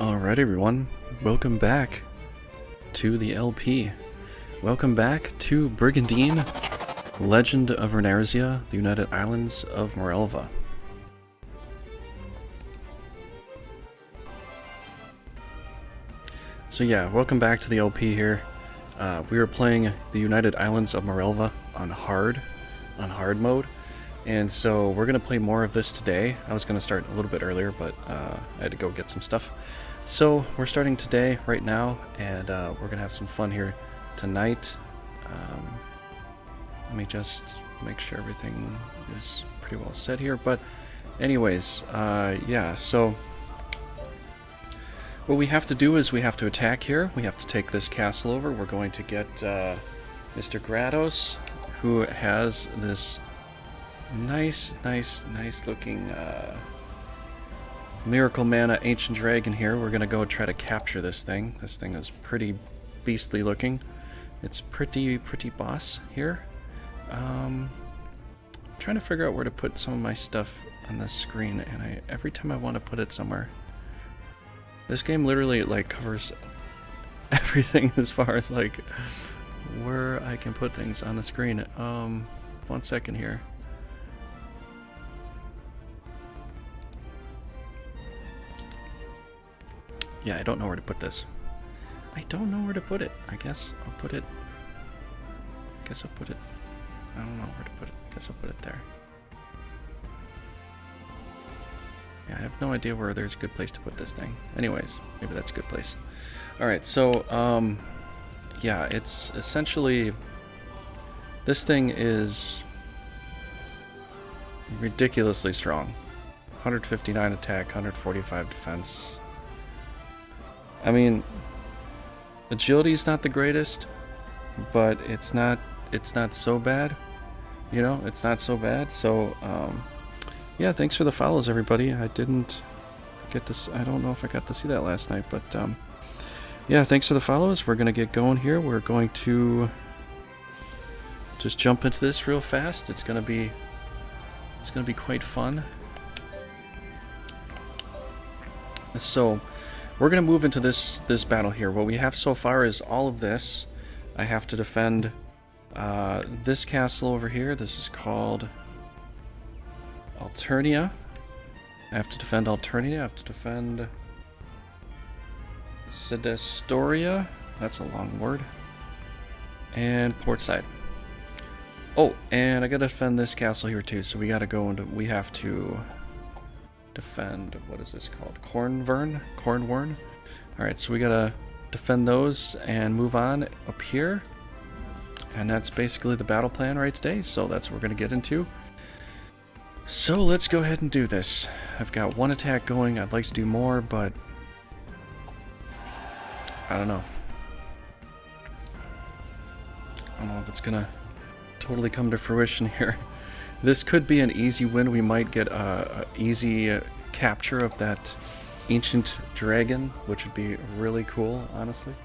Alright everyone, welcome back to the LP. Welcome back to Brigandine, Legend of Runersia, the United Islands of Mirelva. So yeah, welcome back to the LP here. We were playing the United Islands of Mirelva on hard mode. And so we're going to play more of this today. I was going to start a little bit earlier, but I had to go get some stuff. So we're starting today, right now, and we're going to have some fun here tonight. Let me just make sure everything is pretty well set here. But anyways, yeah, so what we have to do is we have to attack here. We have to take this castle over. We're going to get Mr. Grados, who has this nice looking Miracle Mana Ancient Dragon here. We're gonna go try to capture this thing. This thing is pretty beastly looking. It's pretty boss here. Trying to figure out where to put some of my stuff on the screen, and every time I want to put it somewhere. This game literally like covers everything as far as like where I can put things on the screen. 1 second here. Yeah, I don't know where to put this. I don't know where to put it. I guess I'll put it. I don't know where to put it. I guess I'll put it there. Yeah, I have no idea where there's a good place to put this thing. Anyways, maybe that's a good place. Alright, so, yeah, it's essentially... This thing is ridiculously strong. 159 attack, 145 defense. I mean, agility is not the greatest, but it's not so bad. You know, it's not so bad. So, yeah, thanks for the follows, everybody. I didn't get to. I don't know if I got to see that last night, but yeah, thanks for the follows. We're gonna get going here. We're going to just jump into this real fast. It's gonna be quite fun. So. We're going to move into this battle here. What we have so far is all of this. I have to defend this castle over here. This is called Alternia. I have to defend Alternia. I have to defend Sedestoria. That's a long word. And Portside. Oh, and I got to defend this castle here too. So we got to go into... We have to... defend, what is this called? Cornwern? Alright, so we gotta defend those and move on up here. And that's basically the battle plan right today, so that's what we're gonna get into. So let's go ahead and do this. I've got one attack going, I'd like to do more, but I don't know. I don't know if it's gonna totally come to fruition here. This could be an easy win. We might get a easy capture of that ancient dragon, which would be really cool, honestly.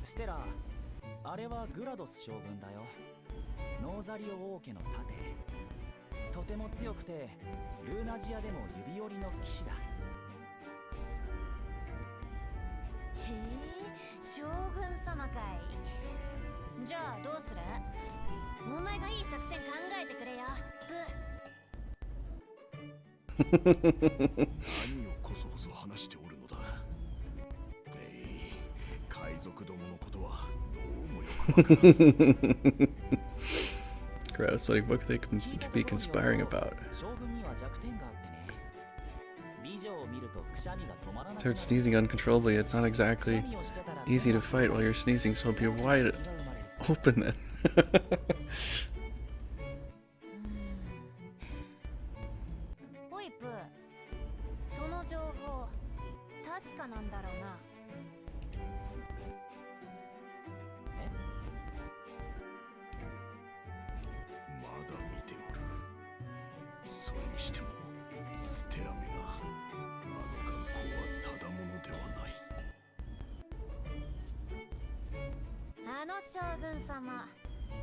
ステラ、あれはグラドス将軍だよ。ノーザリオ王家の盾。とても強くて、ルーナジアでも指折りの騎士だ。へえ、将軍様かい。じゃあどうする？お前がいい作戦考えてくれよ。何をこそこそ話しておるのだ。海賊どものことはどうもよくわからん。Gross, like what they can be conspiring about. Start sneezing uncontrollably. It's not exactly easy to fight while you're sneezing, so be wide open then. ホイップ、確かなんだろうな。まだ見ておる。それにしてもステラメがあの眼光はただものではない。あの将軍様、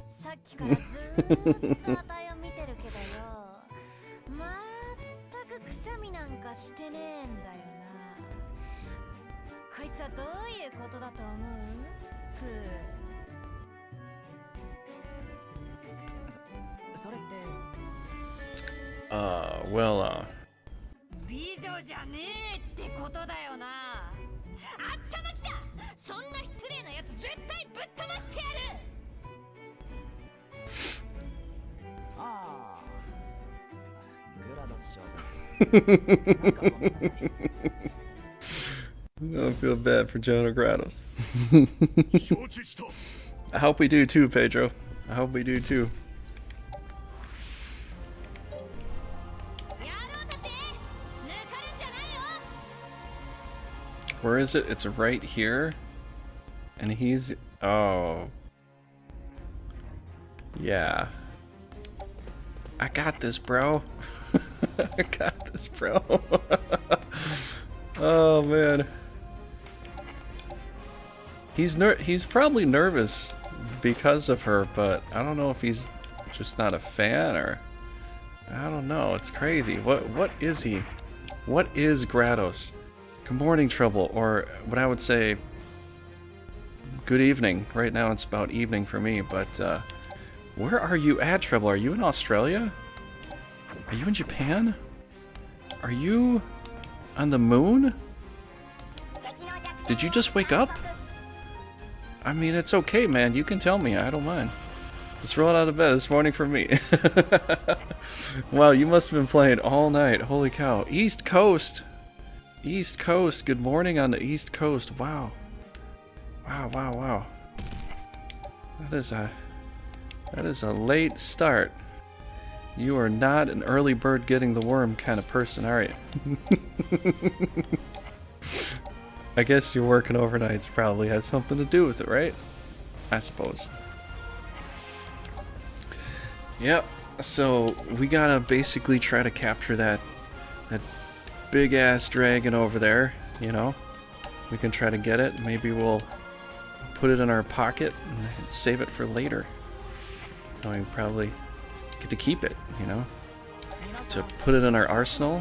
さっきからずーっとあたいを見てるけどよ、まったくくしゃみなんかしてねえんだよな。こいつはどういうことだと思う？プー。それって Well, 美女じゃねえってことだよな。あったまきた。そんな失礼なやつ絶対ぶっ飛ばしてやる。ああ、グラドス将軍。なんかごめんなさい。I don't feel bad for Jonah Grados. 承知した。 I hope we do too, Pedro. I hope we do too. 野郎たち、抜かるんじゃないよ。 Where is it? It's right here. And he's... Oh. Yeah. I got this, bro. I got this, bro. Oh, man. He's probably nervous because of her, but I don't know if he's just not a fan or... I don't know. It's crazy. What is he? What is Grados? Good morning, Trouble, or what I would say, good evening. Right now it's about evening for me, but where are you at, Trouble? Are you in Australia? Are you in Japan? Are you on the moon? Did you just wake up? I mean, it's okay, man. You can tell me. I don't mind. Just roll out of bed this morning for me. Wow, you must have been playing all night. Holy cow. East Coast. East Coast. Good morning on the East Coast. Wow. Wow, wow, wow. That is a late start. You are not an early bird getting the worm kind of person, are you? I guess you're working overnights probably has something to do with it, right? I suppose. Yep. So we gotta basically try to capture that big ass dragon over there, you know. We can try to get it. Maybe we'll put it in our pocket and save it for later. We probably get to keep it, you know, to put it in our arsenal.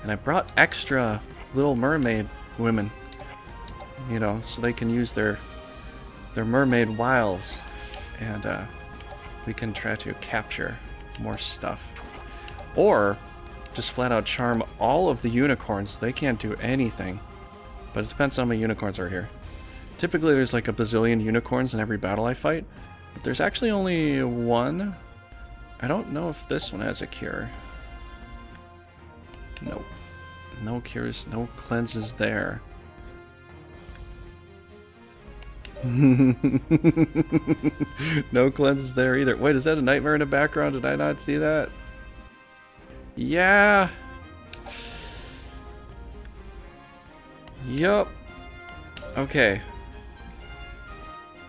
And I brought extra Little Mermaid women, you know, so they can use their mermaid wiles, and we can try to capture more stuff. Or just flat out charm all of the unicorns. They can't do anything, but it depends on how many unicorns are here. Typically there's like a bazillion unicorns in every battle I fight, but there's actually only one. I don't know if this one has a cure. Nope. No cures, no cleanses there. No cleanses there either. Wait, is that a nightmare in the background? Did I not see that? Yeah. Yup. Okay.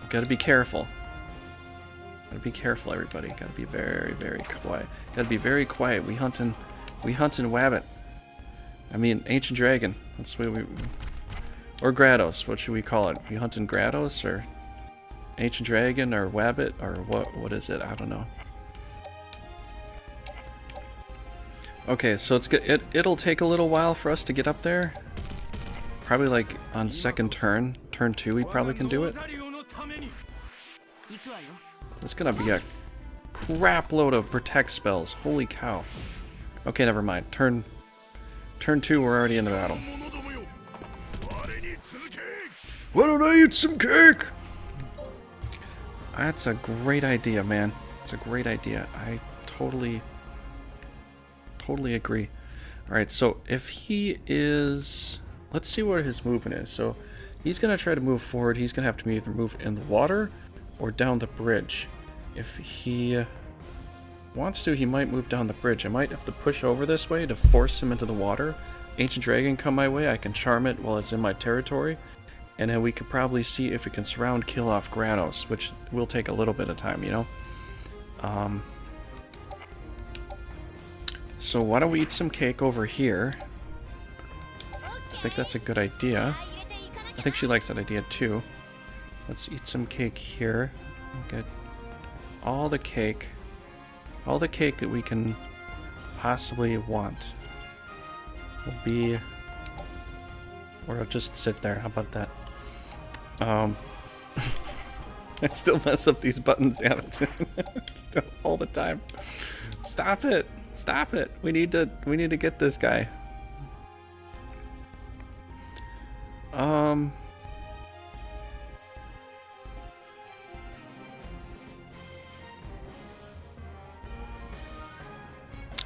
Gotta be careful. Gotta be careful, everybody. Gotta be very, very quiet. Gotta be very quiet. We hunting wabbit. I mean, ancient dragon. That's what we... Or Grados. What should we call it? We hunting Grados or ancient dragon or wabbit or what is it? I don't know. Okay, so it'll take a little while for us to get up there. Probably like on second turn 2 we probably can do it. It's gonna be a crap load of protect spells. Holy cow. Okay, never mind. Turn 2 we're already in the battle. Why don't I eat some cake? That's a great idea, man. It's a great idea. I totally agree. Alright, so if he is... Let's see what his movement is. So he's going to try to move forward. He's going to have to either move in the water or down the bridge. If he wants to, he might move down the bridge. I might have to push over this way to force him into the water. Ancient Dragon come my way, I can charm it while it's in my territory. And then we could probably see if we can surround kill off Grados, which will take a little bit of time, you know? So why don't we eat some cake over here? I think that's a good idea. I think she likes that idea too. Let's eat some cake here. Get all the cake that we can possibly want. Will be, or I'll just sit there. How about that? I still mess up these buttons, damn it. Still all the time. Stop it! Stop it! We need to get this guy.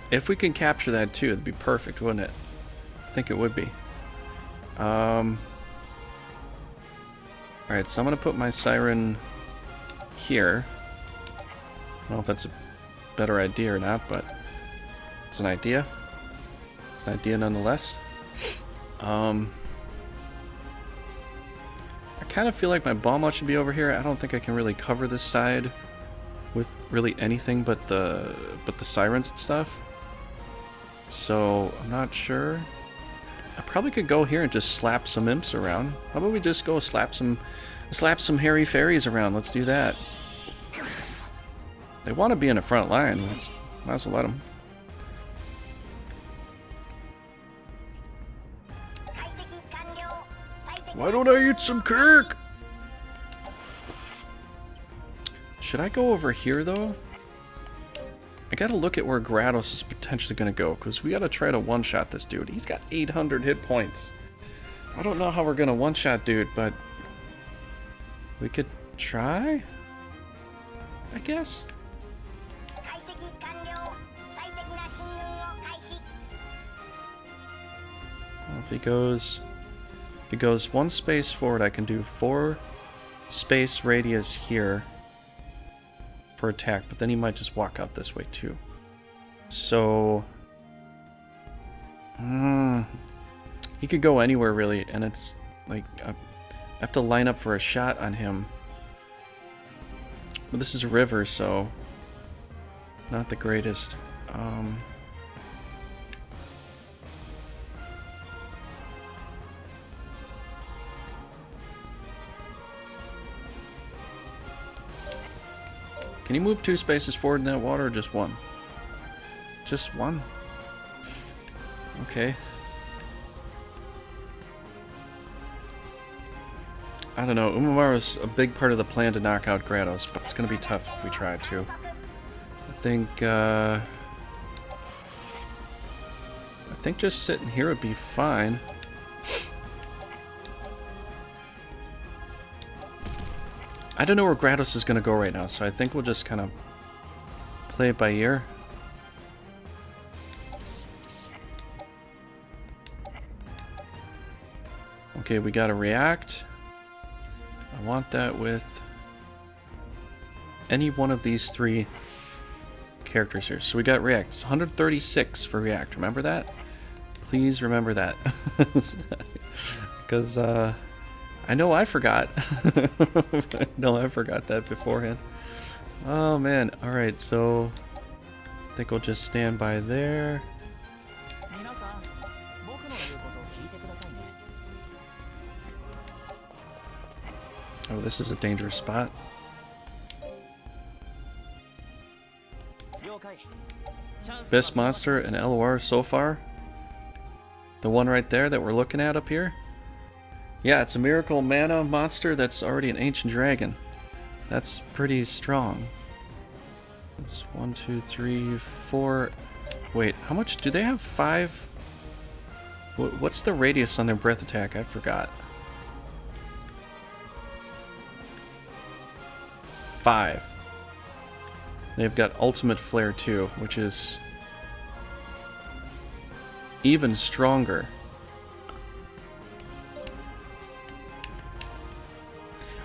If we can capture that too, it'd be perfect, wouldn't it? I think it would be. Alright, so I'm gonna put my siren here. I don't know if that's a better idea or not, but it's an idea. It's an idea nonetheless. I kind of feel like my bomb should be over here. I don't think I can really cover this side with really anything but the sirens and stuff. So I'm not sure. I probably could go here and just slap some imps around. How about we just go slap some hairy fairies around? Let's do that. They want to be in the front line. Might as well let them. Why don't I eat some cake? Should I go over here though? I gotta look at where Grados is potentially gonna go, because we gotta try to one-shot this dude. He's got 800 hit points. I don't know how we're gonna one-shot dude, but we could try, I guess. Well, if he goes one space forward, I can do 4 space radius here for attack, but then he might just walk out this way too. So he could go anywhere really, and it's like I have to line up for a shot on him. But this is a river, so not the greatest. Can you move 2 spaces forward in that water, or just 1? Just 1? Okay. I don't know. Umamaru's a big part of the plan to knock out Grados, but it's going to be tough if we try to. I think just sitting here would be fine. I don't know where Grados is going to go right now, so I think we'll just kind of play it by ear. Okay, we got to react. I want that with any one of these 3 characters here. So we got react. It's 136 for react. Remember that? Please remember that. Because, I know I forgot. I know I forgot that beforehand. Oh man. Alright, so I think we'll just stand by there. Oh, this is a dangerous spot. Best monster in LoR so far? The one right there that we're looking at up here? Yeah, it's a miracle mana monster that's already an ancient dragon. That's pretty strong. It's 1, 2, 3, 4. Wait, how much do they have? 5? What's the radius on their breath attack? I forgot. 5. They've got ultimate flare too, which is even stronger.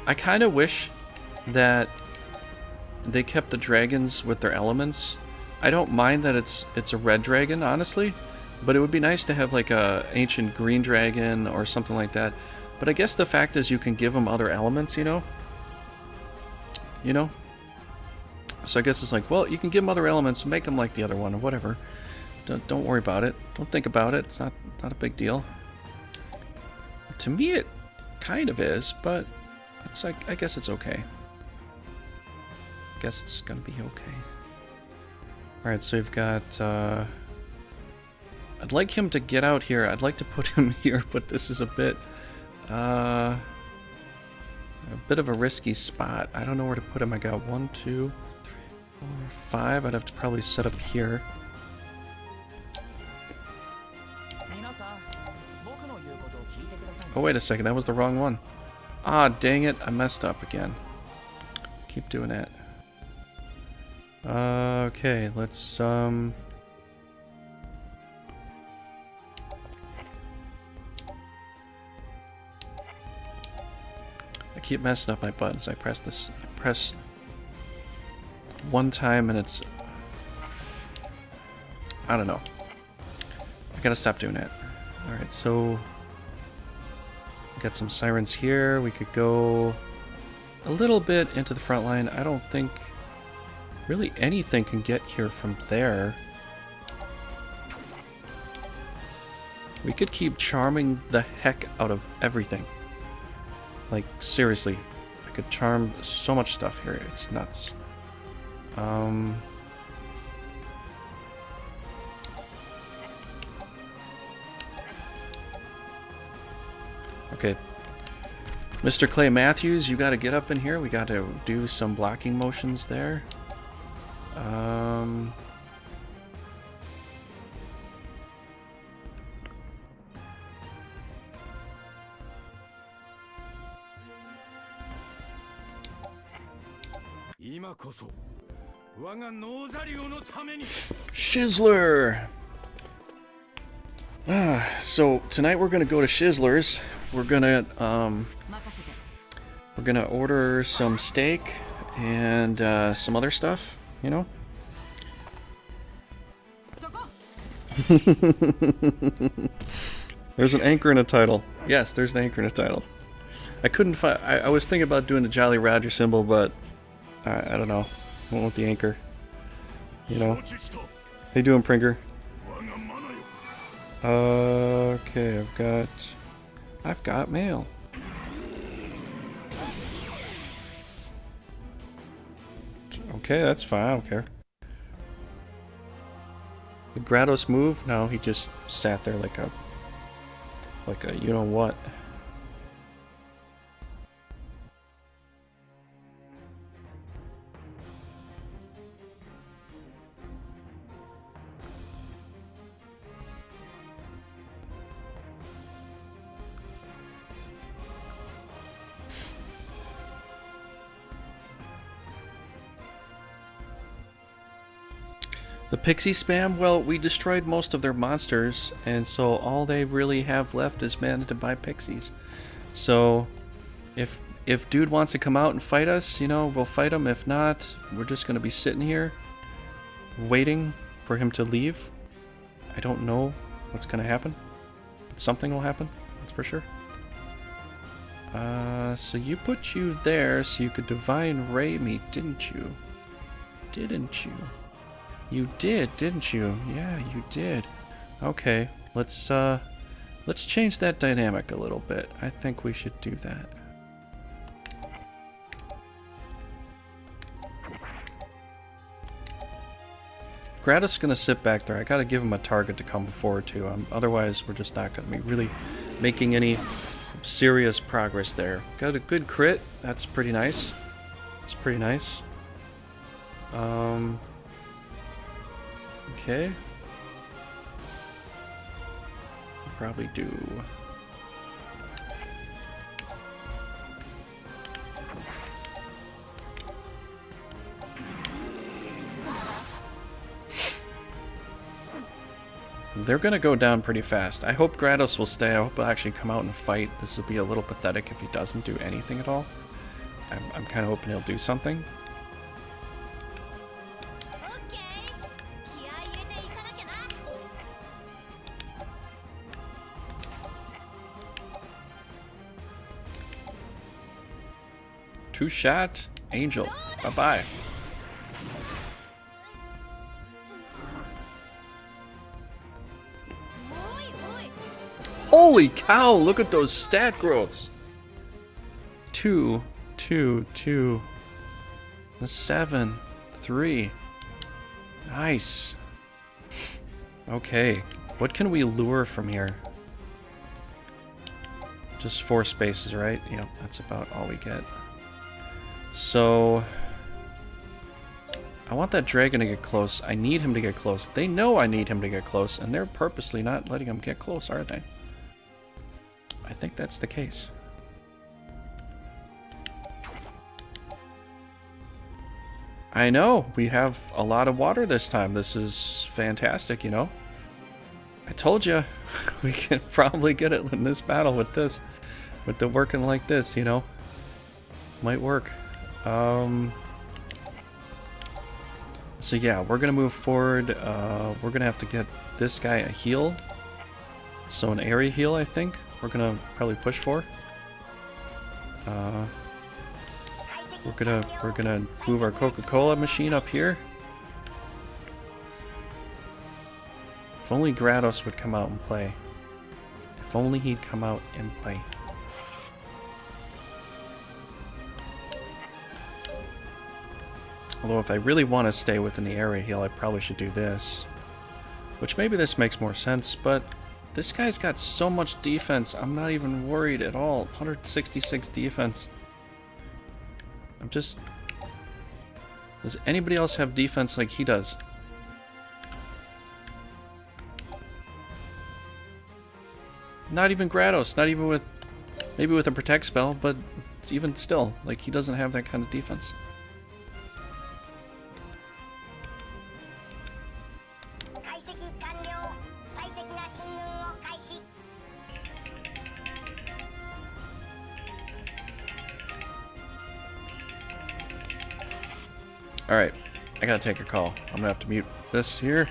I kind of wish that they kept the dragons with their elements. I don't mind that it's a red dragon, honestly, But it would be nice to have like a ancient green dragon or something like that. But I guess the fact is you can give them other elements, you know? You know? So I guess it's like, well, you can give them other elements, make them like the other one or whatever. Don't worry about it. Don't think about it. It's not a big deal. To me, it kind of is, but it's like, I guess it's okay. I guess it's gonna be okay. Alright, so you've got, I'd like him to get out here. I'd like to put him here, but this is a bit of a risky spot. I don't know where to put him. I got 1, 2, 3, 4, 5. I'd have to probably set up here. Oh, wait a second. That was the wrong one. Ah, dang it. I messed up again. Keep doing that. Okay, let's, I keep messing up my buttons. I press this. I press one time and it's... I don't know. I gotta stop doing that. Alright, so... we got some sirens here. We could go a little bit into the front line. I don't think really anything can get here from there. We could keep charming the heck out of everything. Like, seriously. I could charm so much stuff here. It's nuts. Okay. Mr. Clay Matthews, you gotta get up in here. We gotta do some blocking motions there. Shizzler! So tonight we're gonna go to Shizzler's. We're gonna order some steak and some other stuff, you know? There's an anchor in a title. Yes, there's an anchor in a title. I couldn't find... I was thinking about doing the Jolly Roger symbol, but I don't know. Went with the anchor. You know? How you doing, Pringer? Okay, I've got mail. Okay, that's fine. I don't care. Did Grados move? No, he just sat there like a you know what. The pixie spam? Well, we destroyed most of their monsters, and so all they really have left is men to buy pixies. So, if dude wants to come out and fight us, you know, we'll fight him. If not, we're just going to be sitting here, waiting for him to leave. I don't know what's going to happen, but something will happen, that's for sure. So you put you there so you could Divine Ray me, didn't you? Didn't you? You did, didn't you? Yeah, you did. Okay, let's change that dynamic a little bit. I think we should do that. Gratis is gonna sit back there. I gotta give him a target to come forward to. Otherwise, we're just not gonna be really making any serious progress there. Got a good crit. That's pretty nice. It's pretty nice. Okay. Probably do. They're gonna go down pretty fast. I hope Grados will stay. I hope he'll actually come out and fight. This will be a little pathetic if he doesn't do anything at all. I'm kind of hoping he'll do something. Two-shot angel. Bye-bye. Holy cow, look at those stat growths. 2, 2, 2. The 7, 3. Nice. Okay, what can we lure from here? Just 4 spaces, right? Yep, that's about all we get. So I want that dragon to get close. I need him to get close. They know I need him to get close, and they're purposely not letting him get close, are they? I think that's the case. I know, we have a lot of water this time. This is fantastic, you know? I told you, we can probably get it in this battle with this. With the working like this, you know? Might work. So yeah, we're gonna move forward. We're gonna have to get this guy a heal. So an area heal, I think. We're gonna probably push for. We're gonna move our Coca-Cola machine up here. If only Grados would come out and play. If only he'd come out and play. Although if I really want to stay within the area heal, I probably should do this. Which maybe this makes more sense, but this guy's got so much defense, I'm not even worried at all. 166 defense. I'm just... Does anybody else have defense like he does? Not even Grados, not even with... Maybe with a protect spell, but it's even still, like he doesn't have that kind of defense. Alright, I gotta take a call. I'm gonna have to mute this here.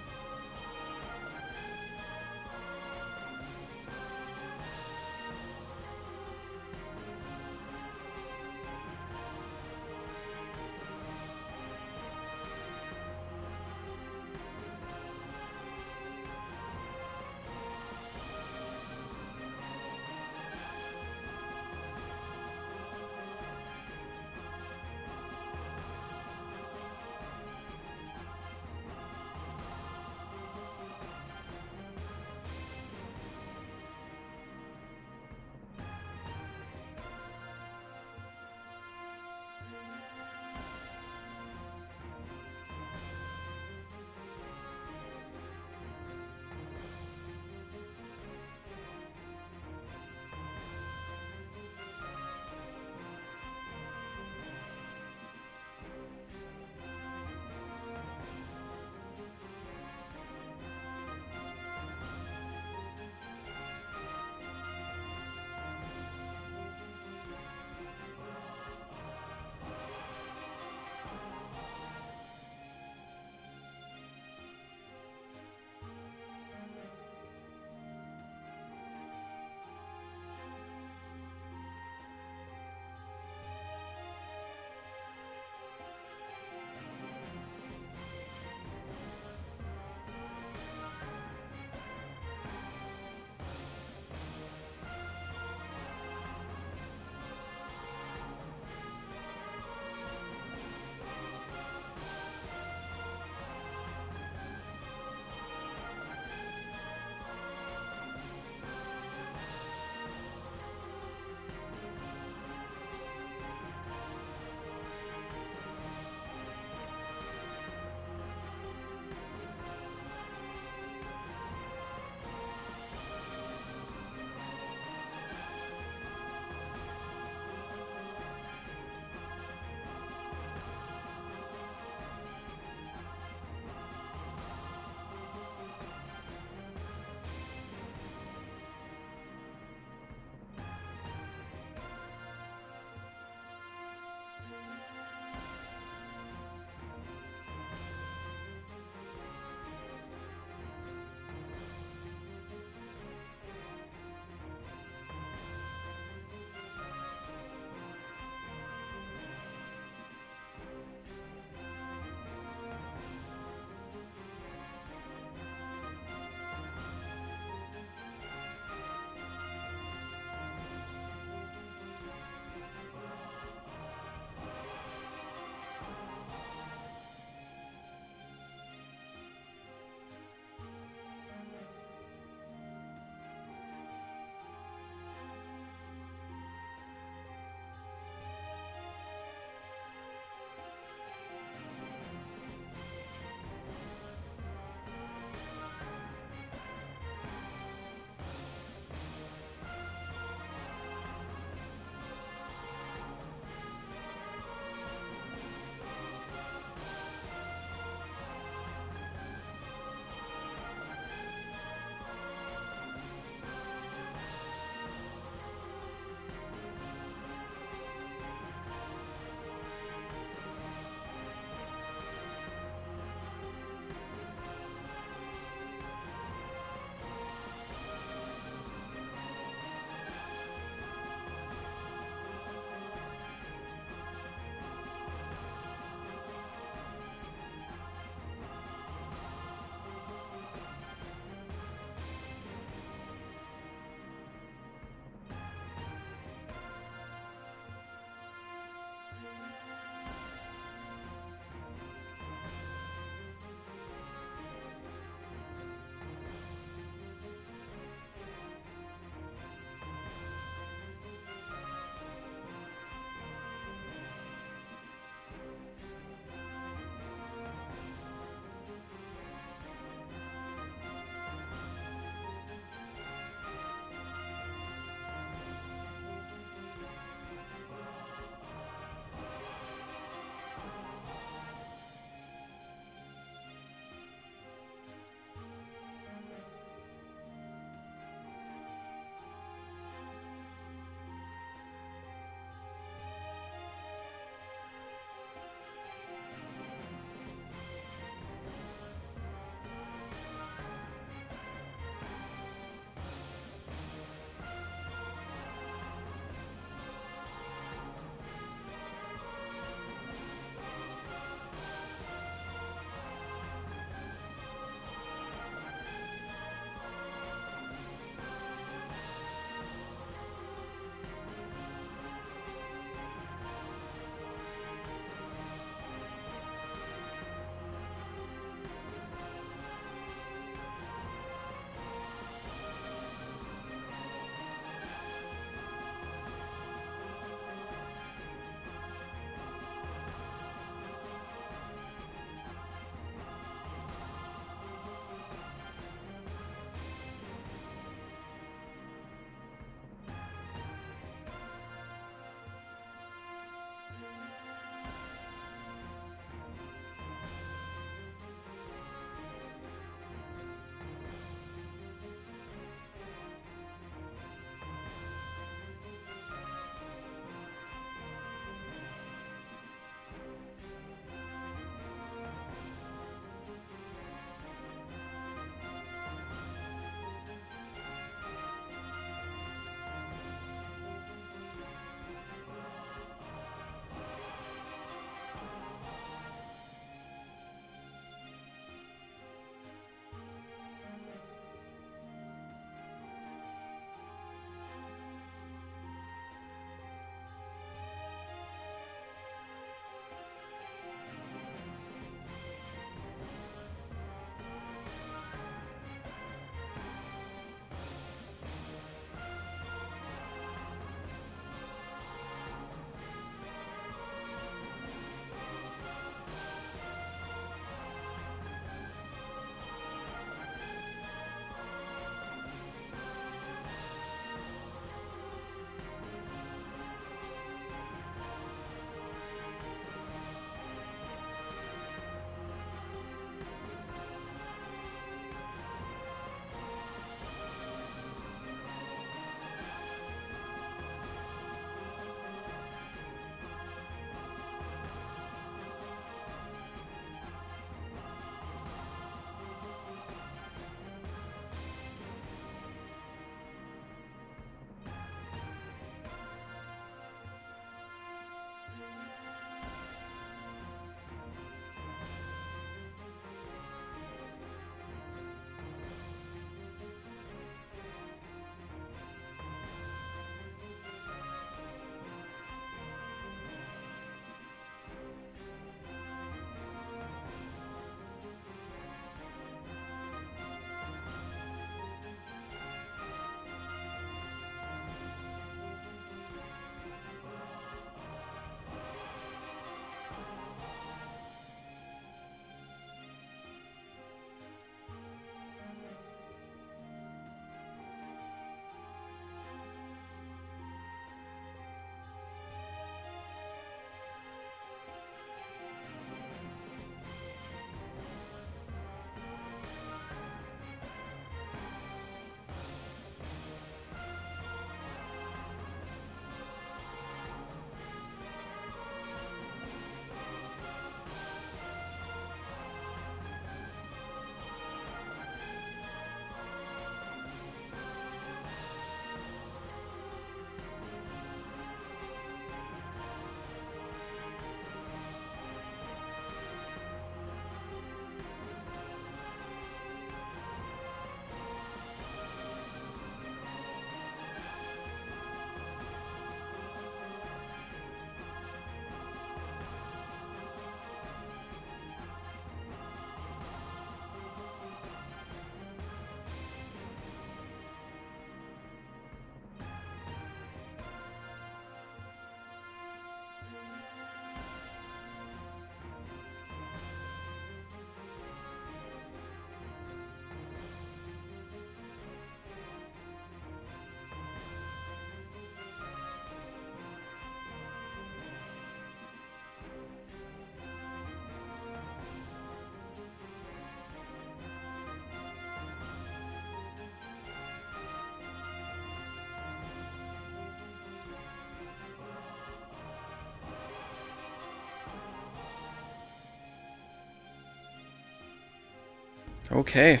Okay.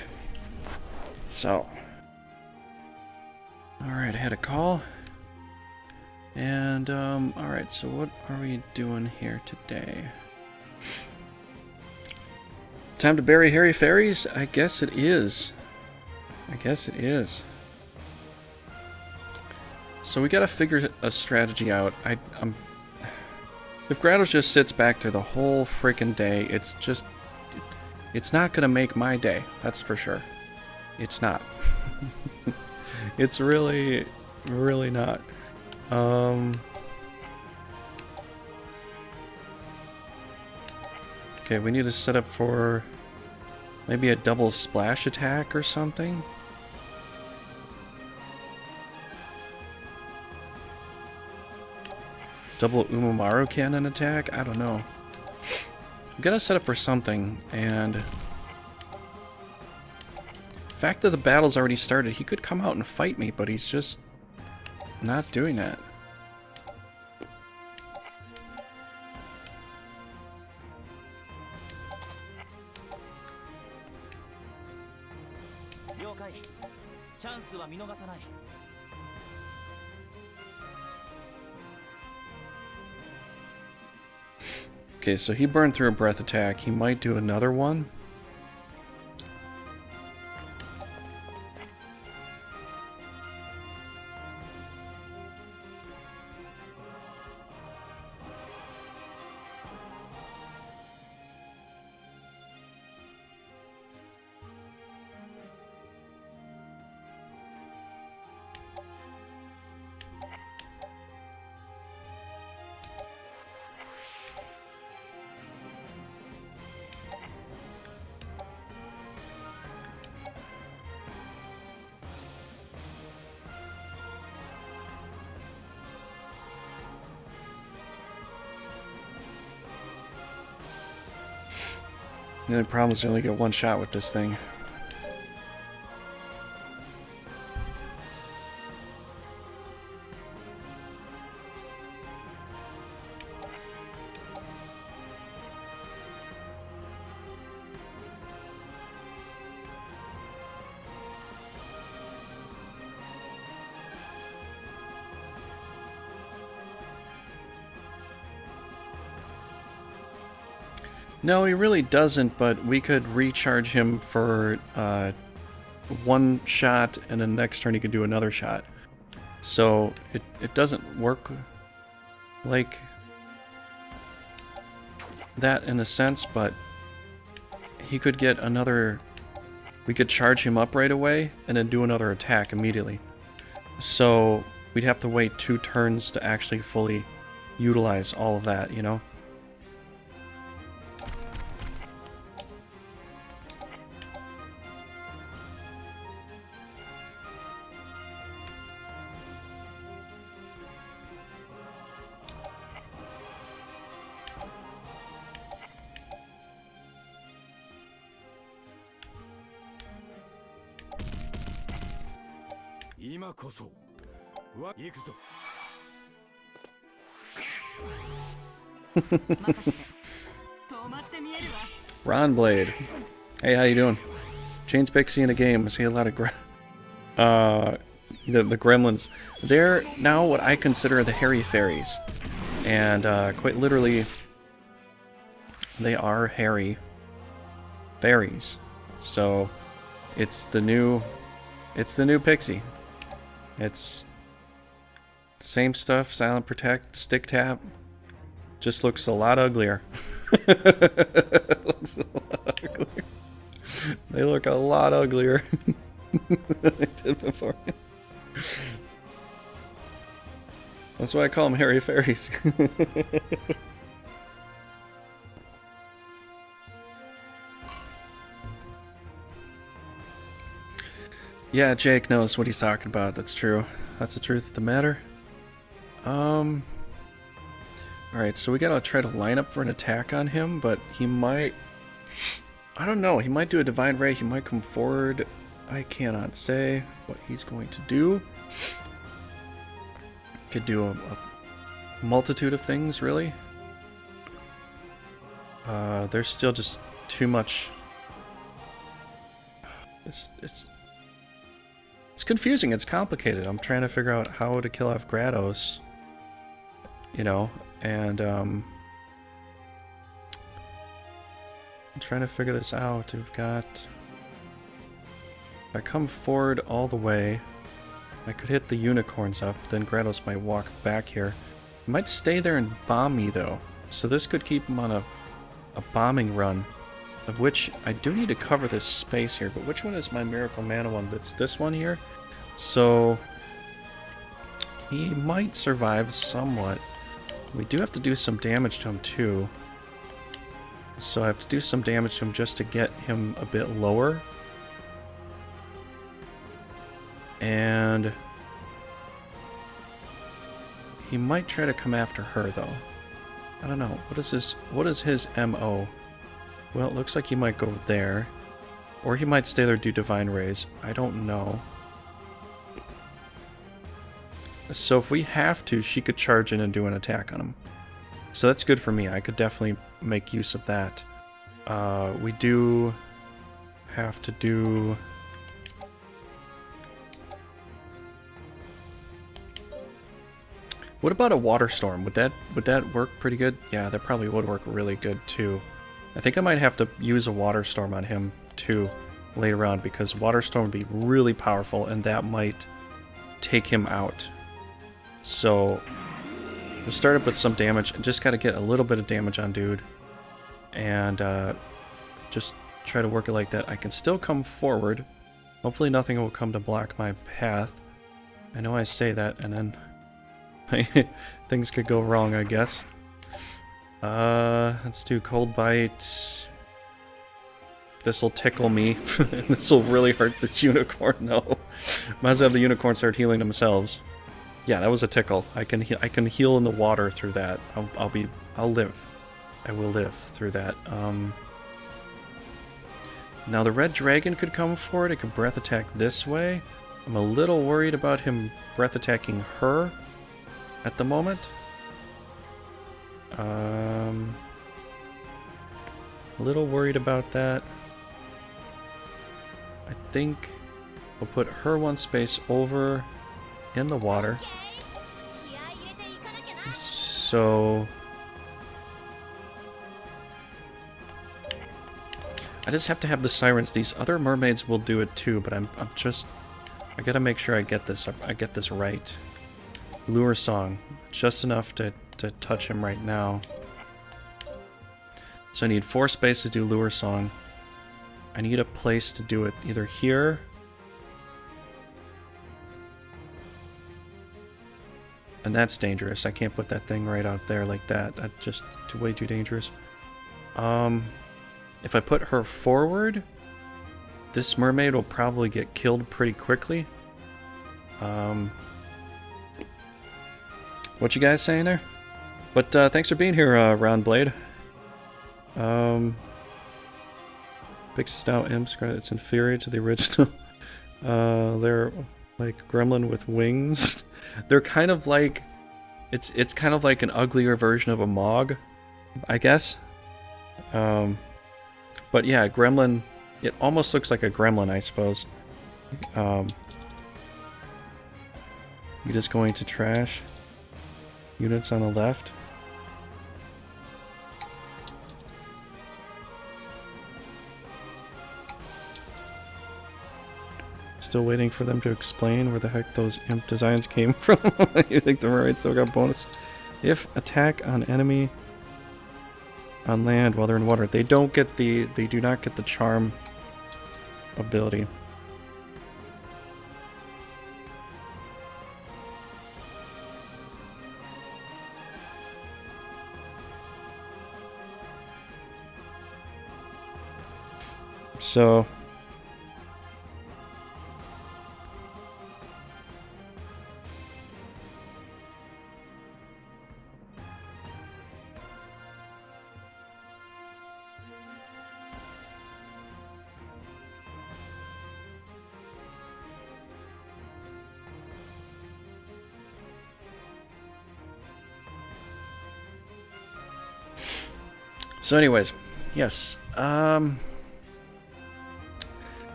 So. Alright, I had a call. And, alright, so what are we doing here today? Time to bury hairy fairies? I guess it is. I guess it is. So we gotta figure a strategy out. If Grados just sits back there the whole freaking day, it's not gonna make my day. That's for sure. It's not. It's really, really not. Okay, we need to set up for maybe a double splash attack or something. Double Umamaru cannon attack? I don't know. We gotta set up for something, and the fact that the battle's already started, he could come out and fight me, but he's just not doing that. Okay, so he burned through a breath attack. He might do another one. The only problem is you only get one shot with this thing. No, he really doesn't, but we could recharge him for one shot, and then next turn he could do another shot. So it doesn't work like that in a sense, but he could get another... We could charge him up right away, and then do another attack immediately. So we'd have to wait 2 turns to actually fully utilize all of that, you know? Ron Blade. Hey, how you doing? Chains Pixie in a game. I see a lot of the gremlins. They're now what I consider the hairy fairies. And quite literally, they are hairy fairies. So it's the new Pixie. It's same stuff, silent protect, stick tap. Just looks a lot uglier. Looks a lot uglier. They look a lot uglier than they did before. That's why I call them hairy fairies. Yeah, Jake knows what he's talking about. That's true. That's the truth of the matter. Alright, so we gotta try to line up for an attack on him, but he might... I don't know, he might do a Divine Ray, he might come forward. I cannot say what he's going to do. Could do a multitude of things, really. There's still just too much It's confusing. It's complicated. I'm trying to figure out how to kill off Grados. You know, and I'm trying to figure this out. We've got. If I come forward all the way, I could hit the unicorns up. Then Grados might walk back here. He might stay there and bomb me though. So this could keep him on a bombing run. Of which I do need to cover this space here, but which one is my Miracle Mana one? That's this one here. So he might survive somewhat. We do have to do some damage to him too. So I have to do some damage to him just to get him a bit lower. And he might try to come after her though. I don't know. What is his MO? Well, it looks like he might go there. Or he might stay there, do Divine Rays. I don't know. So if we have to, she could charge in and do an attack on him. So that's good for me. I could definitely make use of that. We do have to do... What about a water storm? Would that work pretty good? Yeah, that probably would work really good too. I think I might have to use a water storm on him too later on, because water storm would be really powerful and that might take him out. So we'll start up with some damage and just got to get a little bit of damage on dude and just try to work it like that. I can still come forward. Hopefully nothing will come to block my path. I know I say that and then things could go wrong, I guess. Let's do Cold Bite. This'll tickle me. This'll really hurt this unicorn. No. Might as well have the unicorn start healing themselves. Yeah, that was a tickle. I can heal in the water through that. I'll live. I will live through that. Now the red dragon could come forward. It could breath attack this way. I'm a little worried about him breath attacking her at the moment. A little worried about that. I think we'll put her one space over in the water. So I just have to have the sirens. These other mermaids will do it too, but I gotta make sure I get this right. Lure song, just enough to touch him right now. So I need 4 spaces to do lure song. I need a place to do it, either here. And that's dangerous. I can't put that thing right out there like that. That's just way too dangerous. If I put her forward, this mermaid will probably get killed pretty quickly. What you guys saying there? But thanks for being here, Round Blade. Pixis now imps, it's inferior to the original. They're like gremlin with wings. They're kind of like, it's kind of like an uglier version of a Mog, I guess. But yeah, gremlin, it almost looks like a gremlin, I suppose. You're just going to trash units on the left. Still waiting for them to explain where the heck those imp designs came from. You think the mermaids still got bonus? If attack on enemy on land while they're in water, they do not get the charm ability. So anyways, yes.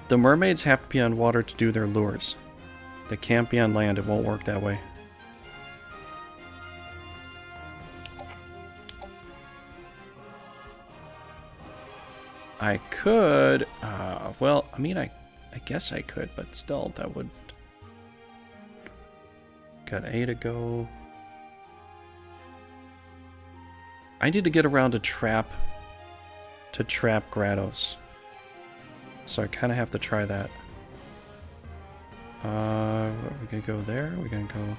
The mermaids have to be on water to do their lures. They can't be on land. It won't work that way. I could, well, I mean, I guess I could, but still, that would... Got A to go. I need to get around to trap Grados. So I kind of have to try that. We're gonna go there, we're gonna go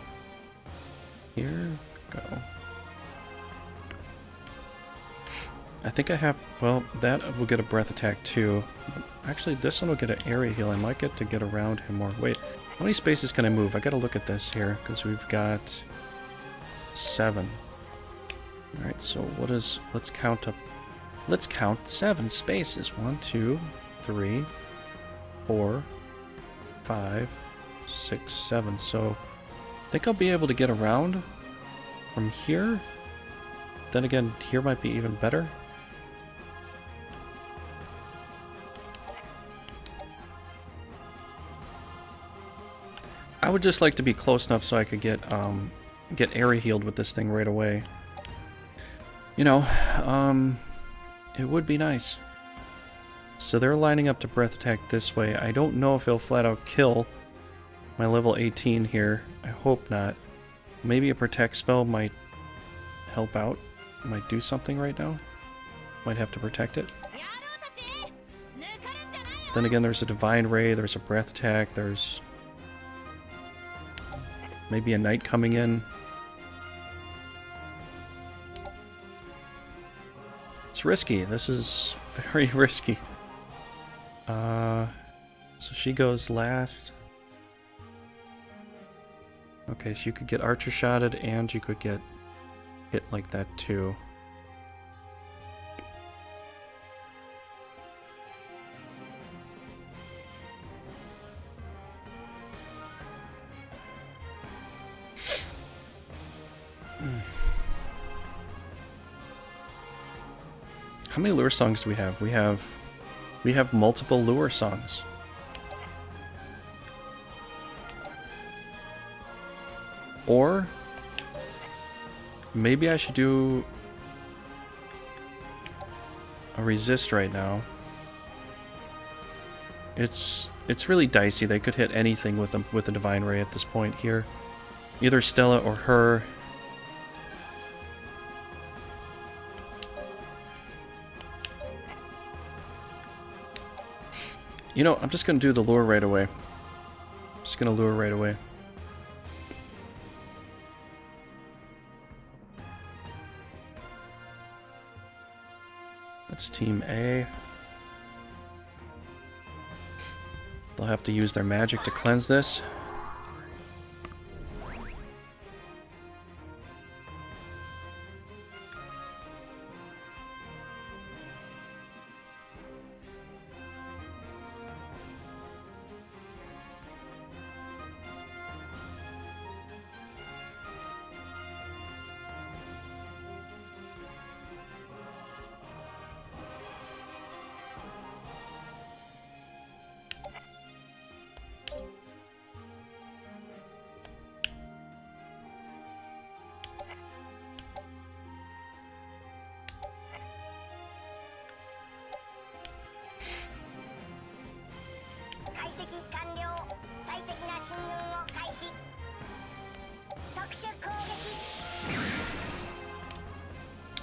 here, go. I think I have, well, that will get a breath attack too. Actually, this one will get an area heal. I might get to get around him more. Wait, how many spaces can I move? I gotta look at this here, because we've got 7. Alright, so what is, let's count 7 spaces. 1, 2, 3, 4, 5, 6, 7. So I think I'll be able to get around from here. Then again, here might be even better. I would just like to be close enough so I could get area healed with this thing right away. You know, it would be nice. So they're lining up to breath attack this way. I don't know if he'll flat out kill my level 18 here. I hope not. Maybe a protect spell might help out. Might do something right now. Might have to protect it. Then again, there's a divine ray, there's a breath attack, there's maybe a knight coming in. It's risky. This is very risky. So she goes last. Okay, so you could get archer shotted and you could get hit like that too. How many lure songs do we have? We have multiple lure songs. Or maybe I should do a resist right now. It's really dicey. They could hit anything with a divine ray at this point here. Either Stella or her. You know, I'm just gonna do the lure right away. Just gonna lure right away. That's Team A. They'll have to use their magic to cleanse this.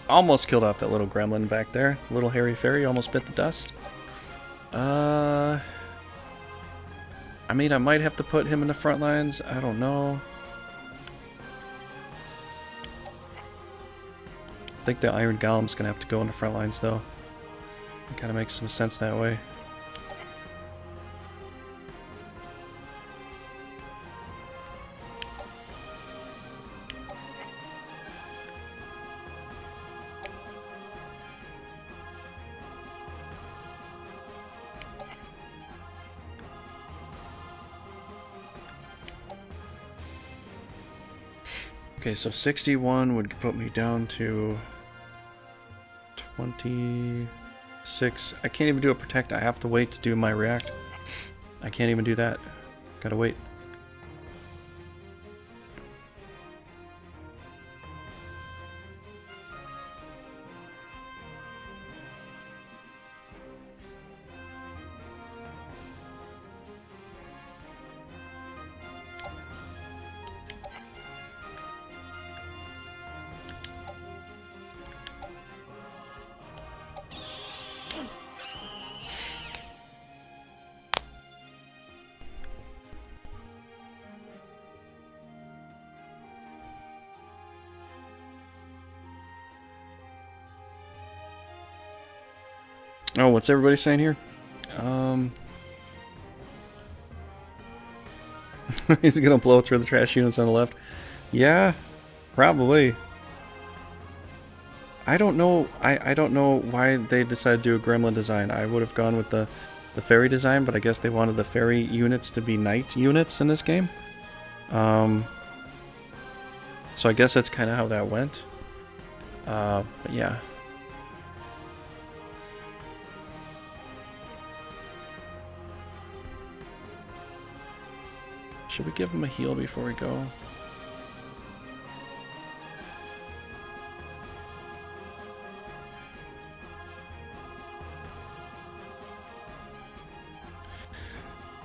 Almost killed off that little gremlin back there. Little hairy fairy almost bit the dust. I mean, I might have to put him in the front lines. I don't know. I think the Iron Golem's gonna have to go in the front lines, though. It kind of makes some sense that way. Okay, so 61 would put me down to 26. I can't even do a protect. I have to wait to do my react. I can't even do that. Gotta wait. Oh, what's everybody saying here? He's gonna blow through the trash units on the left. Yeah, probably. I don't know. I don't know why they decided to do a gremlin design. I would have gone with the fairy design, but I guess they wanted the fairy units to be knight units in this game. So I guess that's kind of how that went. But yeah. Should we give him a heal before we go?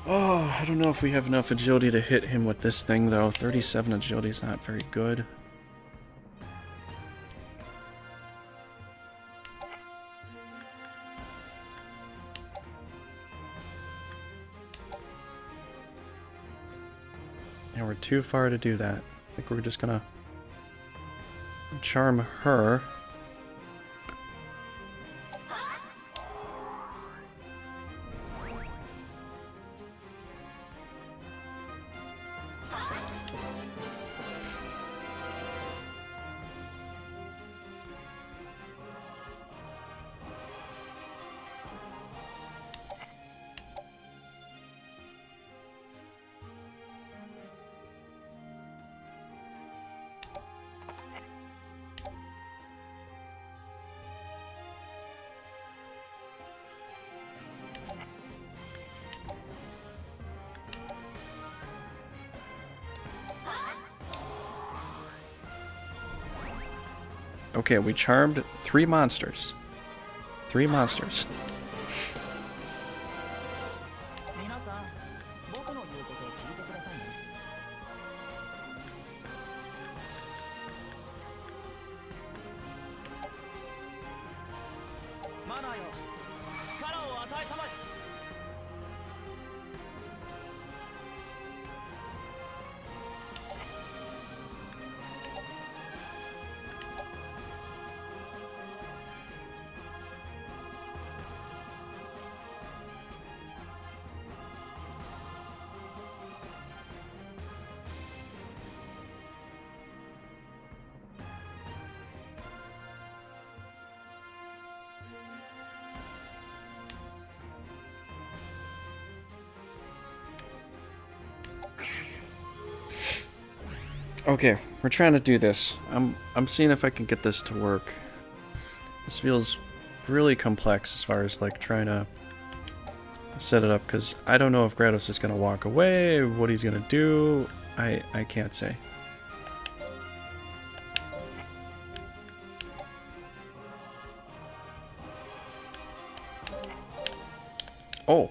Oh, I don't know if we have enough agility to hit him with this thing, though. 37 agility is not very good. And we're too far to do that. I think we're just gonna charm her. Okay, we charmed 3 monsters. 3 monsters. 皆さん、僕の言うことを聞いてくださいね。マナーよ、力を与えたまえ。Okay, we're trying to do this. I'm seeing if I can get this to work. This feels really complex as far as like trying to set it up, because I don't know if Grados is gonna walk away, what he's gonna do. I can't say. Oh.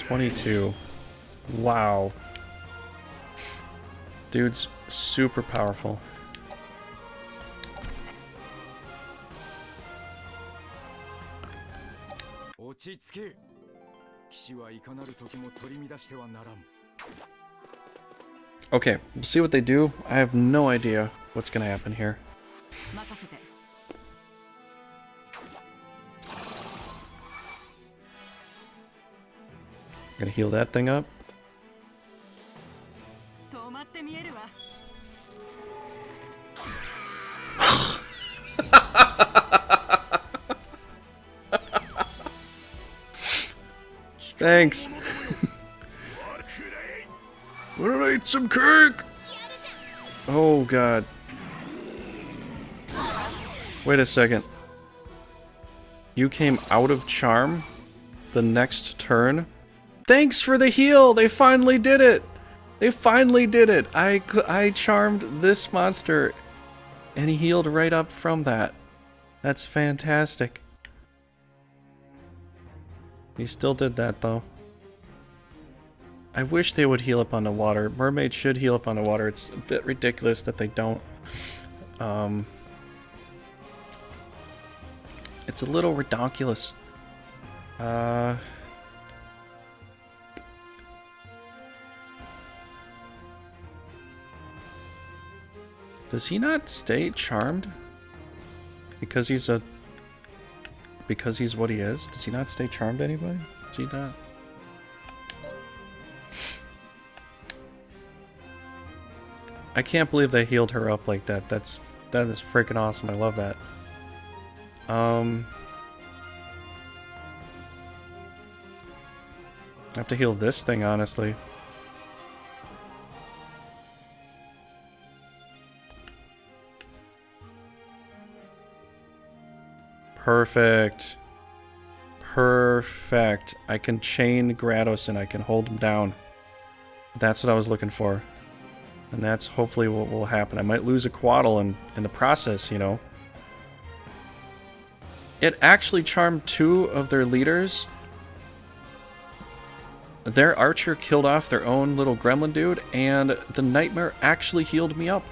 $22. Wow. Dude's super powerful. Okay, we'll see what they do. I have no idea what's gonna happen here. Gonna heal that thing up. Thanks. Wanna eat some cake? Oh god. Wait a second. You came out of charm the next turn? Thanks for the heal! They finally did it! They finally did it! I charmed this monster and he healed right up from that. That's fantastic. He still did that though. I wish they would heal up on the water. Mermaids should heal up on the water. It's a bit ridiculous that they don't. It's a little redonkulous. Does he not stay charmed? Because he's what he is? Does he not stay charmed anybody? Does he not? I can't believe they healed her up like that. That is freaking awesome. I love that. I have to heal this thing, honestly. Perfect. Perfect. I can chain Grados and I can hold him down. That's what I was looking for. And that's hopefully what will happen. I might lose a Quaddle in the process, you know. It actually charmed 2 of their leaders. Their archer killed off their own little gremlin dude, and the nightmare actually healed me up.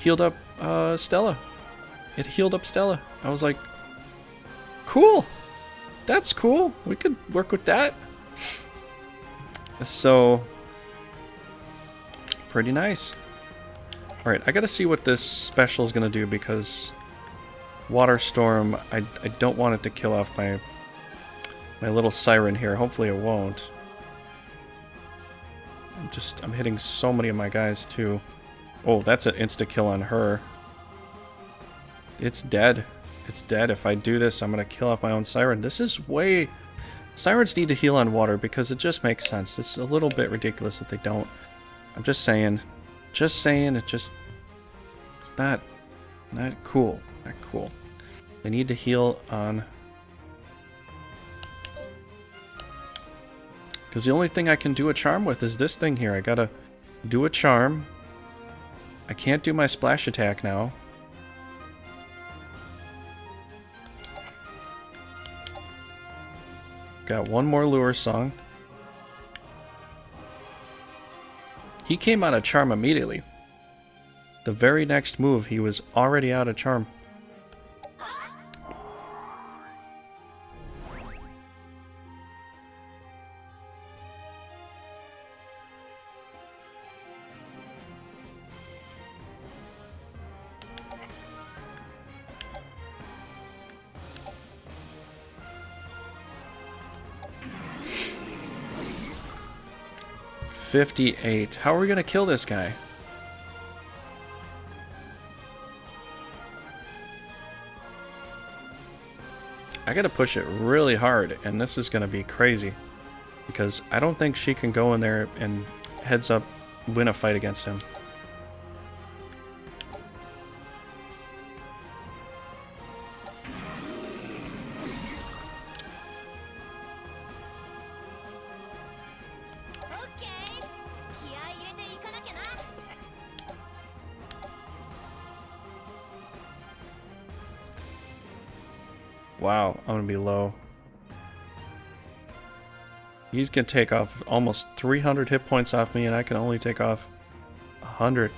Healed up Stella. It healed up Stella. I was like, cool. That's cool. We could work with that. So, pretty nice. Alright, I gotta see what this special is gonna do because Water Storm, I don't want it to kill off my little siren here. Hopefully it won't. I'm hitting so many of my guys too. Oh, that's an insta-kill on her. It's dead. It's dead. If I do this, I'm gonna kill off my own siren. This is way... Sirens need to heal on water because it just makes sense. It's a little bit ridiculous that they don't. I'm just saying. Just saying, it's not cool. Not cool. They need to heal on... Because the only thing I can do a charm with is this thing here. I gotta do a charm. I can't do my splash attack now. Got one more lure song. He came out of charm immediately. The very next move, he was already out of charm. $58. How are we gonna kill this guy? I gotta push it really hard, and this is gonna be crazy. Because I don't think she can go in there and heads up win a fight against him. Wow, I'm gonna be low. He's gonna take off almost 300 hit points off me, and I can only take off 100.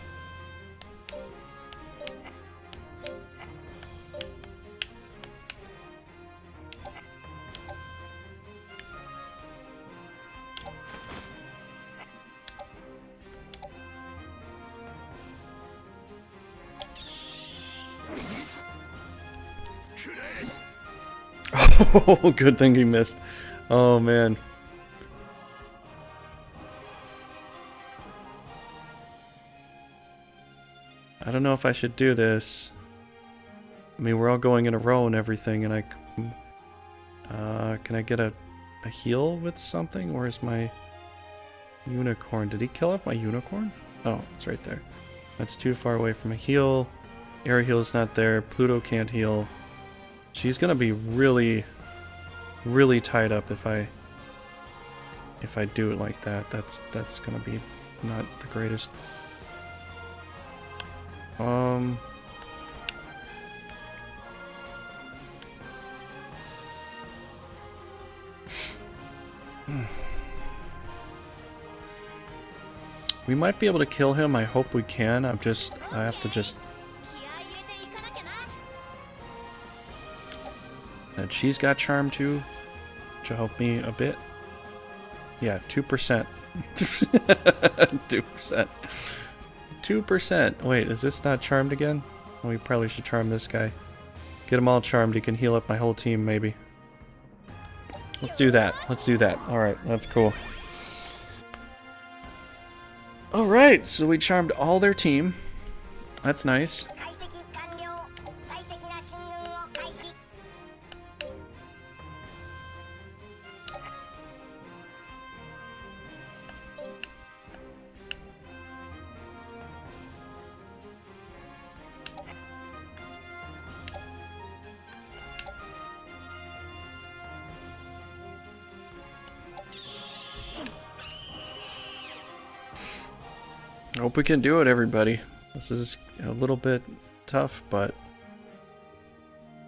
Oh, good thing he missed. Oh, man. I don't know if I should do this. I mean, we're all going in a row and everything, and can I get a a heal with something? Where's my unicorn? Did he kill off my unicorn? Oh, it's right there. That's too far away from a heal. Air heal's not there. Pluto can't heal. She's gonna be really, really tied up if I do it like that. That's gonna be not the greatest. We might be able to kill him. I hope we can. I have to just... 気合い入れていかなきゃな。 And she's got charm too, which will help me a bit. Yeah, 2%. 2%. 2%. Wait, is this not charmed again? Well, we probably should charm this guy. Get him all charmed. He can heal up my whole team, maybe. Let's do that. Let's do that. Alright, that's cool. Alright, so we charmed all their team. That's nice. 解析完了。最適な進軍を開始。 Hope we can do it, everybody. This is a little bit tough, but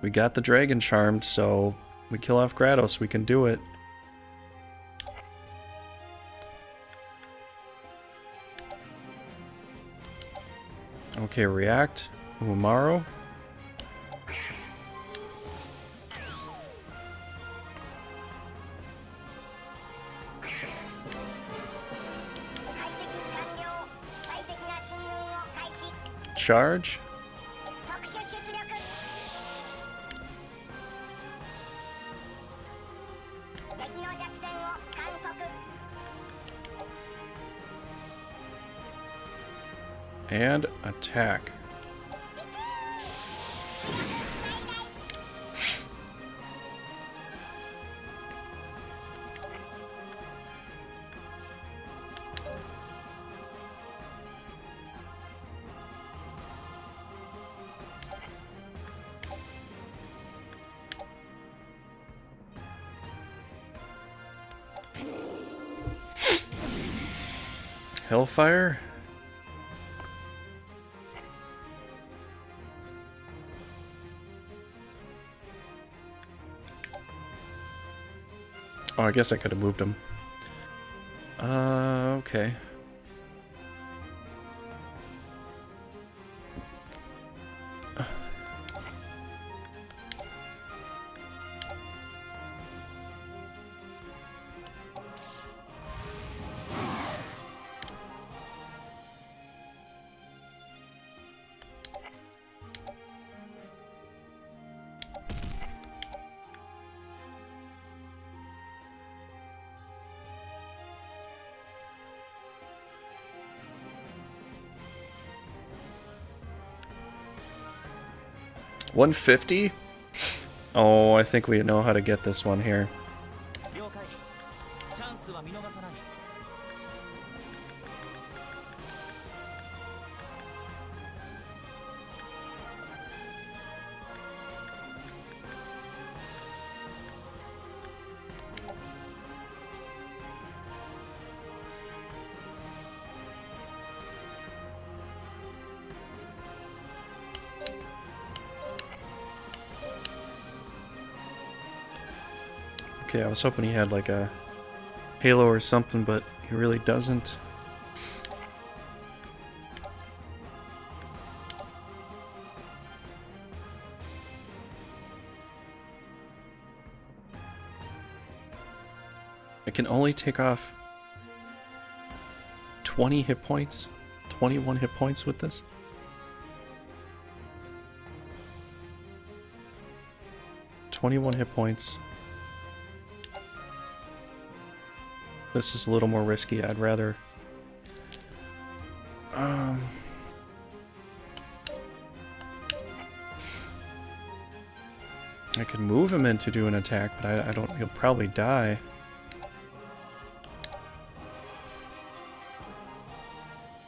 we got the dragon charmed, so we kill off Grados. We can do it. Okay, react. Umaro. Charge. 特殊出力。 敵の弱点を観測。 And attack. Hellfire? Oh, I guess I could have moved him. Okay. $150? Oh, I think we know how to get this one here. 了解。チャンスは見逃さない。 Okay, I was hoping he had like a halo or something, but he really doesn't. I can only take off 20 hit points, 21 hit points with this. $21 hit points. This is a little more risky. I'd rather... I could move him in to do an attack, but I don't... He'll probably die.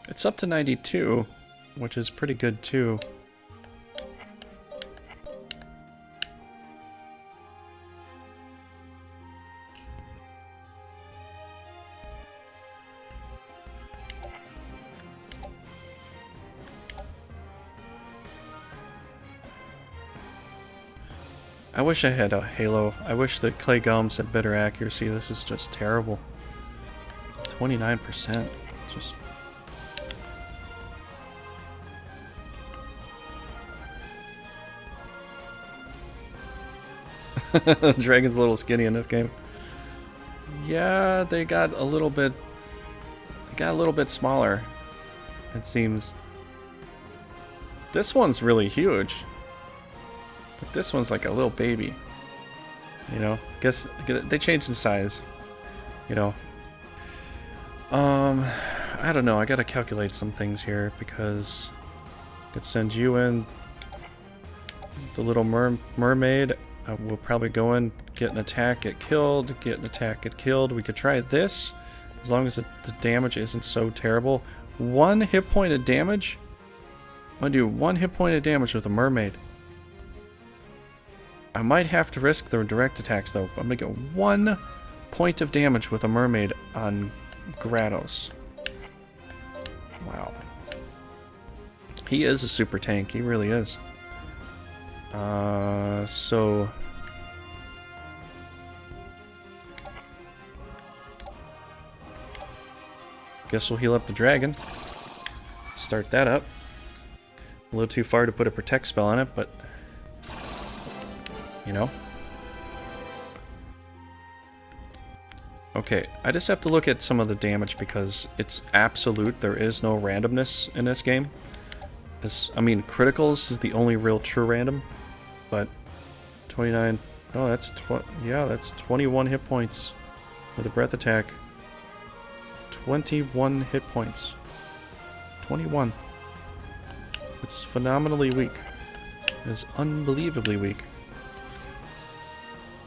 It's up to 92, which is pretty good too. I wish I had a Halo. I wish that Clay Gums had better accuracy. This is just terrible. 29%. Just... The dragon's a little skinny in this game. Yeah, they got a little bit... They got a little bit smaller, it seems. This one's really huge. But this one's like a little baby. You know? Guess they changed in size. You know? I don't know. I gotta calculate some things here because I could send you in the little mermaid. We'll probably go in, get an attack, get killed, get an attack, get killed. We could try this as long as the damage isn't so terrible. 1 hit point of damage? I'm gonna do 1 hit point of damage with a mermaid. I might have to risk the direct attacks though. I'm gonna get 1 point of damage with a mermaid on Grados. Wow. He is a super tank, he really is. So... Guess we'll heal up the dragon. Start that up. A little too far to put a protect spell on it, but... You know? Okay, I just have to look at some of the damage because it's absolute. There is no randomness in this game. I mean, criticals is the only real true random, but 29. Oh, that's that's 21 hit points with a breath attack. 21 hit points. 21. It's phenomenally weak. It's unbelievably weak.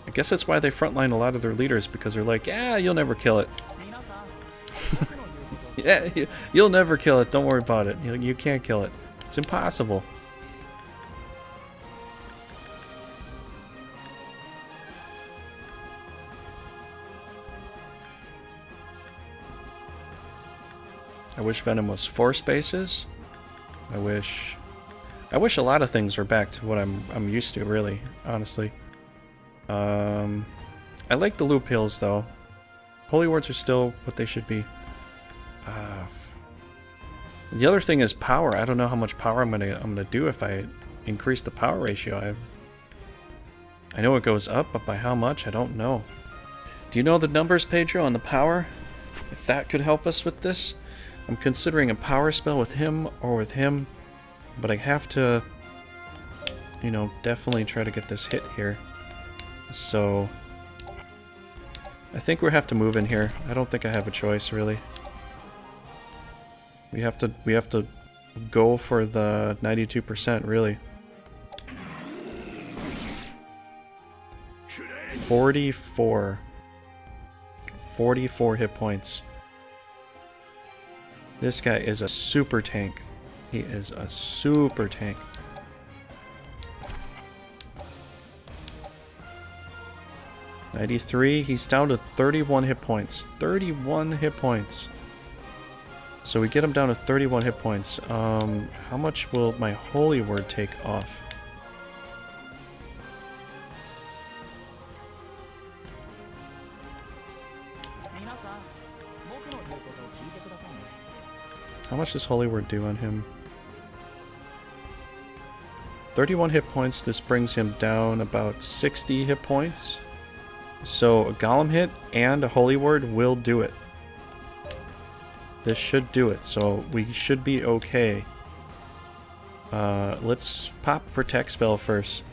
I guess that's why they frontline a lot of their leaders, because they're like, yeah, you'll never kill it. Yeah, you'll never kill it. Don't worry about it. You can't kill it. It's impossible. I wish Venom was 4 spaces. I wish a lot of things were back to what I'm used to, really, honestly. I like the loop hills though. Holy words are still what they should be. The other thing is power. I don't know how much power I'm gonna do if I increase the power ratio. I know it goes up, but by how much? I don't know. Do you know the numbers, Pedro, on the power? If that could help us with this? I'm considering a power spell with him or with him, but I have to, you know, definitely try to get this hit here. So I think we have to move in here. I don't think I have a choice, really. We have to go for the 92%, really. 44 hit points. This guy is a super tank. He is a super tank. $93. He's down to 31 hit points. 31 hit points. So we get him down to 31 hit points. How much will my holy word take off? How much does holy word do on him? 31 hit points. This brings him down about 60 hit points. So a golem hit and a holy word will do it. This should do it, so we should be okay. Let's pop protect spell first.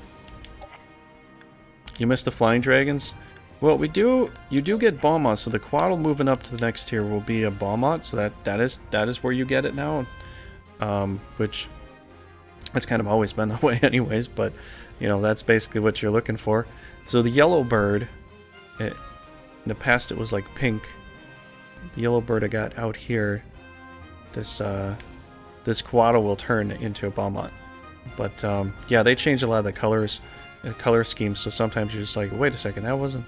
You missed the flying dragons? Well, you do get Balmont, so the quaddle moving up to the next tier will be a Balmont, so that is where you get it now. Which that's kind of always been the way anyways, but you know, that's basically what you're looking for. So the yellow bird, in the past it was like pink. The yellow bird I got out here this this Quaddle will turn into a Balmont. But yeah, they changed a lot of the colors, color schemes. So sometimes you're just like, wait a second, that wasn't.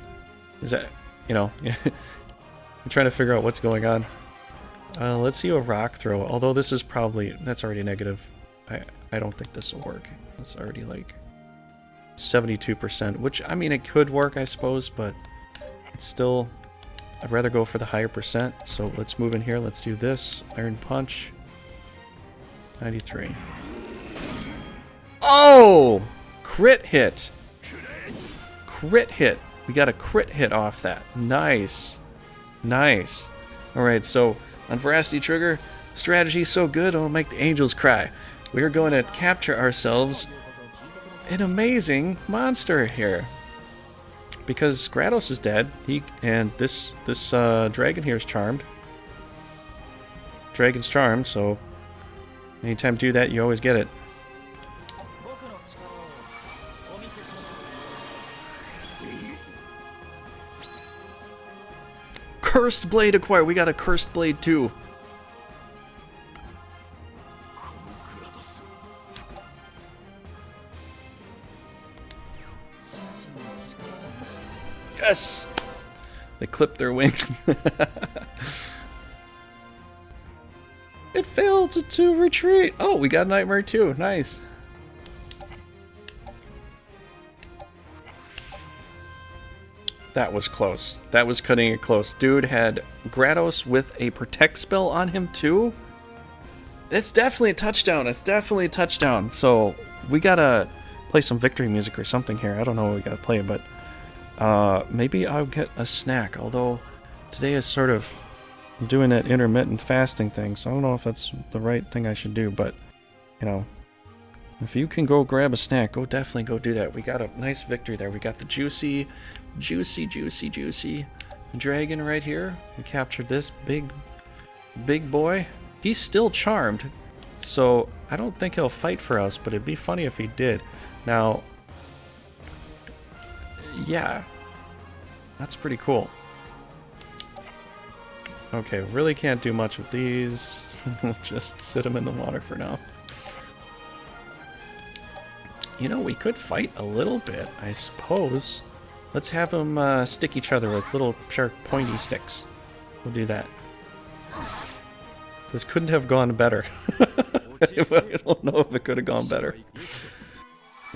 Is that, you know? I'm trying to figure out what's going on. Let's see a rock throw. Although this is probably, that's already negative. I don't think this will work. It's already like 72%, which, I mean, it could work, I suppose, but it's still, I'd rather go for the higher percent. So let's move in here. Let's do this. Iron Punch. 93. Oh! Crit hit. Crit hit. We got a crit hit off that. Nice. Nice. Alright, so on Veracity Trigger, strategy so good it'll make the angels cry. We are going to capture ourselves an amazing monster here. Because Grados is dead, and this dragon here is charmed. Dragon's charmed, so anytime you do that, you always get it. Cursed Blade acquired. We got a Cursed Blade too. Yes! They clipped their wings. It failed to retreat. Oh, we got a Nightmare too. Nice. That was close. That was cutting it close. Dude had Grados with a Protect spell on him too. It's definitely a touchdown. It's definitely a touchdown. So we gotta play some victory music or something here. I don't know what we gotta play, but maybe I'll get a snack. Although today is sort of doing that intermittent fasting thing, so I don't know if that's the right thing I should do. But you know, if you can go grab a snack, definitely go do that. We got a nice victory there. We got the juicy dragon right here. We captured this big boy. He's still charmed, so I don't think he'll fight for us, but it'd be funny if he did. Now, yeah, that's pretty cool. Okay, really can't do much with these. We'll just sit them in the water for now. You know, we could fight a little bit, I suppose. Let's have them stick each other with little sharp pointy sticks. We'll do that. This couldn't have gone better. I don't know if it could have gone better.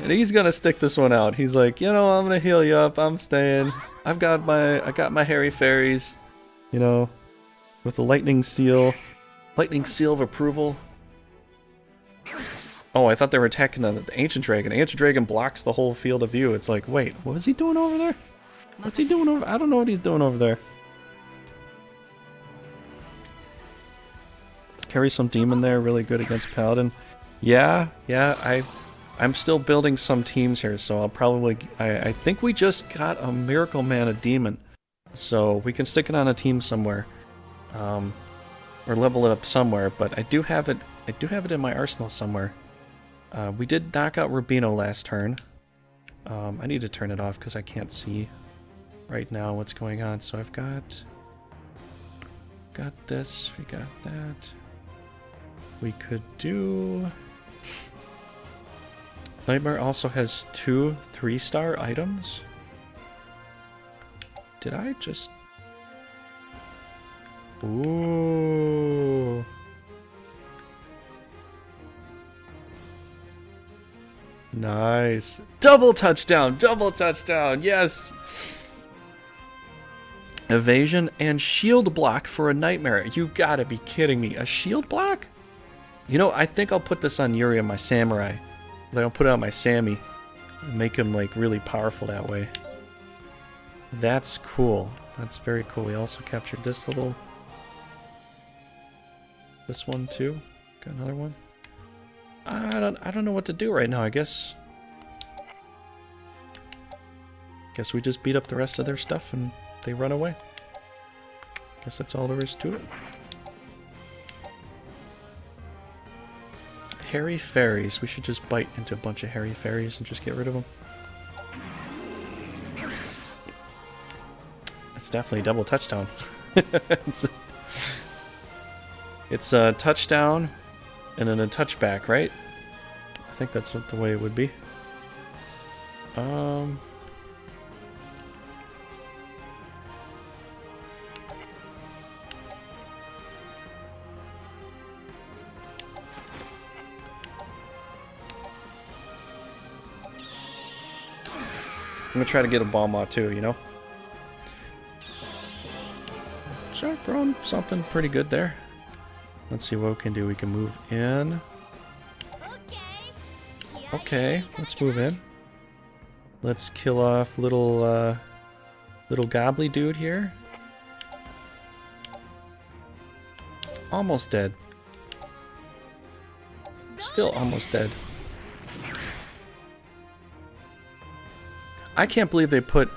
And he's gonna stick this one out. He's like, you know, I'm gonna heal you up. I'm staying. I got my hairy fairies, you know, with the lightning seal of approval. Oh, I thought they were attacking the ancient dragon. The ancient dragon blocks the whole field of view. It's like, wait, what is he doing over there? What's he doing over? I don't know what he's doing over there. Carry some demon there, really good against paladin. Yeah, I'm still building some teams here, so I'll probably. I think we just got a miracle man, a demon, so we can stick it on a team somewhere, or level it up somewhere. But I do have it. I do have it in my arsenal somewhere. We did knock out Rubino last turn. I need to turn it off because I can't see right now what's going on. So I've got this. We got that. We could do. Nightmare also has 2 3-star items. Did I just? Ooh. Nice. Double touchdown! Double touchdown! Yes! Evasion and shield block for a Nightmare. You gotta be kidding me. A shield block? You know, I think I'll put this on Yuri and my Samurai. Then I'll put it on my Sammy. And make him, like, really powerful that way. That's cool. That's very cool. We also captured this little... This one, too. Got another one. I don't know what to do right now. I guess we just beat up the rest of their stuff and they run away. Guess that's all there is to it. Hairy fairies. We should just bite into a bunch of hairy fairies and just get rid of them. It's definitely a double touchdown. It's a touchdown and then a touchback, right? I think that's what the way it would be. I'm gonna try to get a ball maw too, you know? So throwing something pretty good there. Let's see what we can do. We can move in. Okay, let's move in. Let's kill off little gobbly dude here. Almost dead. Still almost dead. I can't believe they put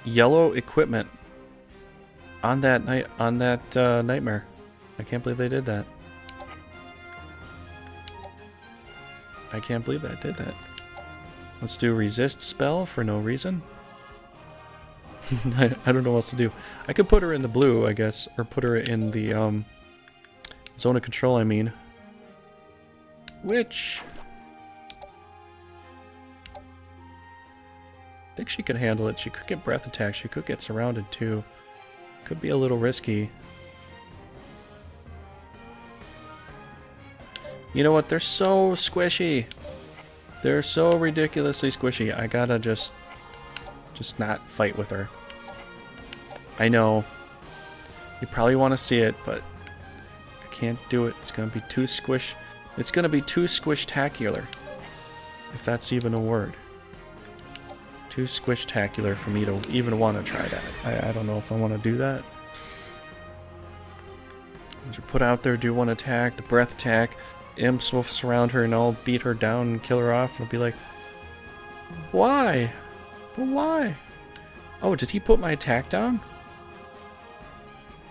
yellow equipment on that nightmare. I can't believe they did that. I can't believe that did that. Let's do resist spell for no reason. I don't know what else to do. I could put her in the blue, I guess, or put her in the zone of control, I mean. Which I think she could handle it. She could get breath attack. She could get surrounded too. Could be a little risky. You know what? They're so squishy. They're so ridiculously squishy. I gotta just not fight with her. I know. You probably want to see it, but I can't do it. It's gonna be too squish. It's gonna be too squish-tacular. If that's even a word. Too squish-tacular for me to even want to try that. I don't know if I want to do that. As you put out there, do one attack, the breath attack. Imps will surround her and I'll beat her down and kill her off. And I'll be like, why? But why? Oh, did he put my attack down?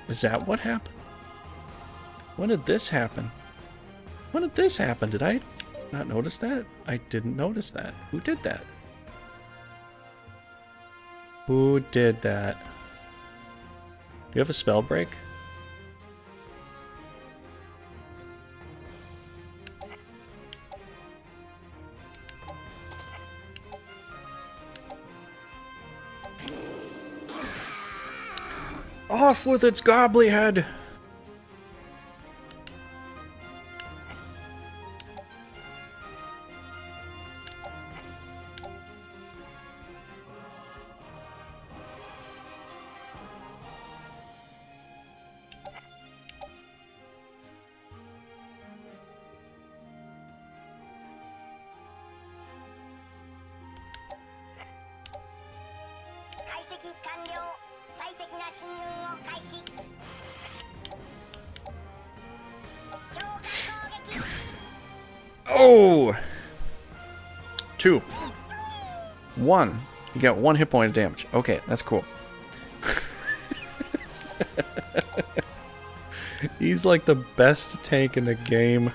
Is that what happened? When did this happen? When did this happen? Did I not notice that? I didn't notice that. Who did that? Who did that? Do you have a spell break? Off with its gobbly head! Oh! 2. 1. You got 1 hit point of damage. Okay, that's cool. He's like the best tank in the game.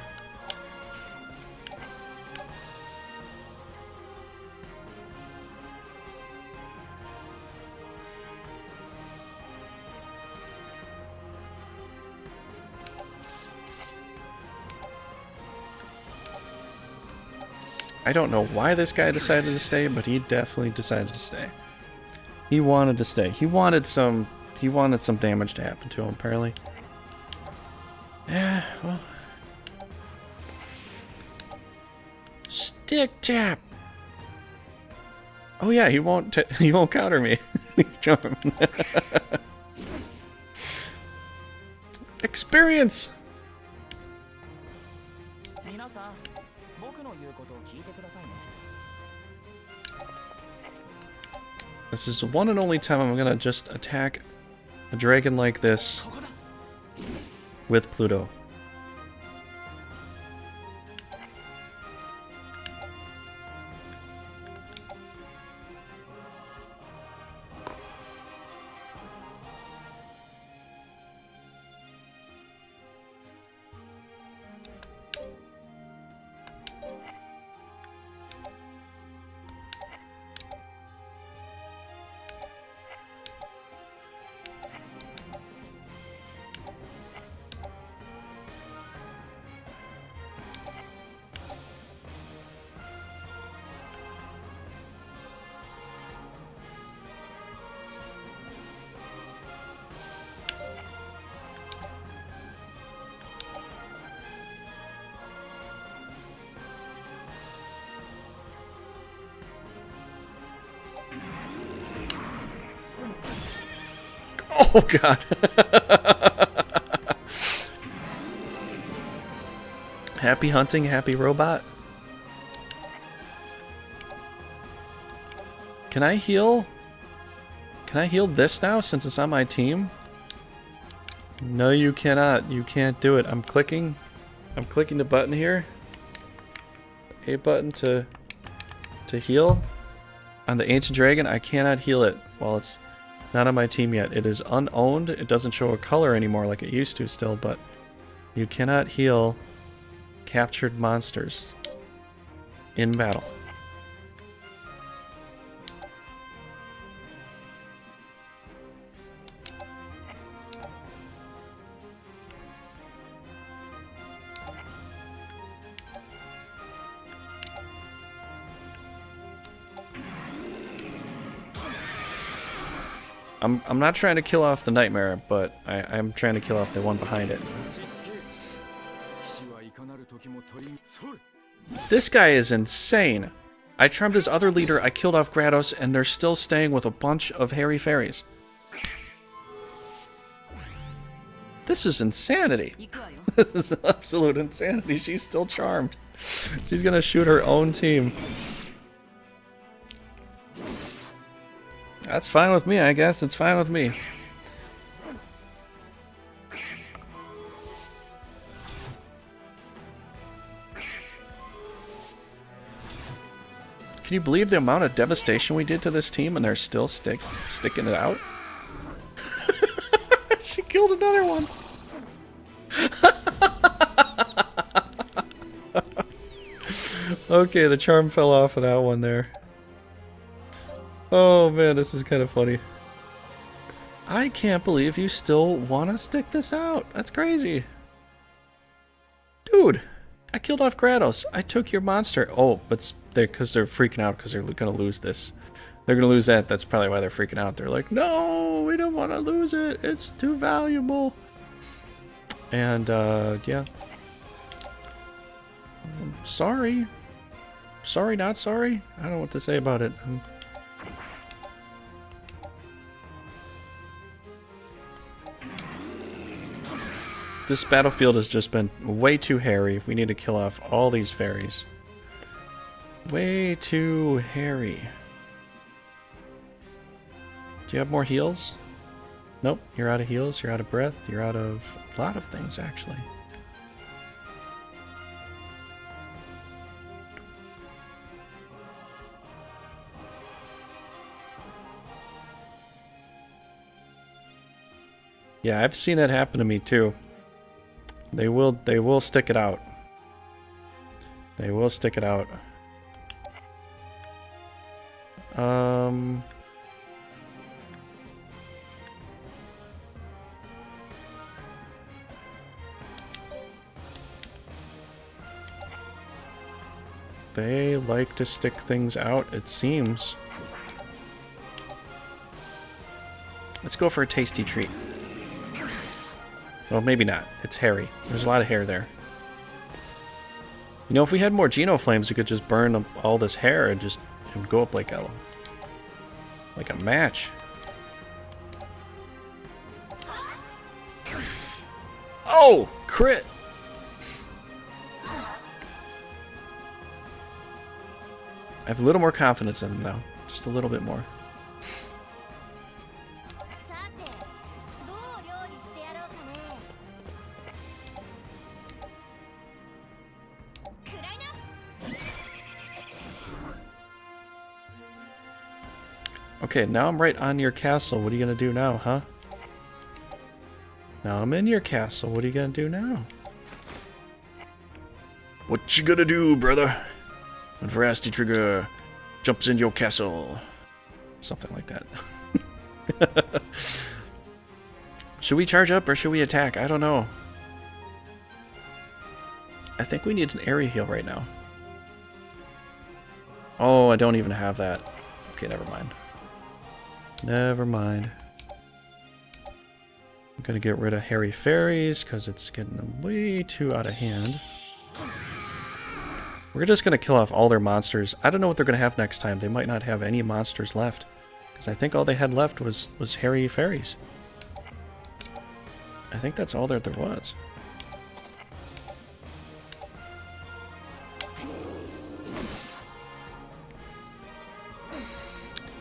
I don't know why this guy decided to stay, but he definitely decided to stay. He wanted to stay. He wanted some damage to happen to him, apparently. Yeah, well. Stick tap. Oh yeah, he won't counter me. He's charmed. Experience. This is the one and only time I'm gonna just attack a dragon like this with Pluto. Oh god. Happy hunting, happy robot. Can I heal? Can I heal this now since it's on my team? No, you cannot. You can't do it. I'm clicking the button here. A button to heal. On the Ancient Dragon, I cannot heal it while it's not on my team yet. It is unowned. It doesn't show a color anymore like it used to still, but you cannot heal captured monsters in battle. I'm not trying to kill off the Nightmare, but I'm trying to kill off the one behind it. This guy is insane. I trimmed his other leader, I killed off Grados, and they're still staying with a bunch of hairy fairies. This is insanity. This is absolute insanity. She's still charmed. She's gonna shoot her own team. That's fine with me, I guess. It's fine with me. Can you believe the amount of devastation we did to this team and they're still sticking it out? She killed another one. Okay, the charm fell off of that one there. Oh man, this is kind of funny. I can't believe you still want to stick this out. That's crazy. Dude, I killed off Grados. I took your monster. Oh, but because they're freaking out because they're going to lose this. They're going to lose that. That's probably why they're freaking out. They're like, no, we don't want to lose it. It's too valuable. And, yeah. Sorry. Sorry, not sorry. I don't know what to say about it. This battlefield has just been way too hairy. We need to kill off all these fairies. Way too hairy. Do you have more heals? Nope, you're out of heals, you're out of breath, you're out of a lot of things actually. Yeah, I've seen it happen to me too. They will stick it out. They will stick it out. They like to stick things out, it seems. Let's go for a tasty treat. Well, maybe not. It's hairy. There's a lot of hair there. You know, if we had more Geno Flames, we could just burn all this hair and just go up like a match. Oh! Crit! I have a little more confidence in them now. Just a little bit more. Okay, now I'm right on your castle. What are you gonna do now, huh? Now I'm in your castle. What are you gonna do now? What you gonna do, brother? When veracitytrigger jumps in your castle. Something like that. Should we charge up or should we attack? I don't know. I think we need an area heal right now. Oh, I don't even have that. Okay, never mind. Never mind. I'm gonna get rid of hairy fairies because it's getting way too out of hand. We're just gonna kill off all their monsters. I don't know what they're gonna have next time. They might not have any monsters left. Because I think all they had left was hairy fairies. I think that's all that there was.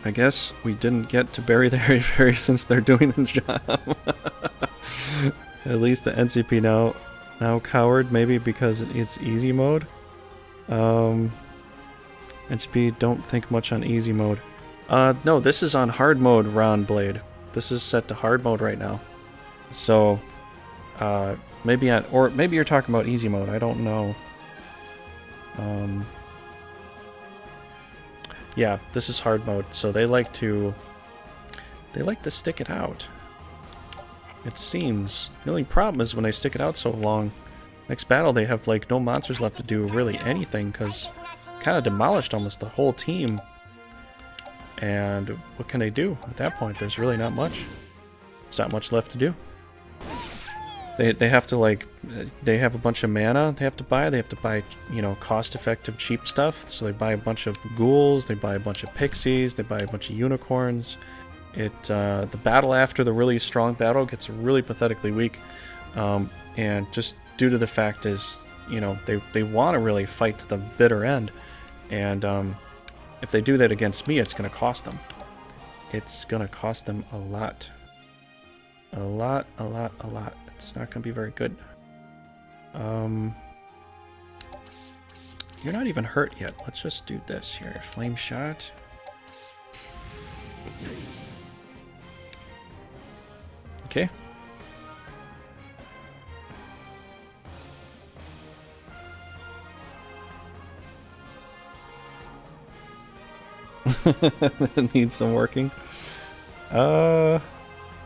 I guess we didn't get to bury the Hairy Fairy since they're doing the job. At least the NCP now cowered, maybe because it's easy mode. NCP don't think much on easy mode. No, this is on hard mode, Round Blade. This is set to hard mode right now. So, maybe you're talking about easy mode. I don't know. Yeah, this is hard mode, so they like to stick it out. It seems. The only problem is when they stick it out so long, next battle they have like no monsters left to do really anything, because kind of demolished almost the whole team. And what can they do at that point? There's really not much. There's not much left to do. They have to, like, they have a bunch of mana they have to buy. They have to buy, you know, cost-effective, cheap stuff. So they buy a bunch of ghouls, they buy a bunch of pixies, they buy a bunch of unicorns. The battle after the really strong battle gets really pathetically weak. And just due to the fact is, you know, they want to really fight to the bitter end. And if they do that against me, it's going to cost them. It's going to cost them a lot. A lot. It's not going to be very good. You're not even hurt yet. Let's just do this here. Flame shot. Okay. Needs some working.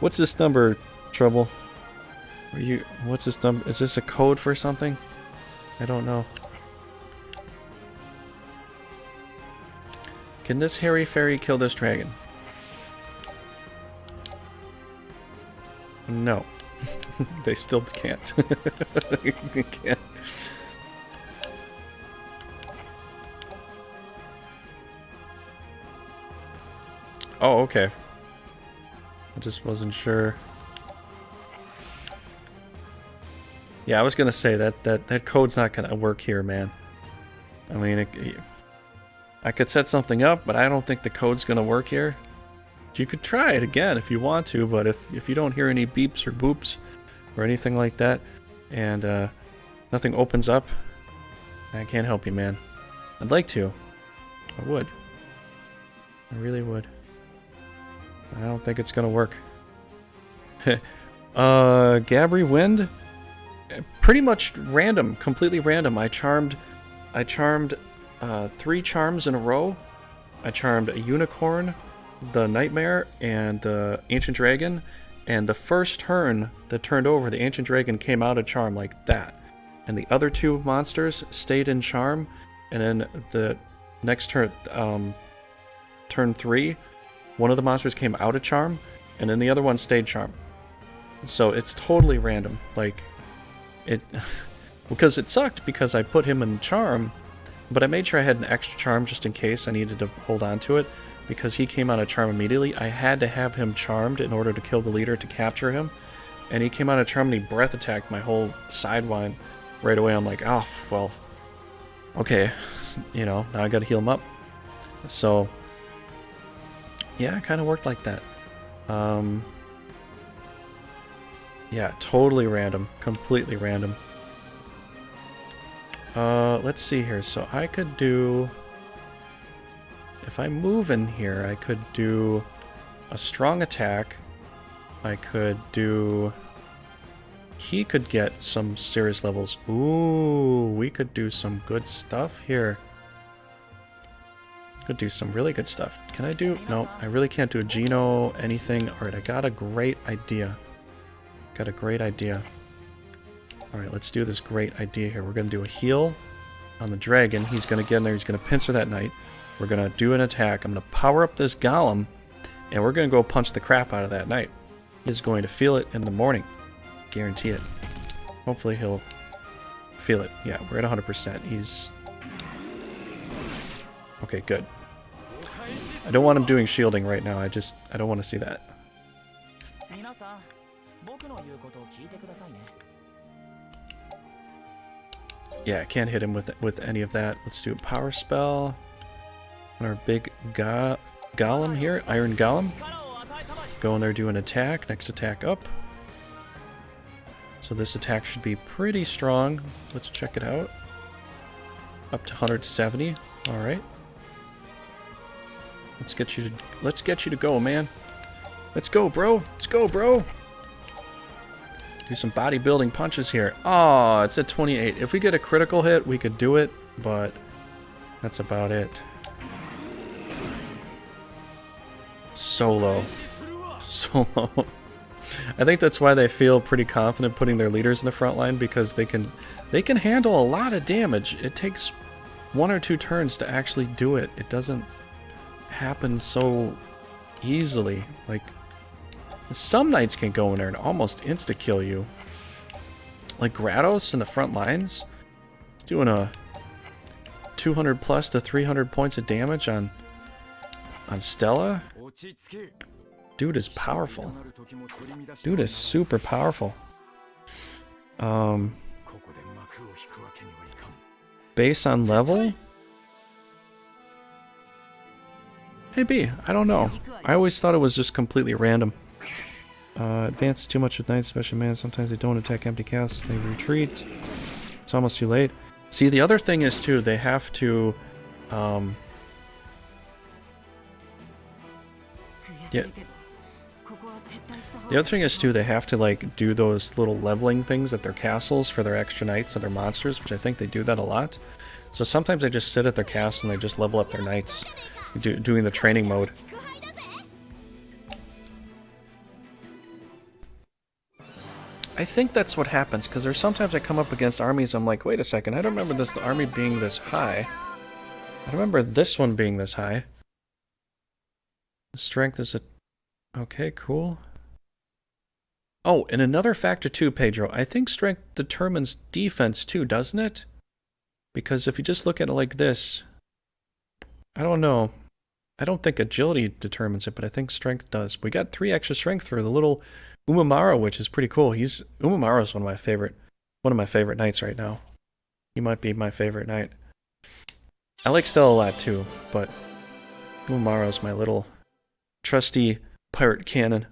What's this number, Trouble? What's this number? Is this a code for something? I don't know. Can this hairy fairy kill this dragon? No. They still can't. They can't. Oh, okay. I just wasn't sure. Yeah, I was gonna say that code's not gonna work here, man. I mean, I could set something up, but I don't think the code's gonna work here. You could try it again if you want to, but if you don't hear any beeps or boops or anything like that, and nothing opens up, I can't help you, man. I'd like to. I would. I really would. I don't think it's gonna work. Gabri Wind? Pretty much random, completely random. I charmed 3 charms in a row. I charmed a unicorn, the nightmare, and the ancient dragon. And the first turn that turned over, the ancient dragon came out of charm like that. And the other 2 monsters stayed in charm. And then the next turn, turn 3, one of the monsters came out of charm, and then the other one stayed charm. So it's totally random. Like, because it sucked because I put him in charm, but I made sure I had an extra charm just in case I needed to hold on to it, because he came out of charm immediately. I had to have him charmed in order to kill the leader to capture him, and he came out of charm and he breath attacked my whole sidewind right away. I'm like, oh, well, okay, you know, now I gotta heal him up. So yeah, it kind of worked like that. Yeah, totally random. Completely random. Let's see here. So I could do... If I move in here, I could do a strong attack. I could do... He could get some serious levels. Ooh, we could do some good stuff here. Could do some really good stuff. Can I do... No, I really can't do a Geno anything. Alright, I got a great idea. Got a great idea. Alright, let's do this great idea here. We're going to do a heal on the dragon. He's going to get in there. He's going to pincer that knight. We're going to do an attack. I'm going to power up this golem. And we're going to go punch the crap out of that knight. He's going to feel it in the morning. Guarantee it. Hopefully he'll feel it. Yeah, we're at 100%. He's... Okay, good. I don't want him doing shielding right now. I don't want to see that. 僕の言うことを聞いてくださいね。 Yeah, I can't hit him with any of that. Let's do a power spell on our big golem here, Iron Golem. Go in there, do an attack. Next attack up. So this attack should be pretty strong. Let's check it out. Up to 170. All right. Let's get you to go, man. Let's go, bro. Let's go, bro. Do some bodybuilding punches here. Oh, it's at 28. If we get a critical hit, we could do it, but that's about it. So low. So low. I think that's why they feel pretty confident putting their leaders in the front line, because they can handle a lot of damage. It takes 1 or 2 turns to actually do it. It doesn't happen so easily. Like, some knights can go in there and almost insta-kill you. Like Grados in the front lines. He's doing a 200 plus to 300 points of damage on Stella. Dude is powerful. Dude is super powerful. Base on level? Maybe. I don't know. I always thought it was just completely random. Advances too much with knights, especially man. Sometimes they don't attack empty casts. They retreat. It's almost too late. See, the other thing is, too, they have to... yeah. The other thing is, too, they have to, like, do those little leveling things at their castles for their extra knights and their monsters, which I think they do that a lot. So sometimes they just sit at their castle and they just level up their knights, doing the training mode. I think that's what happens, because there's sometimes I come up against armies, I'm like, wait a second, I don't remember this army being this high. I remember this one being this high. Strength is a... okay, cool. Oh, and another factor too, Pedro. I think strength determines defense too, doesn't it? Because if you just look at it like this... I don't know. I don't think agility determines it, but I think strength does. We got 3 extra strength for the little Umamaro, which is pretty cool. Umamaro is one of my favorite knights right now. He might be my favorite knight. I like Stella a lot too, but Umamaro is my little trusty pirate cannon.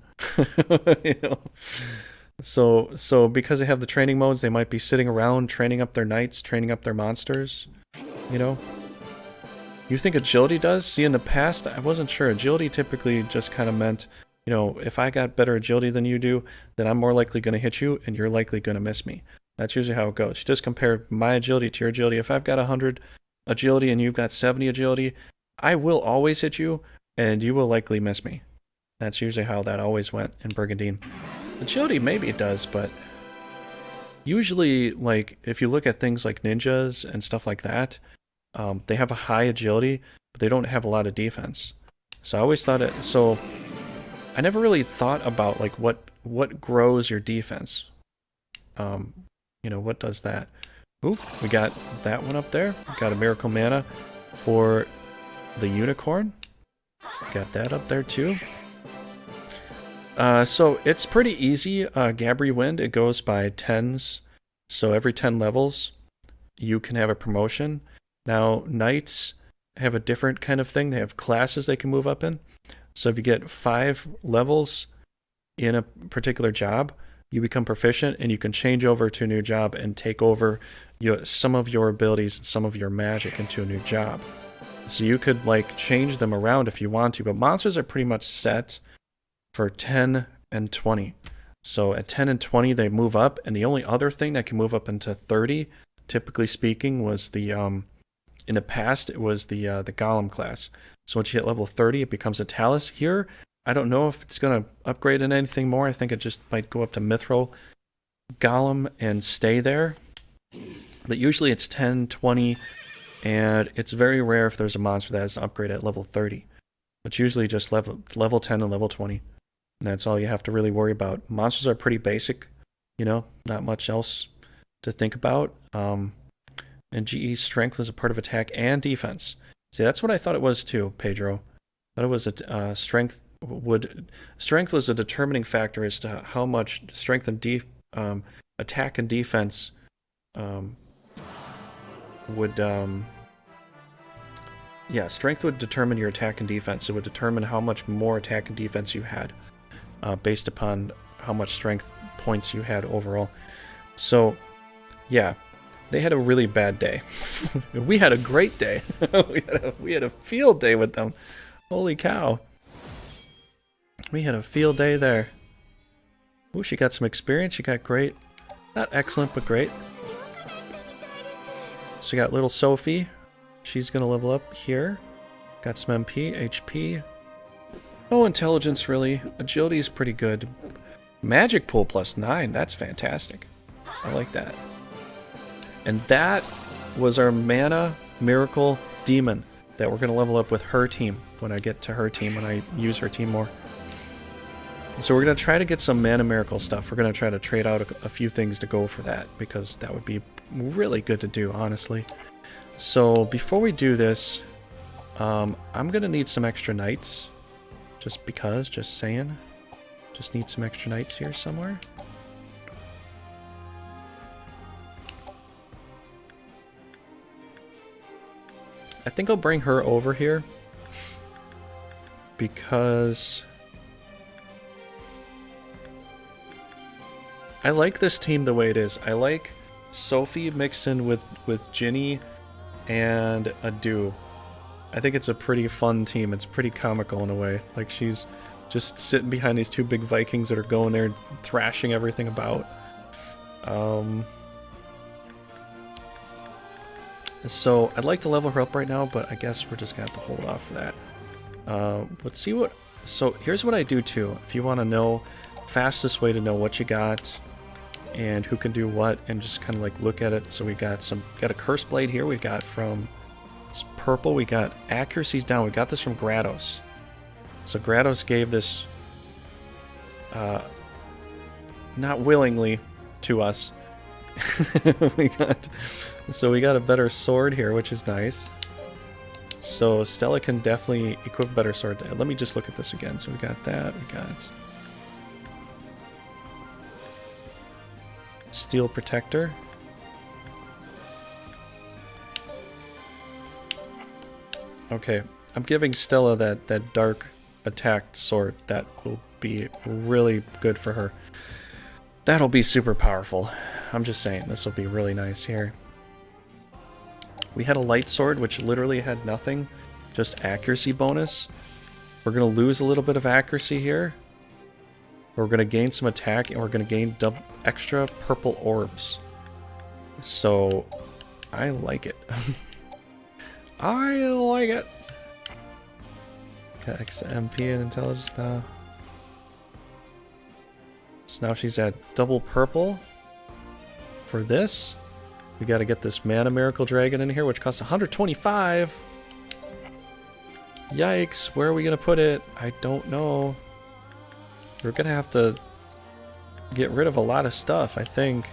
You know? So because they have the training modes, they might be sitting around training up their knights, training up their monsters. You know? You think agility does? See, in the past, I wasn't sure. Agility typically just kind of meant, you know, if I got better agility than you do, then I'm more likely going to hit you, and you're likely going to miss me. That's usually how it goes. You just compare my agility to your agility. If I've got 100 agility and you've got 70 agility, I will always hit you, and you will likely miss me. That's usually how that always went in Brigandine. Agility, maybe it does, but usually, like, if you look at things like ninjas and stuff like that, they have a high agility, but they don't have a lot of defense. So I always thought it... So I never really thought about, like, what grows your defense. You know, what does that? Ooh, we got that one up there. We got a Miracle Mana for the Unicorn. Got that up there, too. So it's pretty easy. Gabri Wind, it goes by 10s. So every 10 levels, you can have a promotion. Now, knights have a different kind of thing. They have classes they can move up in. So if you get 5 levels in a particular job, you become proficient and you can change over to a new job and take over some of your abilities and some of your magic into a new job. So you could, like, change them around if you want to, but monsters are pretty much set for 10 and 20. So at 10 and 20, they move up, and the only other thing that can move up into 30, typically speaking, was the, in the past, it was the Golem class. So once you hit level 30, it becomes a Talus. Here, I don't know if it's going to upgrade in anything more. I think it just might go up to Mithril Golem and stay there. But usually it's 10, 20, and it's very rare if there's a monster that has an upgrade at level 30. It's usually just level 10 and level 20. And that's all you have to really worry about. Monsters are pretty basic, you know, not much else to think about. And GE strength is a part of attack and defense. See, that's what I thought it was too, Pedro. I thought it was a strength strength was a determining factor as to how much strength and attack and defense strength would determine your attack and defense. It would determine how much more attack and defense you had, based upon how much strength points you had overall. So, yeah, they had a really bad day. We had a great day. we had a field day with them. Holy cow. We had a field day there. Ooh, she got some experience. She got great. Not excellent, but great. So we got little Sophie. She's going to level up here. Got some MP, HP. No intelligence, really. Agility is pretty good. Magic pool +9. That's fantastic. I like that. And that was our Mana Miracle Demon that we're going to level up with her team when I get to her team, when I use her team more. So we're going to try to get some Mana Miracle stuff. We're going to try to trade out a few things to go for that, because that would be really good to do, honestly. So before we do this, I'm going to need some extra knights. Just because, just saying. Just need some extra knights here somewhere. I think I'll bring her over here because I like this team the way it is. I like Sophie mixed in with Ginny and Adu. I think it's a pretty fun team. It's pretty comical in a way. Like, she's just sitting behind these two big Vikings that are going there and thrashing everything about. So I'd like to level her up right now, but I guess we're just gonna have to hold off for that. Let's see what... So here's what I do too. If you want to know fastest way to know what you got and who can do what, and just kind of like look at it. So we got a curse blade here. We got from it's purple. We got accuracy's down. We got this from Grados. So Grados gave this not willingly to us. we got a better sword here, which is nice. So Stella can definitely equip a better sword. Let me just look at this again. So we got that. We got Steel Protector. Okay, I'm giving Stella that dark attacked sword. That will be really good for her. That'll be super powerful. I'm just saying, this will be really nice here. We had a light sword, which literally had nothing, just accuracy bonus. We're going to lose a little bit of accuracy here. We're going to gain some attack, and we're going to gain extra purple orbs. So, I like it. I like it. Got MP and intelligence now. So now she's at double purple. For this, we got to get this Mana Miracle Dragon in here, which costs 125. Yikes, where are we going to put it? I don't know. We're going to have to get rid of a lot of stuff, I think.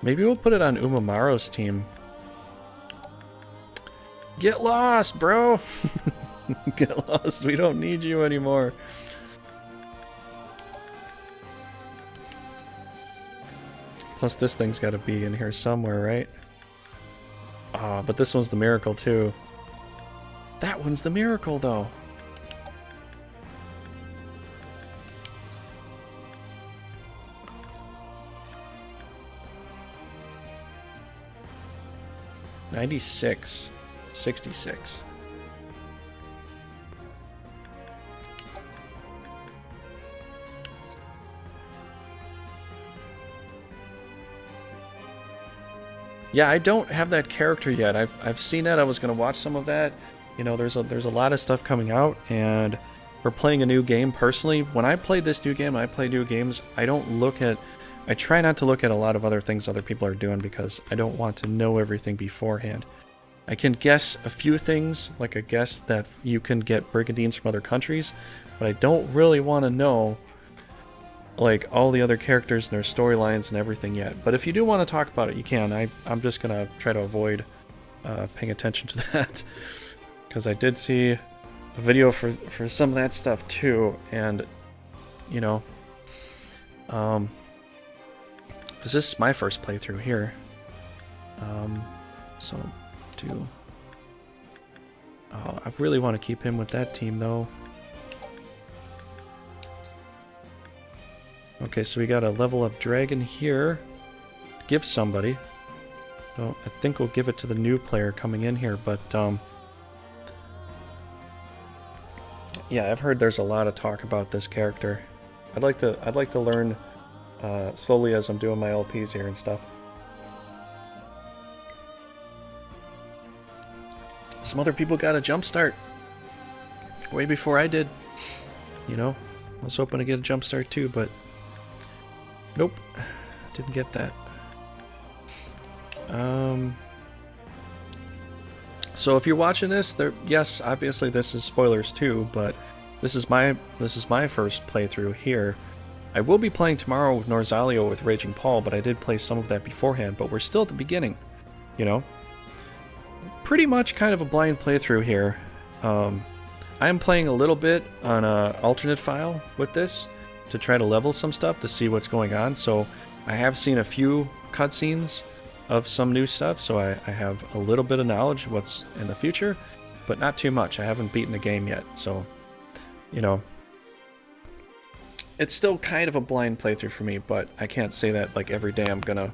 Maybe we'll put it on Umamaro's team. Get lost, bro! Get lost, we don't need you anymore. Plus this thing's got to be in here somewhere, right? Ah, but this one's the miracle too. That one's the miracle though. $96, $66. Yeah, I don't have that character yet. I've seen that. I was gonna watch some of that. You know, there's a lot of stuff coming out, and we're playing a new game. Personally, when I play this new game, I play new games. I try not to look at a lot of other things other people are doing because I don't want to know everything beforehand. I can guess a few things, like a guess that you can get Brigandines from other countries, but I don't really want to know like all the other characters and their storylines and everything yet. But if you do want to talk about it, you can. I'm just gonna try to avoid paying attention to that because I did see a video for some of that stuff too, and you know, because this is my first playthrough here. So do. Oh, I really want to keep him with that team though. Okay, so we got a level up dragon here. Give somebody. So I think we'll give it to the new player coming in here, but yeah, I've heard there's a lot of talk about this character. I'd like to learn slowly as I'm doing my LPs here and stuff. Some other people got a jump start way before I did. You know, I was hoping to get a jump start too, but nope, didn't get that. So if you're watching this, yes, obviously this is spoilers too, but this is my first playthrough here. I will be playing tomorrow with Norzalio with Raging Paul, but I did play some of that beforehand, but we're still at the beginning, you know? Pretty much kind of a blind playthrough here. I am playing a little bit on an alternate file with this to try to level some stuff to see what's going on, so I have seen a few cutscenes of some new stuff, so I have a little bit of knowledge of what's in the future, but not too much. I haven't beaten the game yet, so, you know, it's still kind of a blind playthrough for me, but I can't say that like every day I'm gonna,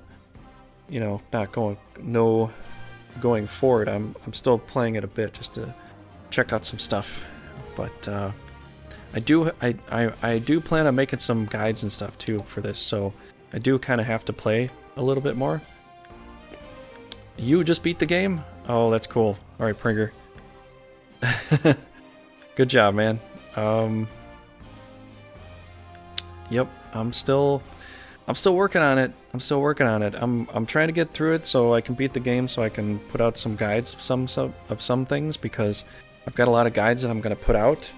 you know, going forward. I'm still playing it a bit just to check out some stuff, but I do plan on making some guides and stuff too for this, so I do kind of have to play a little bit more. You just beat the game? Oh, that's cool. All right, Pringer. Good job, man. Yep, I'm still working on it. I'm trying to get through it so I can beat the game, so I can put out some guides of some things, because I've got a lot of guides that I'm going to put out,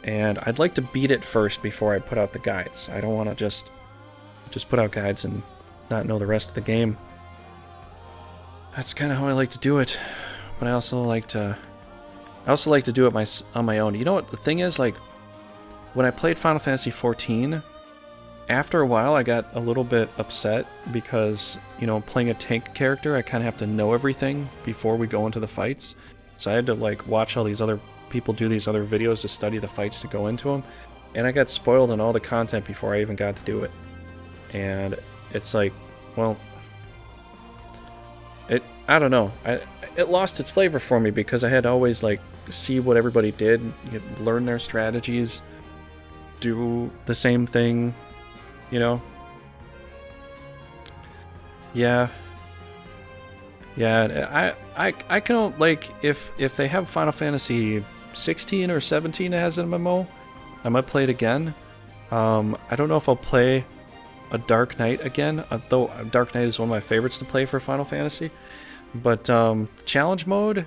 and I'd like to beat it first before I put out the guides. I don't want to just put out guides and not know the rest of the game. That's kind of how I like to do it, but I also like to do it on my own. You know what the thing is, like when I played Final Fantasy XIV, after a while I got a little bit upset because, you know, playing a tank character, I kind of have to know everything before we go into the fights. So I had to like watch all these other people do these other videos to study the fights to go into them, and I got spoiled on all the content before I even got to do it. And it's like, well, I don't know. It lost its flavor for me because I had to always like see what everybody did, learn their strategies, do the same thing, you know. Yeah, I can, like, if they have Final Fantasy 16 or 17 that has an MMO, I might play it again. I don't know if I'll play a Dark Knight again, though Dark Knight is one of my favorites to play for Final Fantasy. But challenge mode,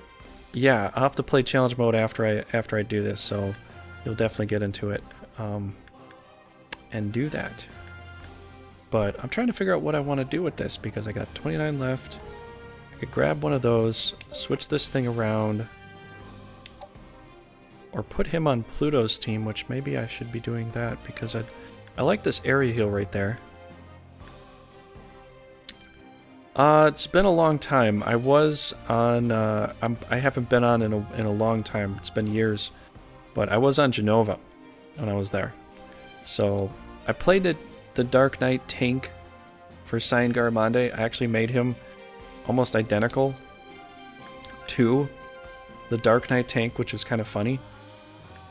yeah, I'll have to play challenge mode after I do this, so you'll definitely get into it and do that. But I'm trying to figure out what I want to do with this, because I got 29 left. I could grab one of those, switch this thing around, or put him on Pluto's team, which maybe I should be doing that, because I like this area heal right there. It's been a long time. I was on, I haven't been on in a long time. It's been years. But I was on Genova when I was there. So I played the Dark Knight tank for Cyan Garmonde. I actually made him almost identical to the Dark Knight tank, which was kind of funny.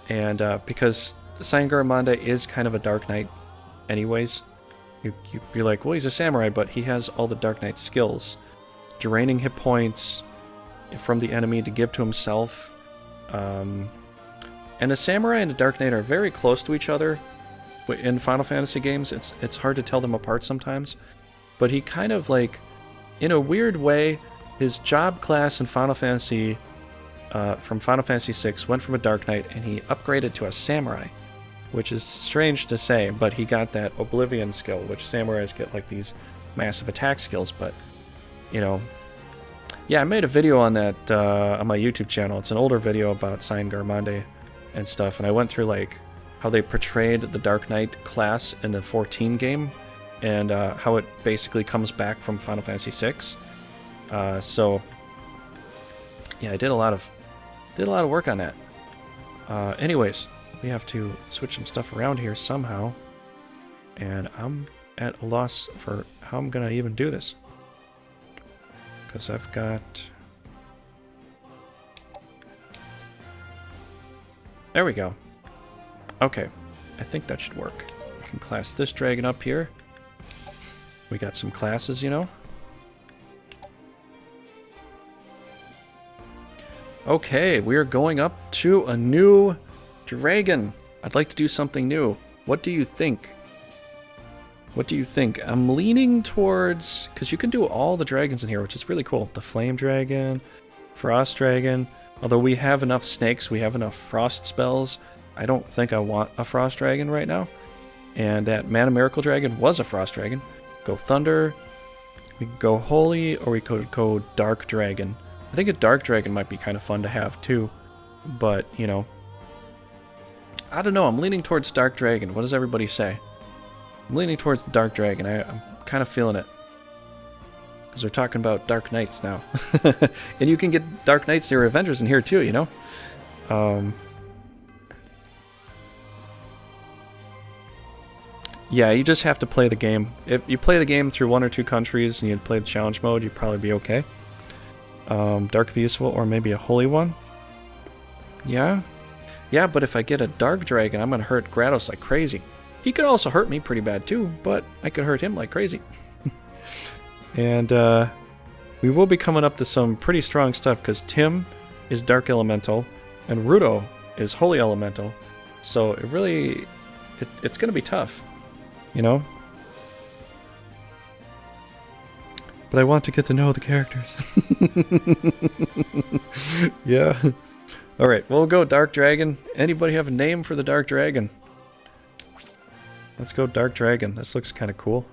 And because Cyan Garmonde is kind of a Dark Knight anyways. You're like, well, he's a samurai, but he has all the Dark Knight skills. Draining hit points from the enemy to give to himself. And a samurai and a Dark Knight are very close to each other. In Final Fantasy games, it's hard to tell them apart sometimes. But he kind of, like, in a weird way, his job class in Final Fantasy, from Final Fantasy VI, went from a Dark Knight, and he upgraded to a samurai. Which is strange to say, but he got that Oblivion skill, which samurais get, like, these massive attack skills, but, you know. Yeah, I made a video on that on my YouTube channel. It's an older video about Cyan Garmonde. and stuff, and I went through like how they portrayed the Dark Knight class in the 14 game, and how it basically comes back from Final Fantasy VI. So yeah, I did a lot of work on that. Anyways, we have to switch some stuff around here somehow, and I'm at a loss for how I'm gonna even do this, because I've got... There we go. Okay, I think that should work. We can class this dragon up here. We got some classes, you know. Okay, we are going up to a new dragon. I'd like to do something new. What do you think? What do you think? I'm leaning towards... because you can do all the dragons in here, which is really cool. The flame dragon, frost dragon. Although we have enough snakes, we have enough frost spells. I don't think I want a frost dragon right now. And that Mana Miracle dragon was a frost dragon. Go thunder. We could go holy, or we could go dark dragon. I think a dark dragon might be kind of fun to have too. But, you know, I don't know. I'm leaning towards dark dragon. What does everybody say? I'm leaning towards the dark dragon. I'm kind of feeling it. Because we're talking about Dark Knights now. And you can get Dark Knights or Avengers in here too, you know? Yeah, you just have to play the game. If you play the game through 1 or 2 countries and you play the challenge mode, you'd probably be okay. Dark be useful, or maybe a holy one. Yeah? Yeah, but if I get a dark dragon, I'm going to hurt Grados like crazy. He could also hurt me pretty bad too, but I could hurt him like crazy. And we will be coming up to some pretty strong stuff, because Tim is Dark Elemental and Rudo is Holy Elemental. So it really, it's going to be tough, you know? But I want to get to know the characters. Yeah. Alright, we'll go Dark Dragon. Anybody have a name for the Dark Dragon? Let's go Dark Dragon. This looks kind of cool.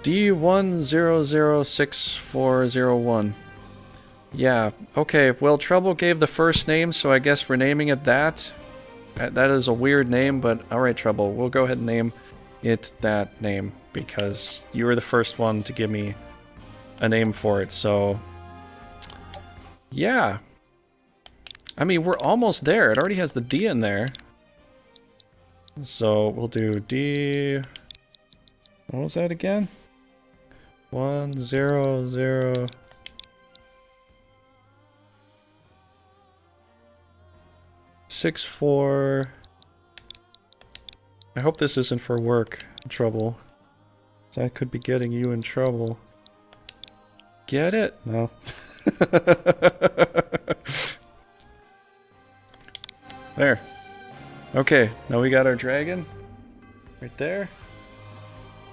D10064001. Yeah, okay, well, Trouble gave the first name, so I guess we're naming it that. That is a weird name, but alright, Trouble, we'll go ahead and name it that name, because you were the first one to give me a name for it, so... yeah. I mean, we're almost there. It already has the D in there. So, we'll do D... what was that again? 100... 64... I hope this isn't for work trouble. So I could be getting you in trouble. Get it? No. There. Okay, now we got our dragon. Right there.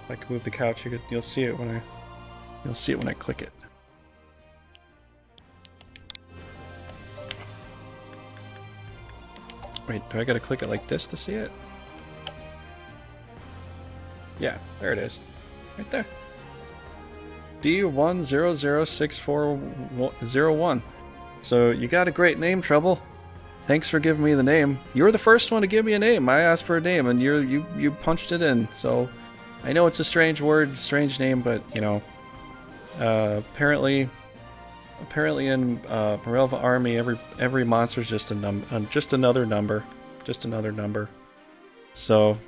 If I can move the couch, you'll see it when I click it. Wait, do I gotta click it like this to see it? Yeah, there it is. Right there. D10064001. So you got a great name, Trouble. Thanks for giving me the name. You were the first one to give me a name. I asked for a name and you punched it in. So I know it's a strange word, strange name, but you know, apparently in Mirelva Army, every monster's just a just another number. So,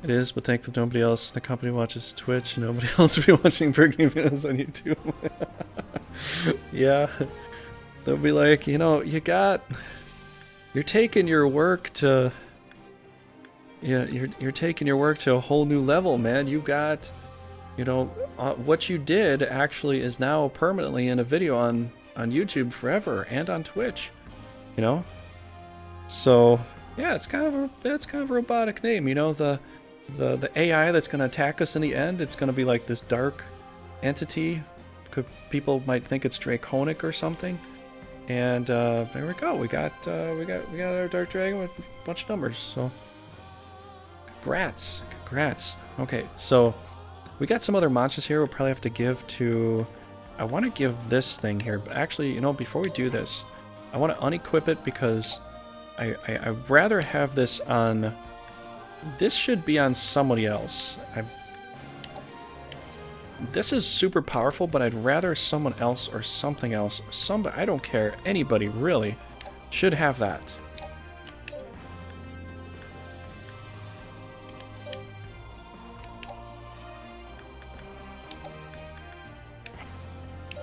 it is, but thankfully nobody else in the company watches Twitch. Nobody else will be watching Brigandine videos on YouTube. Yeah, they'll be like, you know, you're taking your work to, yeah, you're taking your work to a whole new level, man. You got, you know, what you did actually is now permanently in a video on YouTube forever and on Twitch, you know. So yeah, it's kind of a robotic name, you know. The AI that's going to attack us in the end, it's going to be like this dark entity. People might think it's draconic or something. And there we go. We got our dark dragon with a bunch of numbers. So Congrats. Congrats. Okay, so we got some other monsters here we'll probably have to give to... I want to give this thing here, but actually, you know, before we do this, I want to unequip it because I'd rather have this on... This should be on somebody else. This is super powerful, but I'd rather someone else or something else. Somebody, I don't care. Anybody, really, should have that.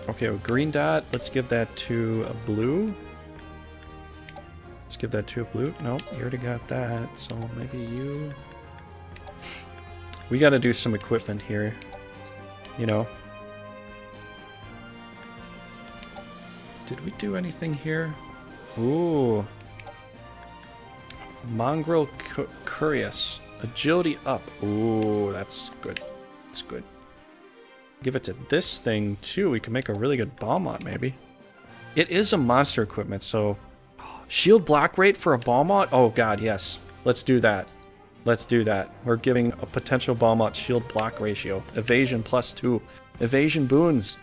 Okay, well, green dot. Let's give that to a blue. Let's give that to a blue. Nope, you already got that. So maybe you... We got to do some equipment here. You know. Did we do anything here? Ooh. Mongrel Curious. Agility up. Ooh, that's good. That's good. Give it to this thing, too. We can make a really good Balmont, maybe. It is a monster equipment, so... Shield block rate for a Balmont? Oh, God, yes. Let's do that. Let's do that. We're giving a potential Balmont shield block ratio. Evasion +2. Evasion boons.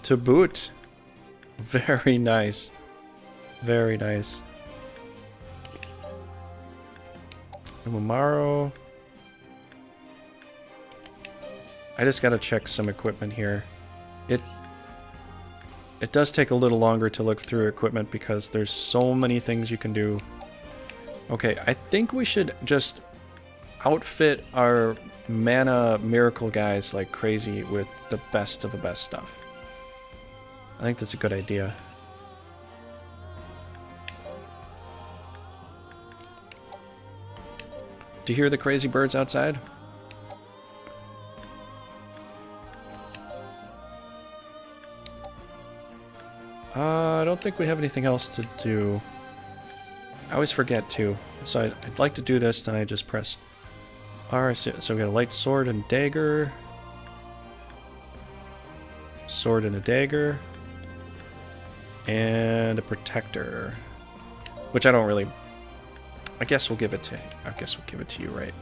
To boot. Very nice. Very nice. Umamaro. I just gotta check some equipment here. It does take a little longer to look through equipment because there's so many things you can do. Okay, I think we should just outfit our mana miracle guys like crazy with the best of the best stuff. I think that's a good idea. Do you hear the crazy birds outside? I don't think we have anything else to do. I always forget to. So I'd like to do this, then I just press R. So we got a light sword and dagger. Sword and a dagger. And a protector. Which I don't really... I guess we'll give it to... I guess we'll give it to you, right?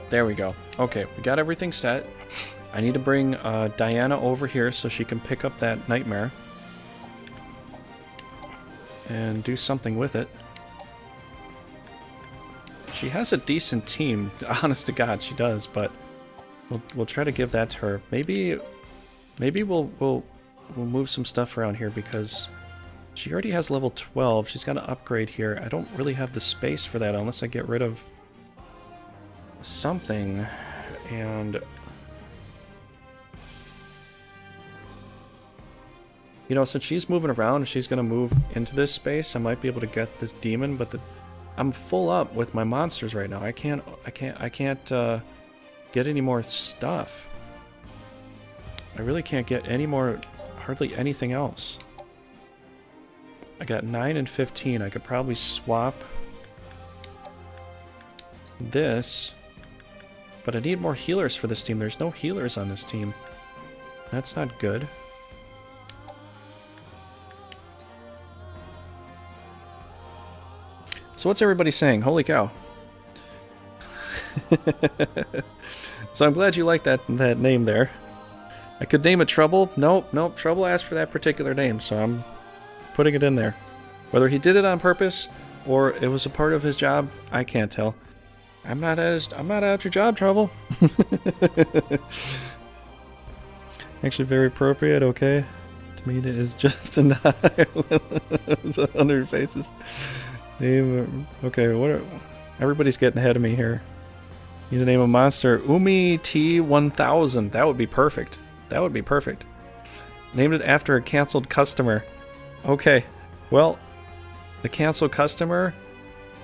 There we go. Okay, we got everything set. I need to bring Diana over here so she can pick up that nightmare. And do something with it. She has a decent team, honest to God, she does, but we'll try to give that to her. Maybe we'll move some stuff around here because she already has level 12. She's got to upgrade here. I don't really have the space for that unless I get rid of something. And you know, since she's moving around, she's gonna move into this space. I might be able to get this demon, but I'm full up with my monsters right now. I can't get any more stuff. I really can't get any more, hardly anything else. I got 9 and 15. I could probably swap this, but I need more healers for this team. There's no healers on this team. That's not good. So what's everybody saying? Holy cow. So I'm glad you like that name there. I could name it Trouble. Nope. Trouble asked for that particular name, so I'm putting it in there. Whether he did it on purpose or it was a part of his job, I can't tell. I'm not at your job, Trouble. Actually, very appropriate. Okay, Tamina is just an island under your faces. Name. Okay, everybody's getting ahead of me here. Need to name a monster. Umi T1000. That would be perfect. That would be perfect. Named it after a canceled customer. Okay. Well, the canceled customer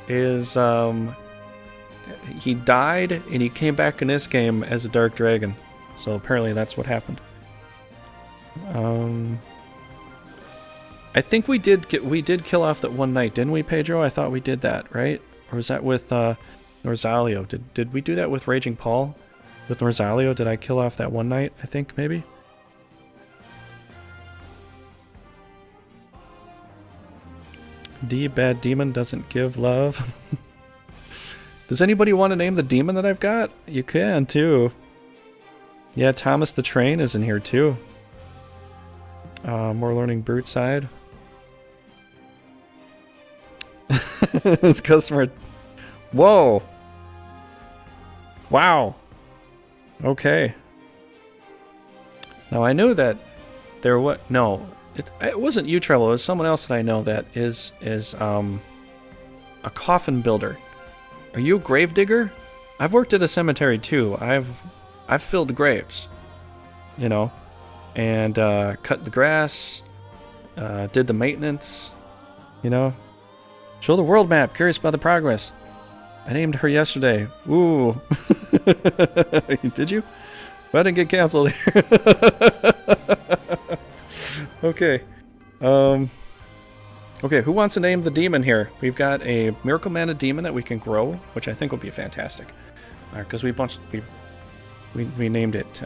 is he died and he came back in this game as a dark dragon. So apparently that's what happened. I think we did kill off that one knight, didn't we, Pedro? I thought we did that, right? Or was that with Norzalio? Did we do that with Raging Paul? With Norzalio, did I kill off that one knight? I think maybe. D bad demon doesn't give love. Does anybody want to name the demon that I've got? You can too. Yeah, Thomas the Train is in here too. More learning brute side. This customer. Whoa. Wow. Okay. Now I knew that there was no. It wasn't you, Trevor. It was someone else that I know that is a coffin builder. Are you a grave digger? I've worked at a cemetery too. I've filled graves, you know, and cut the grass, did the maintenance, you know. Show the world map. Curious about the progress. I named her yesterday. Ooh. Did you? Well, I didn't get canceled. Okay. Okay, who wants to name the demon here? We've got a Miracle Mana demon that we can grow, which I think will be fantastic. Because we named it.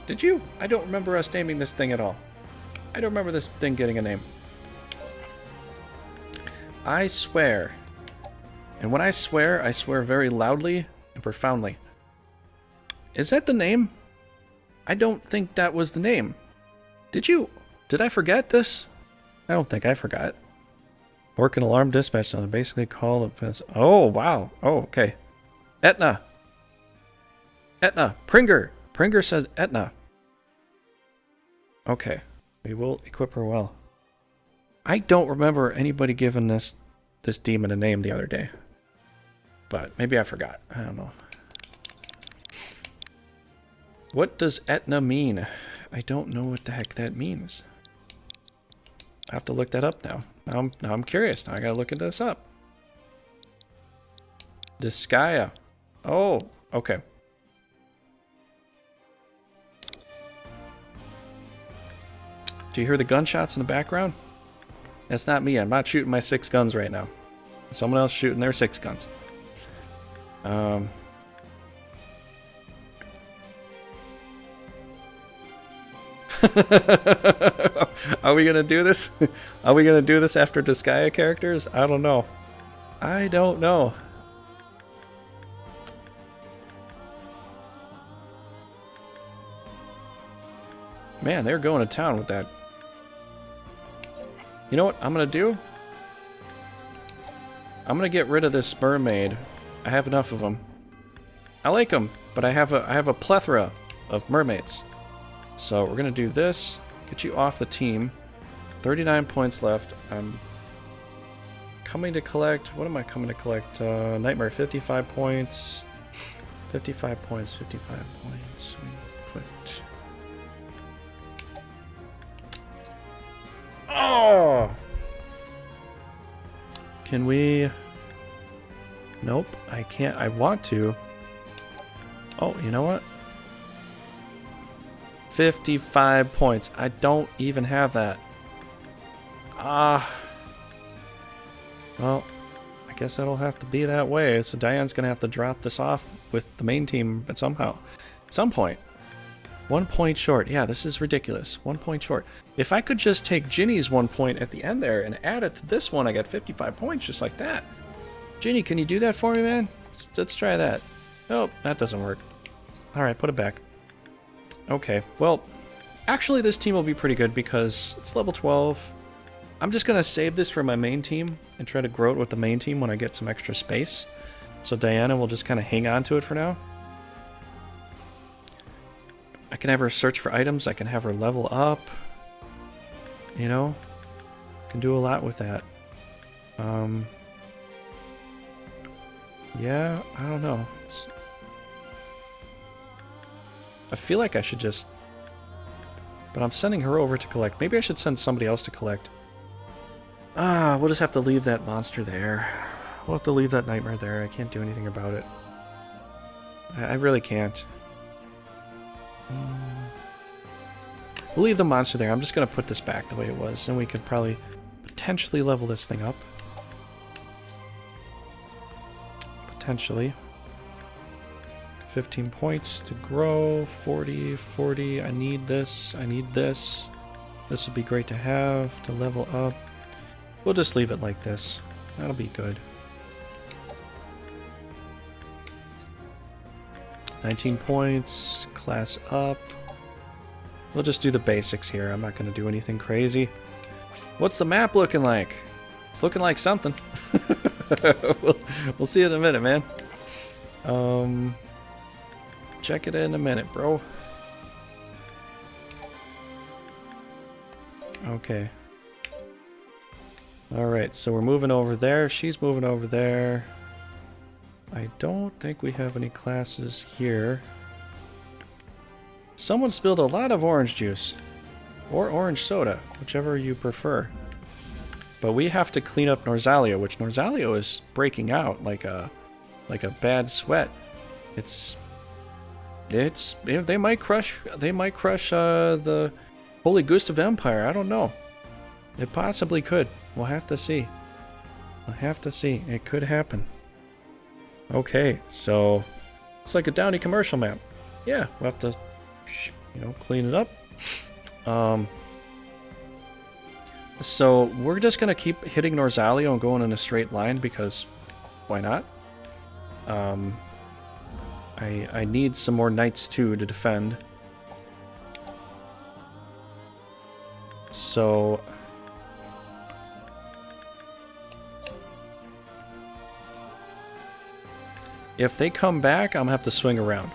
Did you? I don't remember us naming this thing at all. I don't remember this thing getting a name. I swear. And when I swear very loudly and profoundly. Is that the name? I don't think that was the name. Did you? Did I forget this? I don't think I forgot. Work an alarm dispatch on basically call it. Oh, wow. Oh, okay. Etna. Etna. Pringer. Pringer says Etna. Okay. We will equip her well. I don't remember anybody giving this demon a name the other day. But maybe I forgot. I don't know. What does Etna mean? I don't know what the heck that means. I have to look that up now. Now I'm curious. Now I gotta look this up. Disgaea. Oh, okay. Do you hear the gunshots in the background? That's not me. I'm not shooting my 6 guns right now. Someone else shooting their 6 guns. Are we gonna do this? Are we gonna do this after Disgaea characters? I don't know. I don't know. Man, they're going to town with that. You know what I'm gonna do? I'm gonna get rid of this mermaid. I have enough of them. I like them, but I have a plethora of mermaids. So we're gonna do this. Get you off the team. 39 points left. I'm coming to collect. What am I coming to collect? Nightmare. 55 points. 55 points. 55 points. We put. Oh! Can we? Nope. I can't. I want to. Oh, you know what? 55 points. I don't even have that. Well, I guess that'll have to be that way. So Diane's gonna have to drop this off with the main team at some point. 1 point short. Yeah, this is ridiculous. 1 point short. If I could just take Ginny's 1 point at the end there and add it to this one, I got 55 points just like that. Ginny, can you do that for me, man? Let's try that. Nope, that doesn't work. Alright, put it back. Okay, well, actually this team will be pretty good because it's level 12. I'm just going to save this for my main team and try to grow it with the main team when I get some extra space. So Diana will just kind of hang on to it for now. I can have her search for items. I can have her level up. You know, can do a lot with that. Yeah, I don't know. I feel like I should just... But I'm sending her over to collect. Maybe I should send somebody else to collect. We'll just have to leave that monster there. We'll have to leave that nightmare there. I can't do anything about it. I really can't. We'll leave the monster there. I'm just going to put this back the way it was, and we could probably potentially level this thing up. Potentially. 15 points to grow. 40, 40. I need this. I need this. This would be great to have to level up. We'll just leave it like this. That'll be good. 19 points, class up. We'll just do the basics here. I'm not going to do anything crazy. What's the map looking like? It's looking like something. we'll see it in a minute, man. Check it in a minute, bro. Okay. Alright, so we're moving over there. She's moving over there. I don't think we have any classes here. Someone spilled a lot of orange juice. Or orange soda, whichever you prefer. But we have to clean up Norzalio, which Norzalio is breaking out like a bad sweat. They might crush the Holy Gustav Empire. I don't know. It possibly could. We'll have to see. We'll have to see. It could happen. Okay, so it's like a Downey commercial map. Yeah, we'll have to, clean it up. So we're just gonna keep hitting Norzalio and going in a straight line because why not? I need some more knights too to defend. So if they come back, I'm gonna have to swing around.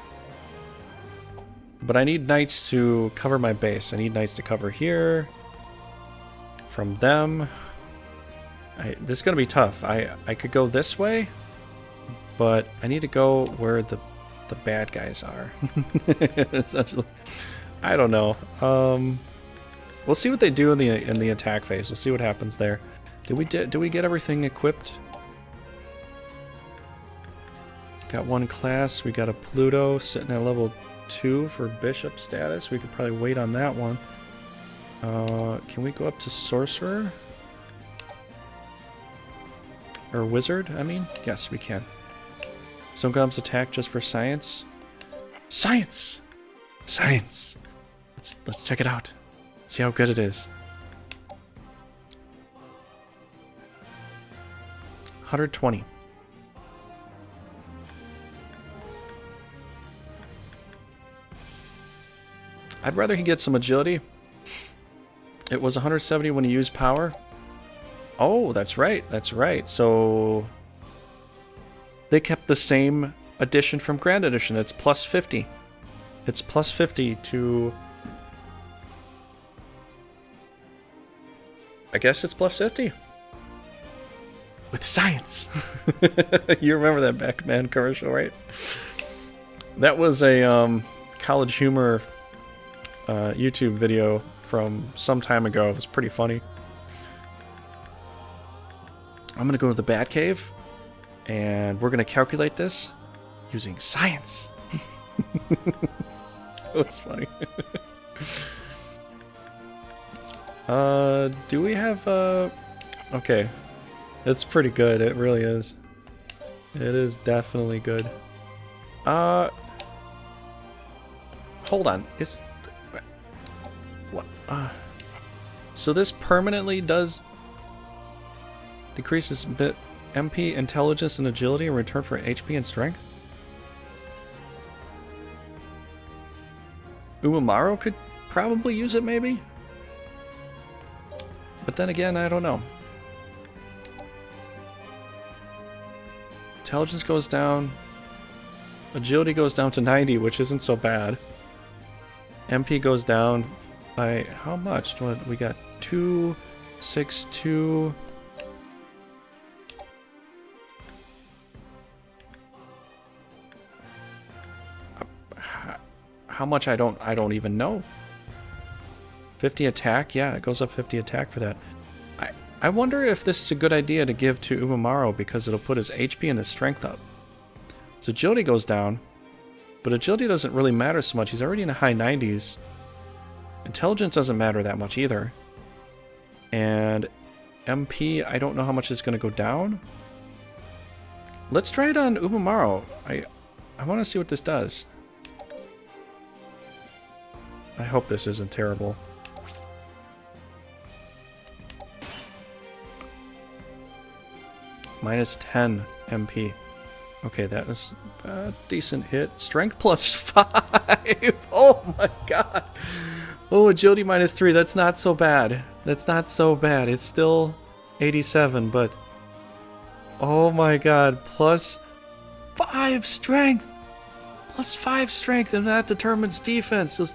But I need knights to cover my base. I need knights to cover here. From them. This is gonna be tough. I could go this way, but I need to go where the bad guys are. Essentially. I don't know. We'll see what they do in the attack phase. We'll see what happens there. Do we get everything equipped? Got one class. We got a Pluto sitting at level 2 for bishop status. We could probably wait on that one. Can we go up to sorcerer? Or wizard, I mean? Yes, we can. Some gobs attack just for science. Science! Science! Let's check it out. See how good it is. 120. I'd rather he get some agility. It was 170 when he used power. Oh, that's right. That's right. So they kept the same addition from Grand Edition. It's plus 50. It's plus 50 to... I guess it's plus 50. With science. You remember that Batman commercial, right? That was a College Humor YouTube video from some time ago. It was pretty funny. I'm gonna go to the Batcave and we're gonna calculate this using science. It was funny. Do we have okay. It's pretty good, it really is. It is definitely good. Hold on. What? So this permanently does decreases bit MP, intelligence, and agility in return for HP and strength? Umamaru could probably use it, maybe? But then again, I don't know. Intelligence goes down. Agility goes down to 90, which isn't so bad. MP goes down by how much? What we got? 262. How much? I don't even know. 50 attack? Yeah, it goes up 50 attack for that. I wonder if this is a good idea to give to Umamaru because it'll put his HP and his strength up. So agility goes down, but agility doesn't really matter so much. He's already in the high 90s. Intelligence doesn't matter that much either. And MP, I don't know how much it's going to go down. Let's try it on Umamaru. I want to see what this does. I hope this isn't terrible. minus 10 MP. Okay, that is a decent hit. Strength plus 5. Oh my god. Oh, agility minus 3. That's not so bad. That's not so bad. It's still 87, but oh my god. Plus 5 strength. Plus 5 strength, and that determines defense. So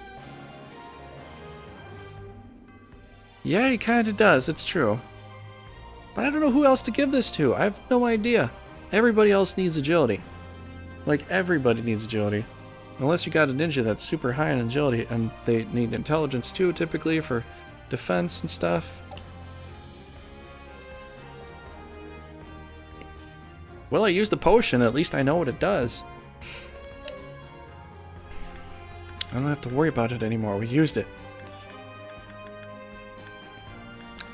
yeah, he kind of does. It's true. But I don't know who else to give this to. I have no idea. Everybody else needs agility. Like, everybody needs agility. Unless you got a ninja that's super high in agility, and they need intelligence too, typically, for defense and stuff. Well, I used the potion. At least I know what it does. I don't have to worry about it anymore. We used it.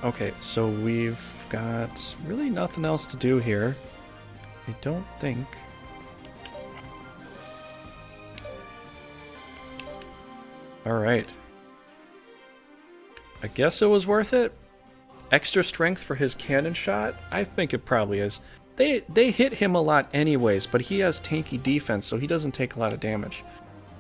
Okay, so we've got really nothing else to do here. I don't think. Alright. I guess it was worth it. Extra strength for his cannon shot? I think it probably is. They hit him a lot anyways, but he has tanky defense, so he doesn't take a lot of damage.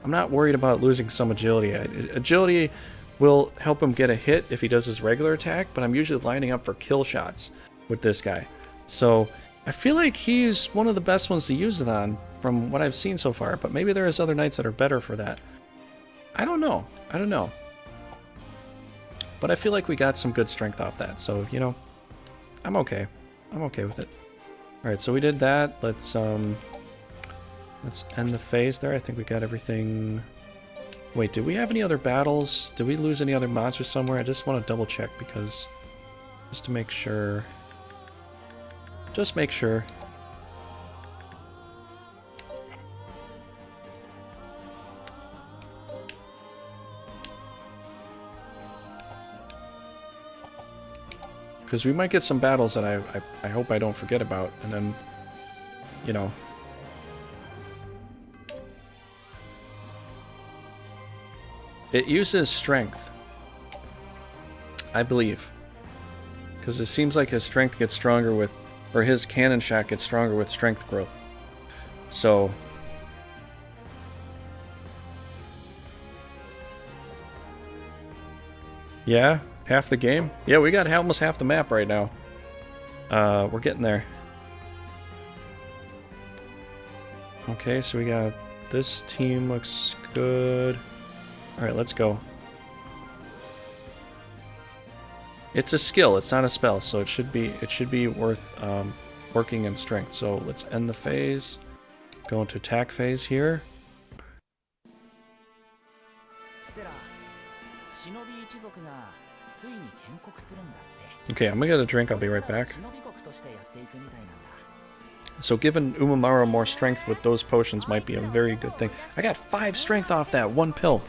I'm not worried about losing some agility. Agility will help him get a hit if he does his regular attack, but I'm usually lining up for kill shots with this guy. So I feel like he's one of the best ones to use it on from what I've seen so far, but maybe there's other knights that are better for that. I don't know. I don't know. But I feel like we got some good strength off that, so, you know, I'm okay. I'm okay with it. Alright, so we did that. Let's end the phase there. I think we got everything. Wait, did we have any other battles? Did we lose any other monsters somewhere? I just want to double check because just to make sure. Just make sure. Because we might get some battles that I hope I don't forget about, and then, you know. It uses strength, I believe. Because it seems like his strength gets stronger with, or his cannon shot gets stronger with strength growth. So, yeah, half the game. Yeah, we got almost half the map right now. We're getting there. Okay, so we got this team looks good. All right, let's go. It's a skill, it's not a spell, so it should be worth working in strength. So let's end the phase. Go into attack phase here. Okay, I'm gonna get a drink. I'll be right back. So giving Umamaru more strength with those potions might be a very good thing. I got 5 strength off that one pill.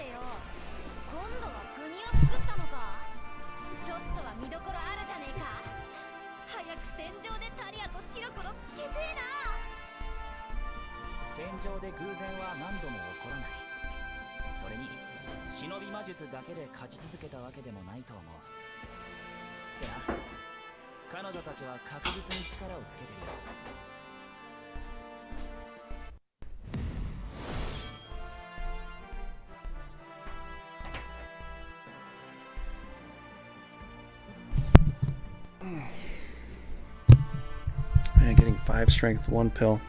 Man, getting 5 strength, 1 pill.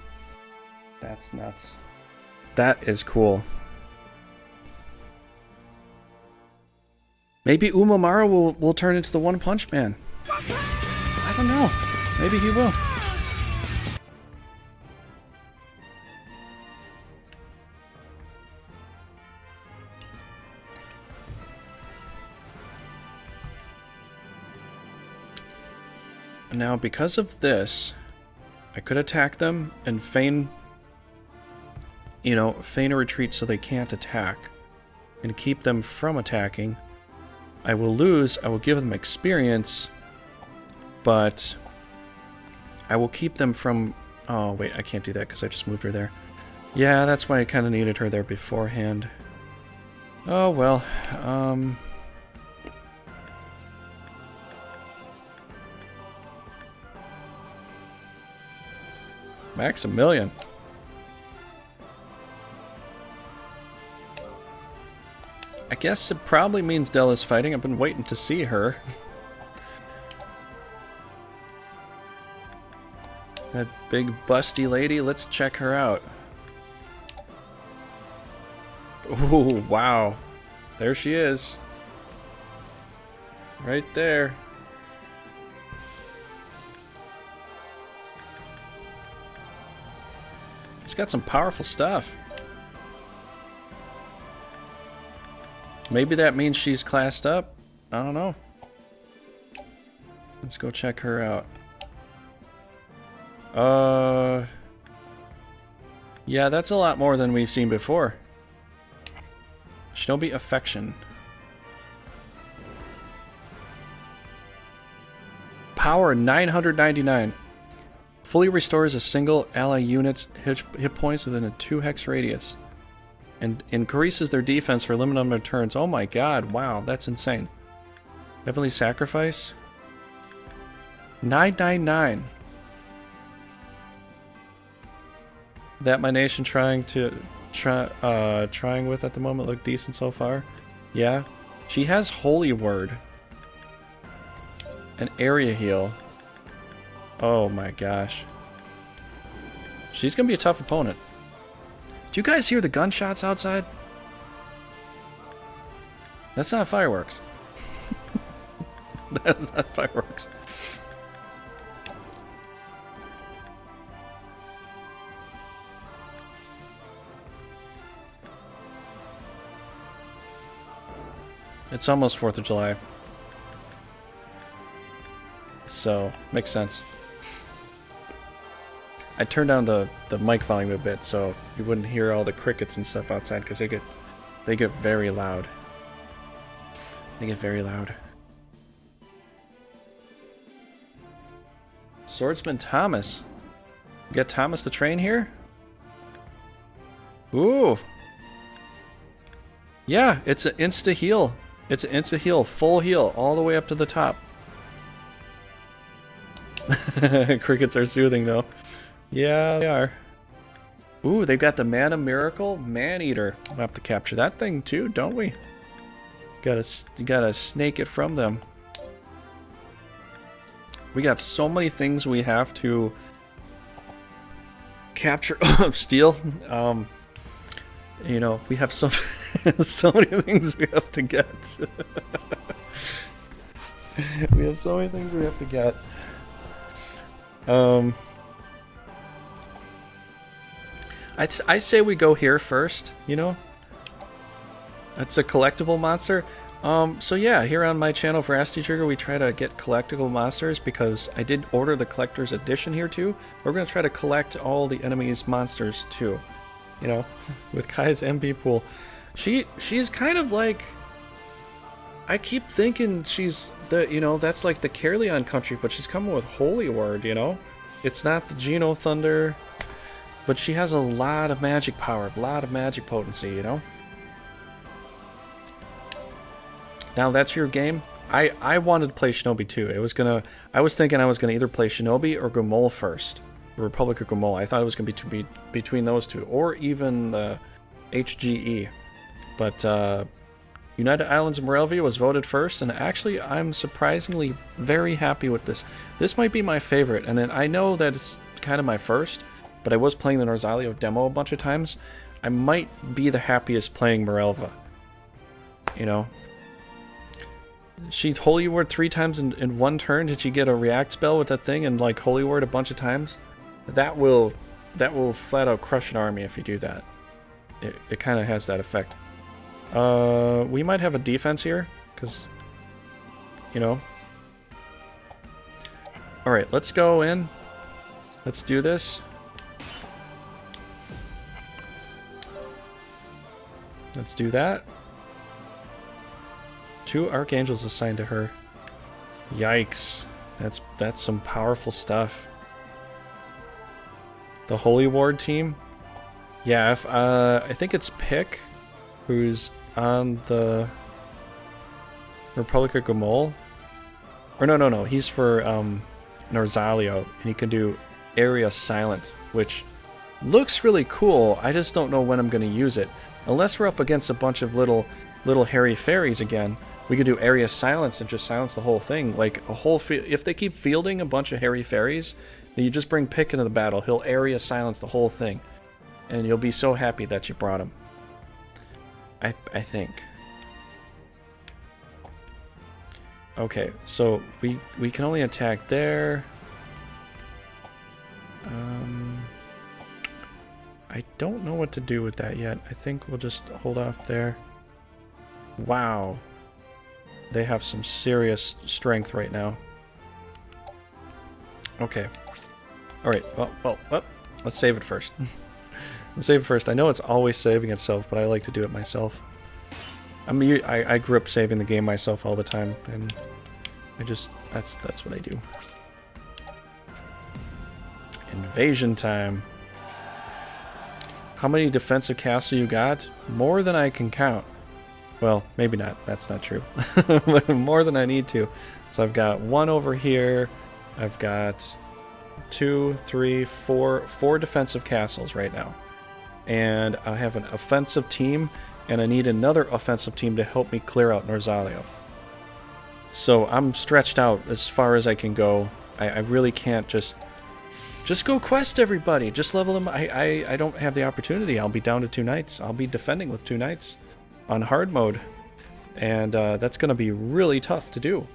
That's nuts. That is cool. Maybe Umamaru will turn into the One Punch Man. I don't know. Maybe he will. Now, because of this, I could attack them and feign, you know, feign a retreat so they can't attack and keep them from attacking. I will lose, I will give them experience, but I will keep them from... Oh, wait, I can't do that because I just moved her there. Yeah, that's why I kind of needed her there beforehand. Oh, well, Maximilian. I guess it probably means Della's fighting. I've been waiting to see her. That big busty lady, let's check her out. Ooh, wow. There she is. Right there. She's got some powerful stuff. Maybe that means she's classed up. I don't know. Let's go check her out. Yeah, that's a lot more than we've seen before. Shinobi Affection. Power 999. Fully restores a single ally unit's hit points within a 2 hex radius. And increases their defense for a limited number of turns. Oh my god, wow, that's insane. Heavenly Sacrifice. 999. That my nation trying with at the moment look decent so far. Yeah. She has Holy Word. An area heal. Oh my gosh. She's gonna be a tough opponent. Do you guys hear the gunshots outside? That's not fireworks. That is not fireworks. It's almost 4th of July. So, makes sense. I turned down the mic volume a bit so you wouldn't hear all the crickets and stuff outside because they get very loud. They get very loud. Swordsman Thomas. You got Thomas the Train here? Ooh. Yeah, it's an insta heal. It's an insta heal, full heal, all the way up to the top. Crickets are soothing though. Yeah, they are. Ooh, they've got the Mana Miracle Man-Eater. We'll have to capture that thing too, don't we? Gotta snake it from them. We have so many things we have to capture of steel. You know, we have so many things we have to get. We have so many things we have to get. I say we go here first, you know? It's a collectible monster. So yeah, here on my channel for veracitytrigger, we try to get collectible monsters because I did order the collector's edition here too. We're going to try to collect all the enemy's monsters too. You know, with Kai's MP pool. She's kind of like... I keep thinking she's the, you know, that's like the Caerleon country, but she's coming with Holy Word, you know? It's not the Geno Thunder, but she has a lot of magic power, a lot of magic potency, you know? Now that's your game. I wanted to play Shinobi too. I was thinking I was gonna either play Shinobi or Gomol first. The Republic of Gomol. I thought it was gonna be between those two, or even the HGE. But United Islands of Mirelva was voted first, and actually I'm surprisingly very happy with this. This might be my favorite, and then I know that it's kind of my first, but I was playing the Norzalio demo a bunch of times. I might be the happiest playing Mirelva. You know? She's Holy Word 3 times in one turn. Did she get a react spell with that thing and like Holy Word a bunch of times? That will flat out crush an army if you do that. It kind of has that effect. We might have a defense here, because, you know. Alright, let's go in. Let's do this. Let's do that. 2 Archangels assigned to her. Yikes. That's some powerful stuff. The Holy Ward team. Yeah, if, I think it's Pick who's on the Republic of Gomol. Or no, he's for Norzalio, and he can do Area Silent which looks really cool. I just don't know when I'm going to use it. Unless we're up against a bunch of little hairy fairies again. We could do area silence and just silence the whole thing. Like a whole if they keep fielding a bunch of hairy fairies, then you just bring Pick into the battle. He'll area silence the whole thing. And you'll be so happy that you brought him. I think. Okay, so we can only attack there. I don't know what to do with that yet. I think we'll just hold off there. Wow. They have some serious strength right now. Okay. Alright, well, let's save it first. Let's save it first. I know it's always saving itself, but I like to do it myself. I mean, I grew up saving the game myself all the time, and I just, that's what I do. Invasion time. How many defensive castles you got? More than I can count. Well, maybe not. That's not true. But more than I need to. So I've got one over here. I've got 2, 3, 4 defensive castles right now. And I have an offensive team, and I need another offensive team to help me clear out Norzalio. So I'm stretched out as far as I can go. I really can't just go quest everybody. Just level them. I don't have the opportunity. I'll be down to 2 knights. I'll be defending with 2 knights on hard mode. And that's going to be really tough to do.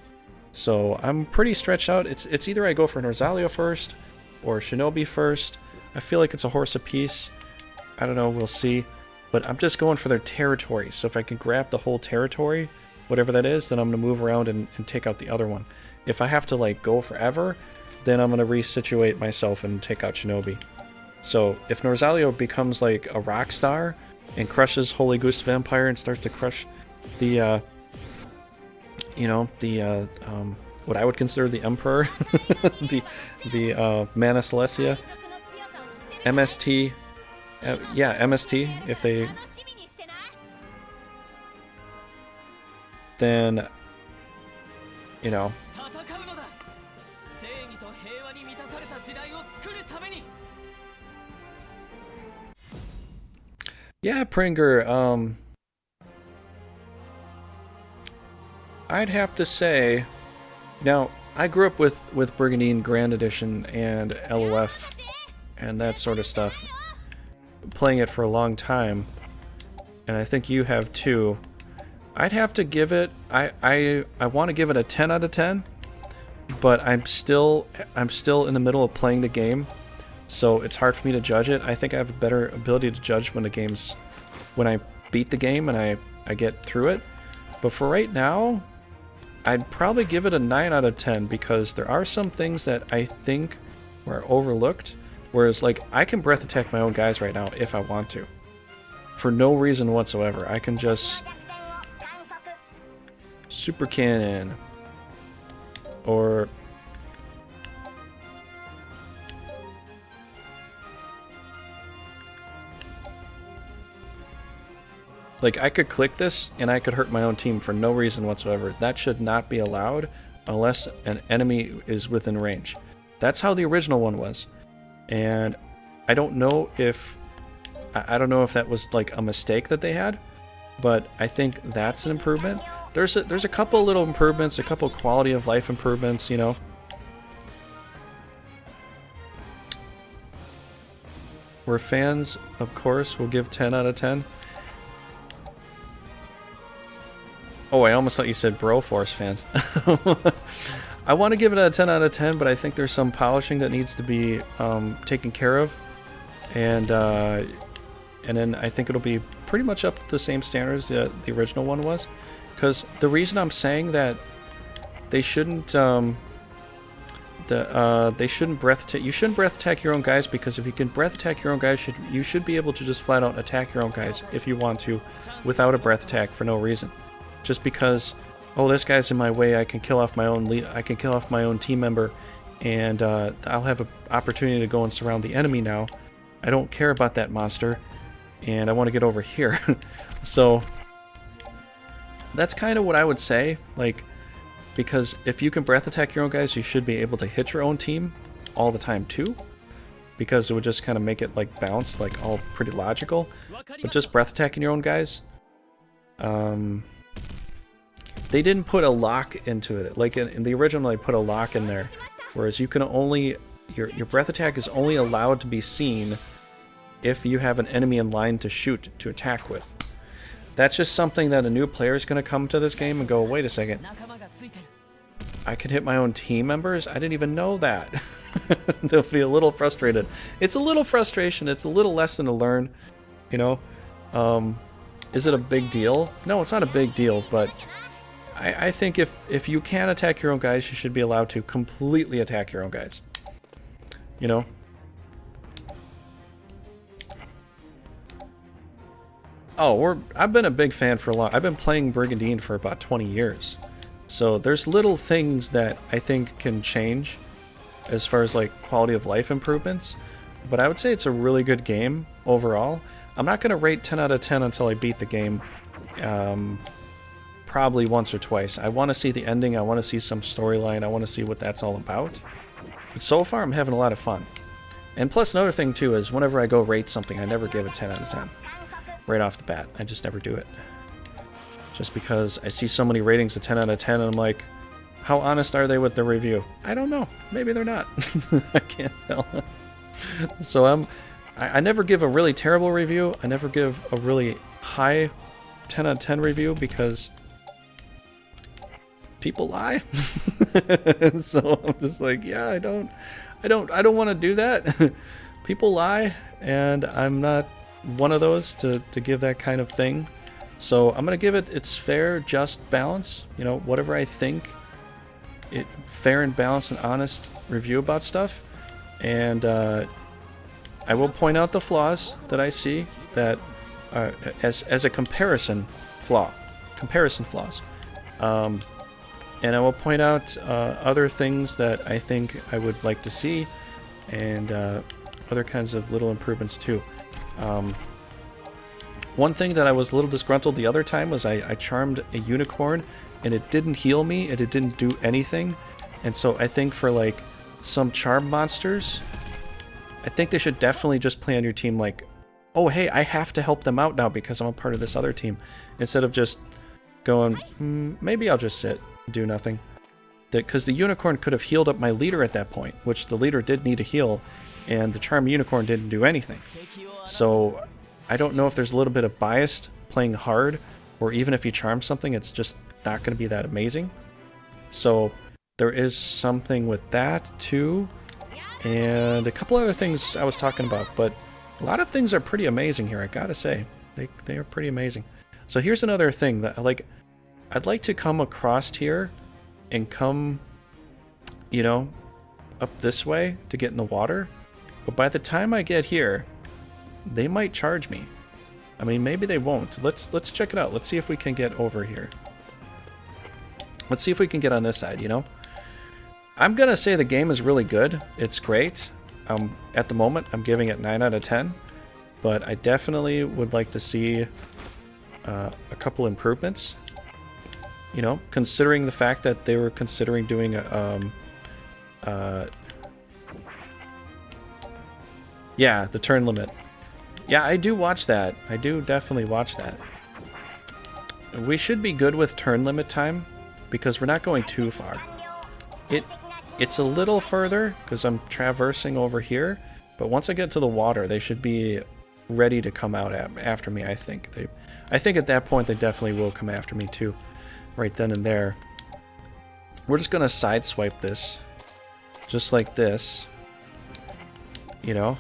So I'm pretty stretched out. It's either I go for Norzalio first or Shinobi first. I feel like it's a horse apiece. I don't know. We'll see. But I'm just going for their territory. So if I can grab the whole territory, whatever that is, then I'm going to move around and take out the other one. If I have to like go forever, then I'm going to resituate myself and take out Shinobi. So if Norzalio becomes like a rock star and crushes Holy Goose Vampire and starts to crush the, what I would consider the Emperor, the Mana Celestia, MST, yeah, MST, if they, then, you know, yeah, Pringer, I'd have to say, now, I grew up with Brigandine Grand Edition and LOF and that sort of stuff, playing it for a long time, and I think you have too. I'd have to give it, I want to give it a 10 out of 10, but I'm still in the middle of playing the game, so it's hard for me to judge it. I think I have a better ability to judge when I beat the game and I get through it. But for right now, I'd probably give it a 9 out of 10 because there are some things that I think were overlooked. Whereas, like, I can breath attack my own guys right now if I want to. For no reason whatsoever. I can just super cannon. Or like, I could click this and I could hurt my own team for no reason whatsoever. That should not be allowed unless an enemy is within range. That's how the original one was. And I don't know if that was like a mistake that they had, but I think that's an improvement. There's a couple little improvements, a couple quality of life improvements, you know. We're fans, of course, we'll give 10 out of 10. Oh, I almost thought you said Broforce fans. I want to give it a 10 out of 10, but I think there's some polishing that needs to be taken care of. And then I think it'll be pretty much up to the same standards that the original one was. Because the reason I'm saying that they shouldn't they shouldn't breath attack. You shouldn't breath attack your own guys, because if you can breath attack your own guys, you should be able to just flat out attack your own guys if you want to, without a breath attack for no reason. Just because, oh, this guy's in my way, I can kill off my own lead, I can kill off my own team member, and I'll have an opportunity to go and surround the enemy now. I don't care about that monster, and I want to get over here. So that's kind of what I would say, like, because if you can breath attack your own guys, you should be able to hit your own team all the time too. because it would just kind of make it like bounce, like all pretty logical. But just breath attacking your own guys, they didn't put a lock into it. Like in the original, they put a lock in there, whereas you can only your breath attack is only allowed to be seen if you have an enemy in line to shoot to attack with. That's just something that a new player is going to come to this game and go, wait a second, I can hit my own team members? I didn't even know that. They'll be a little frustrated. It's a little frustration. It's a little lesson to learn, you know. Is it a big deal? No, it's not a big deal, but I think if you can attack your own guys, you should be allowed to completely attack your own guys. You know? Oh, I've been a big fan for a long. I've been playing Brigandine for about 20 years. So there's little things that I think can change as far as like quality of life improvements. But I would say it's a really good game overall. I'm not going to rate 10 out of 10 until I beat the game. Probably once or twice. I want to see the ending. I want to see some storyline. I want to see what that's all about. But so far I'm having a lot of fun. And plus another thing too is whenever I go rate something, I never give it 10 out of 10. Right off the bat. I just never do it. Just because I see so many ratings of 10 out of 10 and I'm like, how honest are they with the review? I don't know. Maybe they're not. I can't tell. So I never give a really terrible review. I never give a really high 10 out of 10 review because people lie. So I'm just like, yeah, I don't want to do that. People lie, and I'm not one of those to give that kind of thing. So I'm gonna give it its fair, just balance. You know, whatever I think, fair and balanced and honest review about stuff. And I will point out the flaws that I see that as a comparison flaws. And I will point out other things that I think I would like to see, and other kinds of little improvements too. One thing that I was a little disgruntled the other time was I charmed a unicorn and it didn't heal me and it didn't do anything. And so I think for like some charm monsters, I think they should definitely just play on your team like, oh hey, I have to help them out now because I'm a part of this other team. Instead of just going, maybe I'll just sit and do nothing. Because the unicorn could have healed up my leader at that point, which the leader did need a heal, and the charm unicorn didn't do anything. So I don't know if there's a little bit of bias playing hard, or even if you charm something, it's just not going to be that amazing. So there is something with that too, and a couple other things I was talking about, but a lot of things are pretty amazing here, I gotta say. They are pretty amazing. So here's another thing that I'd like to come across here and come, you know, up this way to get in the water. But by the time I get here, they might charge me. I mean, maybe they won't. Let's check it out. Let's see if we can get over here. Let's see if we can get on this side, you know? I'm gonna say the game is really good. It's great. At the moment, I'm giving it 9 out of 10. But I definitely would like to see a couple improvements. You know, considering the fact that they were considering doing yeah, the turn limit. Yeah, I do watch that. I do definitely watch that. We should be good with turn limit time because we're not going too far. It's a little further because I'm traversing over here, but once I get to the water, they should be ready to come out after me, I think. I think at that point they definitely will come after me too, right then and there. We're just gonna sideswipe this, just like this, you know.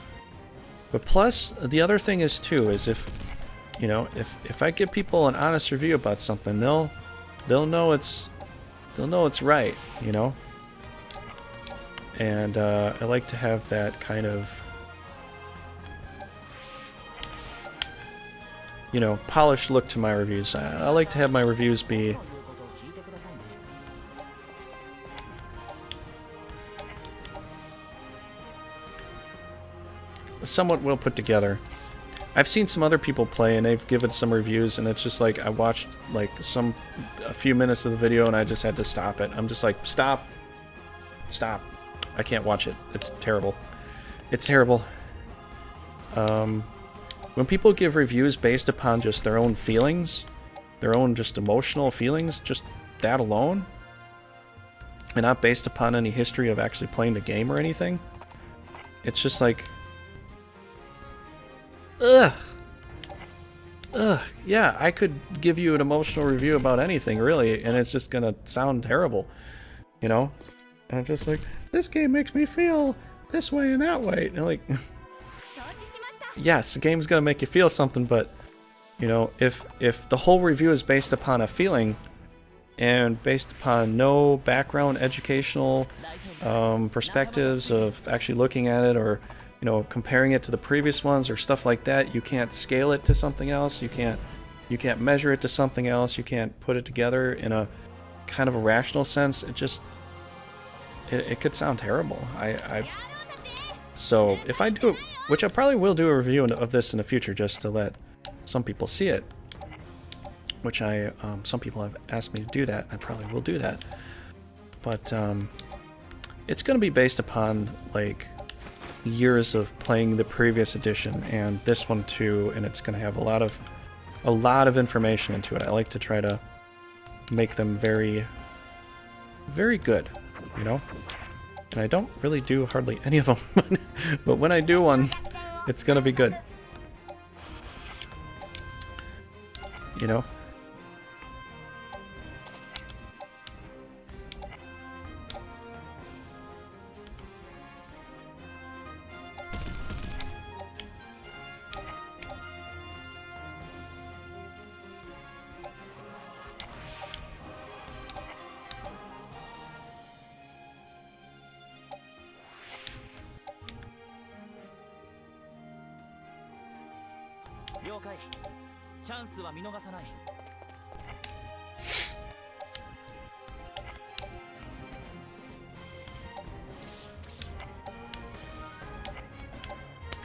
But plus, the other thing is too, is if, you know, if I give people an honest review about something, they'll know it's right, you know. And I like to have that kind of, you know, polished look to my reviews. I like to have my reviews be somewhat well put together. I've seen some other people play and they've given some reviews and it's just like I watched like a few minutes of the video and I just had to stop it. I'm just like, stop. I can't watch it. It's terrible. It's terrible. When people give reviews based upon just their own feelings, their own just emotional feelings, just that alone, and not based upon any history of actually playing the game or anything, it's just like, ugh. Ugh. Yeah, I could give you an emotional review about anything, really, and it's just gonna sound terrible, you know? And I'm just like, this game makes me feel this way and that way. And like, yes, the game's gonna make you feel something, but, you know, if the whole review is based upon a feeling, and based upon no background educational perspectives of actually looking at it, or, you know, comparing it to the previous ones or stuff like that, you can't scale it to something else, you can't measure it to something else, you can't put it together in a kind of a rational sense. It could sound terrible. So if I do, which I probably will do a review of this in the future just to let some people see it, which some people have asked me to do that, and I probably will do that. But it's going to be based upon like years of playing the previous edition and this one too, and it's going to have a lot of information into it. I like to try to make them very, very good, you know. And I don't really do hardly any of them, but when I do one, it's going to be good, you know.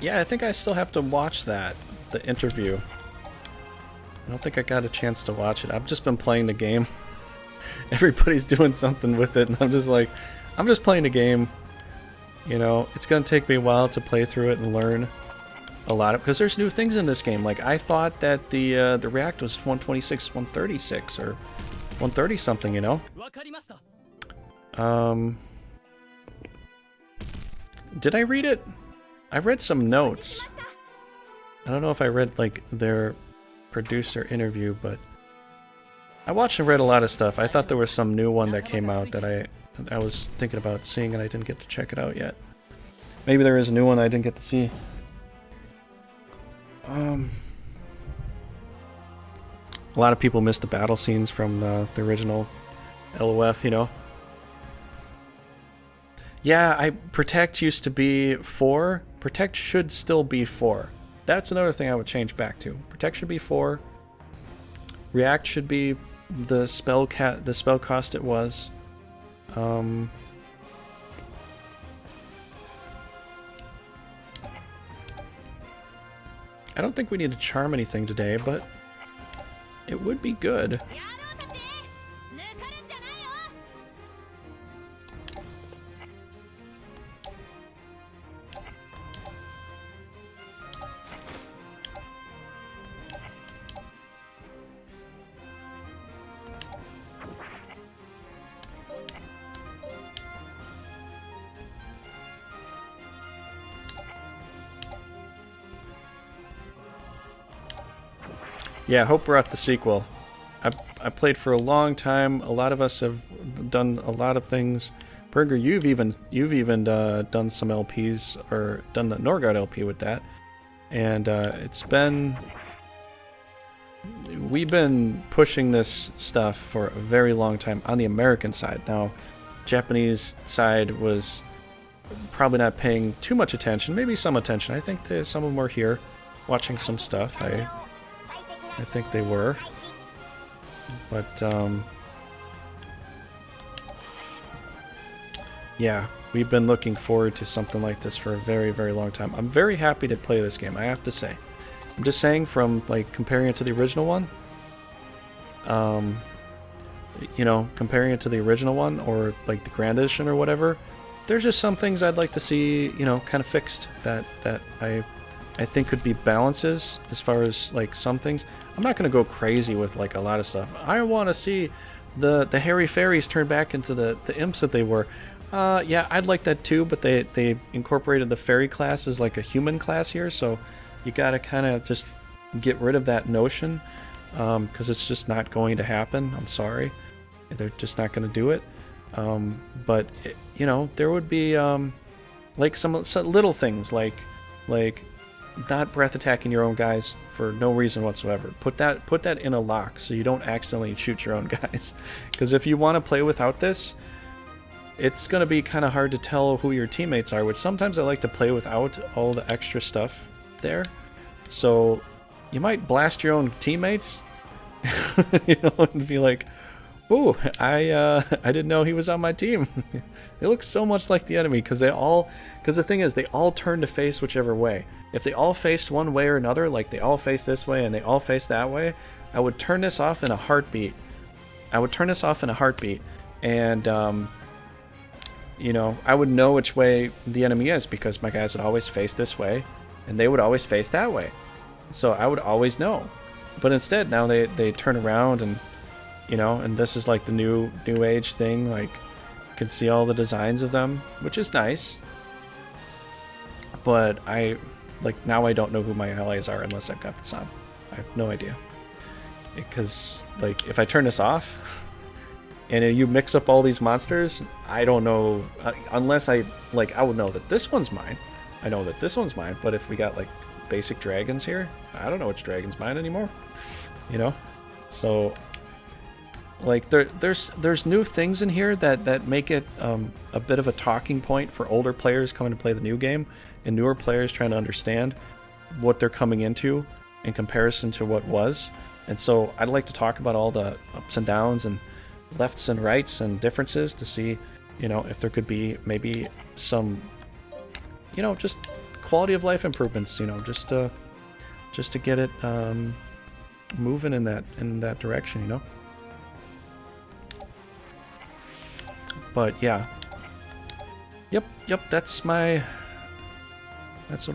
Yeah, I think I still have to watch that, the interview. I don't think I got a chance to watch it. I've just been playing the game. Everybody's doing something with it, and I'm just like, I'm just playing the game. You know, it's gonna take me a while to play through it and learn a lot of, because there's new things in this game. Like, I thought that the react was 126, 136, or 130 something, you know? Did I read it? I read some notes. I don't know if I read like their producer interview, but I watched and read a lot of stuff. I thought there was some new one that came out that I was thinking about seeing, and I didn't get to check it out yet. Maybe there is a new one I didn't get to see. A lot of people missed the battle scenes from the original LOF, you know. Yeah, Protect used to be 4. Protect should still be 4. That's another thing I would change back to. Protect should be 4. React should be the spell cost it was. I don't think we need to charm anything today, but it would be good. Yeah, I hope we're at the sequel. I played for a long time. A lot of us have done a lot of things. Burger, you've even done some LPs, or done the Norgard LP with that, and we've been pushing this stuff for a very long time on the American side. Now, Japanese side was probably not paying too much attention, maybe some attention. I think some of them were here watching some stuff. I think they were, but yeah, we've been looking forward to something like this for a very, very long time. I'm very happy to play this game, I have to say. I'm just saying, from like comparing it to the original one, you know, comparing it to the original one, or like the Grand Edition or whatever, there's just some things I'd like to see, you know, kind of fixed that I think could be balances as far as like some things. I'm not going to go crazy with like a lot of stuff. I want to see the hairy fairies turn back into the imps that they were. Yeah, I'd like that too, but they incorporated the fairy class as like a human class here, so you got to kind of just get rid of that notion, because it's just not going to happen. I'm sorry. They're just not going to do it. But, you know, there would be like some little things like not breath attacking your own guys for no reason whatsoever. Put that in a lock so you don't accidentally shoot your own guys. Because if you want to play without this, it's going to be kind of hard to tell who your teammates are, which sometimes I like to play without all the extra stuff there. So you might blast your own teammates, you know, and be like, ooh, I didn't know he was on my team. They look so much like the enemy, because the thing is, they all turn to face whichever way. If they all faced one way or another, like they all face this way and they all face that way, I would turn this off in a heartbeat. And you know, I would know which way the enemy is, because my guys would always face this way and they would always face that way. So I would always know. But instead, now they turn around, and you know, and this is like the new age thing, like you can see all the designs of them, which is nice. But now I don't know who my allies are unless I've got this on. I have no idea. Because like if I turn this off and you mix up all these monsters, I don't know, unless I would know that this one's mine. I know that this one's mine, but if we got like basic dragons here, I don't know which dragon's mine anymore, you know? So like there's new things in here that make it a bit of a talking point for older players coming to play the new game, and newer players trying to understand what they're coming into in comparison to what was. And so I'd like to talk about all the ups and downs and lefts and rights and differences to see, you know, if there could be maybe some, you know, just quality of life improvements, you know, just to get it moving in that direction, you know. But yeah, yep, that's what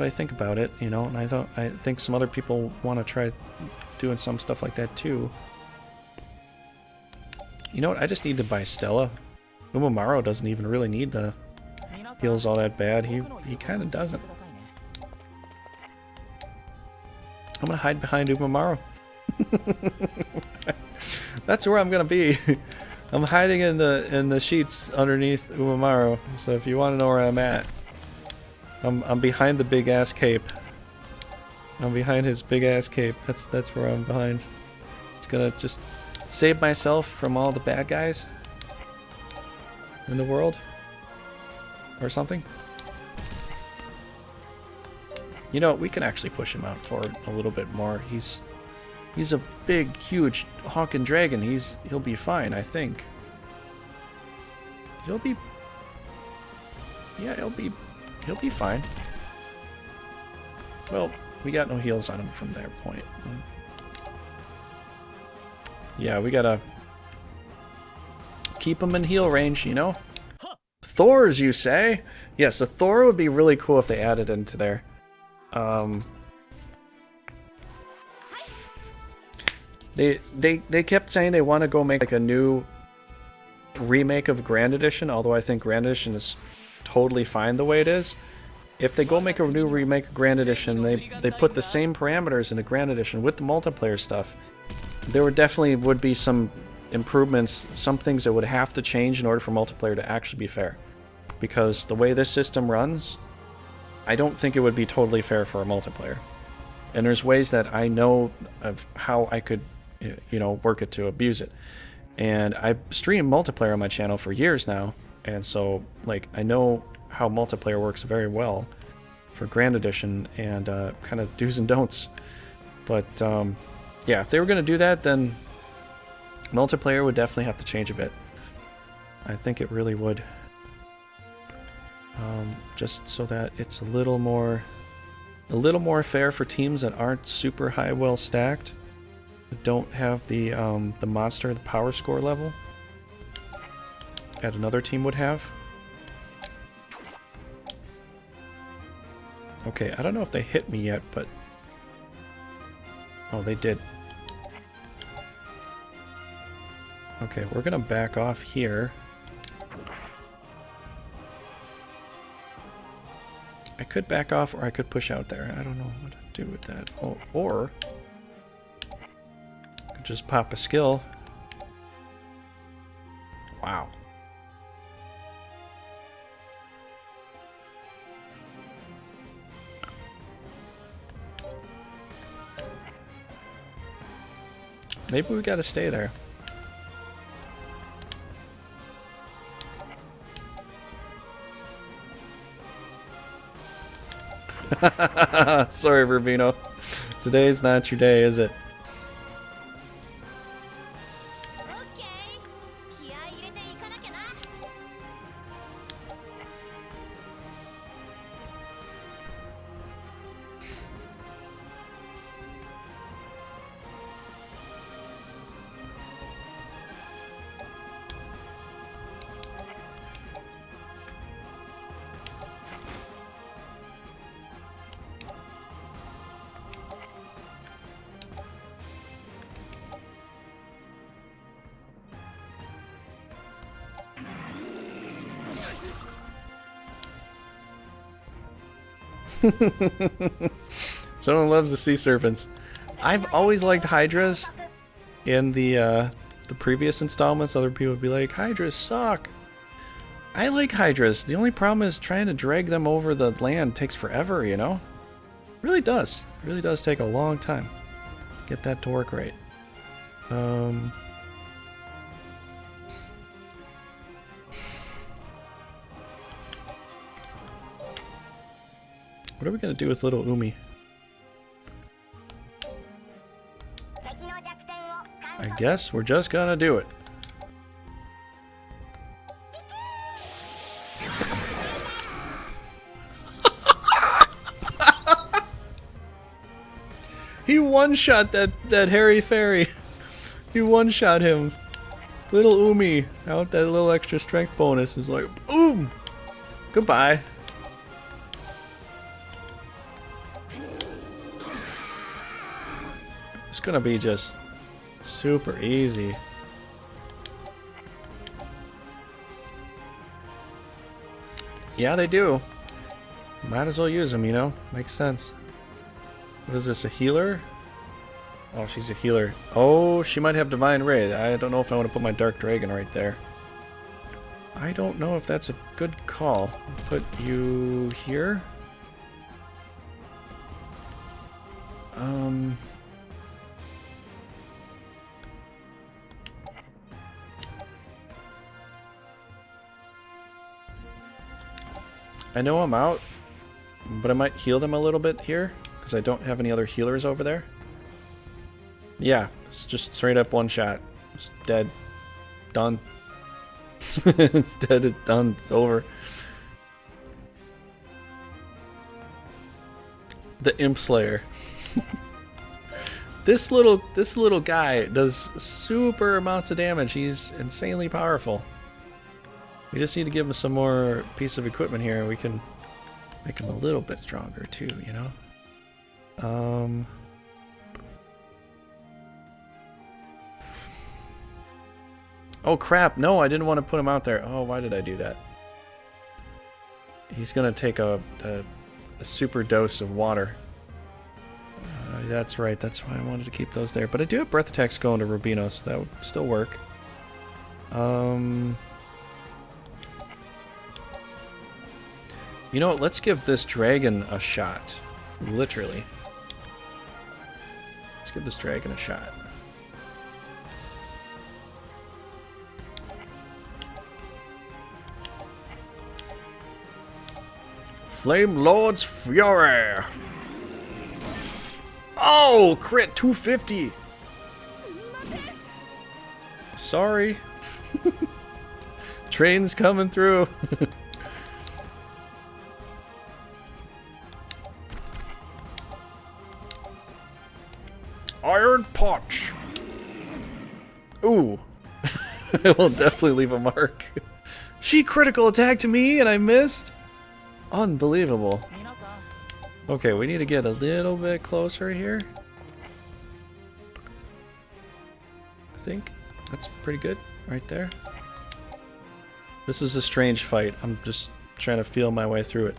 I think about it, you know. And I think some other people want to try doing some stuff like that too. You know what? I just need to buy Stella. Umamaru doesn't even really need the heals all that bad. He kind of doesn't. I'm gonna hide behind Umamaru. That's where I'm gonna be. I'm hiding in the sheets underneath Umamaru. So if you want to know where I'm at, I'm behind the big ass cape. I'm behind his big ass cape. That's where I'm behind. It's gonna just save myself from all the bad guys in the world, or something. You know, we can actually push him out forward a little bit more. He's a big, huge honking dragon. He'll be fine, I think. He'll be fine. Well, we got no heals on him from that point. Yeah, we gotta keep him in heal range, you know? Thors, you say? Yes, the Thor would be really cool if they added into there. They kept saying they want to go make like a new remake of Grand Edition, although I think Grand Edition is totally fine the way it is. If they go make a new remake of Grand Edition, they put the same parameters in the Grand Edition with the multiplayer stuff, there would be some improvements, some things that would have to change in order for multiplayer to actually be fair. Because the way this system runs, I don't think it would be totally fair for a multiplayer. And there's ways that I know of how I could, you know, work it to abuse it. And I stream multiplayer on my channel for years now, and so like I know how multiplayer works very well for Grand Edition and kind of do's and don'ts. But yeah, if they were going to do that, then multiplayer would definitely have to change a bit. I think it really would. Just so that it's a little more fair for teams that aren't super high well stacked, that don't have the monster, the power score level that another team would have. Okay, I don't know if they hit me yet, but... Oh, they did. Okay, we're gonna back off here. I could back off, or I could push out there. I don't know what to do with that. Oh, or... I could just pop a skill. Wow. Maybe we gotta stay there. Sorry, Rubino. Today's not your day, is it? オッケー。気合い入れていかなきゃな。Someone loves the sea serpents. I've always liked hydras. In the previous installments, other people would be like, hydras suck. I like hydras. The only problem is trying to drag them over the land takes forever, you know? Really does. Really does take a long time. Get that to work right. What are we gonna do with little Umi? I guess we're just gonna do it. He one-shot that hairy fairy. He one-shot him. Little Umi, out that little extra strength bonus, is like, boom! Goodbye. It's gonna be just super easy. Yeah, they do. Might as well use them, you know? Makes sense. What is this, a healer? Oh, she's a healer. Oh, she might have Divine Ray. I don't know if I want to put my Dark Dragon right there. I don't know if that's a good call. I'll put you here. I know I'm out, but I might heal them a little bit here, because I don't have any other healers over there. Yeah, it's just straight up one shot. It's dead. Done. It's dead, it's done, it's over. The Imp Slayer. This little guy does super amounts of damage. He's insanely powerful. We just need to give him some more piece of equipment here. We can make him a little bit stronger too, you know? Oh crap, no, I didn't want to put him out there. Oh, why did I do that? He's gonna take a super dose of water. That's right, that's why I wanted to keep those there. But I do have breath attacks going to Rubino, so that would still work. You know what, let's give this dragon a shot. Literally. Let's give this dragon a shot. Flame Lord's Fury! Oh, crit 250! Sorry. Train's coming through. Iron Punch! Ooh. I will definitely leave a mark. She critical attacked me and I missed? Unbelievable. 皆さん Okay, we need to get a little bit closer here. I think that's pretty good right there. This is a strange fight. I'm just trying to feel my way through it.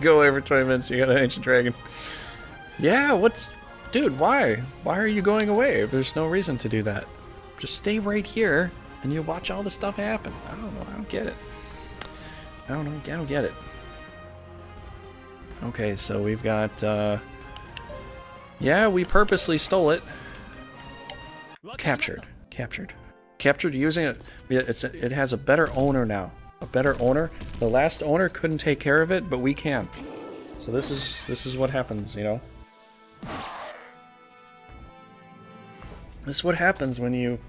Go every 20 minutes, you got an ancient dragon. Yeah, what's... Dude, why? Why are you going away? There's no reason to do that. Just stay right here, and you watch all the stuff happen. I don't know, I don't get it. I don't get it. Okay, so we've got, yeah, we purposely stole it. Captured. Captured using it. It has a better owner now. A better owner. The last owner couldn't take care of it, but we can. So this is what happens, you know. This is what happens when you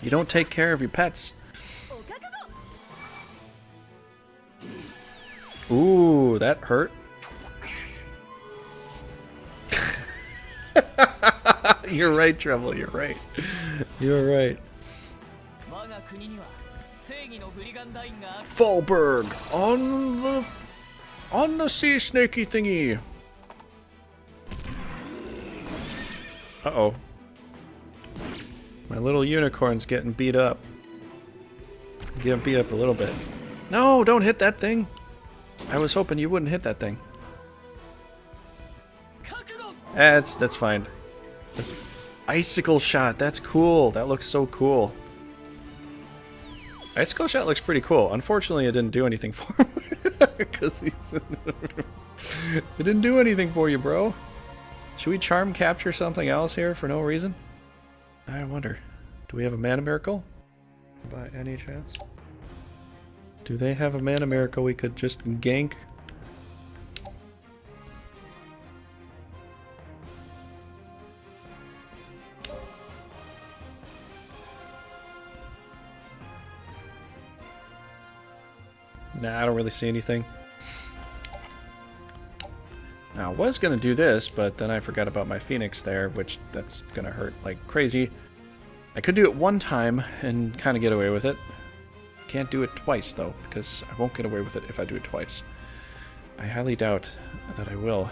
don't take care of your pets. Ooh, that hurt. You're right, Treble. You're right. You're right. Fallberg on the sea snaky thingy. Uh-oh. My little unicorn's getting beat up. Getting beat up a little bit. No, don't hit that thing. I was hoping you wouldn't hit that thing. That's fine. That's icicle shot. That's cool. That looks so cool. Icicle shot looks pretty cool. Unfortunately, it didn't do anything for him. Because he's... It didn't do anything for you, bro. Should we charm capture something else here for no reason? I wonder. Do we have a mana miracle? By any chance? Do they have a mana miracle we could just gank? Nah, I don't really see anything. Now, I was going to do this, but then I forgot about my Phoenix there, which that's going to hurt like crazy. I could do it one time and kind of get away with it. Can't do it twice, though, because I won't get away with it if I do it twice. I highly doubt that I will.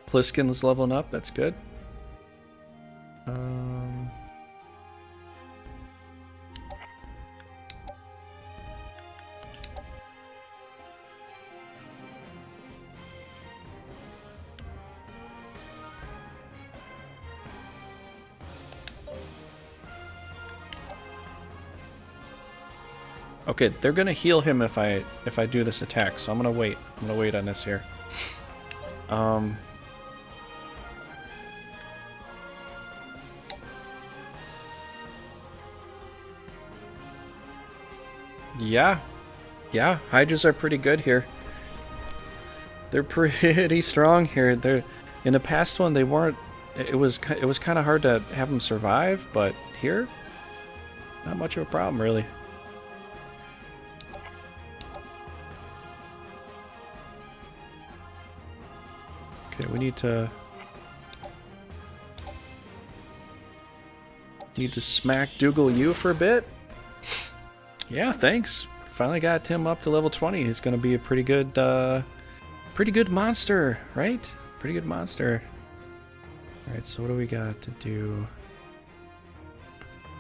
Pliskin's leveling up, that's good. Okay, they're gonna heal him if I do this attack, so I'm gonna wait. I'm gonna wait on this here. Yeah, Hydras are pretty good here. They're pretty strong here. They're in the past one they weren't. It was kind of hard to have them survive, but here, not much of a problem really. Okay, we need to smack Dougal you for a bit. Yeah, thanks. Finally got him up to level 20. He's gonna be a pretty good monster, right? Pretty good monster. Alright, so what do we got to do?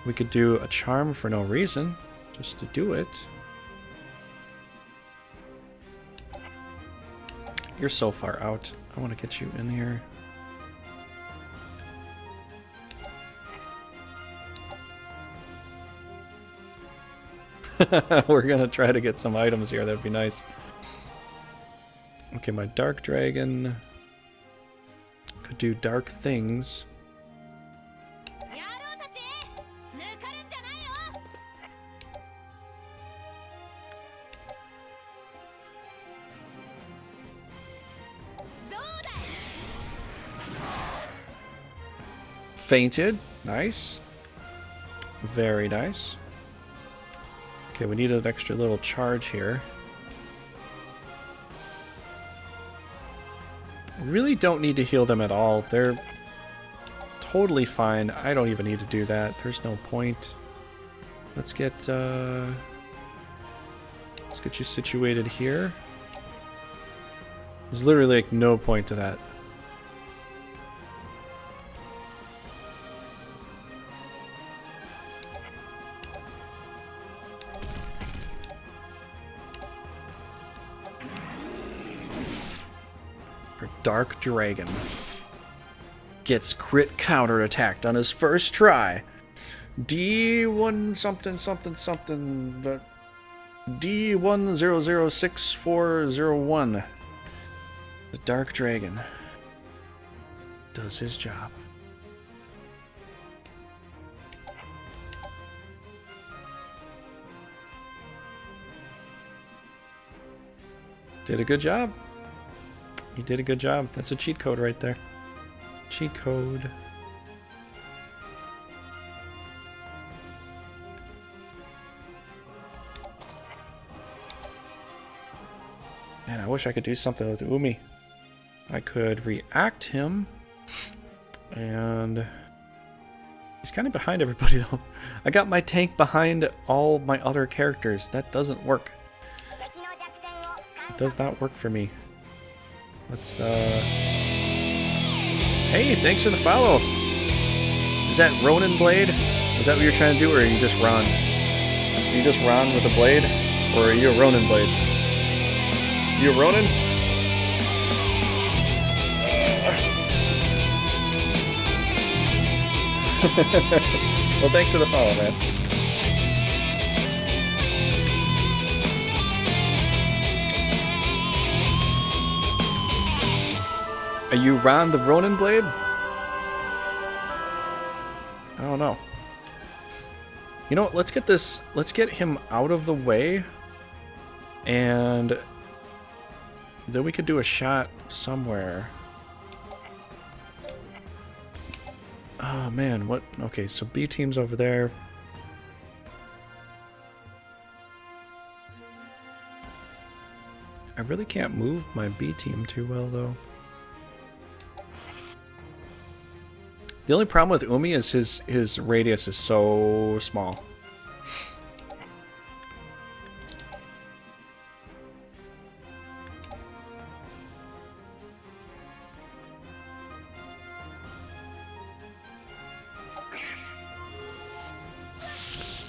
We could do a charm for no reason, just to do it. You're so far out. I want to get you in here. We're gonna try to get some items here. That'd be nice. Okay, my dark dragon could do dark things. Fainted. Nice. Very nice. Okay, we need an extra little charge here. Really don't need to heal them at all. They're totally fine. I don't even need to do that. There's no point. Let's get you situated here. There's literally like no point to that. Dark Dragon gets crit counter attacked on his first try. D1 something something something. D10064001. The Dark Dragon does his job. Did a good job. You did a good job. That's a cheat code right there. Cheat code. Man, I wish I could do something with Umi. I could react him. And he's kind of behind everybody though. I got my tank behind all my other characters. That doesn't work. It does not work for me. Let's, Hey, thanks for the follow! Is that Ronin blade? Is that what you're trying to do, or are you just Ron? Are you just Ron with a blade? Or are you a Ronin blade? You a Ronin? Well, thanks for the follow, man. Are you Ron the Ronin blade? I don't know. You know what, let's get him out of the way. And then we could do a shot somewhere. Oh man, what? Okay, so B team's over there. I really can't move my B team too well though. The only problem with Umi is his radius is so small.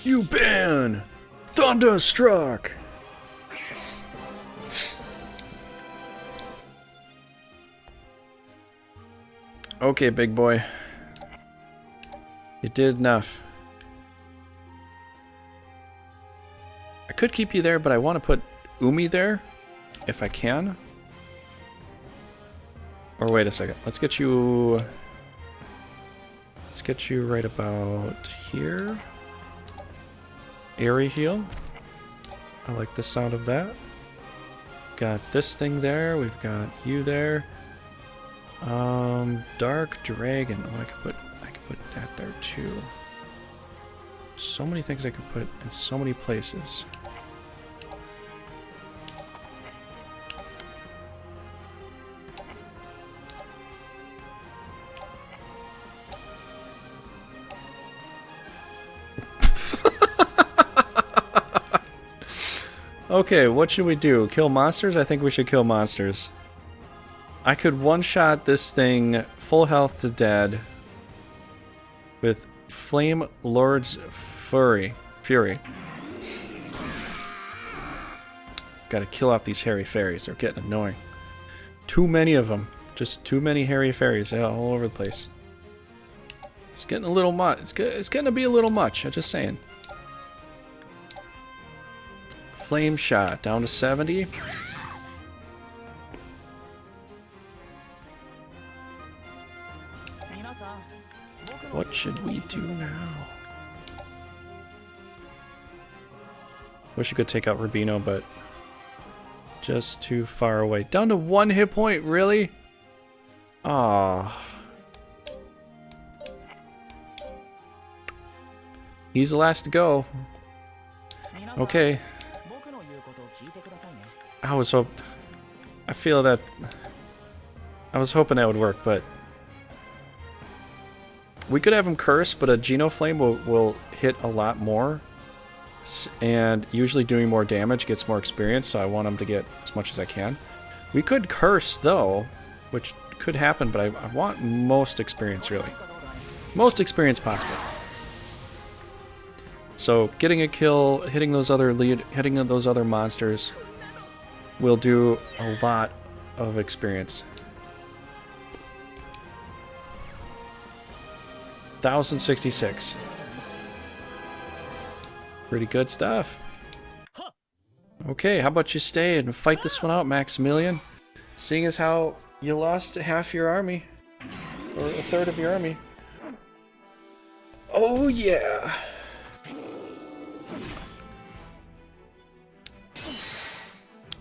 You've been thunderstruck. Okay, big boy. You did enough. I could keep you there, but I want to put Umi there, if I can. Or wait a second. Let's get you right about here. Airy heal. I like the sound of that. Got this thing there. We've got you there. Dark Dragon. Oh, I could put that there too. So many things I could put in so many places. Okay, what should we do? Kill monsters? I think we should kill monsters. I could one-shot this thing full health to dead with Flame Lord's Fury. Gotta kill off these hairy fairies. They're getting annoying. Too many of them. Just too many hairy fairies, yeah, all over the place. It's getting a little much. It's getting to be a little much. I'm just saying. Flame shot down to 70. What should we do now? Wish you could take out Rubino, but just too far away. Down to 1 hit point, really? Ah. He's the last to go. Okay. I was hoping that would work, but we could have him curse, but a Genoflame will hit a lot more, and usually doing more damage gets more experience, so I want him to get as much as I can. We could curse, though, which could happen, but I want most experience, really. Most experience possible. So getting a kill, hitting those other monsters will do a lot of experience. 1066. Pretty good stuff. Okay, how about you stay and fight this one out, Maximilian? Seeing as how you lost half your army, or a third of your army. Oh yeah.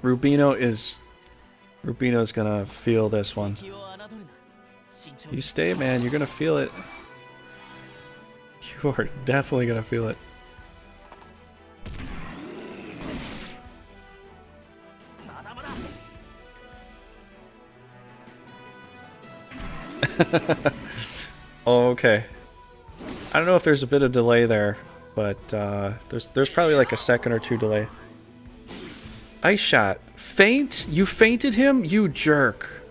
Rubino's gonna feel this one. You stay, man. You're gonna feel it. You are definitely gonna feel it. Okay. I don't know if there's a bit of delay there, but there's probably like a second or two delay. Ice shot. Faint? You fainted him? You jerk.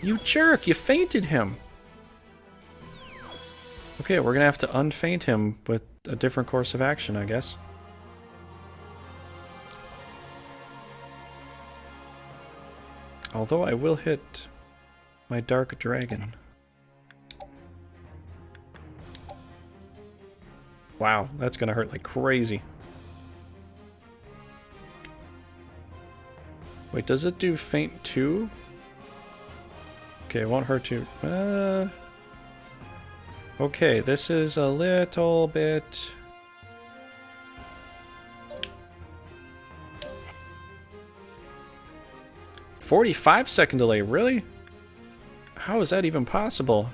You jerk! You fainted him! Okay, we're gonna have to unfaint him with a different course of action, I guess. Although I will hit my Dark Dragon. Wow, that's gonna hurt like crazy. Wait, does it do faint too? Okay, it won't hurt too. Okay, this is a little bit... "45-second delay, really? How is that even possible?"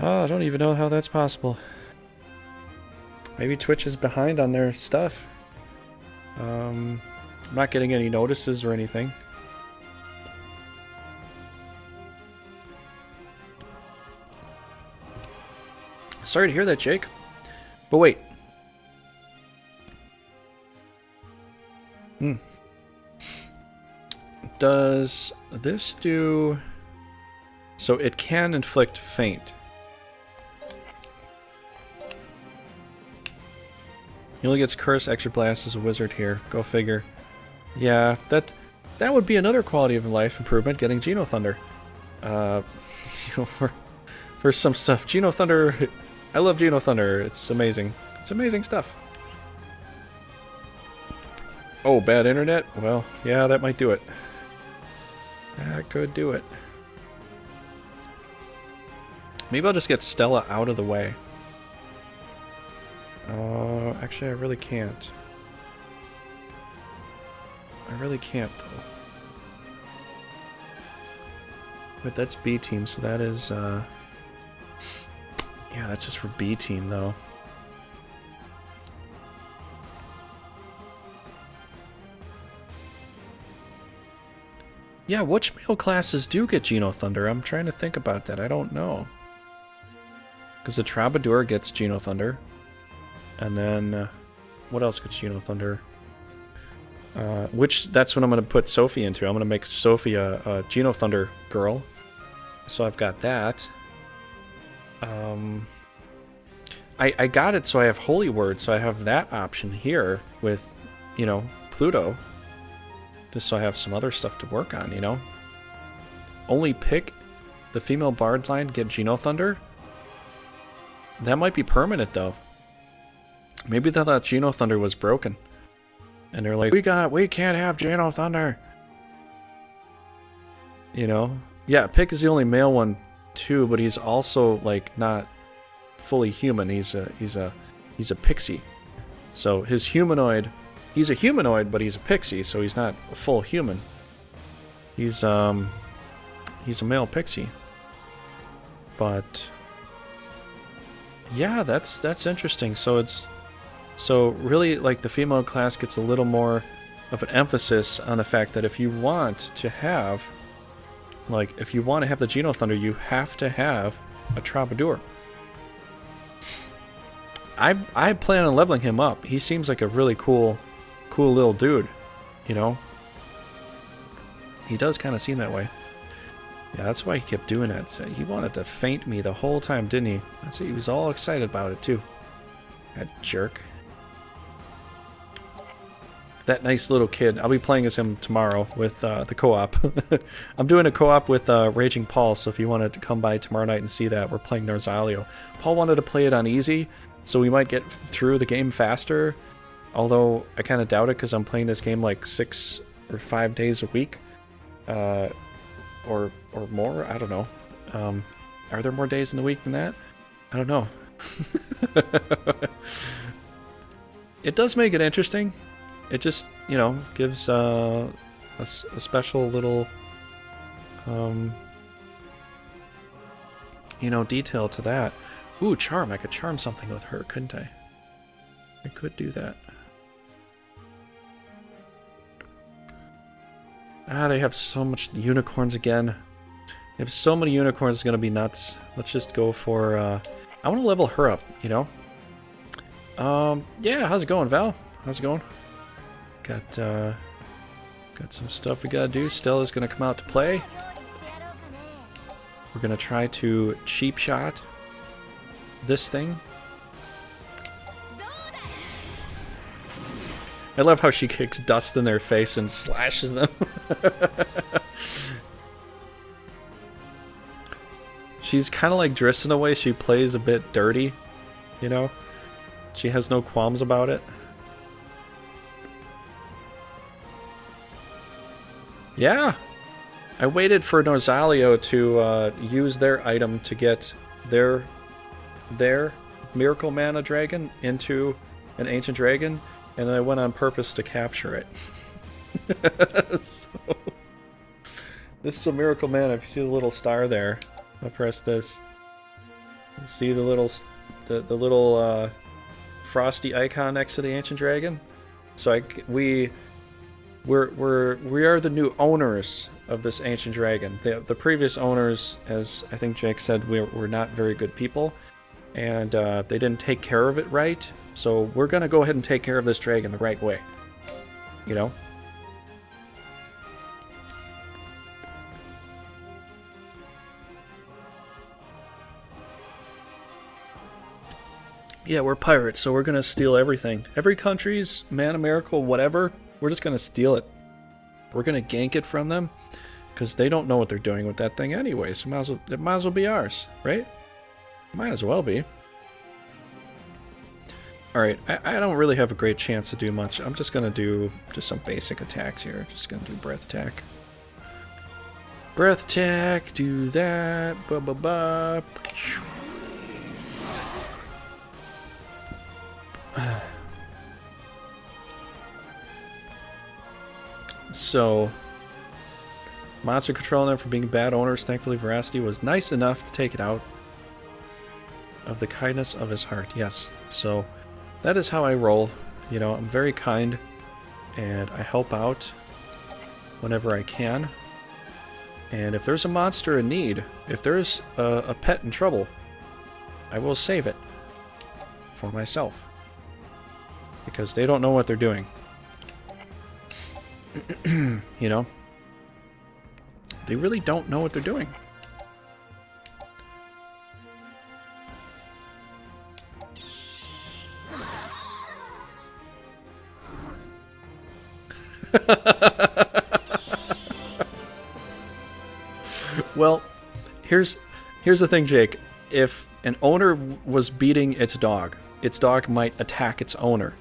Oh, I don't even know how that's possible. Maybe Twitch is behind on their stuff. I'm not getting any notices or anything. Sorry to hear that, Jake. But wait. Does this do... So it can inflict faint. He only gets curse, extra blast as a wizard here. Go figure. Yeah, that would be another quality of life improvement, getting Geno Thunder. You know, for some stuff. Geno Thunder, I love Geno Thunder. It's amazing. It's amazing stuff. Oh, bad internet? Well, yeah, that might do it. That could do it. Maybe I'll just get Stella out of the way. Actually, I really can't. I really can't, though. But that's B team, so that is, yeah, that's just for B team, though. Yeah, which male classes do get Geno Thunder? I'm trying to think about that. I don't know. Because the Troubadour gets Geno Thunder. And then, what else gets Geno Thunder? That's what I'm going to put Sophie into. I'm going to make Sophie a Geno Thunder girl. So I've got that. I got it so I have Holy Word, so I have that option here with, you know, Pluto, just so I have some other stuff to work on, you know? Only pick the female bard line to get Genothunder? That might be permanent, though. Maybe they thought Genothunder was broken. And they're like, we can't have Genothunder. You know? Yeah, Pick is the only male one, too, but he's also, like, not fully human. He's a pixie. So his humanoid, he's a humanoid, but he's a pixie, so he's not a full human. He's a male pixie. But yeah, that's interesting. So really, like, the female class gets a little more of an emphasis on the fact that if you want to have the Genothunder, you have to have a Troubadour. I plan on leveling him up. He seems like a really cool little dude, you know? He does kind of seem that way. Yeah, that's why he kept doing it. So he wanted to feint me the whole time, didn't he? He was all excited about it, too. That jerk. That nice little kid. I'll be playing as him tomorrow with the co-op. I'm doing a co-op with Raging Paul, so if you wanted to come by tomorrow night and see that, we're playing Norzalio. Paul wanted to play it on easy, so we might get through the game faster. Although, I kind of doubt it, because I'm playing this game like 6 or 5 days a week. Or more, I don't know. Are there more days in the week than that? I don't know. It does make it interesting. It just, you know, gives a special little, you know, detail to that. Ooh, charm. I could charm something with her, couldn't I? I could do that. Ah, they have so much unicorns again. They have so many unicorns, it's gonna be nuts. Let's just go for, I want to level her up, you know? Yeah, how's it going, Val? How's it going? Got some stuff we gotta do. Stella's gonna come out to play. We're gonna try to cheap shot this thing. I love how she kicks dust in their face and slashes them. She's kind of like Driss in a way. She plays a bit dirty, you know? She has no qualms about it. Yeah! I waited for Norzalio to use their item to get their Miracle Mana Dragon into an Ancient Dragon, and I went on purpose to capture it. So, this is a Miracle Mana. If you see the little star there, I'll press this. You see the little frosty icon next to the Ancient Dragon? So we are the new owners of this Ancient Dragon. The previous owners, as I think Jake said, were not very good people, and they didn't take care of it right. So we're gonna go ahead and take care of this dragon the right way. You know? Yeah, we're pirates, so we're gonna steal everything. Every country's mana miracle, whatever, we're just gonna steal it. We're gonna gank it from them, because they don't know what they're doing with that thing anyway, so it might as well be ours, right? Might as well be. Alright, I don't really have a great chance to do much. I'm just gonna do just some basic attacks here. Just gonna do breath attack. Breath attack, do that. Ba-ba-ba. So, monster controlling them for being bad owners. Thankfully, Veracity was nice enough to take it out of the kindness of his heart. Yes, so that is how I roll. You know, I'm very kind, and I help out whenever I can. And if there's a monster in need, if there's a pet in trouble, I will save it for myself. Because they don't know what they're doing. You know? They really don't know what they're doing. Well, here's the thing, Jake. If an owner was beating its dog might attack its owner.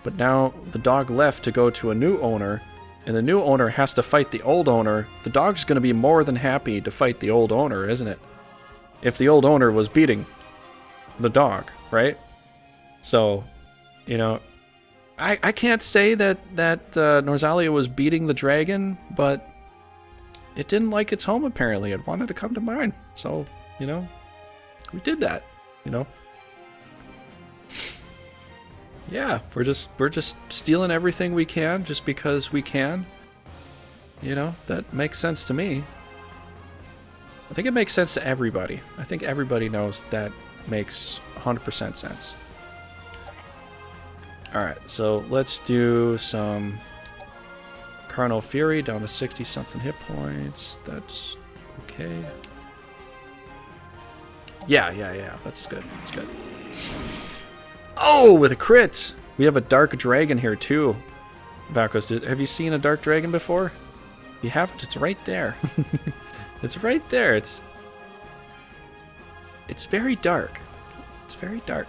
But now the dog left to go to a new owner, and the new owner has to fight the old owner. The dog's going to be more than happy to fight the old owner, isn't it? If the old owner was beating the dog, right? So, you know, I can't say that Norzalia was beating the dragon, but it didn't like its home, apparently. It wanted to come to mine. So, you know, we did that, you know. Yeah, we're just stealing everything we can just because we can. You know, that makes sense to me. I think it makes sense to everybody. I think everybody knows that makes 100% sense. Alright, so let's do some Carnal Fury down to 60-something hit points. That's okay. Yeah. That's good. That's good. Oh, with a crit! We have a Dark Dragon here, too. Valkos, have you seen a Dark Dragon before? If you haven't, it's right there. It's right there. It's very dark. It's very dark.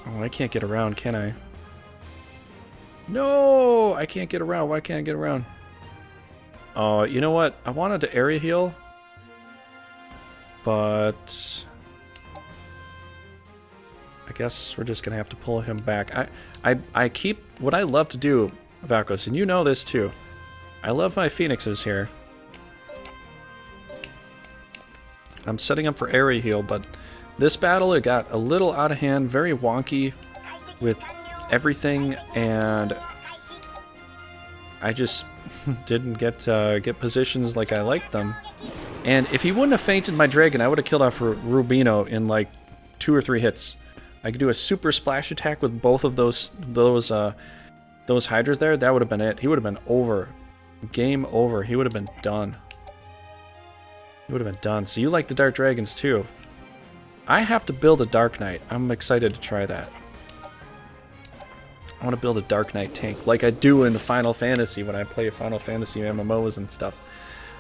Oh, I can't get around, can I? No! I can't get around. Why can't I get around? Oh, you know what? I wanted to area heal. But I guess we're just gonna have to pull him back. I keep... What I love to do, Valkos, and you know this too. I love my phoenixes here. I'm setting up for area heal, but this battle, it got a little out of hand, very wonky with everything, and I just didn't get positions like I liked them. And if he wouldn't have fainted my dragon, I would have killed off Rubino in like 2 or 3 hits. I could do a super splash attack with both of those hydras there. That would have been it. He would have been over. Game over. He would have been done. He would have been done. So you like the Dark Dragons too. I have to build a Dark Knight. I'm excited to try that. I want to build a Dark Knight tank like I do in the Final Fantasy when I play Final Fantasy MMOs and stuff.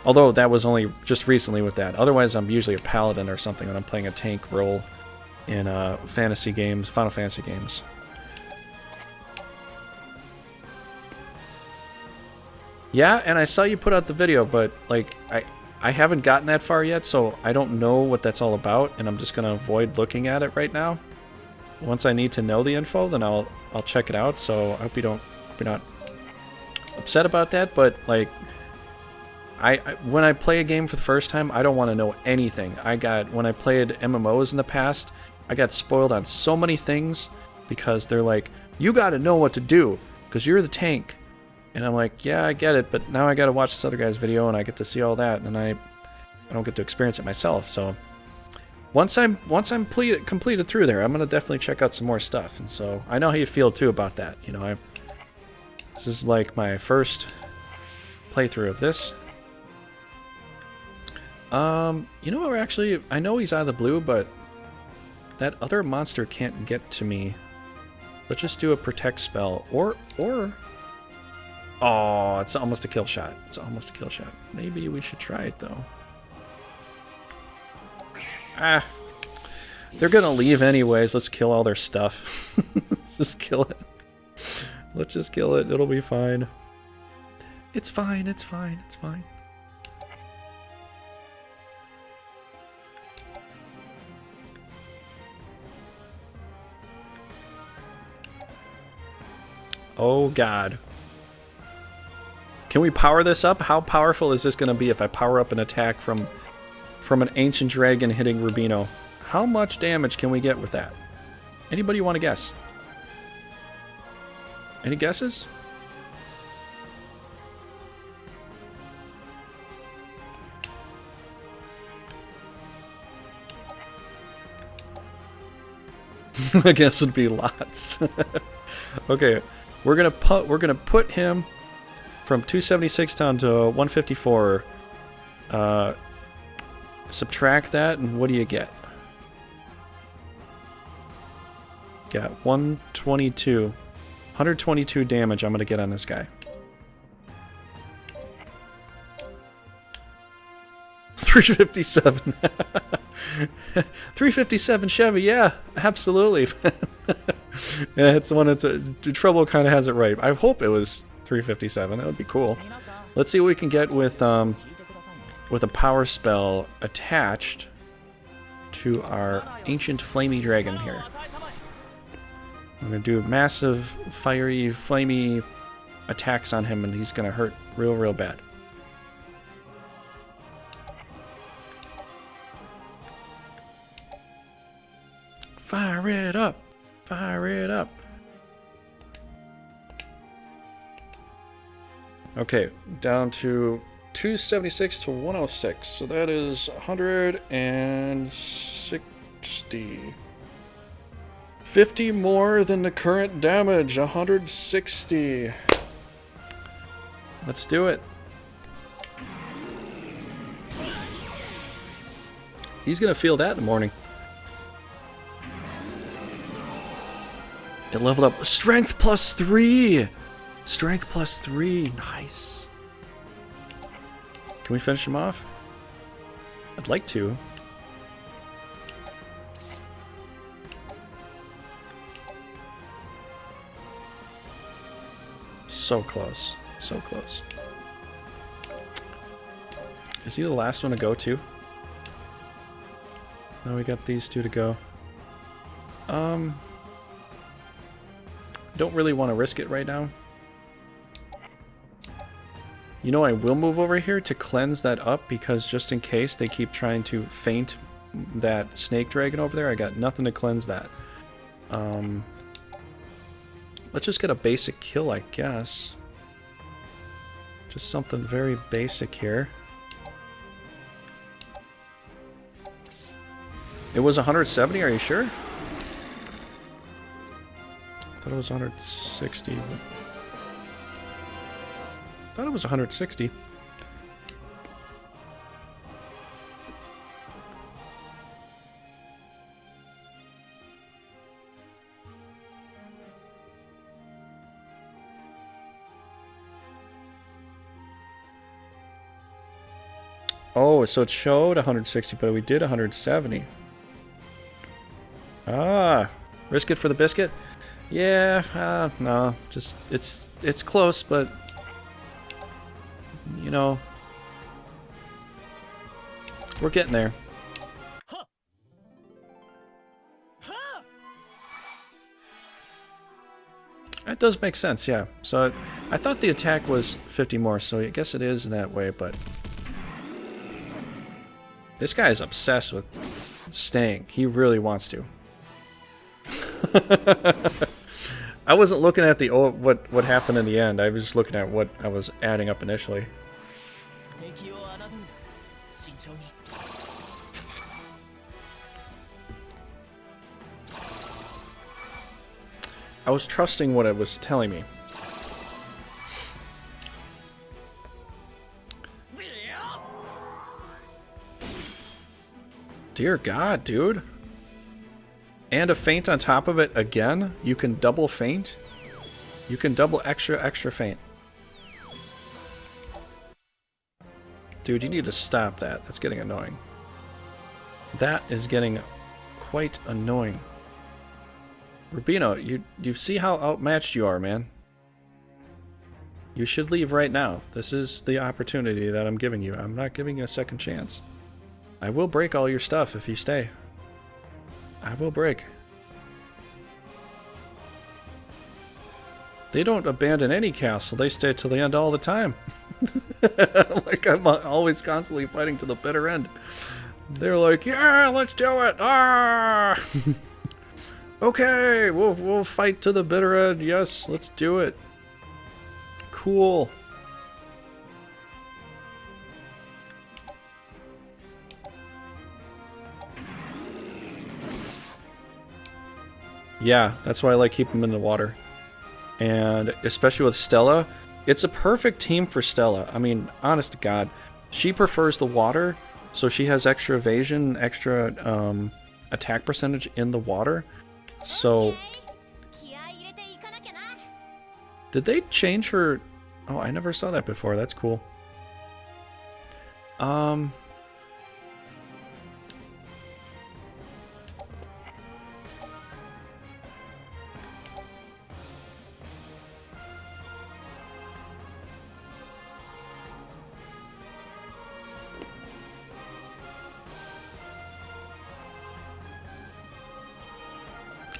Although that was only just recently with that. Otherwise, I'm usually a paladin or something when I'm playing a tank role in fantasy games, Final Fantasy games. Yeah, and I saw you put out the video, but like I haven't gotten that far yet, so I don't know what that's all about, and I'm just gonna avoid looking at it right now. Once I need to know the info, then I'll check it out. So I hope you're not upset about that, but like when I play a game for the first time, I don't want to know anything. When I played MMOs in the past, I got spoiled on so many things because they're like, you got to know what to do because you're the tank. And I'm like, yeah, I get it, but now I got to watch this other guy's video and I get to see all that, and I don't get to experience it myself. So once I'm completed through there, I'm gonna definitely check out some more stuff. And so I know how you feel too about that. You know, this is like my first playthrough of this. You know what? Actually, I know he's out of the blue, but that other monster can't get to me. Let's just do a protect spell, or. Oh, it's almost a kill shot. It's almost a kill shot. Maybe we should try it, though. Ah. They're gonna leave anyways. Let's kill all their stuff. Let's just kill it. Let's just kill it. It'll be fine. It's fine. It's fine. It's fine. Oh, God. Can we power this up? How powerful is this going to be if I power up an attack from an ancient dragon hitting Rubino? How much damage can we get with that? Anybody want to guess? Any guesses? I guess it'd be lots. Okay, we're gonna put him from 276 down to 154. Subtract that, and what do you get? Got 122 damage I'm gonna get on this guy. 357. 357 Chevy, yeah, absolutely. Yeah, it's the one that's Trouble kind of has it right. I hope it was 357. That would be cool. Let's see what we can get with a power spell attached to our ancient flamey dragon here. I'm gonna do massive fiery flamey attacks on him, and he's gonna hurt real bad. Fire it up! Fire it up! Okay, down to 276 to 106, so that is 160. 50 more than the current damage, 160. Let's do it. He's gonna feel that in the morning. It leveled up. Strength plus 3! Strength plus 3. Nice. Can we finish him off? I'd like to. So close. So close. Is he the last one to go too? No, we got these two to go. Don't really want to risk it right now. You know, I will move over here to cleanse that up, because just in case they keep trying to feint that snake dragon over there, I got nothing to cleanse that. Let's just get a basic kill, I guess. Just something very basic here. It was 170, are you sure? I thought it was 160. I thought it was 160. Oh, so it showed 160, but we did 170. Ah, risk it for the biscuit? Yeah, no, just it's close, but you know, we're getting there. That does make sense, yeah. So I thought the attack was 50 more, so I guess it is in that way, but this guy is obsessed with staying. He really wants to. I wasn't looking at the what happened in the end. I was just looking at what I was adding up initially. I was trusting what it was telling me. Dear God, dude. And a feint on top of it again? You can double feint? You can double extra feint. Dude, you need to stop that. That's getting annoying. That is getting quite annoying. Rubino, you see how outmatched you are, man. You should leave right now. This is the opportunity that I'm giving you. I'm not giving you a second chance. I will break all your stuff if you stay. I will break. They don't abandon any castle. They stay till the end all the time. Like I'm always constantly fighting to the bitter end. They're like, yeah, let's do it. Ah! Okay, we'll fight to the bitter end. Yes, let's do it. Cool. Yeah, that's why I like keeping them in the water. And especially with Stella, it's a perfect team for Stella. I mean, honest to God, she prefers the water, so she has extra evasion, extra attack percentage in the water. So, did they change her? Oh, I never saw that before. That's cool.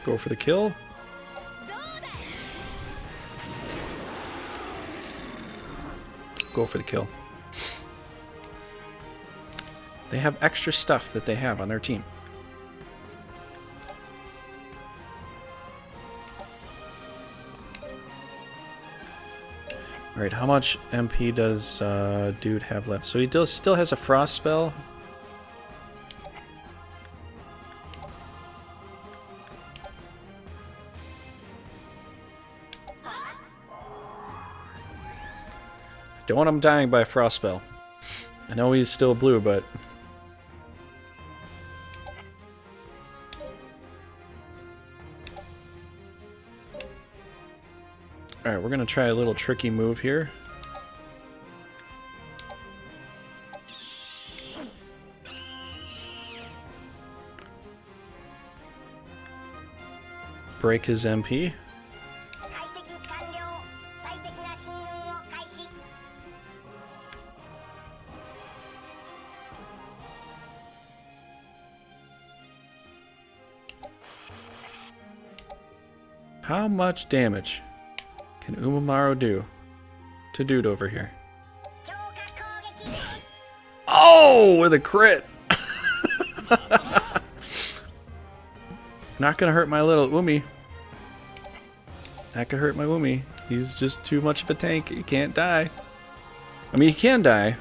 Go for the kill. Go for the kill. They have extra stuff that they have on their team. Alright, how much MP does dude have left? So he still has a frost spell. Don't want him dying by a frost spell. I know he's still blue, but... Alright, we're gonna try a little tricky move here. Break his MP. How much damage can Umamaru do to dude over here? Oh, with a crit! Not gonna hurt my little Umi. That could hurt my Umi. He's just too much of a tank. He can't die. I mean, he can die,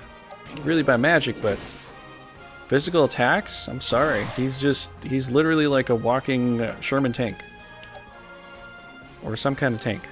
really by magic, but physical attacks? I'm sorry. He's literally like a walking Sherman tank. Or some kind of tank.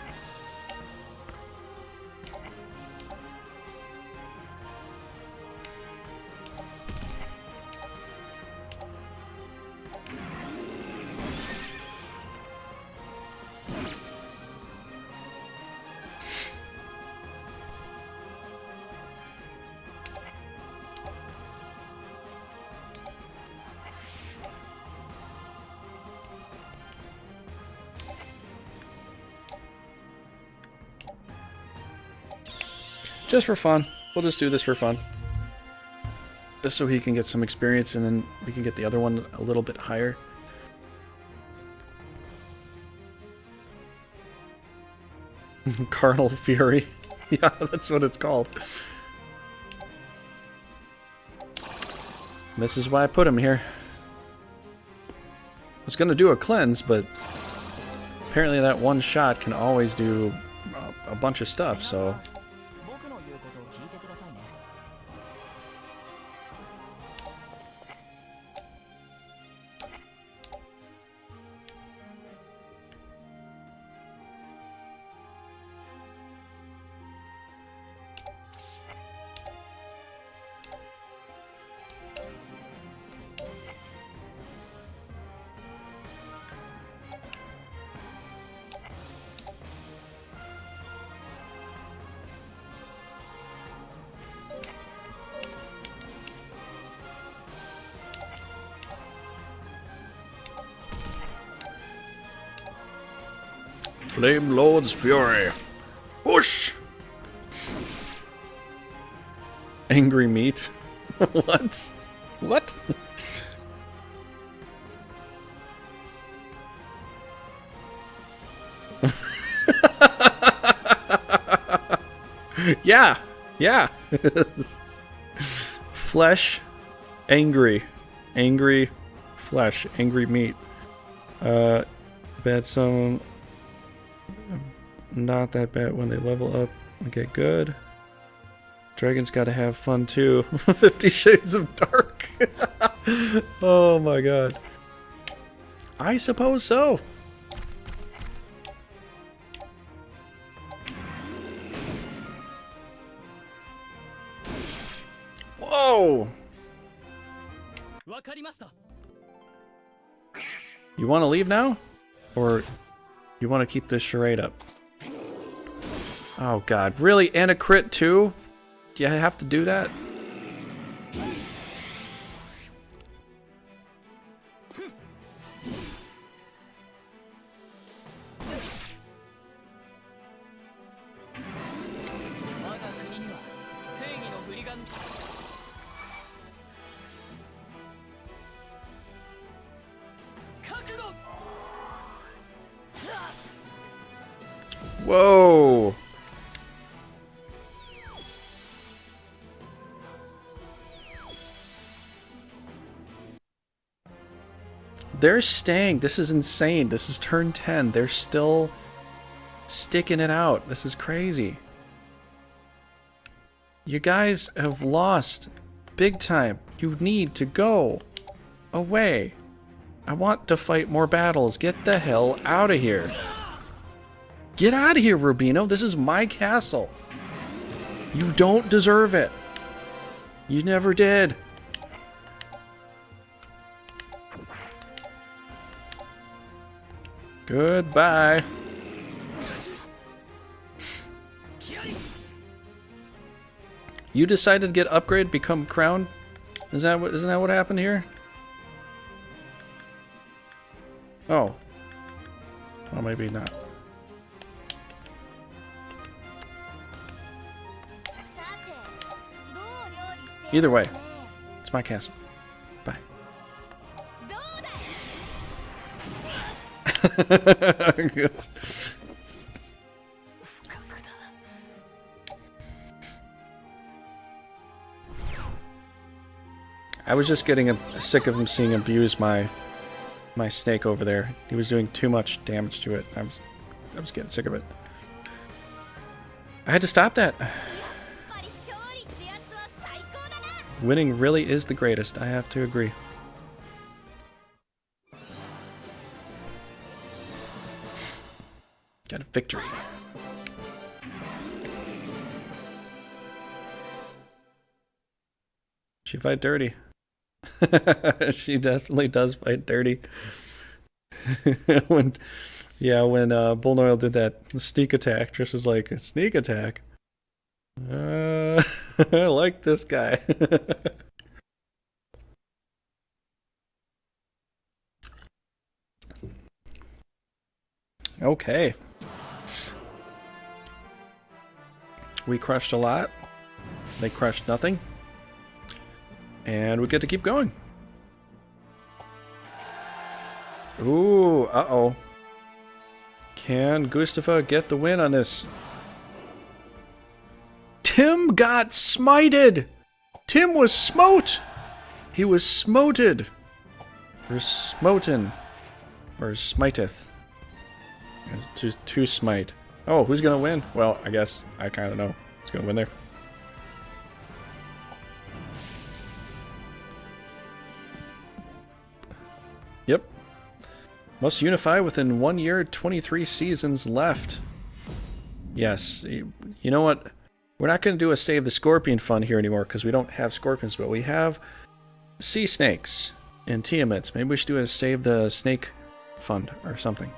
Just for fun. We'll just do this for fun. Just so he can get some experience and then we can get the other one a little bit higher. Carnal Fury. Yeah, that's what it's called. This is why I put him here. I was gonna do a cleanse, but apparently that one shot can always do a bunch of stuff, so... Flame Lord's Fury. Whoosh! Angry meat. What? What? Yeah. Yeah. Flesh. Angry. Angry flesh. Angry meat. Bad some. Not that bad when they level up and get good. Dragons gotta have fun too. 50 Shades of Dark. Oh my god. I suppose so. Whoa! You want to leave now? Or you want to keep this charade up? Oh god, really? And a crit too? Do you have to do that? Whoa! They're staying. This is insane. This is turn 10. They're still sticking it out. This is crazy. You guys have lost big time. You need to go away. I want to fight more battles. Get the hell out of here. Get out of here, Rubino. This is my castle. You don't deserve it. You never did. Goodbye. You decided to get upgraded, become crowned? Isn't that what happened here? Oh. Well, maybe not. Either way, it's my castle. Bye. I was just getting sick of him seeing abuse my snake over there. He was doing too much damage to it. I was getting sick of it. I had to stop that. Winning really is the greatest. I have to agree. Got a victory. She fight dirty. She definitely does fight dirty. when Bullnoil did that sneak attack, Trish was like, sneak attack? I like this guy. Okay. We crushed a lot. They crushed nothing. And we get to keep going. Ooh, uh-oh. Can Gustafa get the win on this? Tim got smited! Tim was smote! He was smoted. Or smoten. Or smiteth. To smite. Oh, who's gonna win? Well, I guess I kind of know who's gonna win there. Yep. Must unify within 1 year, 23 seasons left. Yes. You know what? We're not going to do a Save the Scorpion fund here anymore because we don't have scorpions, but we have sea snakes and Tiamets. Maybe we should do a Save the Snake fund or something.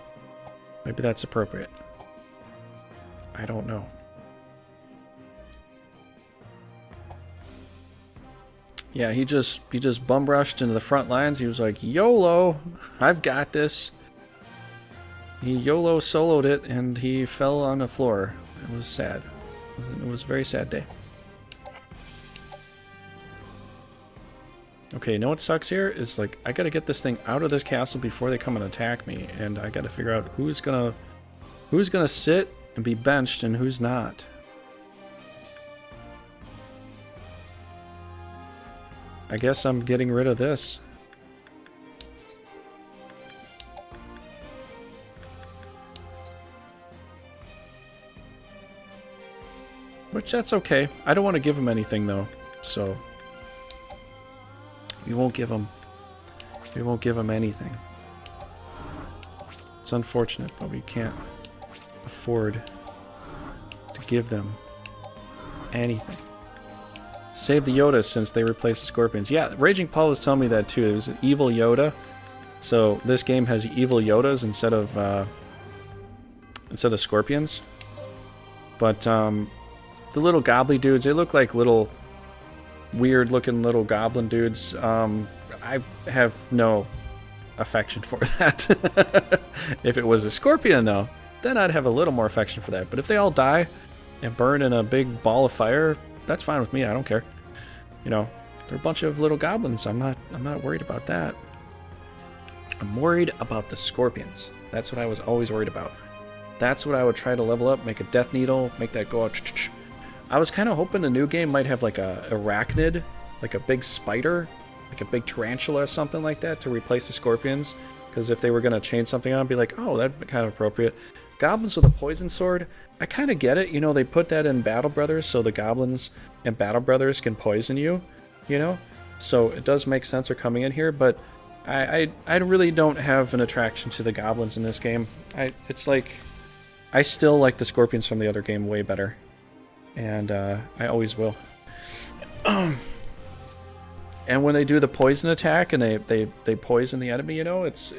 Maybe that's appropriate. I don't know. Yeah, he just bum rushed into the front lines. He was like, YOLO, I've got this. He YOLO soloed it and he fell on the floor. It was sad. It was a very sad day. Okay, you know what sucks here? Is like, I gotta get this thing out of this castle before they come and attack me, and I gotta figure out who's gonna sit and be benched and who's not. I guess I'm getting rid of this. Which, that's okay. I don't want to give him anything, though, so... We won't give him anything. It's unfortunate, but we can't afford to give them anything. Save the Yoda since they replaced the Scorpions. Yeah, Raging Paul was telling me that too. It was an evil Yoda. So this game has evil Yodas instead of Scorpions. But the little gobbly dudes, they look like little weird looking little goblin dudes. I have no affection for that. If it was a Scorpion though, then I'd have a little more affection for that. But if they all die and burn in a big ball of fire, that's fine with me. I don't care. You know, they're a bunch of little goblins. I'm not worried about that. I'm worried about the Scorpions. That's what I was always worried about. That's what I would try to level up, make a death needle, make that go out. I was kind of hoping the new game might have like a arachnid, like a big spider, like a big tarantula or something like that to replace the scorpions. Because if they were going to change something on, I'd be like, oh, that'd be kind of appropriate. Goblins with a poison sword, I kind of get it. You know, they put that in Battle Brothers so the goblins and Battle Brothers can poison you, you know? So it does make sense they're coming in here, but I really don't have an attraction to the goblins in this game. It's like, I still like the scorpions from the other game way better. And I always will. And when they do the poison attack and they poison the enemy, you know, it's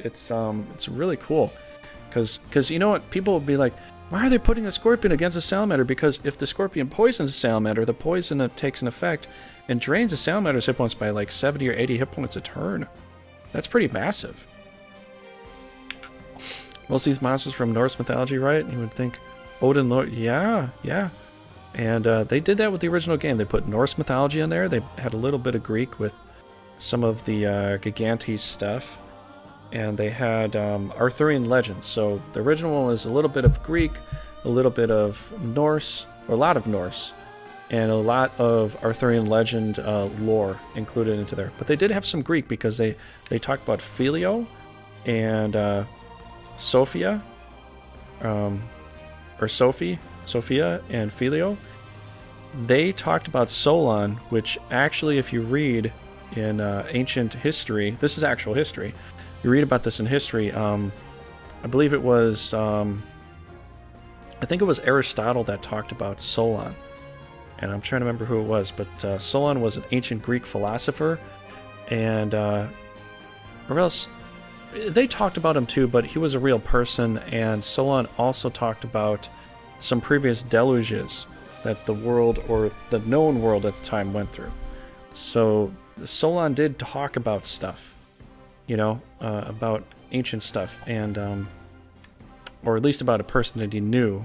really cool. Because you know what, people will be like, why are they putting a scorpion against a salamander? Because if the scorpion poisons a salamander, the poison takes an effect and drains the salamander's hit points by like 70 or 80 hit points a turn. That's pretty massive. Most of these monsters from Norse mythology, right? You would think Odin, Lord, yeah. And they did that with the original game. They put Norse mythology in there. They had a little bit of Greek with some of the Gigantes stuff. And they had Arthurian legends. So the original one was a little bit of Greek, a little bit of Norse, or a lot of Norse, and a lot of Arthurian legend lore included into there. But they did have some Greek because they talked about Filio and Sophia, or Sophia and Filio. They talked about Solon, which actually, if you read in ancient history, this is actual history. You read about this in history. I believe it was, I think it was Aristotle that talked about Solon. And I'm trying to remember who it was, but Solon was an ancient Greek philosopher. And, or else, they talked about him too, but he was a real person. And Solon also talked about some previous deluges that the world, or the known world at the time, went through. So Solon did talk about stuff, you know, about ancient stuff, and or at least about a person that he knew.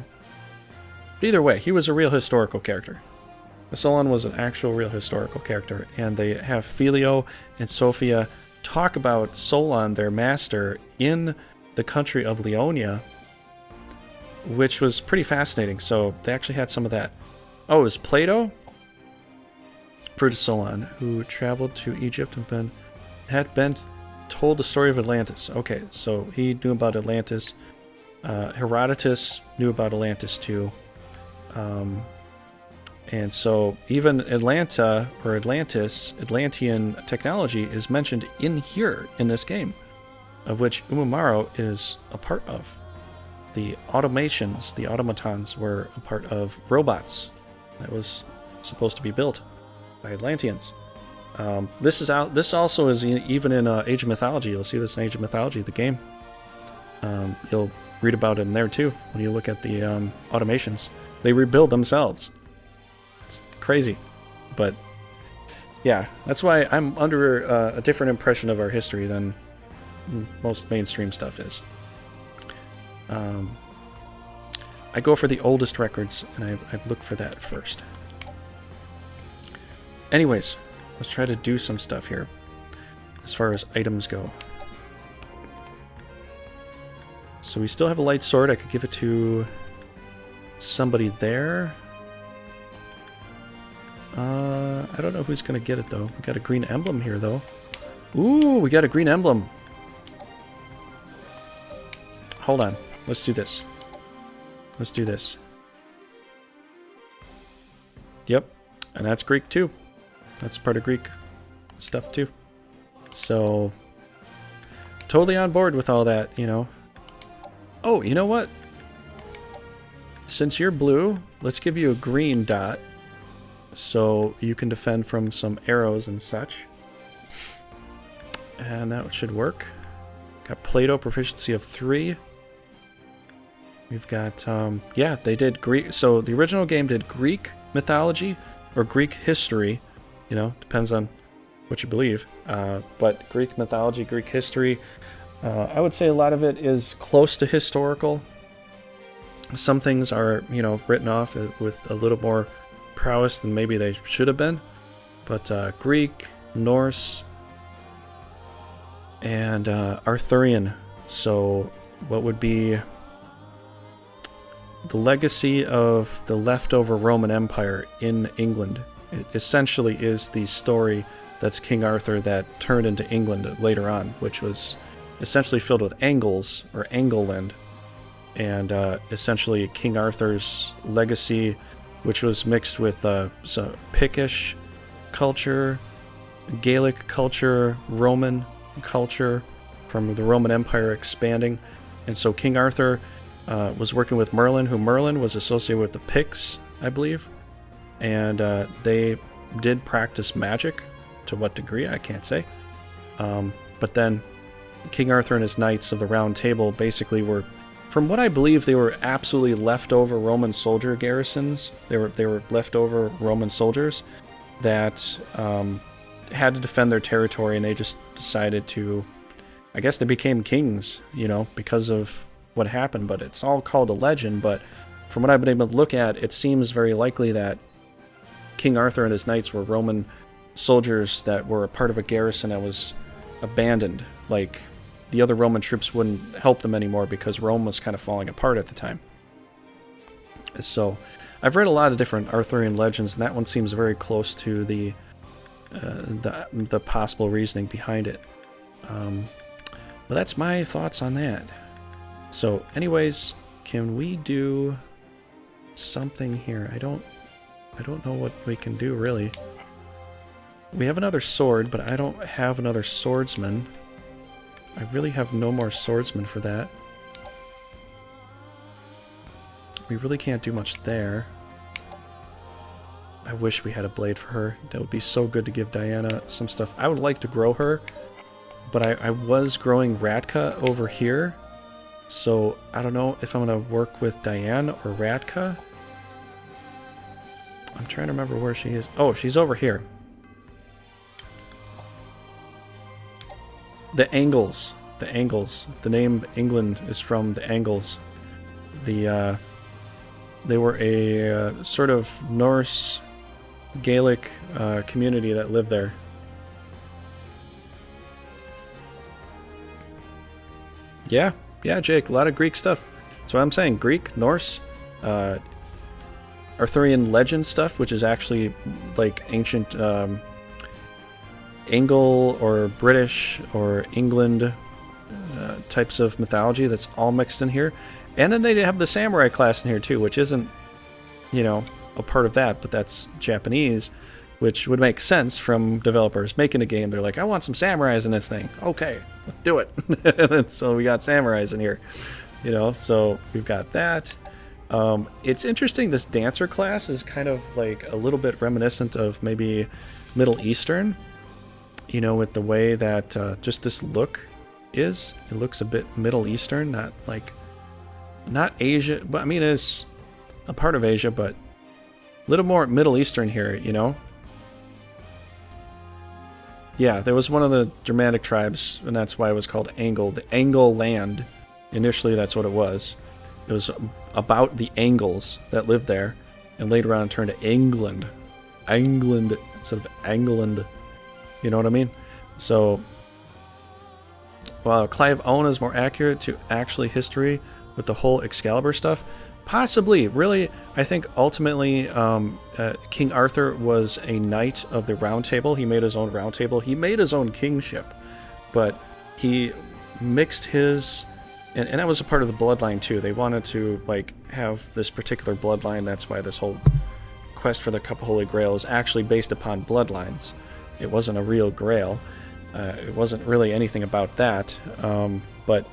But either way, he was a real historical character. Solon was an actual real historical character, and they have Filio and Sophia talk about Solon, their master, in the country of Leonia, which was pretty fascinating. So they actually had some of that. Oh, it was Plato for Solon, who traveled to Egypt and had been told the story of Atlantis. Okay, so he knew about Atlantis. Herodotus knew about Atlantis too. And so even Atlanta, or Atlantis, Atlantean technology is mentioned in here in this game, of which Umumaro is a part of. The automations, the automatons, were a part of robots that was supposed to be built by Atlanteans. This also is even in Age of Mythology. You'll see this in Age of Mythology, the game. You'll read about it in there too when you look at the automations. They rebuild themselves. It's crazy, but yeah, that's why I'm under a different impression of our history than most mainstream stuff is. I go for the oldest records, and I look for that first. Anyways, let's try to do some stuff here as far as items go. So we still have a light sword. I could give it to somebody there. I don't know who's going to get it, though. We got a green emblem here, though. Ooh, we got a green emblem. Hold on. Let's do this. Let's do this. Yep. And that's Greek, too. That's part of Greek stuff, too. So, totally on board with all that, you know. Oh, you know what? Since you're blue, let's give you a green dot so you can defend from some arrows and such. And that should work. Got Plato, proficiency of 3. We've got, yeah, they did Greek. So the original game did Greek mythology or Greek history. You know, depends on what you believe. But Greek mythology, Greek history, I would say a lot of it is close to historical. Some things are, you know, written off with a little more prowess than maybe they should have been. But Greek, Norse, and Arthurian. So what would be the legacy of the leftover Roman Empire in England. It essentially is the story that's King Arthur that turned into England later on, which was essentially filled with Angles, or Angleland, and essentially King Arthur's legacy, which was mixed with some Pictish culture, Gaelic culture, Roman culture, from the Roman Empire expanding. And so King Arthur was working with Merlin, who Merlin was associated with the Picts, I believe. And they did practice magic. To what degree, I can't say. But then King Arthur and his Knights of the Round Table basically were, from what I believe, they were absolutely leftover Roman soldier garrisons. They were leftover Roman soldiers that had to defend their territory, and they just decided to, I guess they became kings, you know, because of what happened. But it's all called a legend. But from what I've been able to look at, it seems very likely that King Arthur and his knights were Roman soldiers that were a part of a garrison that was abandoned. Like, the other Roman troops wouldn't help them anymore because Rome was kind of falling apart at the time. So I've read a lot of different Arthurian legends, and that one seems very close to the possible reasoning behind it. But that's my thoughts on that. So anyways, can we do something here? I don't know what we can do, really. We have another sword, but I don't have another swordsman. I really have no more swordsmen for that. We really can't do much there. I wish we had a blade for her. That would be so good to give Diana some stuff. I would like to grow her, but I was growing Radka over here. So I don't know if I'm going to work with Diane or Radka. I'm trying to remember where she is. Oh, she's over here. The Angles. The Angles. The name England is from the Angles. They were a sort of Norse Gaelic community that lived there. Yeah, Jake, a lot of Greek stuff. That's what I'm saying. Greek, Norse, Arthurian legend stuff, which is actually like ancient Angle or British or England types of mythology that's all mixed in here. And then they have the samurai class in here too, which isn't, you know, a part of that, but that's Japanese, which would make sense from developers making a game. They're like, I want some samurais in this thing. Okay, let's do it. And so we got samurais in here, you know, so we've got that. It's interesting, this dancer class is kind of like a little bit reminiscent of maybe Middle Eastern, you know, with the way that just this look is. It looks a bit Middle Eastern, not Asia, but I mean, it's a part of Asia, but a little more Middle Eastern here, you know? Yeah, there was one of the Germanic tribes, and that's why it was called Angle. The Angle land, initially that's what it was. It was about the Angles that lived there, and later on it turned to England. England instead of England. You know what I mean? So, while Clive Owen is more accurate to actually history with the whole Excalibur stuff, possibly. Really, I think ultimately King Arthur was a knight of the Round Table. He made his own Round Table. He made his own kingship, but he mixed his, and that was a part of the bloodline too. They wanted to like have this particular bloodline. That's why this whole quest for the Cup of Holy Grail is actually based upon bloodlines. It wasn't a real grail. It wasn't really anything about that, but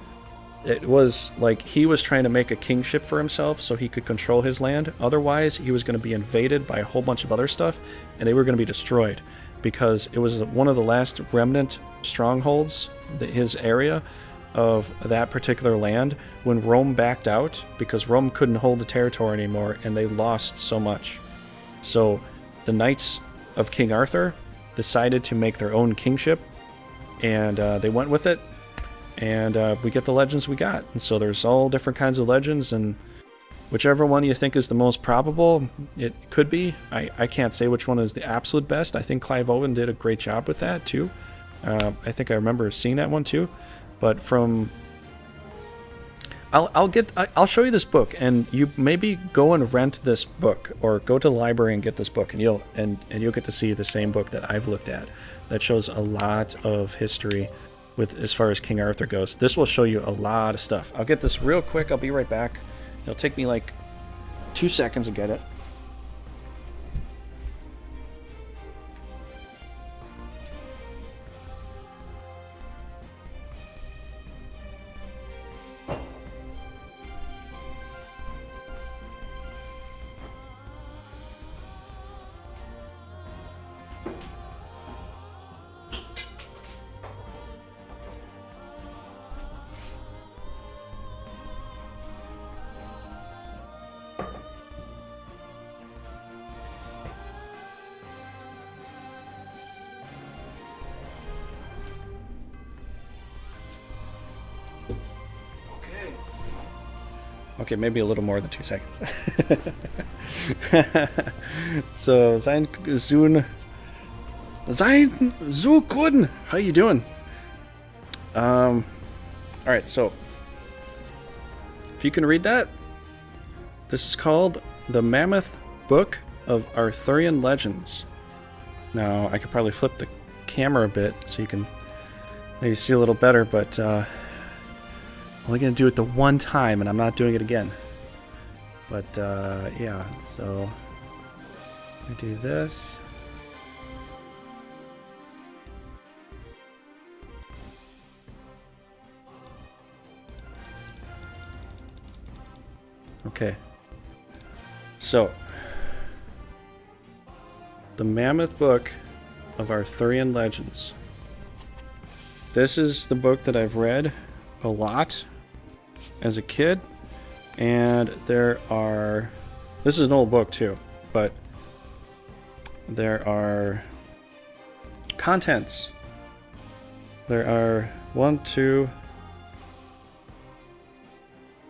it was like he was trying to make a kingship for himself so he could control his land. Otherwise, he was going to be invaded by a whole bunch of other stuff, and they were going to be destroyed because it was one of the last remnant strongholds, his area of that particular land, when Rome backed out because Rome couldn't hold the territory anymore, and they lost so much. So the Knights of King Arthur decided to make their own kingship, and they went with it. And we get the legends we got. And so there's all different kinds of legends, and whichever one you think is the most probable, it could be. I can't say which one is the absolute best. I think Clive Owen did a great job with that too. I think I remember seeing that one too. But from I'll show you this book, and you maybe go and rent this book, or go to the library and get this book, and you'll get to see the same book that I've looked at that shows a lot of history with as far as King Arthur goes. This will show you a lot of stuff. I'll get this real quick. I'll be right back. It'll take me like 2 seconds to get it. Okay, maybe a little more than 2 seconds. So, Zukun, how you doing? All right, so if you can read that, this is called The Mammoth Book of Arthurian Legends. Now, I could probably flip the camera a bit so you can maybe see a little better, but only going to do it the one time, and I'm not doing it again. But, yeah, so I do this. Okay. So, The Mammoth Book of Arthurian Legends. This is the book that I've read a lot as a kid, and this is an old book too, but there are contents. There are 1, 2,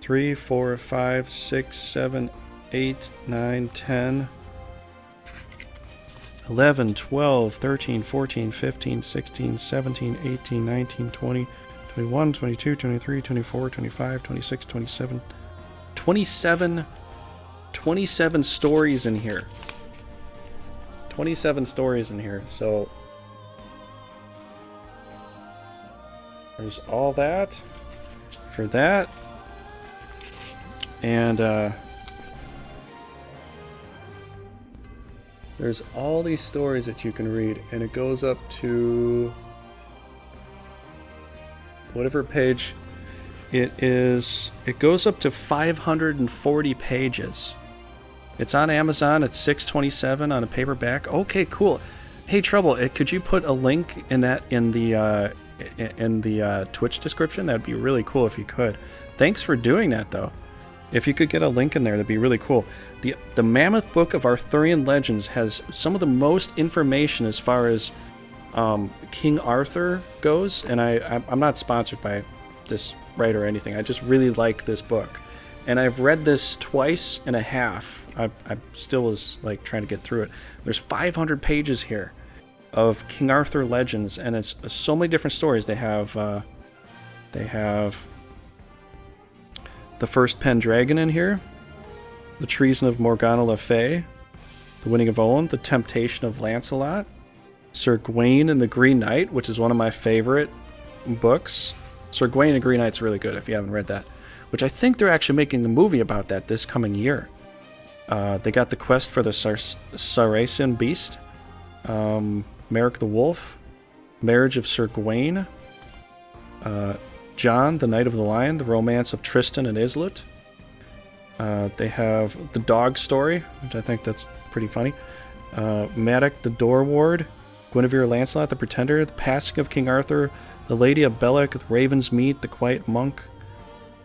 3, 4, 5, 6, 7, 8, 9, 10, 11, 12, 13, 14, 15, 16, 17, 18, 19, 20, 21, 22, 23, 24, 25, 26, 27, 27 stories in here. 27 stories in here. So there's all that for that. And there's all these stories that you can read, and it goes up to whatever page it is. It goes up to 540 pages. It's on Amazon. It's $6.27 on a paperback. Okay, cool. Hey, Trouble, could you put a link in the Twitch description? That'd be really cool if you could. Thanks for doing that, though. If you could get a link in there, that'd be really cool. The Mammoth Book of Arthurian Legends has some of the most information as far as King Arthur goes, and I'm not sponsored by this writer or anything. I just really like this book, and I've read this twice and a half. I still was like trying to get through it. There's 500 pages here of King Arthur legends, and it's so many different stories. They have the first Pendragon in here, the treason of Morgana Le Fay, the winning of Owen, the temptation of Lancelot, Sir Gawain and the Green Knight, which is one of my favorite books. Sir Gawain and the Green Knight's really good if you haven't read that, which I think they're actually making a movie about that this coming year. They got the quest for the Saracen Beast, Merrick the Wolf, Marriage of Sir Gawain, John, the Knight of the Lion, the Romance of Tristan and Iseult. They have the Dog Story, which I think that's pretty funny. Maddock the Door Ward, Guinevere Lancelot the Pretender, The Passing of King Arthur, The Lady of Belloc, The Raven's Meat, The Quiet Monk,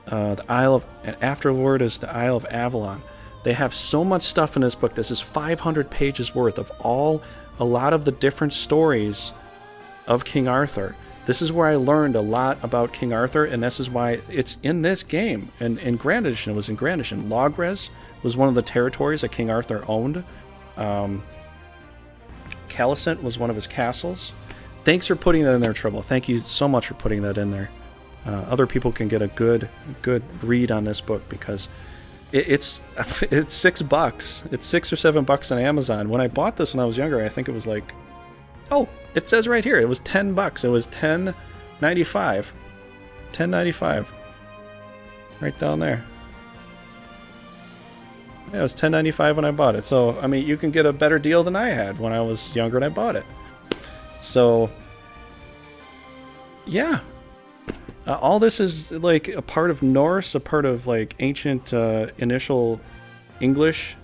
and afterward is the Isle of Avalon. They have so much stuff in this book. This is 500 pages worth of a lot of the different stories of King Arthur. This is where I learned a lot about King Arthur, and this is why it's in this game. And in Grand Edition, it was in Grand Edition. Logres was one of the territories that King Arthur owned. Calicent was one of his castles. Thanks for putting that in there, Trouble. Thank you so much for putting that in there. other people can get a good read on this book, because it's $6. It's $6 or $7 on Amazon. When I bought this when I was younger, I think it was like, oh, it says right here, it was $10. It was $10.95. $10.95. Right down there. Yeah, it was $10.95 when I bought it. So, I mean, you can get a better deal than I had when I was younger and I bought it. So, yeah. All this is like a part of Norse, a part of like ancient initial English,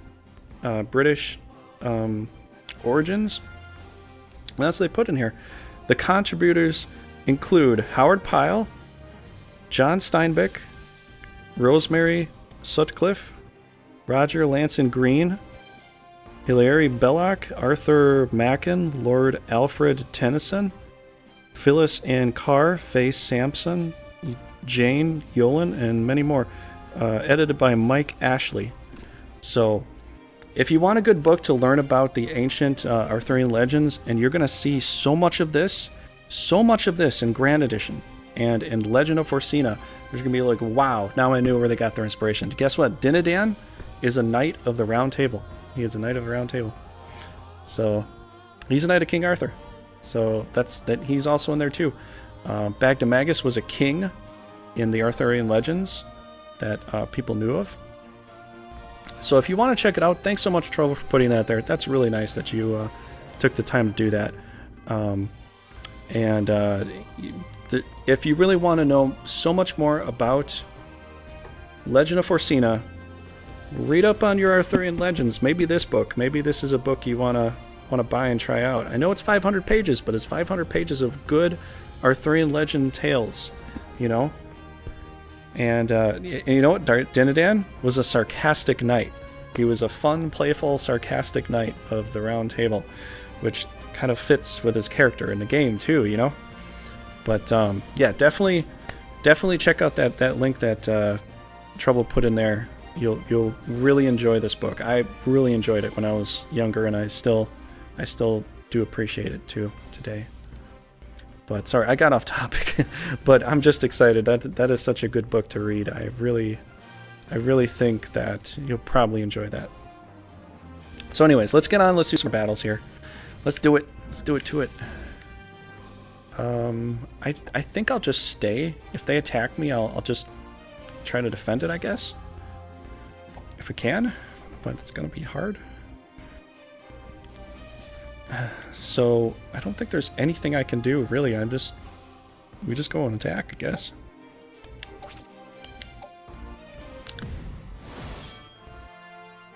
British origins. And that's what they put in here. The contributors include Howard Pyle, John Steinbeck, Rosemary Sutcliffe, Roger Lanson Green, Hilary Belloc, Arthur Macken, Lord Alfred Tennyson, Phyllis Ann Carr, Faye Sampson, Jane Yolen, and many more. Edited by Mike Ashley. So, if you want a good book to learn about the ancient Arthurian legends, and you're going to see so much of this in Grand Edition and in Legend of Forsena, there's going to be like, wow, now I knew where they got their inspiration. Guess what? Dinadan is a knight of the Round Table. He is a knight of the Round Table. So, he's a knight of King Arthur. So he's also in there too. Bagdemagus was a king in the Arthurian legends that people knew of. So if you want to check it out, thanks so much, Trouble, for putting that there. That's really nice that you took the time to do that. If you really want to know so much more about Legend of Forsena, read up on your Arthurian legends. Maybe this book. Maybe this is a book you want to buy and try out. I know it's 500 pages, but it's 500 pages of good Arthurian legend tales, you know? And you know what? Dinadan was a sarcastic knight. He was a fun, playful, sarcastic knight of the Round Table, which kind of fits with his character in the game too, you know? But yeah, definitely check out that link that Trouble put in there. You'll really enjoy this book. I really enjoyed it when I was younger, and I still do appreciate it too today. But sorry, I got off topic. But I'm just excited. That is such a good book to read. I really think that you'll probably enjoy that. So anyways, let's get on. Let's do some battles here. Let's do it. Let's do it to it. I think I'll just stay. If they attack me, I'll just try to defend it, I guess. If I can, but it's gonna be hard. So I don't think there's anything I can do really. We just go and attack, I guess.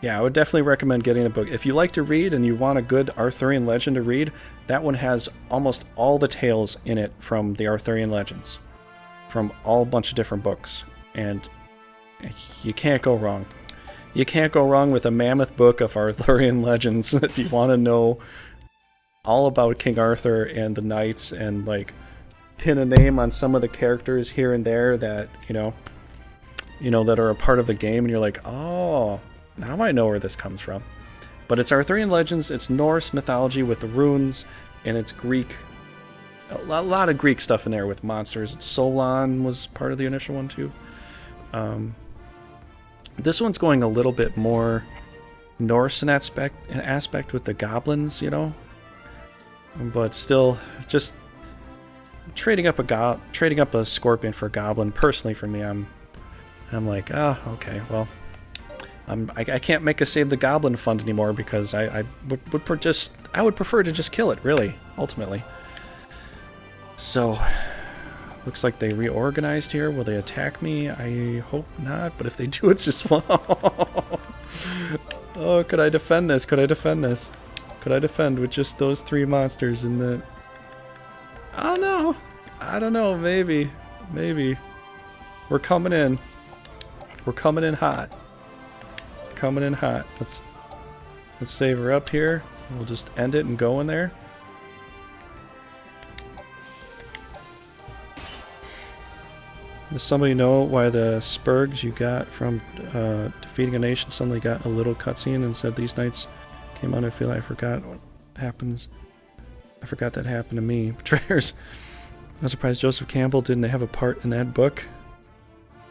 Yeah, I would definitely recommend getting a book. If you like to read and you want a good Arthurian legend to read, that one has almost all the tales in it from the Arthurian legends, from all bunch of different books, and you can't go wrong. You can't go wrong with a mammoth book of Arthurian legends if you want to know all about King Arthur and the knights, and like pin a name on some of the characters here and there that you know that are a part of the game, and you're like, oh, now I know where this comes from. But it's Arthurian legends, it's Norse mythology with the runes, and it's Greek. A lot of Greek stuff in there with monsters. Solon was part of the initial one too. This one's going a little bit more Norse in aspect with the goblins, you know. But still, just trading up a scorpion for a goblin. Personally, for me, I'm like, oh, okay, well, I can't make a save the goblin fund anymore because I would prefer to just kill it, really, ultimately. So, looks like they reorganized here. Will they attack me? I hope not, but if they do, it's just oh, could I defend this? Could I defend this? Could I defend with just those three monsters in the... I don't know, maybe. We're coming in. We're coming in hot. Let's save her up here. We'll just end it and go in there. Does somebody know why the spurgs you got from defeating a nation suddenly got a little cutscene and said these knights came on? I feel I forgot what happens. I forgot that happened to me. Betrayers. I'm surprised Joseph Campbell didn't have a part in that book.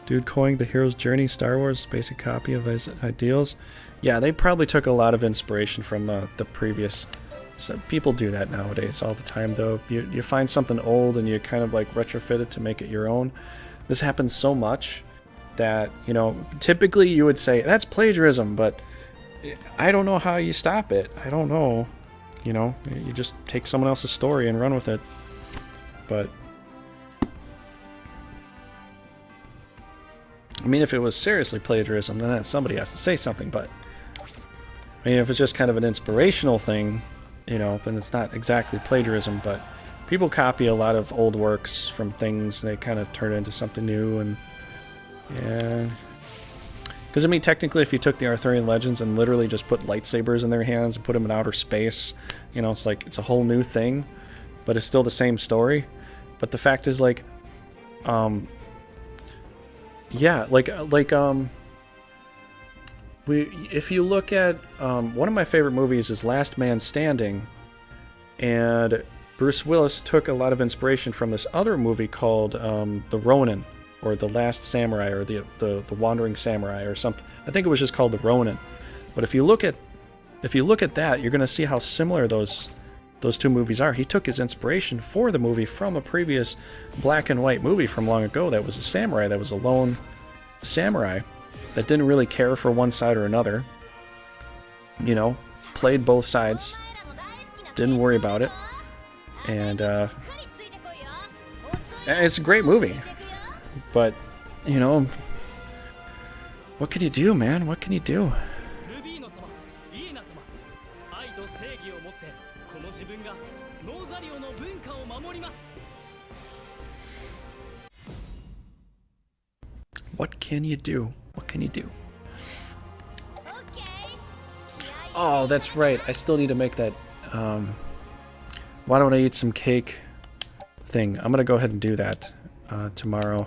Dude coined the hero's journey, Star Wars, basic copy of his ideals. Yeah, they probably took a lot of inspiration from the previous. So people do that nowadays all the time, though. You find something old and you kind of like retrofit it to make it your own. This happens so much that, you know, typically you would say that's plagiarism, but I don't know how you stop it. I don't know. You know, you just take someone else's story and run with it. But I mean, if it was seriously plagiarism, then somebody has to say something. But I mean, if it's just kind of an inspirational thing, you know, then it's not exactly plagiarism. But people copy a lot of old works from things. They kind of turn it into something new. And yeah, because I mean, technically, if you took the Arthurian legends and literally just put lightsabers in their hands and put them in outer space, you know, it's like it's a whole new thing, but it's still the same story. But the fact is, like, yeah, if you look at one of my favorite movies is Last Man Standing, and Bruce Willis took a lot of inspiration from this other movie called The Ronin, or The Last Samurai, or the Wandering Samurai, or something. I think it was just called The Ronin. But if you look at that, you're going to see how similar those two movies are. He took his inspiration for the movie from a previous black and white movie from long ago that was a samurai, that was a lone samurai that didn't really care for one side or another. You know, played both sides, didn't worry about it. And it's a great movie. But, you know, what can you do, man? What can you do? What can you do? What can you do? Oh, that's right. I still need to make that. Why don't I eat some cake thing? I'm going to go ahead and do that tomorrow.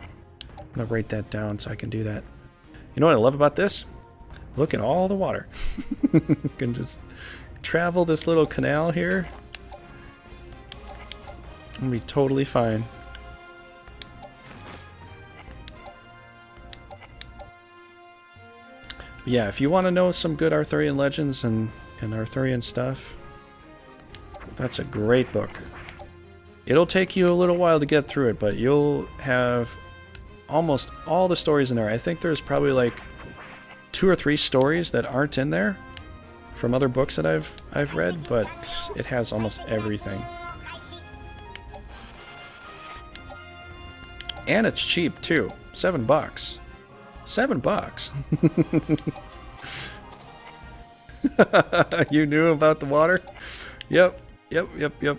I'm going to write that down so I can do that. You know what I love about this? Look at all the water. You can just travel this little canal here. I'll be totally fine. Yeah, if you want to know some good Arthurian legends and Arthurian stuff, that's a great book. It'll take you a little while to get through it, but you'll have almost all the stories in there. I think there's probably like 2 or 3 stories that aren't in there from other books that I've read, but it has almost everything. And it's cheap too. $7. $7. You knew about the water? Yep. The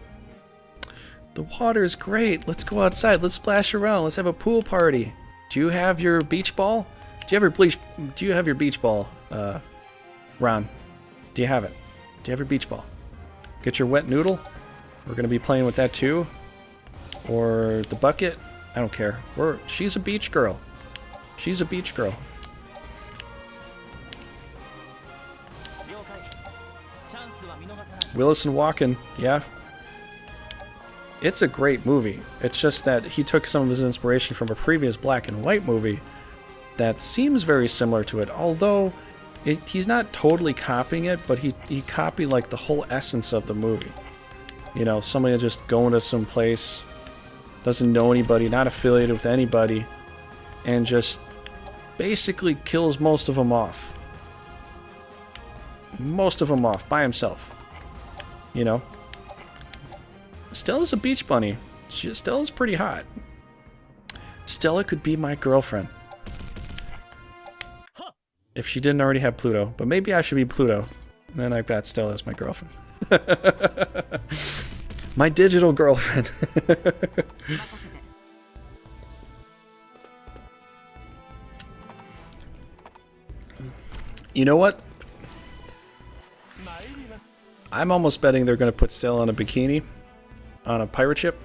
water is great. Let's go outside. Let's splash around. Let's have a pool party. Do you have your beach ball? Do you have your beach ball, Ron? Do you have it? Do you have your beach ball? Get your wet noodle. We're gonna be playing with that too. Or the bucket. I don't care. She's a beach girl. She's a beach girl. Willis and Walken, yeah. It's a great movie. It's just that he took some of his inspiration from a previous black and white movie that seems very similar to it, although he's not totally copying it, but he copied like the whole essence of the movie. You know, somebody just going to some place, doesn't know anybody, not affiliated with anybody, and just basically kills most of them off. Most of them off by himself. You know? Stella's a beach bunny. Stella's pretty hot. Stella could be my girlfriend. If she didn't already have Pluto. But maybe I should be Pluto. And then I've got Stella as my girlfriend. My digital girlfriend. You know what? I'm almost betting they're going to put Stella on a bikini. On a pirate ship.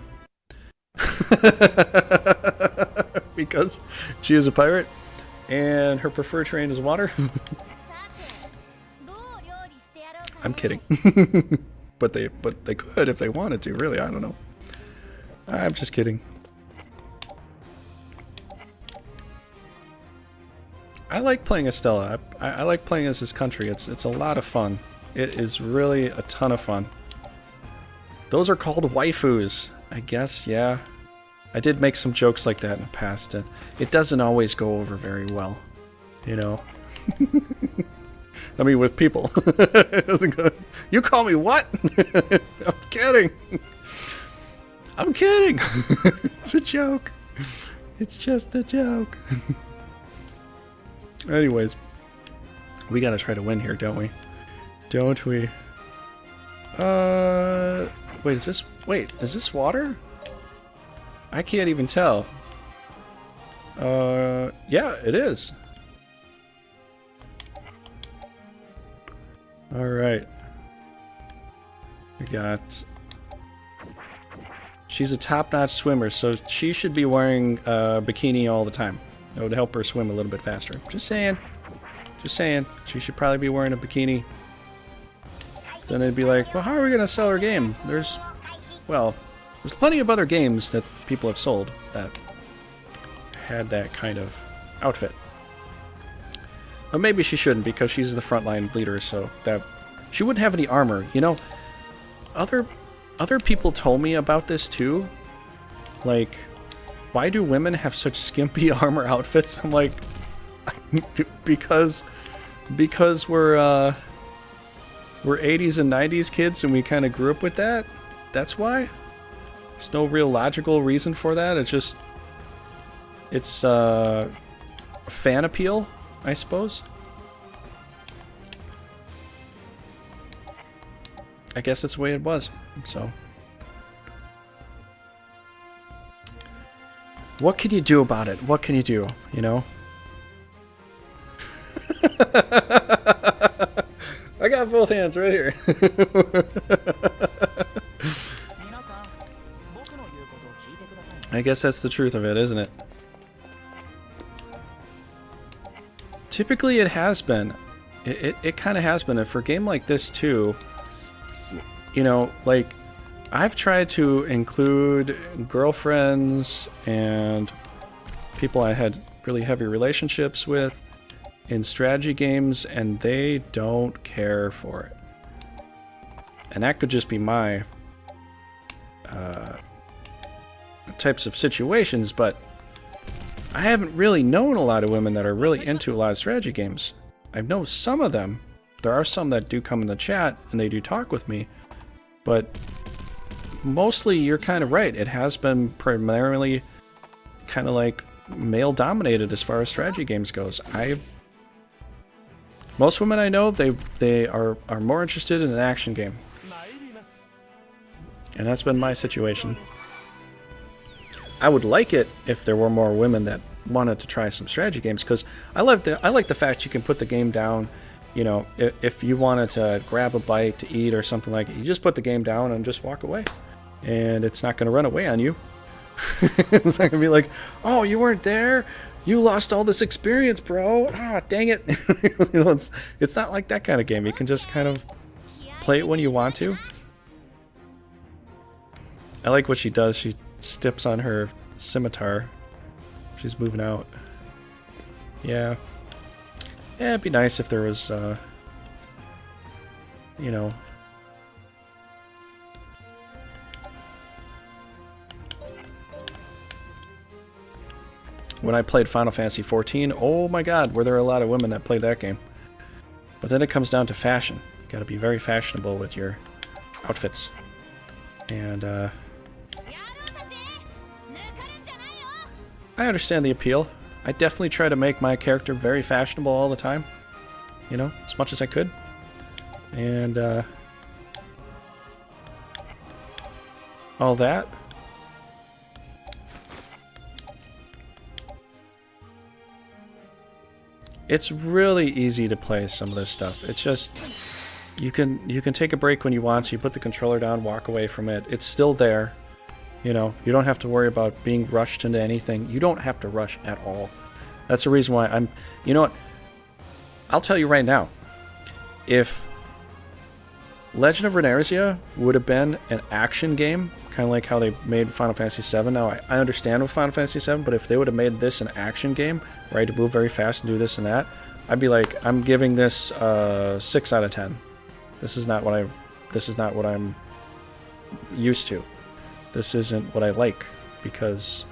Because she is a pirate. And her preferred terrain is water. I'm kidding. But they could if they wanted to, really, I don't know. I'm just kidding. I like playing Estella. I like playing as his country. It's a lot of fun. It is really a ton of fun. Those are called waifus, I guess, yeah. I did make some jokes like that in the past. It doesn't always go over very well, you know. I mean, with people. It doesn't go, you call me what? I'm kidding. I'm kidding. It's a joke. It's just a joke. Anyways, we gotta try to win here, don't we? Don't we? Wait, is this water? I can't even tell. Yeah, it is. Alright. We got... She's a top-notch swimmer, so she should be wearing a bikini all the time. That would help her swim a little bit faster. Just saying. Just saying. She should probably be wearing a bikini. Then they'd be like, well, how are we going to sell our game? There's plenty of other games that people have sold that had that kind of outfit. But maybe she shouldn't, because she's the frontline leader, so that she wouldn't have any armor. You know, other people told me about this too. Like, why do women have such skimpy armor outfits? I'm like, because we're 80s and 90s kids and we kind of grew up with that. That's why. There's no real logical reason for that. It's fan appeal, I suppose. I guess that's the way it was. So, what can you do about it? What can you do? You know. I got both hands right here. I guess that's the truth of it, isn't it? Typically it has been. It kind of has been. And for a game like this too, you know, like, I've tried to include girlfriends and people I had really heavy relationships with in strategy games, and they don't care for it. And that could just be my types of situations, but I haven't really known a lot of women that are really into a lot of strategy games. I know some of them. There are some that do come in the chat and they do talk with me, but mostly you're kind of right. It has been primarily kind of like male dominated as far as strategy games goes. Most women I know, they are more interested in an action game. And that's been my situation. I would like it if there were more women that wanted to try some strategy games, because I like the fact you can put the game down. You know, if you wanted to grab a bite to eat or something like it, you just put the game down and just walk away. And it's not going to run away on you. It's not going to be like, oh, you weren't there? You lost all this experience, bro. Ah, dang it. You know, it's not like that kind of game. You can just kind of play it when you want to. I like what she does. She steps on her scimitar. She's moving out. Yeah. Yeah, it'd be nice if there was, you know... When I played Final Fantasy XIV, oh my god, were there a lot of women that played that game. But then it comes down to fashion. You gotta be very fashionable with your outfits. And, I understand the appeal. I definitely try to make my character very fashionable all the time. You know, as much as I could. And, all that. It's really easy to play some of this stuff. It's just, you can take a break when you want, so you put the controller down, walk away from it. It's still there. You know, you don't have to worry about being rushed into anything. You don't have to rush at all. That's the reason why you know what? I'll tell you right now. If Legend of Runersia would have been an action game, kind of like how they made Final Fantasy VII. Now, I understand with Final Fantasy VII, but if they would have made this an action game, right, to move very fast and do this and that, I'd be like, I'm giving this 6 out of 10. This is not what I'm used to. This isn't what I like, because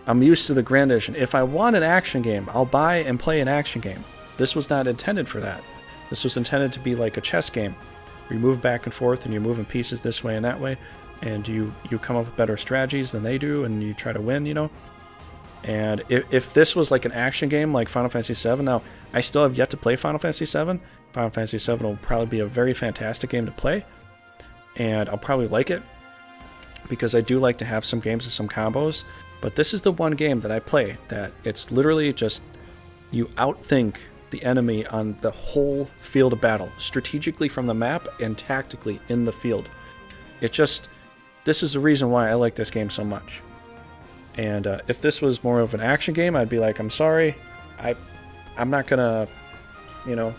I'm used to the Grand Edition. If I want an action game, I'll buy and play an action game. This was not intended for that. This was intended to be like a chess game. You move back and forth, and you're moving pieces this way and that way, and you come up with better strategies than they do, and you try to win, you know? And if this was like an action game like Final Fantasy VII, now, I still have yet to play Final Fantasy VII. Final Fantasy VII will probably be a very fantastic game to play, and I'll probably like it, because I do like to have some games with some combos, but this is the one game that I play that it's literally just, you outthink the enemy on the whole field of battle, strategically from the map and tactically in the field. This is the reason why I like this game so much. And if this was more of an action game, I'd be like, I'm sorry, I'm not gonna, you know.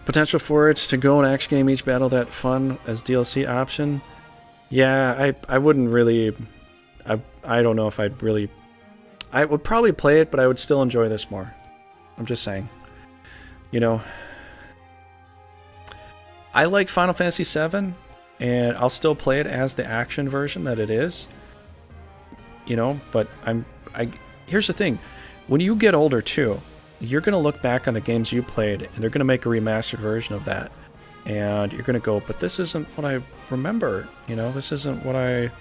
Potential for it to go an action game, each battle that fun as DLC option. Yeah, I wouldn't really, I don't know if I'd really, I would probably play it, but I would still enjoy this more. I'm just saying. You know, I like Final Fantasy VII, and I'll still play it as the action version that it is. You know, but here's the thing. When you get older too, you're going to look back on the games you played, and they're going to make a remastered version of that. And you're going to go, but this isn't what I remember. You know, this isn't what I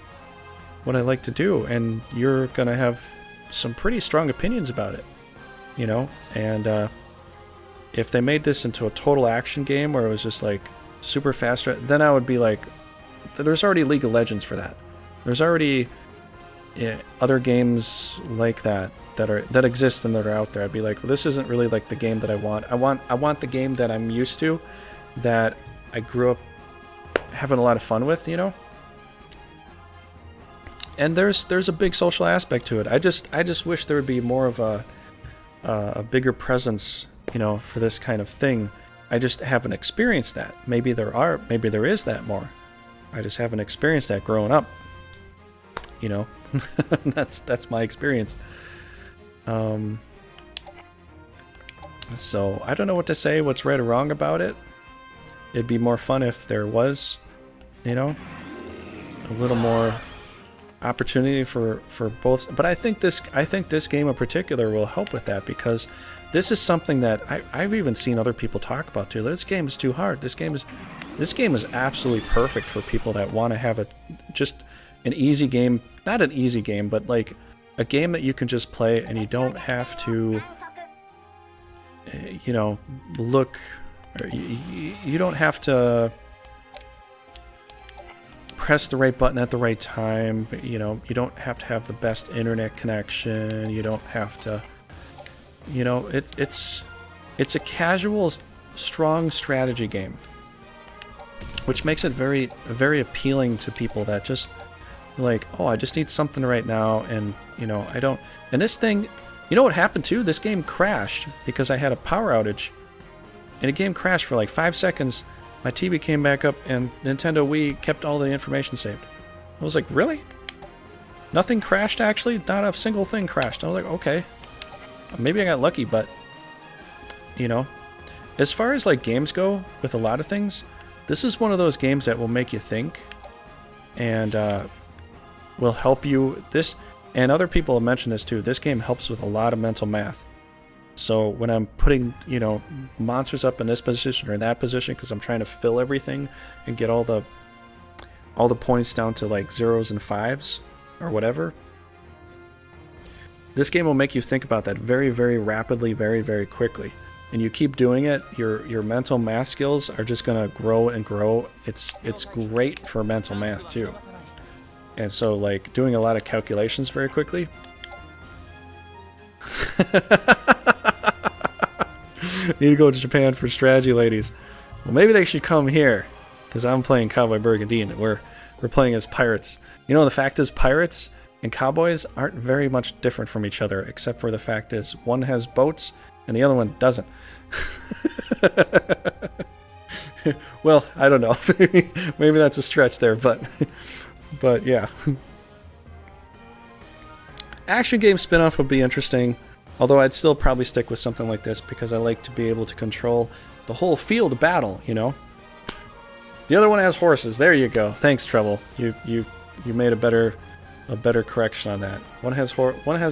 like to do. And you're going to have some pretty strong opinions about it, you know. And if they made this into a total action game where it was just like super fast, then I would be like, there's already League of Legends for that. There's already other games like that exist and that are out there. I'd be like, well, this isn't really like the game that I want. I want the game that I'm used to, that I grew up having a lot of fun with, you know. And there's a big social aspect to it. I just wish there would be more of a bigger presence, you know, for this kind of thing. I just haven't experienced that. Maybe there is that more. I just haven't experienced that growing up. You know, that's my experience. So I don't know what to say, what's right or wrong about it. It'd be more fun if there was, you know, a little more opportunity for both. But I think this game in particular will help with that, because this is something that I've even seen other people talk about too. This game is too hard. This game is absolutely perfect for people that want to have just an easy game. Not an easy game, but like a game that you can just play and you don't have to, you know, look. You don't have to press the right button at the right time. You know, you don't have to have the best internet connection. You don't have to, you know, it's a casual, strong strategy game, which makes it very, very appealing to people that just like, oh, I just need something right now, and you know, I don't. And this thing, you know what happened too? This game crashed because I had a power outage. And the game crashed for like 5 seconds. My TV came back up, and Nintendo Wii kept all the information saved. I was like, really? Nothing crashed, actually? Not a single thing crashed. I was like, okay. Maybe I got lucky, but, you know. As far as like games go, with a lot of things, this is one of those games that will make you think. And will help you. And other people have mentioned this too. This game helps with a lot of mental math. So when I'm putting, you know, monsters up in this position or in that position, because I'm trying to fill everything and get all the points down to like 0s and 5s or whatever, this game will make you think about that very, very rapidly, very, very quickly. And you keep doing it, your mental math skills are just gonna grow and grow. It's great for mental math too. And so like doing a lot of calculations very quickly. Need to go to Japan for strategy, ladies. Well, maybe they should come here, because I'm playing Cowboy Brigandine. We're playing as pirates. You know, the fact is, pirates and cowboys aren't very much different from each other, except for the fact is one has boats and the other one doesn't. Well, I don't know. Maybe that's a stretch there, but yeah. Action game spin-off would be interesting, although I'd still probably stick with something like this because I like to be able to control the whole field of battle, you know? The other one has horses. There you go. Thanks, Treble. You made a better correction on that. One has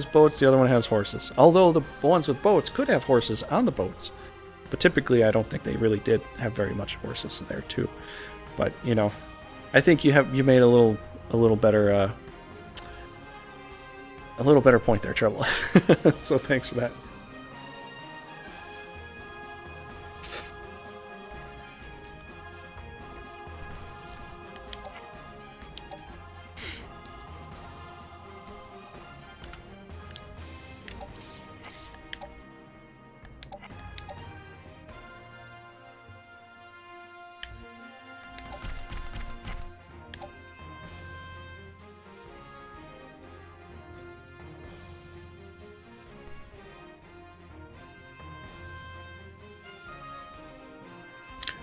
boats, the other one has horses. Although the ones with boats could have horses on the boats. But typically I don't think they really did have very much horses in there too. But, you know, I think you made a little better point there, Treble. So thanks for that.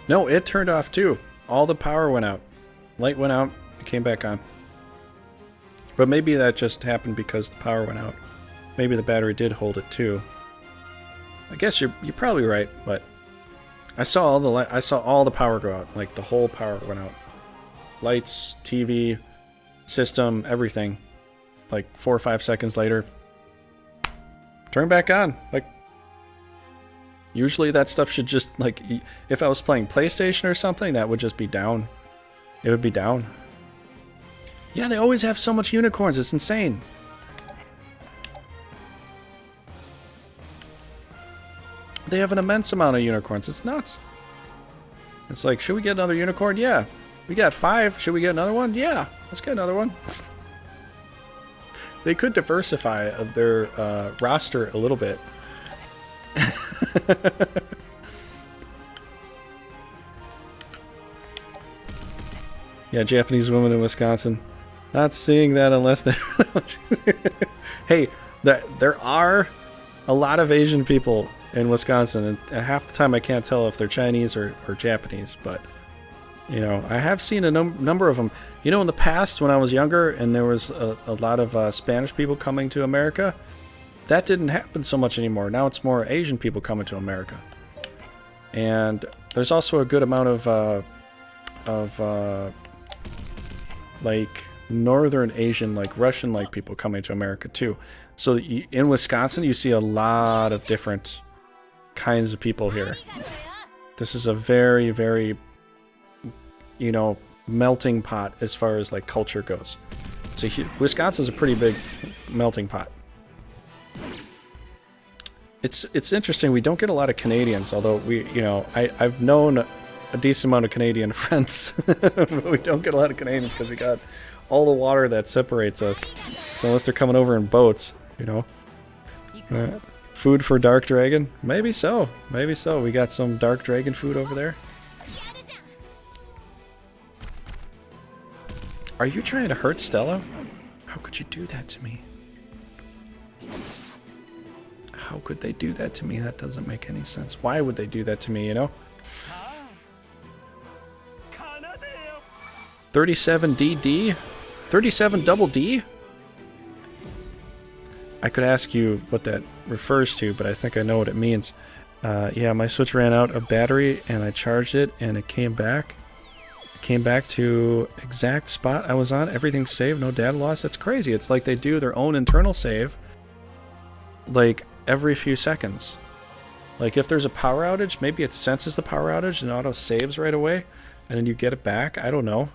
No, it turned off too. All the power went out. Light went out, it came back on. But maybe that just happened because the power went out. Maybe the battery did hold it too. I guess you're probably right, but I saw all the power go out. Like the whole power went out. Lights, TV, system, everything. Like 4 or 5 seconds later, turn back on. Like, usually that stuff should just, like, if I was playing PlayStation or something, that would just be down. It would be down. Yeah, they always have so much unicorns. It's insane. They have an immense amount of unicorns. It's nuts. It's like, should we get another unicorn? Yeah. We got 5. Should we get another one? Yeah. Let's get another one. They could diversify their roster a little bit. Yeah, Japanese women in Wisconsin. Not seeing that unless they... Hey, there are a lot of Asian people in Wisconsin, and half the time I can't tell if they're Chinese or Japanese, but, you know, I have seen a number of them. You know, in the past, when I was younger and there was a lot of Spanish people coming to America, that didn't happen so much anymore. Now it's more Asian people coming to America. And there's also a good amount of like Northern Asian, like Russian-like people coming to America too. So in Wisconsin, you see a lot of different kinds of people here. This is a very, very, you know, melting pot as far as like culture goes. So Wisconsin's a pretty big melting pot. It's interesting. We don't get a lot of Canadians, although I've known a decent amount of Canadian friends, but we don't get a lot of Canadians because we got all the water that separates us. So unless they're coming over in boats, you know. Food for Dark Dragon? Maybe so. Maybe so. We got some Dark Dragon food over there. Are you trying to hurt Stella? How could you do that to me? How could they do that to me? That doesn't make any sense. Why would they do that to me, you know? 37 DD? 37 double D? I could ask you what that refers to, but I think I know what it means. Yeah, my Switch ran out of battery and I charged it and it came back. It came back to exact spot I was on. Everything's saved, no data loss. That's crazy. It's like they do their own internal save like every few seconds. Like if there's a power outage, maybe it senses the power outage and auto saves right away and then you get it back. I don't know.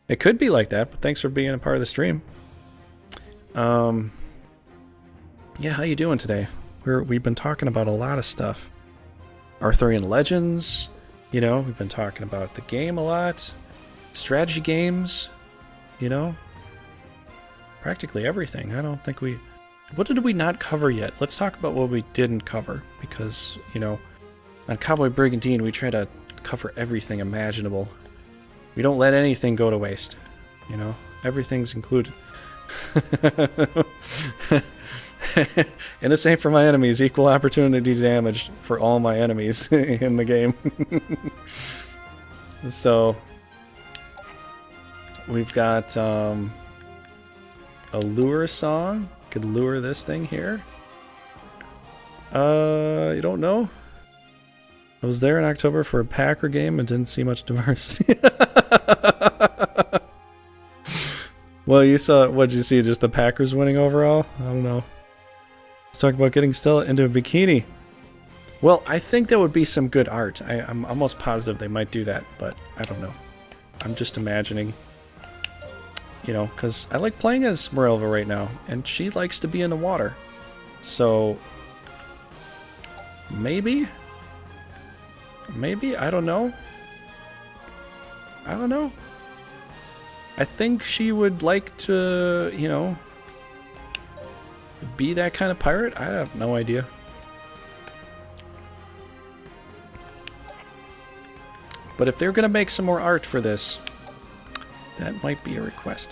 It could be like that, but thanks for being a part of the stream. Yeah, how you doing today? We've been talking about a lot of stuff. Arthurian Legends, you know, we've been talking about the game a lot. Strategy games, you know. Practically everything. I don't think we... What did we not cover yet? Let's talk about what we didn't cover, because, you know, on Cowboy Brigandine, we try to cover everything imaginable. We don't let anything go to waste, you know. Everything's included. And the same for my enemies. Equal opportunity damage for all my enemies in the game. So we've got a lure song. Could lure this thing here. You don't know? I was there in October for a Packer game and didn't see much diversity. Well, you saw, what'd you see? Just the Packers winning overall? I don't know. Let's talk about getting Stella into a bikini. Well, I think that would be some good art. I'm almost positive they might do that, but I don't know. I'm just imagining. You know, because I like playing as Mirelva right now, and she likes to be in the water. So, maybe? Maybe? I don't know. I don't know. I think she would like to, you know, be that kind of pirate. I have no idea. But if they're going to make some more art for this, that might be a request.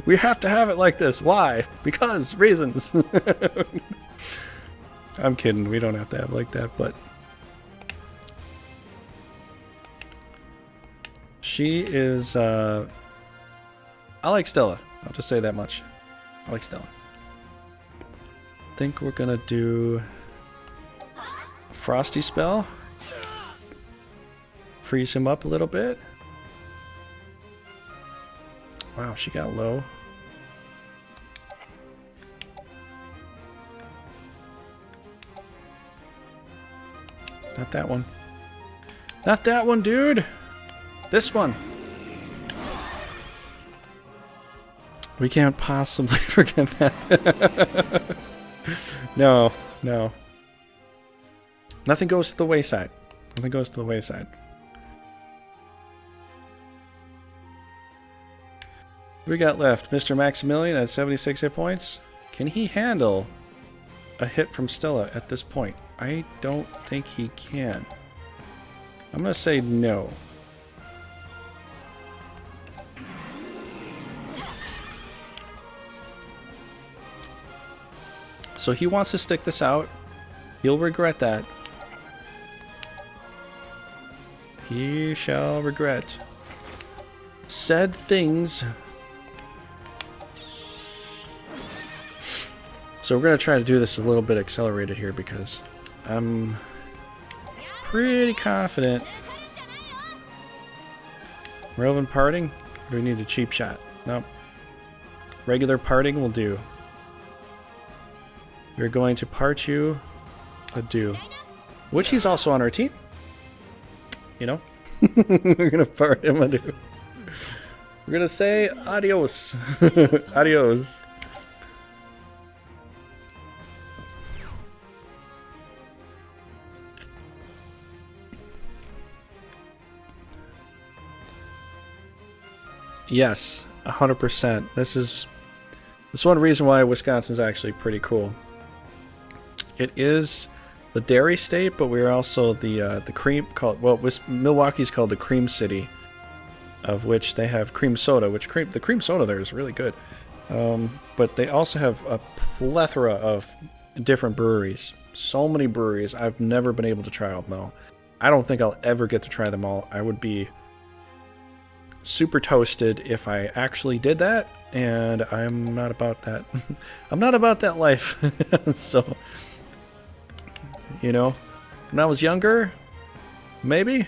We have to have it like this. Why? Because reasons. I'm kidding. We don't have to have it like that, but she is, I like Stella. I'll just say that much. I like Stella. I think we're gonna do Frosty spell. Freeze him up a little bit. Wow, she got low. Not that one. Not that one, dude! This one! We can't possibly forget that. No, no. Nothing goes to the wayside. Nothing goes to the wayside. What do we got left? Mr. Maximilian has 76 hit points. Can he handle a hit from Stella at this point? I don't think he can. I'm gonna say no. So he wants to stick this out. He'll regret that. He shall regret said things. So we're going to try to do this a little bit accelerated here because I'm pretty confident. Relevant parting? Or do we need a cheap shot? Nope. Regular parting will do. We're going to part you adieu. Which he's also on our team. You know? We're going to part him adieu. We're going to say adios. Adios. Yes, 100%. This is one reason why Wisconsin's actually pretty cool. It is the dairy state, but we're also the cream called, well, Milwaukee's called the cream city, of which they have cream soda, which the cream soda there is really good. But they also have a plethora of different breweries. So many breweries. I've never been able to try them all. I don't think I'll ever get to try them all. I would be super toasted if I actually did that, and I'm not about that. I'm not about that life. So, you know, when I was younger, maybe,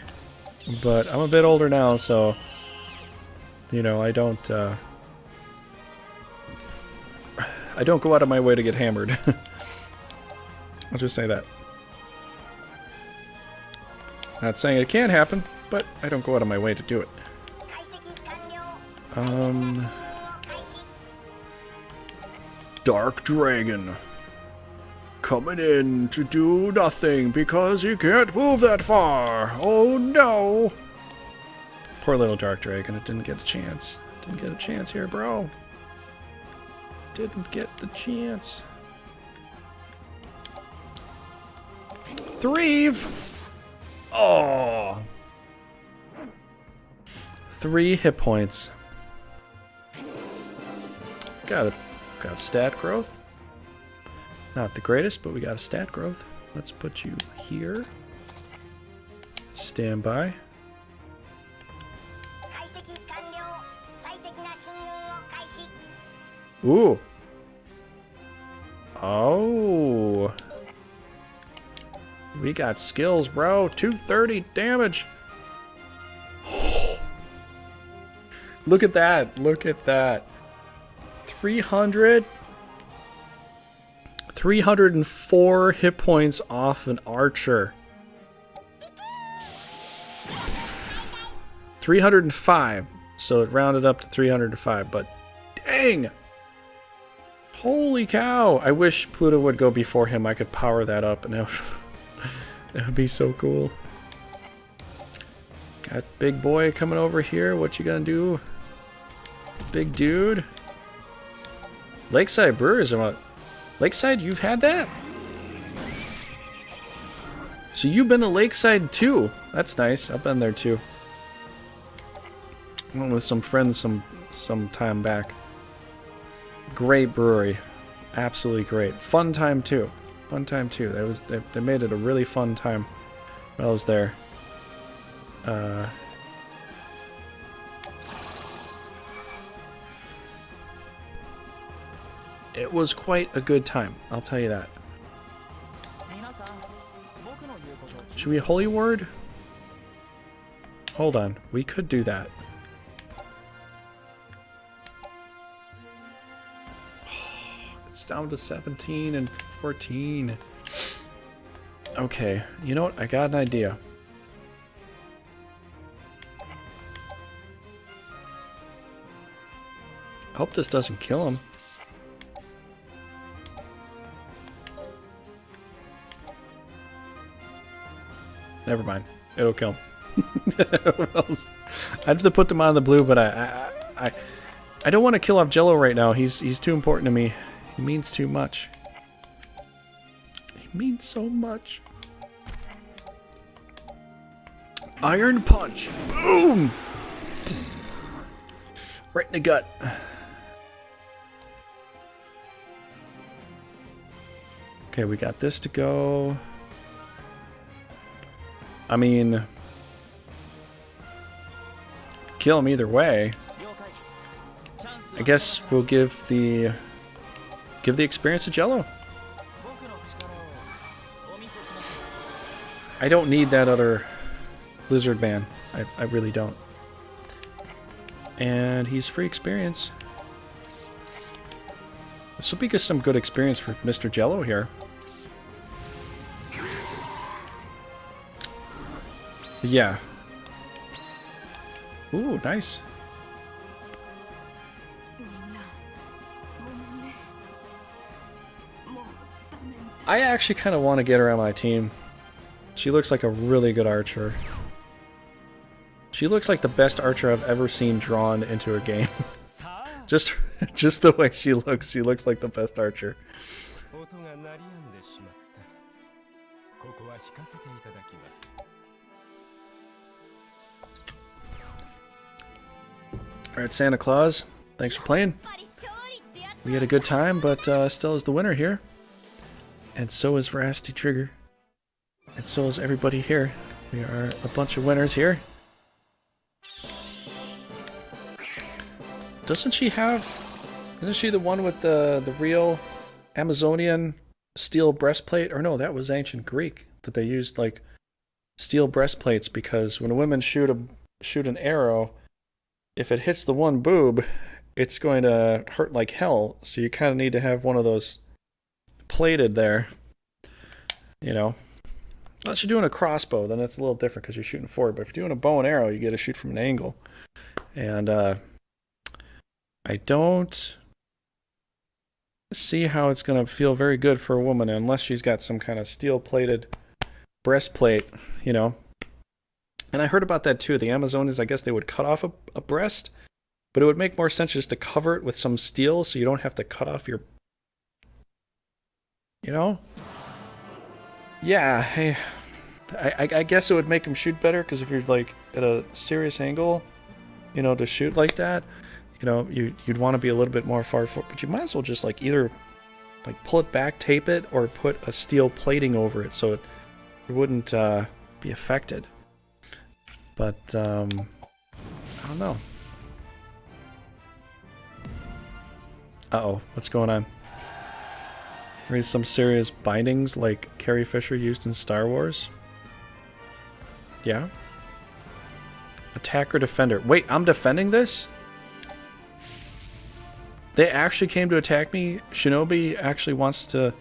but I'm a bit older now, so, you know, I don't go out of my way to get hammered. I'll just say that. Not saying it can't happen, but I don't go out of my way to do it. Dark Dragon coming in to do nothing because he can't move that far. Oh no! Poor little Dark Dragon, it didn't get a chance. Didn't get a chance here, bro. Didn't get the chance. Three! Oh! 3 hit points. Got it. Got stat growth. Not the greatest, but we got a stat growth. Let's put you here. Stand by. Ooh. Oh. We got skills, bro. 230 damage. Look at that. Look at that. 304 hit points off an archer. 305. So it rounded up to 305, but dang. Holy cow. I wish Pluto would go before him. I could power that up and that would be so cool. Got big boy coming over here. What you gonna do? Big dude. Lakeside Brewers. Lakeside, you've had that? So you've been to Lakeside too. That's nice. I've been there too. I went with some friends some time back. Great brewery. Absolutely great. Fun time too. Fun time too. They made it a really fun time when I was there. It was quite a good time, I'll tell you that. Should we holy word? Hold on, we could do that. It's down to 17 and 14. Okay, you know what? I got an idea. I hope this doesn't kill him. Never mind. It'll kill him. I have to put them on the blue, but I don't want to kill off Jello right now. He's too important to me. He means too much. He means so much. Iron punch. Boom! Right in the gut. Okay, we got this to go. I mean, kill him either way. I guess we'll give the experience to Jello. I don't need that other lizard man. I really don't. And he's free experience. This will be some good experience for Mr. Jello here. Yeah. Ooh, nice. I actually kind of want to get her on my team. She looks like a really good archer. She looks like the best archer I've ever seen drawn into a game. just the way she looks like the best archer. Alright, Santa Claus, thanks for playing. We had a good time, but still is the winner here. And so is veracitytrigger. And so is everybody here. We are a bunch of winners here. Isn't she the one with the real Amazonian steel breastplate? Or no, that was ancient Greek, that they used like steel breastplates because when women shoot an arrow, if it hits the one boob, it's going to hurt like hell. So you kind of need to have one of those plated there. You know, unless you're doing a crossbow, then it's a little different because you're shooting forward. But if you're doing a bow and arrow, you get to shoot from an angle. And I don't see how it's going to feel very good for a woman unless she's got some kind of steel-plated breastplate, you know. And I heard about that too. The Amazonians, I guess they would cut off a breast, but it would make more sense just to cover it with some steel so you don't have to cut off your... You know? Yeah, hey, I guess it would make them shoot better because if you're like at a serious angle, you know, to shoot like that, you you know, you'd want to be a little bit more far forward, but you might as well just like either like pull it back, tape it, or put a steel plating over it so it wouldn't be affected. But I don't know. Uh-oh, what's going on? Are these some serious bindings like Carrie Fisher used in Star Wars? Yeah? Attacker, defender. Wait, I'm defending this? They actually came to attack me? Shinobi actually wants to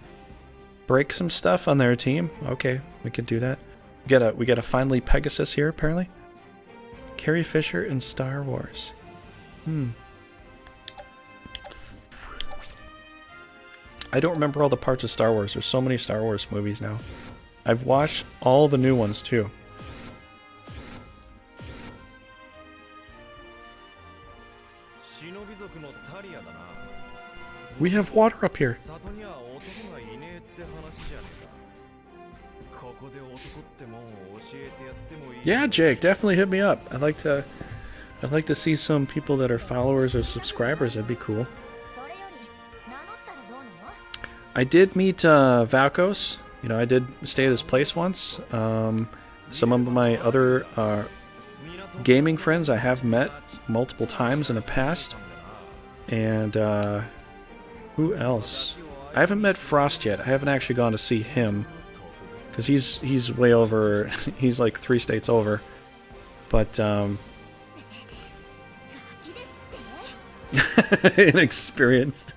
break some stuff on their team? Okay, we can do that. We got a finally Pegasus here, apparently. Carrie Fisher in Star Wars. I don't remember all the parts of Star Wars. There's so many Star Wars movies now. I've watched all the new ones too. We have water up here. Yeah, Jake, definitely hit me up. I'd like to see some people that are followers or subscribers. That'd be cool. I did meet Valkos. You know, I did stay at his place once. Some of my other gaming friends I have met multiple times in the past. And who else? I haven't met Frost yet. I haven't actually gone to see him because he's way over. He's like 3 states over. But inexperienced.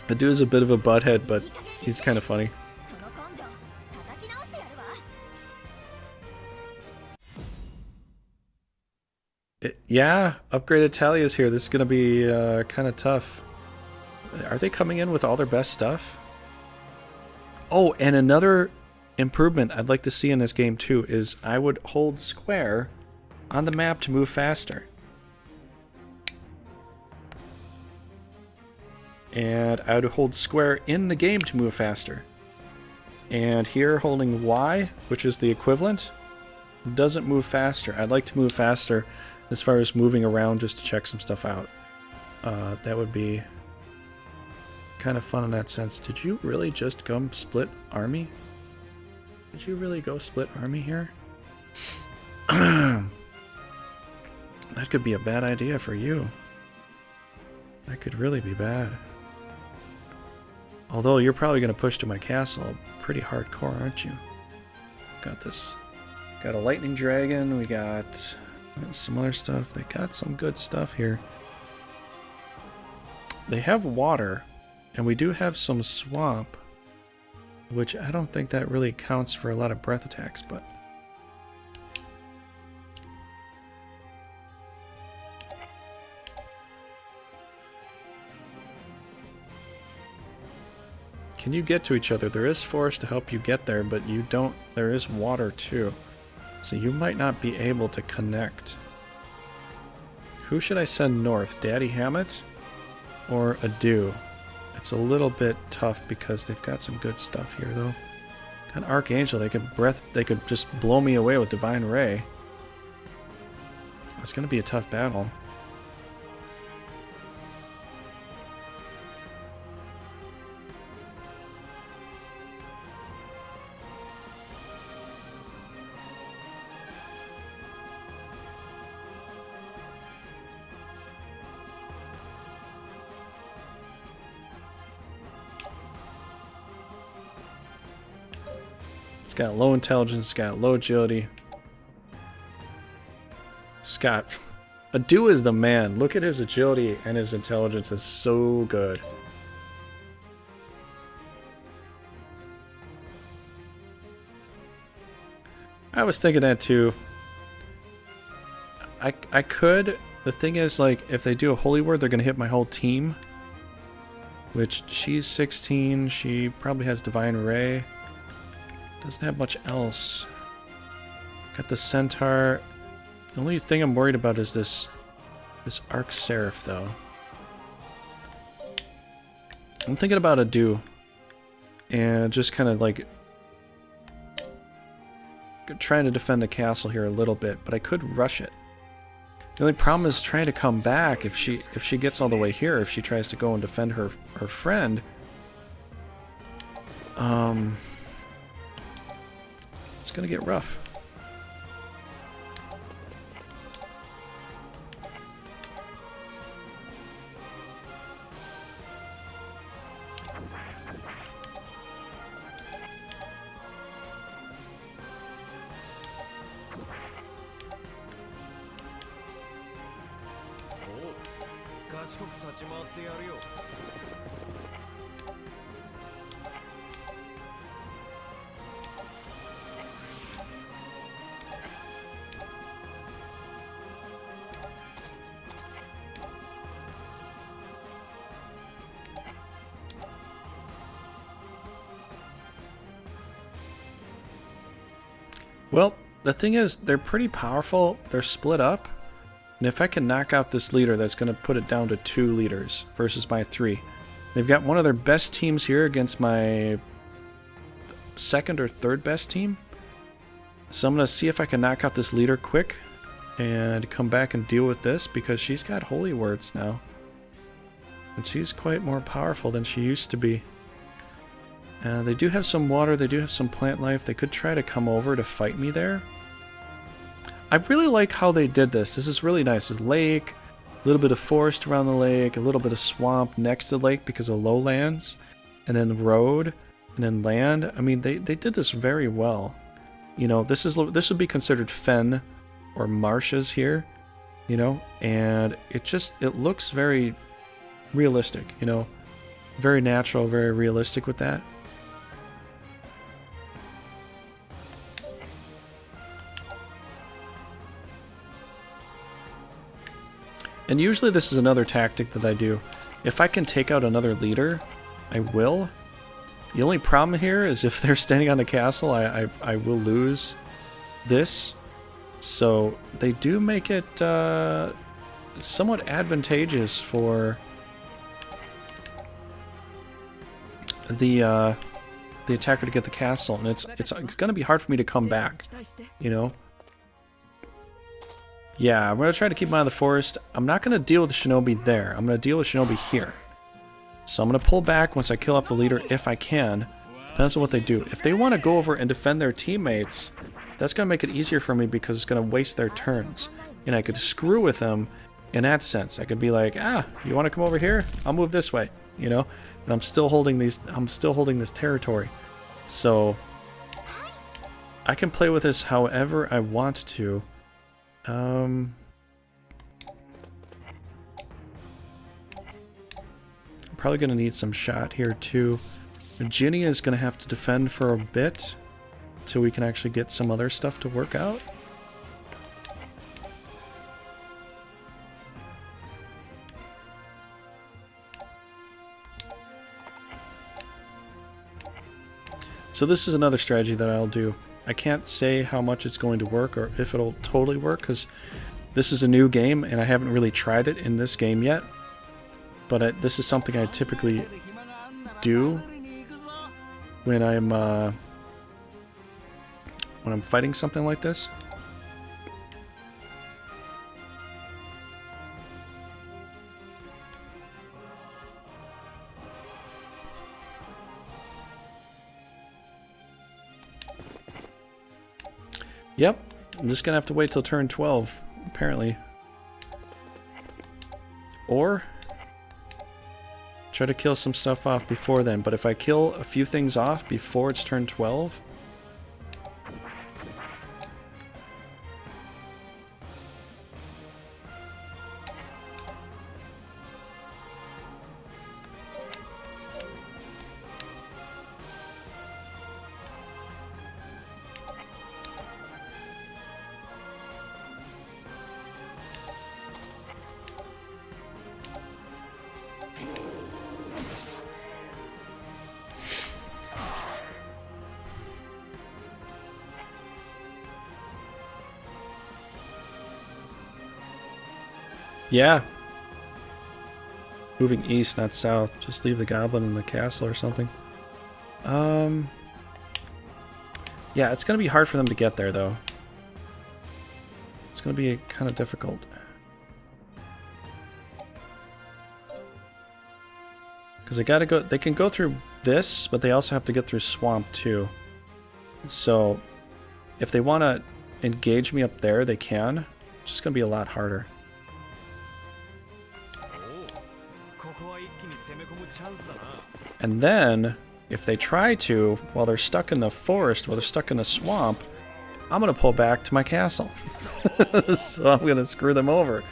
The dude's a bit of a butthead, but he's kind of funny. Yeah, upgraded Talia's here. This is going to be kind of tough. Are they coming in with all their best stuff? Oh, and another improvement I'd like to see in this game too is I would hold square on the map to move faster. And I would hold square in the game to move faster. And here holding Y, which is the equivalent, doesn't move faster. I'd like to move faster as far as moving around just to check some stuff out. That would be kind of fun in that sense. Did you really just come split army? Did you really go split army here? That could be a bad idea for you. That could really be bad. Although you're probably going to push to my castle pretty hardcore, aren't you? Got this. Got a lightning dragon. We got some other stuff. They got some good stuff here. They have water, and we do have some swamp, which I don't think that really counts for a lot of breath attacks, but can you get to each other? There is forest to help you get there, but you don't. There is water too. So you might not be able to connect. Who should I send north? Daddy Hammett or Adu? It's a little bit tough because they've got some good stuff here though. Got Archangel, they could just blow me away with Divine Ray. It's gonna be a tough battle. It's got low intelligence, it's got low agility. Scott. Adu is the man. Look at his agility and his intelligence is so good. I was thinking that too. I could. The thing is, like, if they do a holy word, they're gonna hit my whole team. Which, she's 16, she probably has Divine Ray. Doesn't have much else. Got the Centaur. The only thing I'm worried about is this Arc Seraph, though. I'm thinking about Adu. And just kind of, like, trying to defend the castle here a little bit, but I could rush it. The only problem is trying to come back if she gets all the way here, if she tries to go and defend her friend. It's gonna get rough. Well, the thing is, they're pretty powerful. They're split up. And if I can knock out this leader, that's going to put it down to 2 leaders versus my 3. They've got one of their best teams here against my 2nd or 3rd best team. So I'm going to see if I can knock out this leader quick and come back and deal with this, because she's got holy words now. And she's quite more powerful than she used to be. They do have some water, they do have some plant life. They could try to come over to fight me there. I really like how they did this. This is really nice. There's lake, a little bit of forest around the lake, a little bit of swamp next to the lake because of lowlands, and then road, and then land. I mean, they did this very well. You know, this would be considered fen or marshes here, you know, and it looks very realistic, you know, very natural, very realistic with that. And usually this is another tactic that I do. If I can take out another leader, I will. The only problem here is if they're standing on the castle, I will lose this. So they do make it somewhat advantageous for the attacker to get the castle, and it's going to be hard for me to come back, you know. Yeah, I'm going to try to keep him out of the forest. I'm not going to deal with the shinobi there. I'm going to deal with shinobi here. So I'm going to pull back once I kill off the leader if I can. Depends on what they do. If they want to go over and defend their teammates, that's going to make it easier for me because it's going to waste their turns. And I could screw with them in that sense. I could be like, you want to come over here? I'll move this way, you know? And I'm still holding this territory. So I can play with this however I want to. Probably going to need some shot here too. Ginny is going to have to defend for a bit till we can actually get some other stuff to work out. So this is another strategy that I'll do. I can't say how much it's going to work or if it'll totally work because this is a new game and I haven't really tried it in this game yet. But this is something I typically do when I'm fighting something like this. Yep, I'm just gonna have to wait till turn 12, apparently. Or try to kill some stuff off before then, but if I kill a few things off before it's turn 12, yeah. Moving east, not south. Just leave the goblin in the castle or something. Yeah, it's going to be hard for them to get there, though. It's going to be kind of difficult. Because they gotta go. They can go through this, but they also have to get through swamp too. So, if they want to engage me up there, they can. It's just gonna be a lot harder. And then, if they try to, while they're stuck in the forest, while they're stuck in the swamp, I'm gonna pull back to my castle. So I'm gonna screw them over.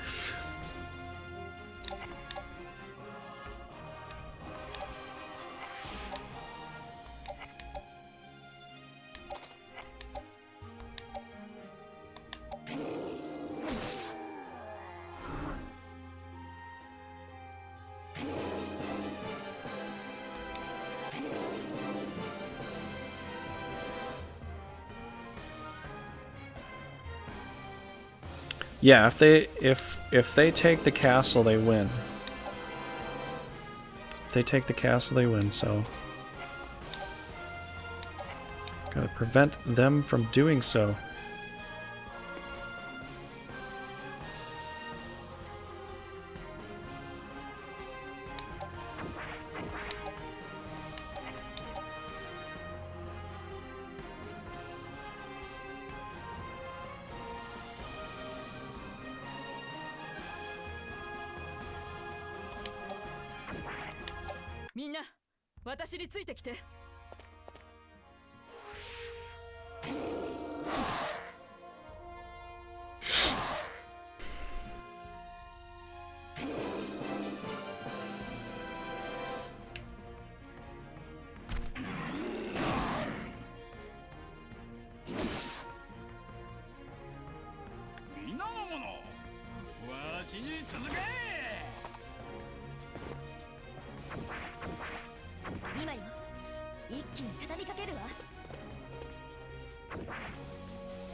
Yeah, if they take the castle, they win. If they take the castle, they win, so gotta prevent them from doing so.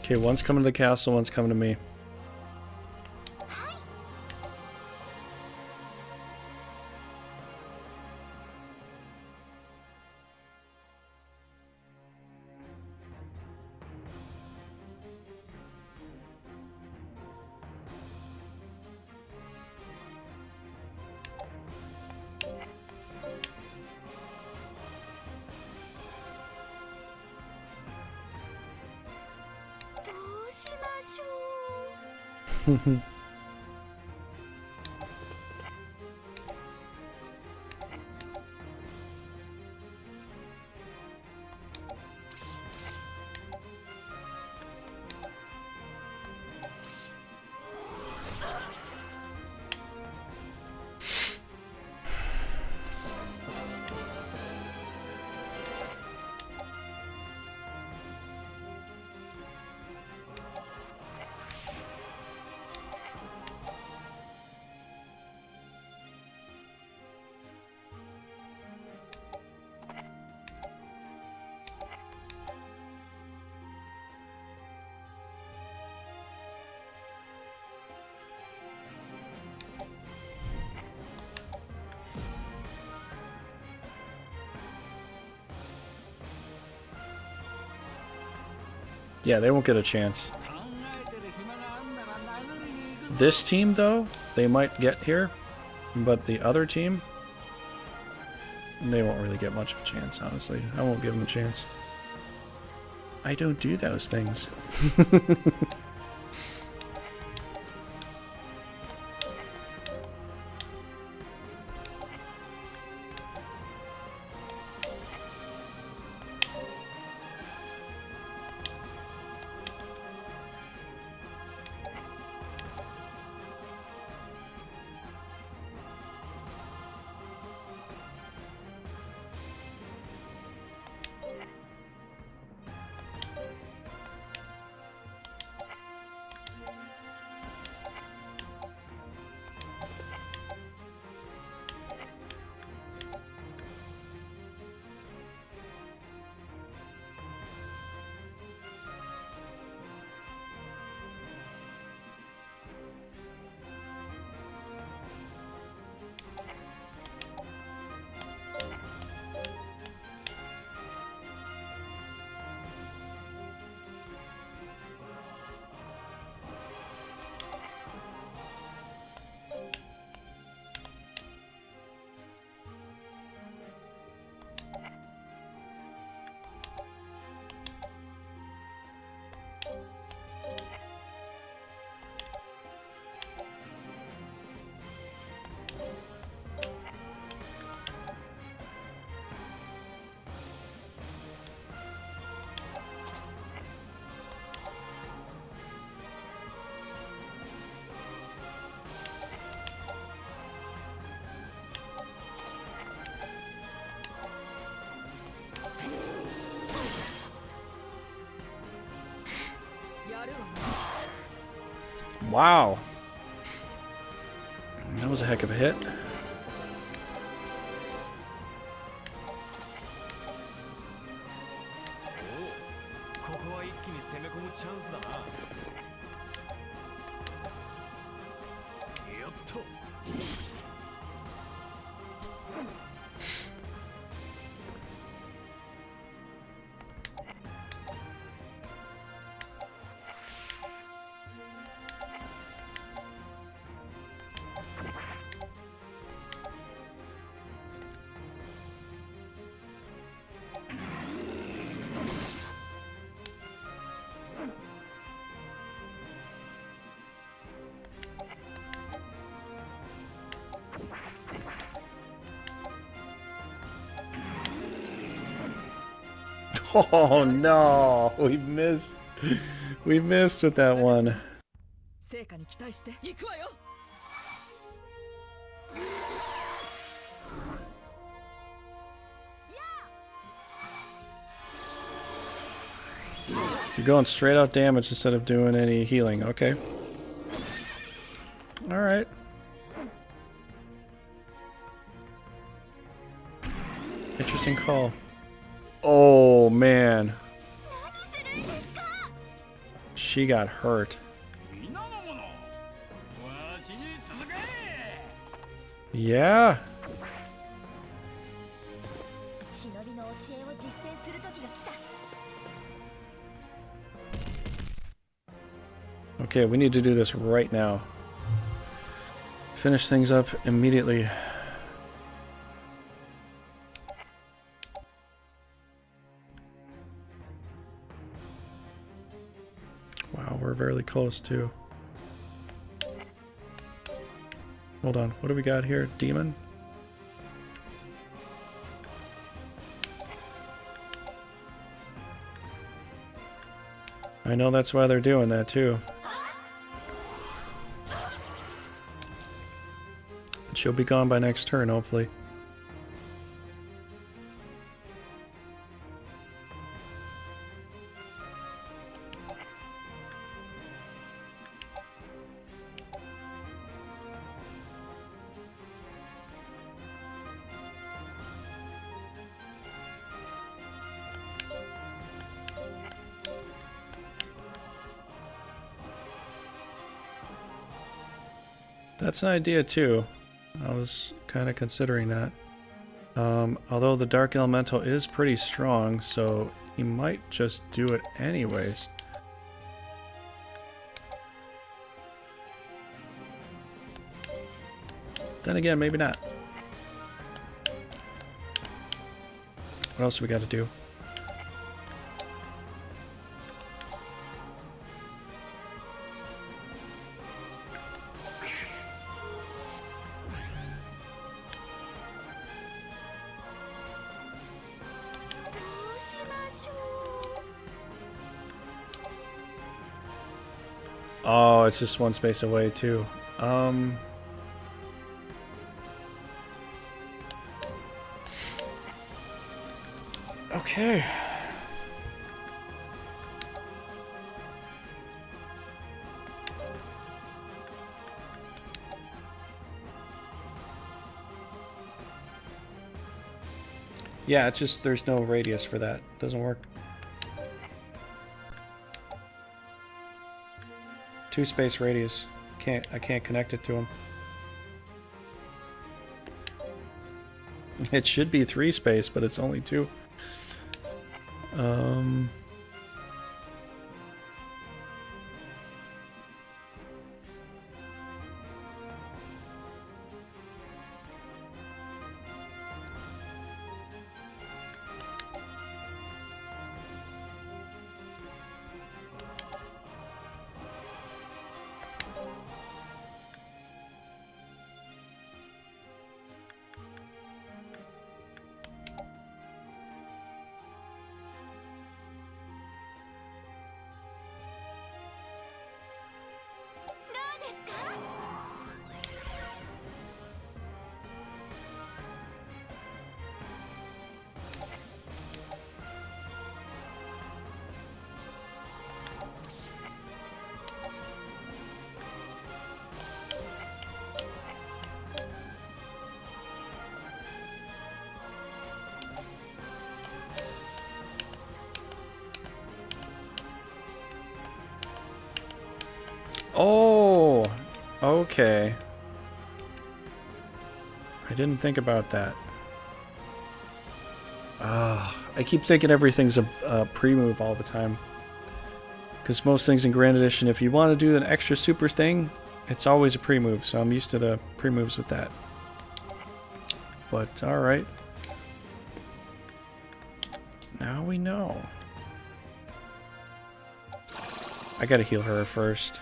Okay, one's coming to the castle, one's coming to me. Yeah, they won't get a chance. This team, though, they might get here, but the other team, they won't really get much of a chance, honestly. I won't give them a chance. I don't do those things. Wow. That was a heck of a hit. ここは一気に攻め込むチャンスだな。やっと。Oh no, we missed. We missed with that one. 成果に期待して行くわよ。You're going straight out damage instead of doing any healing. Okay. All right. Interesting call. Oh man. She got hurt. Yeah. 忍びの教えを実践する時が来た。 Okay, we need to do this right now. Finish things up immediately. Wow, we're very close too. Hold on, what do we got here? Demon? I know that's why they're doing that too. She'll be gone by next turn, hopefully. That's an idea too. I was kind of considering that. Although the Dark Elemental is pretty strong, so he might just do it anyways. Then again, maybe not. What else do we got to do? Oh, it's just one space away too. Okay. Yeah, it's just there's no radius for that. Doesn't work. 2 space radius. I can't connect it to him. It should be 3 space, but it's only 2. Oh, okay. I didn't think about that. I keep thinking everything's a pre-move all the time. Because most things in Grand Edition, if you want to do an extra super thing, it's always a pre-move. So I'm used to the pre-moves with that. But, alright. Now we know. I gotta heal her first.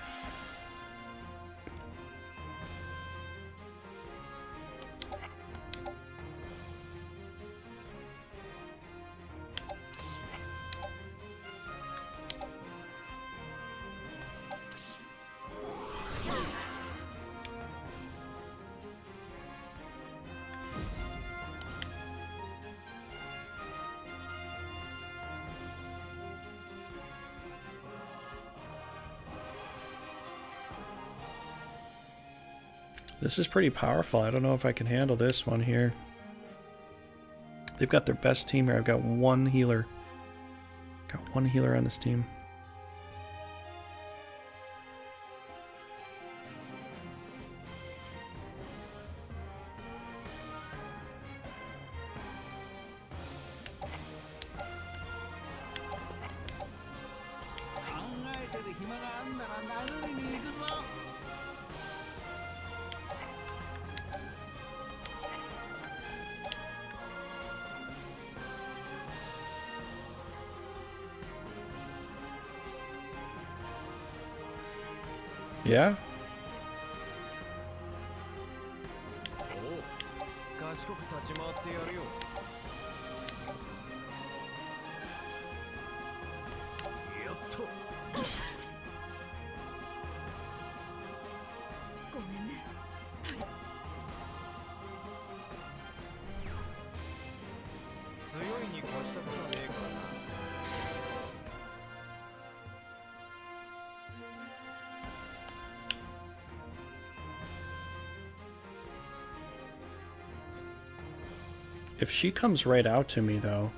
This is pretty powerful. I don't know if I can handle this one here. They've got their best team here. I've got one healer. Got one healer on this team. Yeah? 賢く立ち回ってやるよ。やっと。ごめんね。強いに越したことねえからな。If she comes right out to me, though...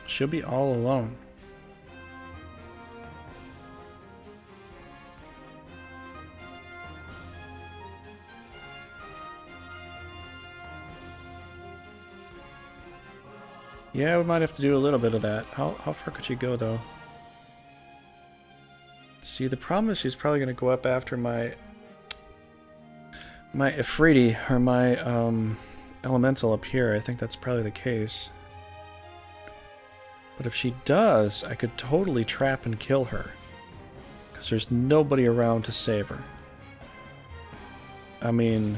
she'll be all alone. Yeah, we might have to do a little bit of that. How far could she go, though? See, the problem is she's probably going to go up after my Ifriti, or my elemental up here. I think that's probably the case. But if she does, I could totally trap and kill her. Because there's nobody around to save her. I mean...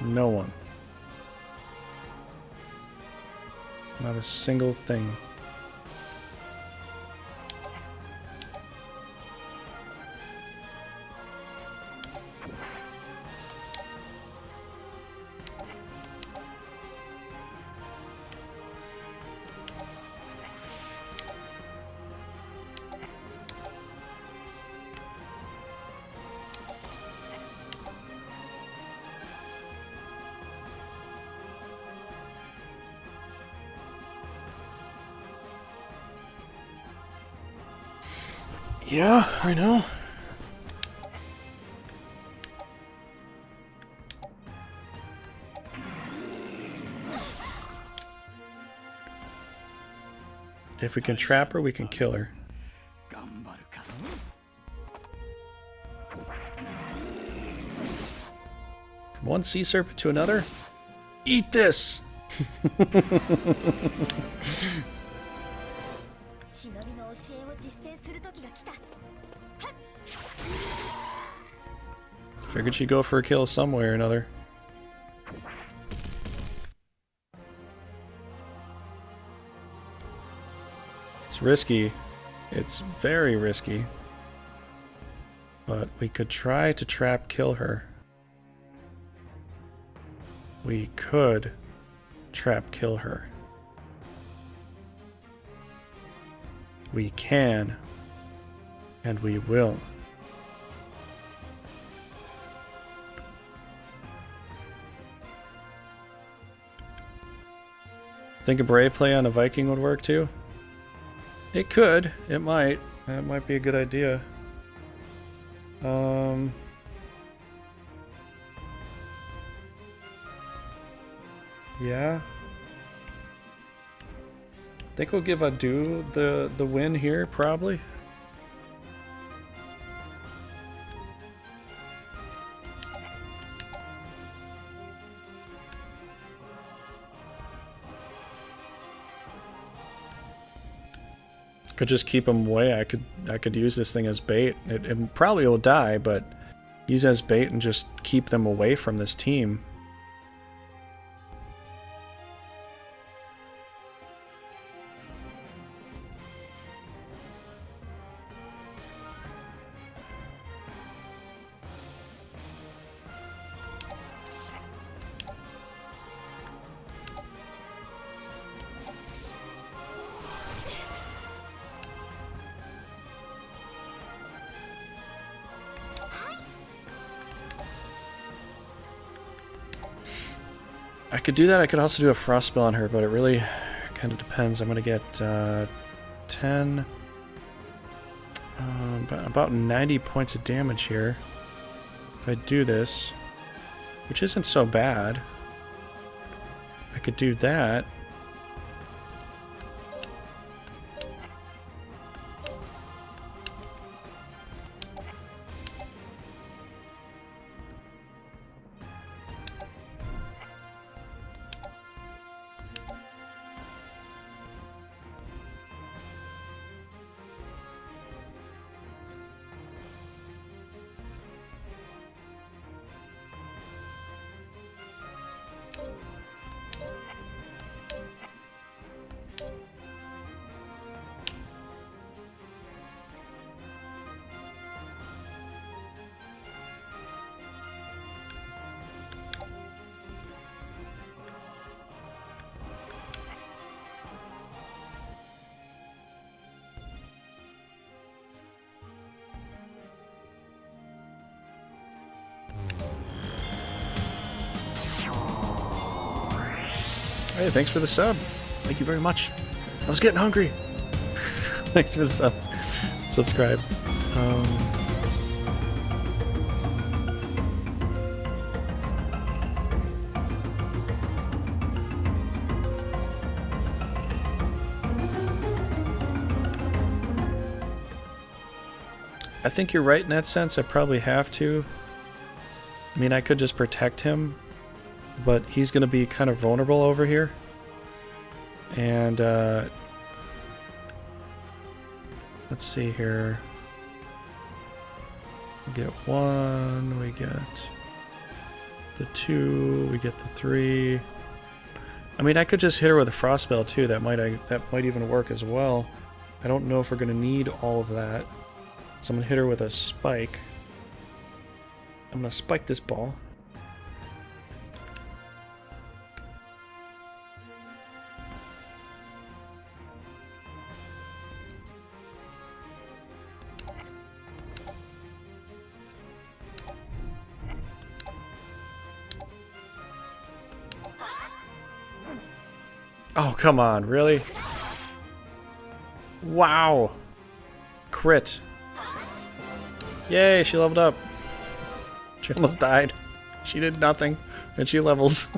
no one. Not a single thing. Yeah, I know. If we can trap her, we can kill her. From one sea serpent to another? Eat this! Figured she'd go for a kill some way or another. It's risky. It's very risky. But we could try to trap kill her. We could trap kill her. We can. And we will. Think a Brave play on a Viking would work too? It could. It might. That might be a good idea. Yeah. Think we'll give Adu the win here, probably. Could just keep him away. I could use this thing as bait. It probably will die, but use it as bait and just keep them away from this team. I could do that. I could also do a frost spell on her, but it really kind of depends. I'm going to get 10, about 90 points of damage here. If I do this, which isn't so bad, I could do that. Hey, thanks for the sub. Thank you very much. I was getting hungry. Thanks for the sub. Subscribe. I think you're right in that sense. I probably have to. I mean, I could just protect him, but he's going to be kind of vulnerable over here. And let's see here. We get 1, we get the 2, we get the 3. I mean, I could just hit her with a frost spell too. That might even work as well. I don't know if we're going to need all of that. So I'm going to hit her with a spike. I'm going to spike this ball. Oh, come on, really? Wow. Crit. Yay, she leveled up. She almost died. She did nothing, and she levels.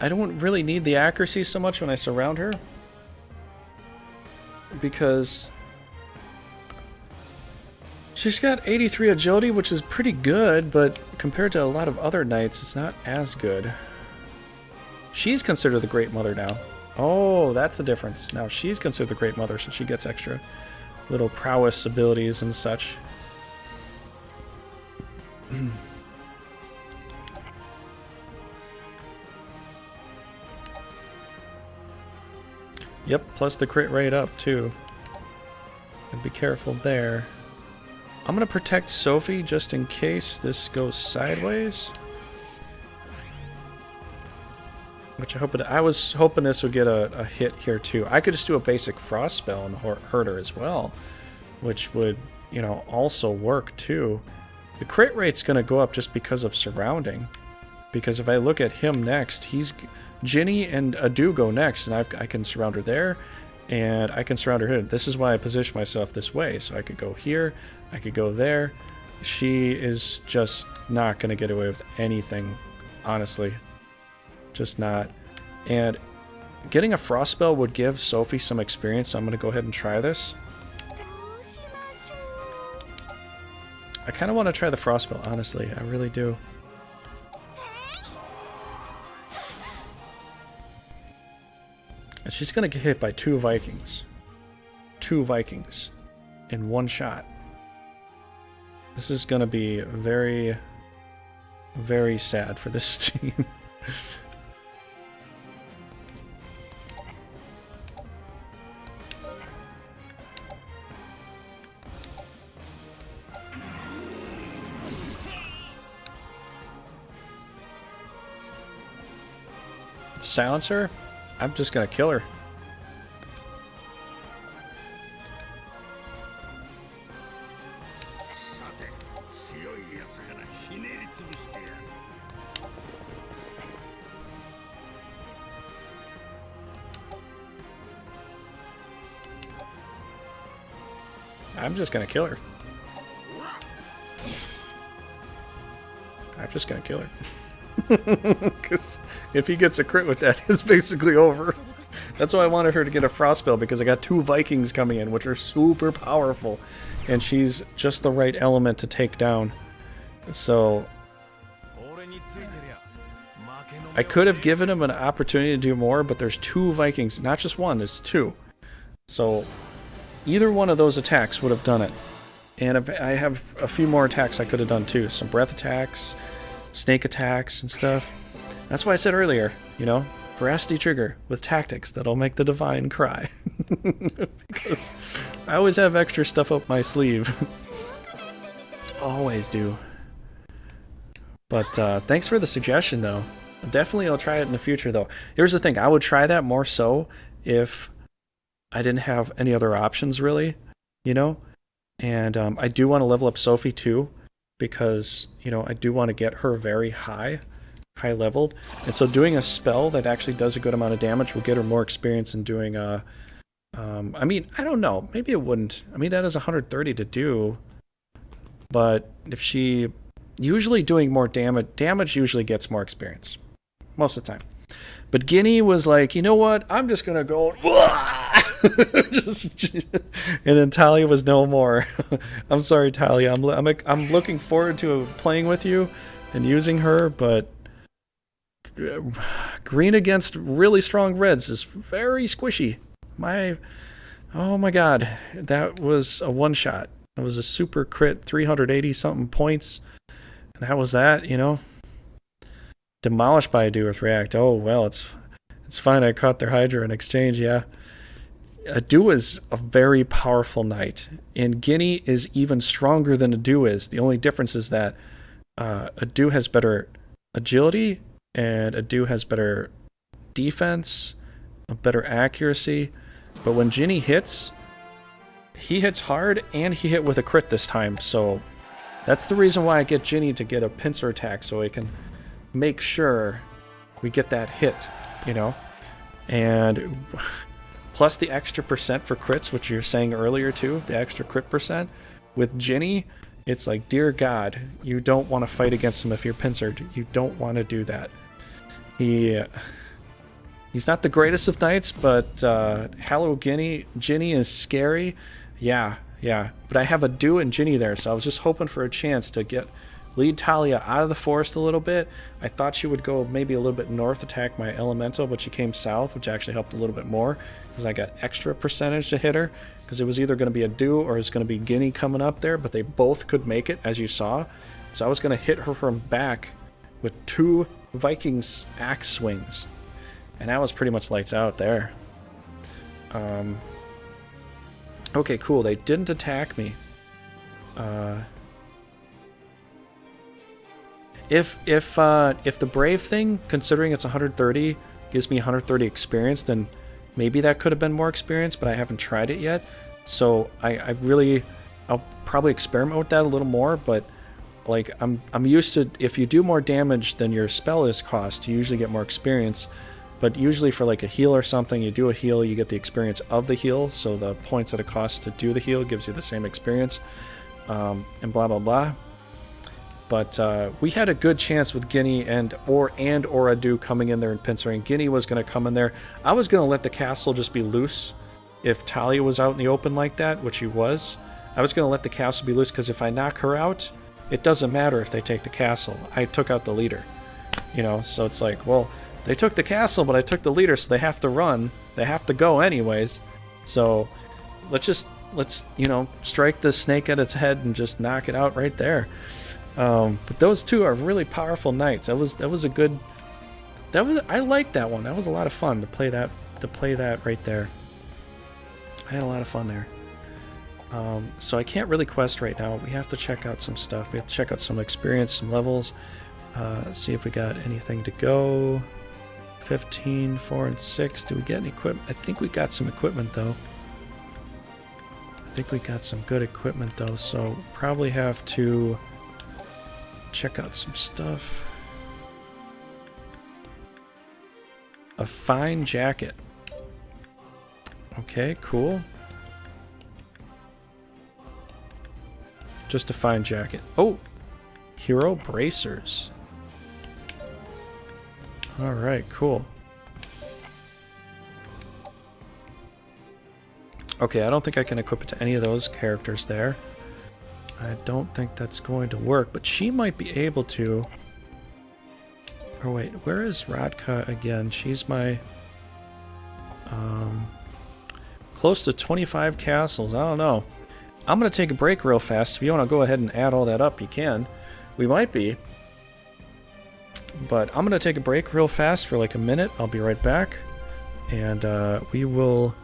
I don't really need the accuracy so much when I surround her, because she's got 83 agility, which is pretty good, but compared to a lot of other knights, it's not as good. She's considered the Great Mother now. Oh, that's the difference. Now she's considered the Great Mother, so she gets extra little prowess abilities and such. Yep, plus the crit rate up too. And be careful there. I'm gonna protect Sophie just in case this goes sideways. which I was hoping this would get a hit here too. I could just do a basic frost spell and hurt her as well, which would, you know, also work too. The crit rate's going to go up just because of surrounding. Because if I look at him next, he's Ginny and Adu go next, and I can surround her there, and I can surround her here. This is why I position myself this way, so I could go here, I could go there. She is just not going to get away with anything, honestly. Just not. And getting a frost spell would give Sophie some experience, so I'm going to go ahead and try this. I kind of want to try the frost spell, honestly. I really do. And she's going to get hit by 2 Vikings. 2 Vikings in one shot. This is going to be very, very sad for this team. Silence her? I'm just gonna kill her. I'm just gonna kill her. I'm just gonna kill her. Because if he gets a crit with that, it's basically over. That's why I wanted her to get a frost spell, because I got 2 Vikings coming in, which are super powerful, and she's just the right element to take down. So I could have given him an opportunity to do more, but there's 2 Vikings, not just one, there's 2. So either one of those attacks would have done it. And if I have a few more attacks I could have done too. Some breath attacks, snake attacks and stuff. That's why I said earlier, you know, veracity trigger with tactics that'll make the divine cry. Because I always have extra stuff up my sleeve. Always do. But thanks for the suggestion though. Definitely I'll try it in the future though. Here's the thing, I would try that more so if I didn't have any other options really, you know? And I do want to level up Sophie too, because, you know, I do want to get her very high leveled. And so doing a spell that actually does a good amount of damage will get her more experience in doing I mean, I don't know, maybe it wouldn't. I mean, that is 130 to do, but if she usually doing more damage usually gets more experience most of the time. But Guinea was like, you know what, I'm just gonna go and then Talia was no more. I'm sorry, Talia. I'm looking forward to playing with you and using her, but green against really strong reds is very squishy. Oh my god, that was a one shot. It was a super crit, 380 something points, and that was that. You know, demolished by a do with react. Oh well, it's fine. I caught their Hydra in exchange. Yeah. Adu is a very powerful knight, and Guinea is even stronger than Adu is. The only difference is that Adu has better agility, and Adu has better defense, a better accuracy. But when Ginny hits, he hits hard, and he hit with a crit this time. So that's the reason why I get Ginny to get a pincer attack, so I can make sure we get that hit, you know? And plus the extra percent for crits, which you're saying earlier too, the extra crit percent. With Ginny, it's like, dear God, you don't want to fight against him if you're pincered. You don't want to do that. He's not the greatest of knights, but hello, Ginny is scary. Yeah. But I have Adu and Ginny there, so I was just hoping for a chance to lead Talia out of the forest a little bit. I thought she would go maybe a little bit north, attack my elemental, but she came south, which actually helped a little bit more, because I got extra percentage to hit her, because it was either going to be Adu or it's going to be Guinea coming up there, but they both could make it, as you saw. So I was going to hit her from back with 2 Vikings axe swings, and that was pretty much lights out there. Okay, cool. They didn't attack me. If the brave thing, considering it's 130, gives me 130 experience, then maybe that could have been more experience, but I haven't tried it yet. So I'll probably experiment with that a little more, but like I'm used to, if you do more damage than your spell is cost, you usually get more experience. But usually for like a heal or something, you do a heal, you get the experience of the heal, so the points that it costs to do the heal gives you the same experience, and blah blah blah. But we had a good chance with Guinea and Oradu coming in there and pincering. Guinea was going to come in there. I was going to let the castle just be loose if Talia was out in the open like that, which she was. I was going to let the castle be loose, because if I knock her out, it doesn't matter if they take the castle. I took out the leader, you know, so it's like, well, they took the castle, but I took the leader, so they have to run. They have to go anyways. So let's you know, strike the snake at its head and just knock it out right there. But those two are really powerful knights. That was a good. I liked that one. That was a lot of fun to play that right there. I had a lot of fun there. So I can't really quest right now. We have to check out some stuff. We have to check out some experience, some levels. See if we got anything to go. 15, 4, and 6. Do we get any equipment? I think we got some equipment though. I think we got some good equipment though, so probably have to check out some stuff. A fine jacket. Okay, cool. Just a fine jacket. Oh! Hero bracers. Alright, cool. Okay, I don't think I can equip it to any of those characters there. I don't think that's going to work, but she might be able to. Oh wait, where is Radka again? She's my... close to 25 castles, I don't know. I'm going to take a break real fast. If you want to go ahead and add all that up, you can. We might be. But I'm going to take a break real fast for like a minute. I'll be right back. And we will...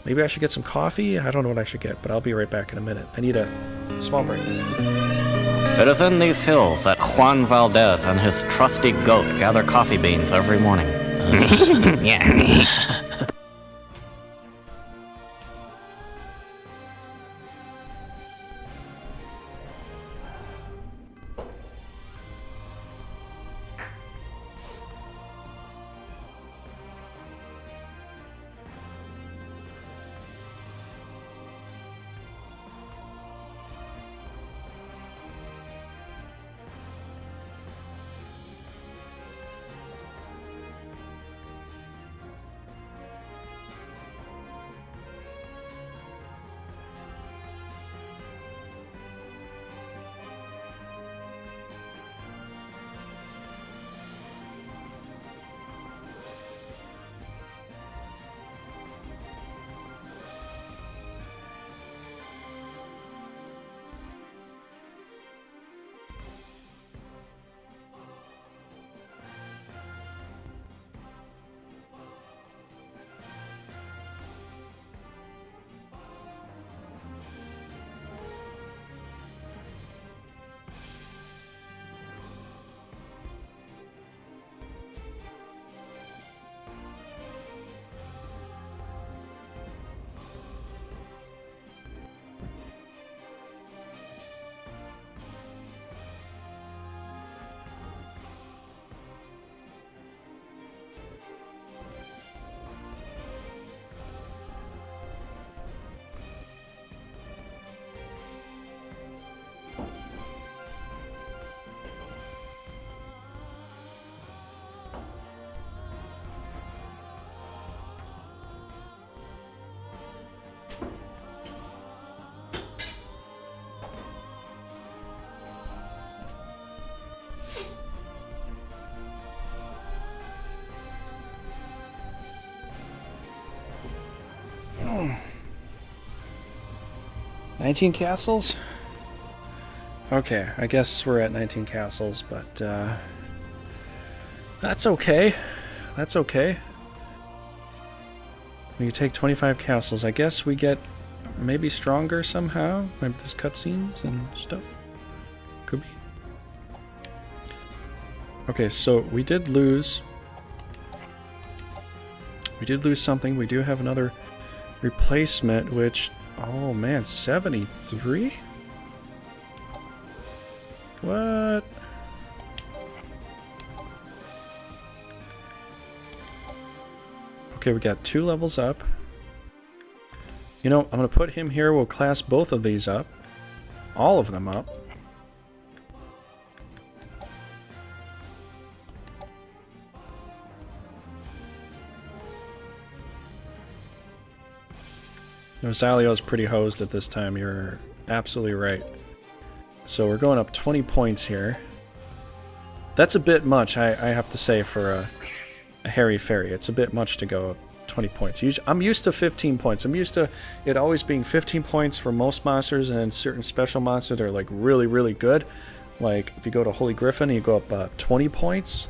Maybe I should get some coffee? I don't know what I should get, but I'll be right back in a minute. I need a small break. It is in these hills that Juan Valdez and his trusty goat gather coffee beans every morning. Yeah. 19 castles? Okay, I guess we're at 19 castles, but that's okay. That's okay. When you take 25 castles, I guess we get maybe stronger somehow. Maybe there's cutscenes and stuff. Could be. Okay, so we did lose We did lose something. We do have another replacement, which... Oh, man, 73? What? Okay, we got 2 levels up. You know, I'm going to put him here. We'll class both of these up. All of them up. Rosalio's pretty hosed at this time. You're absolutely right. So we're going up 20 points here. That's a bit much, I have to say, for a Hairy Fairy. It's a bit much to go up 20 points. I'm used to 15 points. I'm used to it always being 15 points for most monsters, and then certain special monsters that are like really, really good. Like if you go to Holy Griffin, you go up 20 points.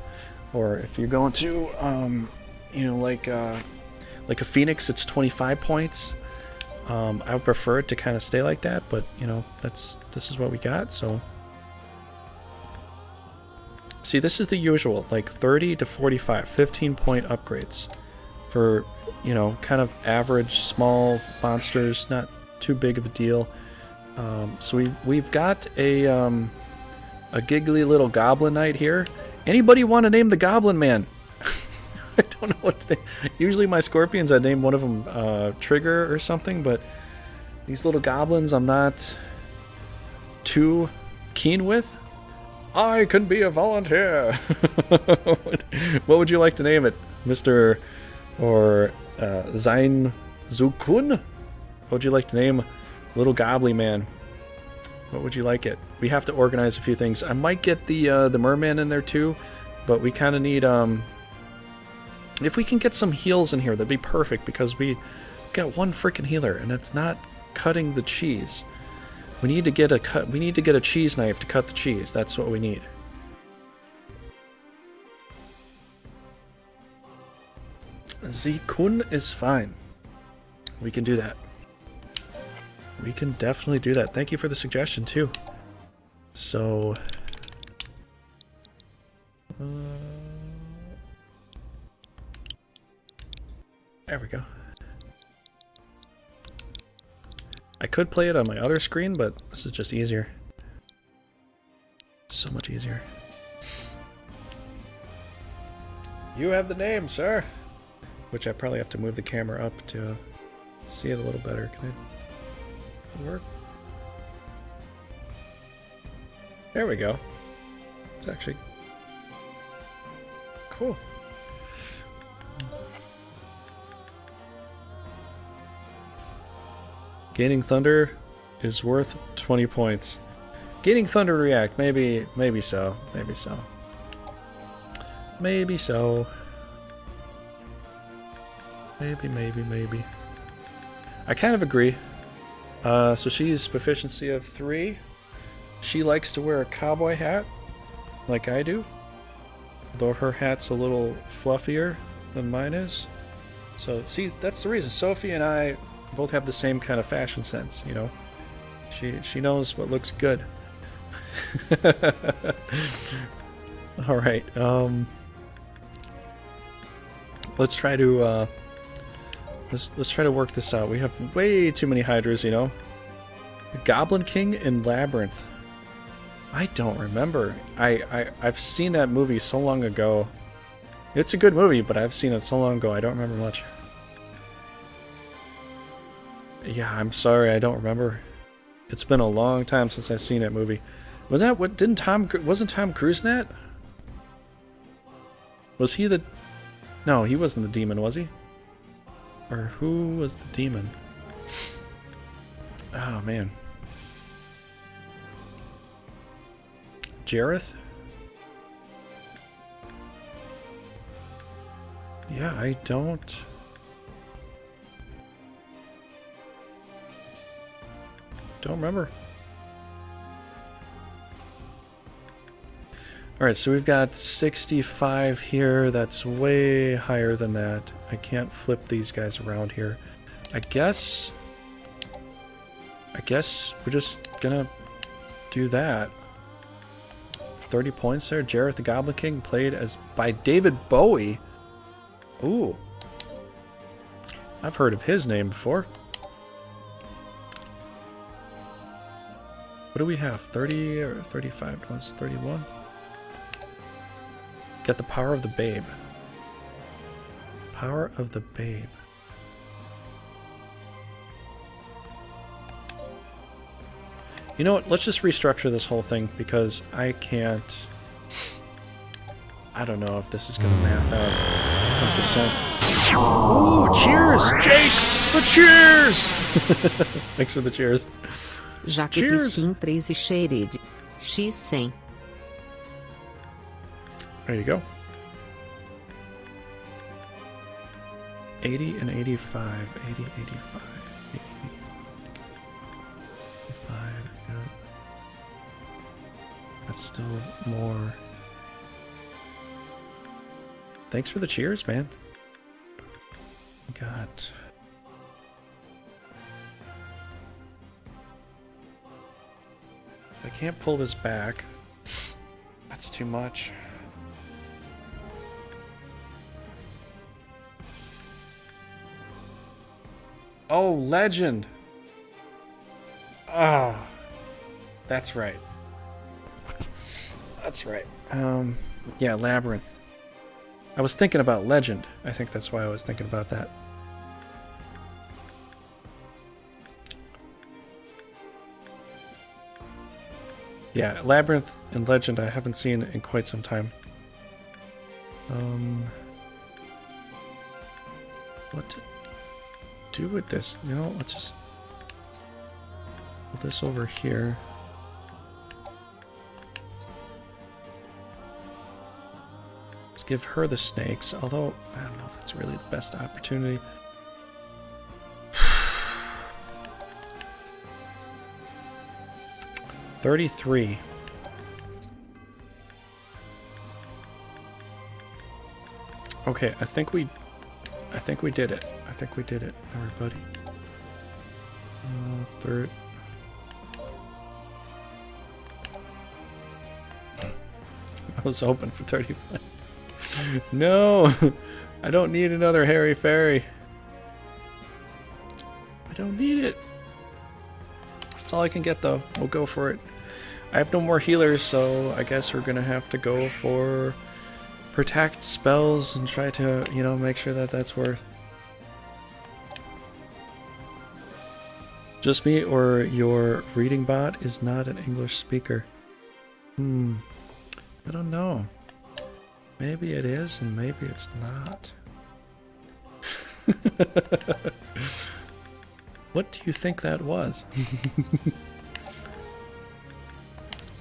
Or if you're going to, you know, like a Phoenix, it's 25 points. I would prefer it to kind of stay like that, but you know, this is what we got. So see, this is the usual, like 30 to 45, 15 point upgrades for, you know, kind of average small monsters, not too big of a deal. So we've got a giggly little goblin knight here. Anybody want to name the Goblin Man? I don't know what to name. Usually my scorpions, I name one of them Trigger or something, but these little goblins I'm not too keen with. I can be a volunteer. What would you like to name it? Mr. or Zain Zukun? What would you like to name Little Gobbly Man? What would you like it? We have to organize a few things. I might get the merman in there too, but we kind of need if we can get some heals in here, that'd be perfect, because we got one freaking healer and it's not cutting the cheese. We need to get a cheese knife to cut the cheese. That's what we need. Zikun is fine. We can do that. We can definitely do that. Thank you for the suggestion too. So there we go. I could play it on my other screen, but this is just easier. So much easier. You have the name, sir. Which I probably have to move the camera up to see it a little better. Can it work? There we go. It's actually cool. Gaining Thunder is worth 20 points. Gaining Thunder React, maybe so. Maybe so. Maybe so. Maybe. I kind of agree. So she's proficiency of 3. She likes to wear a cowboy hat, like I do. Though her hat's a little fluffier than mine is. So, see, that's the reason. Sophie and I both have the same kind of fashion sense, you know. She knows what looks good. All right. Let's try to let's try to work this out. We have way too many hydras, you know. The Goblin King in Labyrinth. I don't remember. I've seen that movie so long ago. It's a good movie, but I've seen it so long ago I don't remember much. Yeah, I'm sorry, I don't remember. It's been a long time since I've seen that movie. Was that what? Wasn't Tom Cruise in that? Was he the? No, he wasn't the demon, was he? Or who was the demon? Oh man, Jareth. Yeah, I don't remember. Alright, so we've got 65 here. That's way higher than that. I can't flip these guys around here. I guess we're just gonna do that. 30 points there. Jareth the Goblin King, played by David Bowie. Ooh. I've heard of his name before. What do we have? 30 or 35? No, it's 31. Get the power of the babe. Power of the babe. You know what? Let's just restructure this whole thing because I can't... I don't know if this is going to math out 100%. Ooh, cheers, Jake! The cheers! Thanks for the cheers. Jaque Cheers. Pisquim 3 e Xerid. X100. There you go. 80 and 85. 80, 85. 80, 85. Yeah. That's still more. Thanks for the cheers, man. Got. I can't pull this back. That's too much. Oh, legend. Ah, that's right. That's right. Yeah, labyrinth. I was thinking about legend. I think that's why I was thinking about that. Yeah, labyrinth and legend I haven't seen in quite some time. What to do with this? You know, let's just put this over here. Let's give her the snakes, although I don't know if that's really the best opportunity. $33. Okay, I think we did it. I think we did it, everybody. Third. I was hoping for 35. No, I don't need another hairy fairy. I don't need it. That's all I can get, though. We'll go for it. I have no more healers, so I guess we're gonna have to go for protect spells and try to, you know, make sure that that's worth. Just me, or your reading bot is not an English speaker? I don't know. Maybe it is, and maybe it's not. What do you think that was?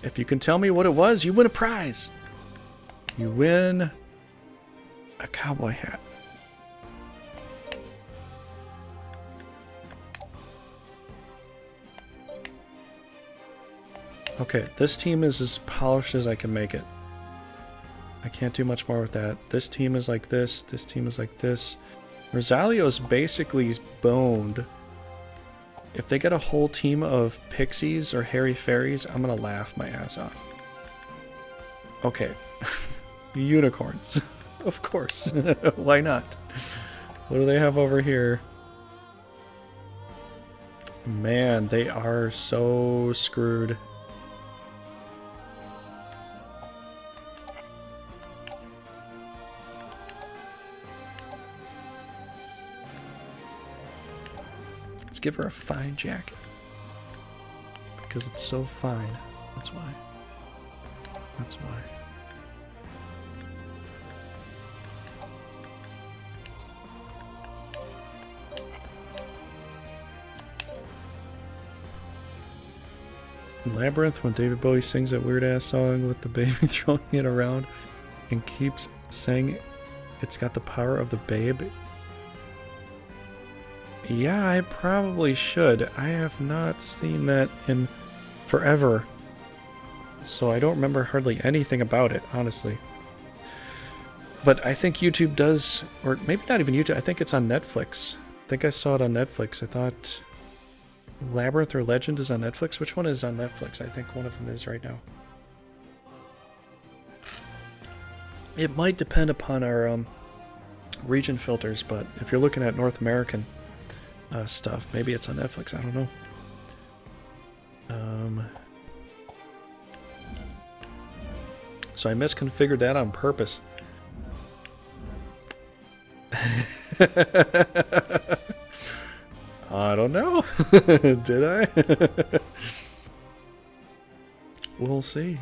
If you can tell me what it was, you win a prize. You win a cowboy hat. Okay, this team is as polished as I can make it. I can't do much more with that. This team is like this. This team is like this. Rosalio's basically boned. If they get a whole team of pixies or hairy fairies, I'm gonna laugh my ass off. Okay. Unicorns. Of course. Why not? What do they have over here? Man, they are so screwed. Let's give her a fine jacket. Because it's so fine. That's why. That's why. In Labyrinth, when David Bowie sings that weird ass song with the baby throwing it around and keeps saying it's got the power of the babe. Yeah, I probably should. I have not seen that in forever. So I don't remember hardly anything about it, honestly. But I think YouTube does, or maybe not even YouTube, I think it's on Netflix. I think I saw it on Netflix. I thought Labyrinth or Legend is on Netflix. Which one is on Netflix? I think one of them is right now. It might depend upon our region filters, but if you're looking at North American stuff, maybe it's on Netflix, I don't know. So I misconfigured that on purpose. I don't know. Did I? We'll see.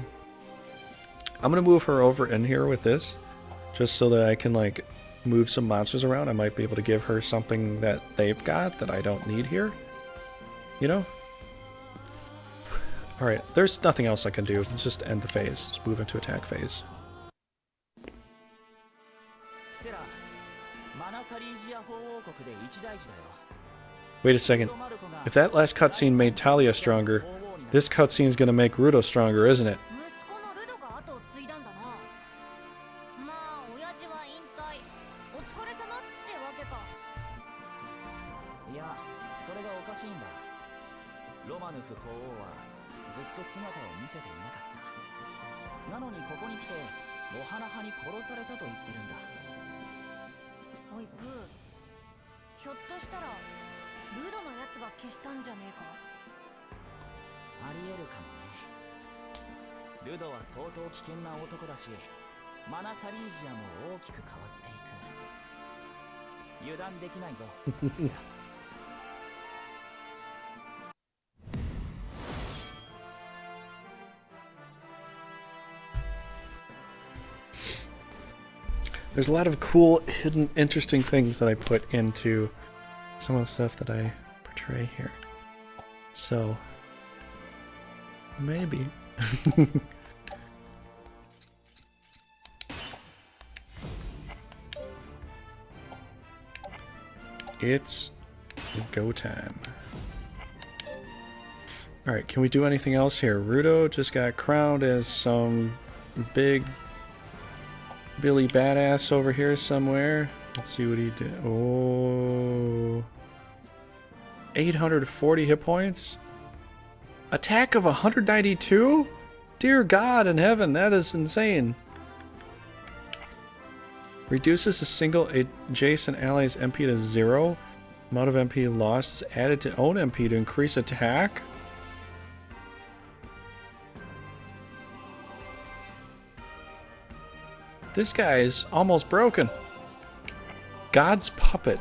I'm gonna move her over in here with this, just so that I can like move some monsters around. I might be able to give her something that they've got that I don't need here. You know? Alright, there's nothing else I can do. Let's just end the phase. Let's move into attack phase. Wait a second. If that last cutscene made Talia stronger, this cutscene's gonna make Rudo stronger, isn't it? 油断できないぞ。 There's a lot of cool, hidden, interesting things that I put into some of the stuff that I portray here. So, maybe. It's go time. Alright, can we do anything else here? Rudo just got crowned as some big Billy Badass over here somewhere. Let's see what he did. Oh. 840 hit points? Attack of 192? Dear God in heaven, that is insane. Reduces a single adjacent ally's MP to 0. Amount of MP lost is added to own MP to increase attack. This guy is almost broken. God's Puppet.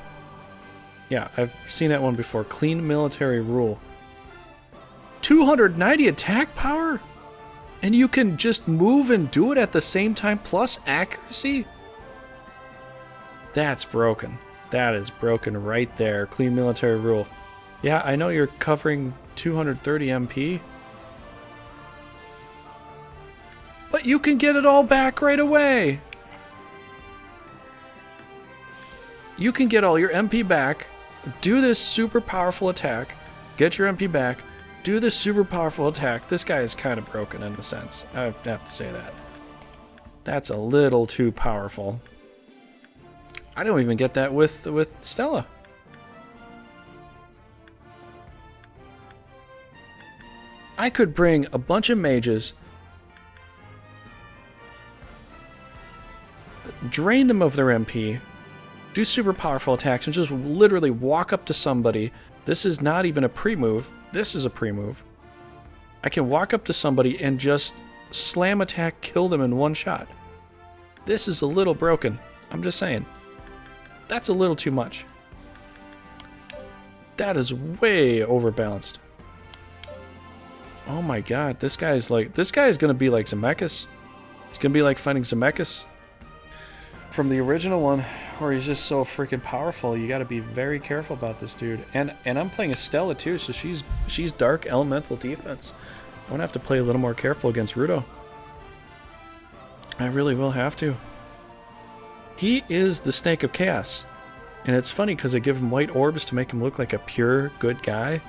Yeah, I've seen that one before. Clean military rule. 290 attack power? And you can just move and do it at the same time plus accuracy? That's broken. That is broken right there. Clean military rule. Yeah, I know you're covering 230 MP. But you can get it all back right away. You can get all your MP back, do this super powerful attack, get your MP back, do this super powerful attack. This guy is kind of broken in a sense. I have to say that. That's a little too powerful. I don't even get that with Stella. I could bring a bunch of mages, drain them of their MP, do super powerful attacks, and just literally walk up to somebody. This is not even a pre-move. This is a pre-move. I can walk up to somebody and just slam attack, kill them in one shot. This is a little broken. I'm just saying. That's a little too much. That is way overbalanced. Oh my god, this guy's gonna be like Zemeckis. He's gonna be like fighting Zemeckis from the original one, where he's just so freaking powerful. You gotta be very careful about this dude. And I'm playing Estella too, so she's dark elemental defense. I'm gonna have to play a little more careful against Rudo. I really will have to. He is the Snake of Chaos. And it's funny because I give him white orbs to make him look like a pure good guy.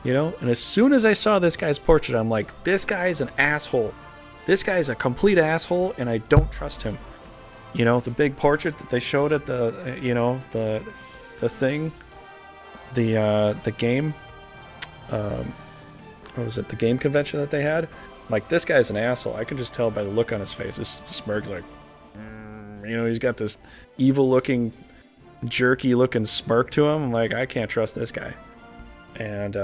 You know? And as soon as I saw this guy's portrait, I'm like, this guy's an asshole. This guy's a complete asshole, and I don't trust him. You know, the big portrait that they showed at the, you know, the thing, the game, what was it, the game convention that they had? Like, this guy's an asshole. I can just tell by the look on his face. This smirk's like, you know, he's got this evil-looking jerky looking smirk to him. I'm like, I can't trust this guy. And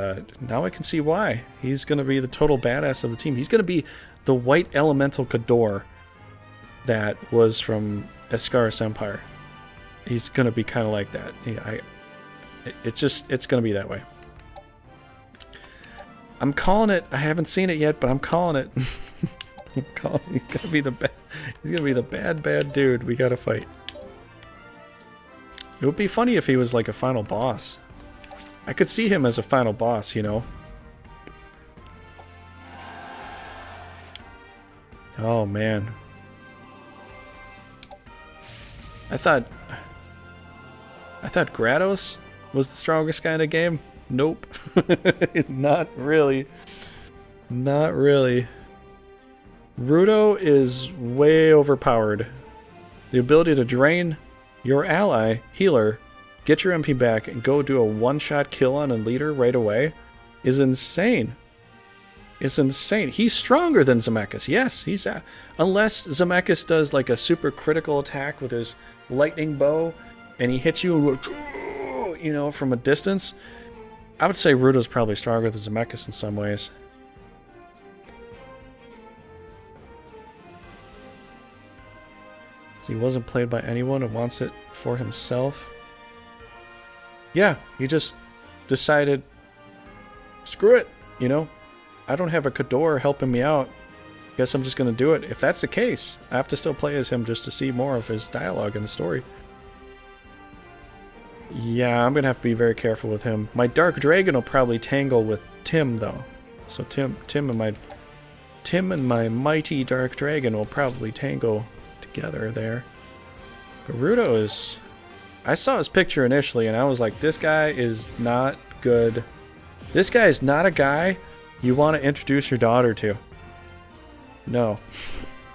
now I can see why. He's going to be the total badass of the team. He's going to be the white elemental Kador that was from Escaris Empire. He's going to be kind of like that. Yeah, it's going to be that way. I'm calling it. I haven't seen it yet, but I'm calling it. He's going to be the bad dude we got to fight. It would be funny if he was like a final boss. I could see him as a final boss, you know. Oh man. I thought Grados was the strongest guy in the game. Nope. Not really. Not really. Rudo is way overpowered. The ability to drain your ally, healer, get your MP back, and go do a one-shot kill on a leader right away is insane. It's insane. He's stronger than Zemeckis. Yes, he's... unless Zemeckis does like a super critical attack with his lightning bow, and he hits you, like, you know, from a distance. I would say Rudo's probably stronger than Zemeckis in some ways. So he wasn't played by anyone and wants it for himself. Yeah, he just decided, screw it, you know? I don't have a Kador helping me out. Guess I'm just going to do it. If that's the case, I have to still play as him just to see more of his dialogue in the story. Yeah, I'm going to have to be very careful with him. My Dark Dragon will probably tangle with Tim, though. So Tim and my mighty Dark Dragon will probably tangle together there. But Rudo is... I saw his picture initially and I was like, this guy is not good. This guy is not a guy you want to introduce your daughter to. No.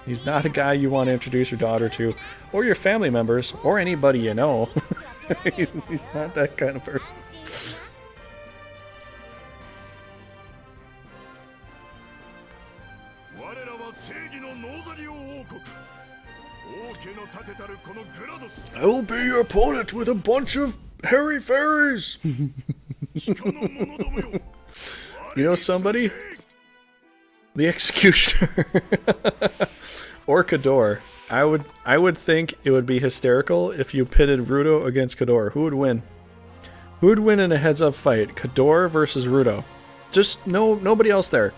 He's not a guy you want to introduce your daughter to, or your family members, or anybody you know. He's not that kind of person. I will be your opponent with a bunch of hairy fairies. You know somebody? The Executioner. Or Kador. I would think it would be hysterical if you pitted Rudo against Kador. Who would win? Who would win in a heads-up fight? Kador versus Rudo. Just nobody else there.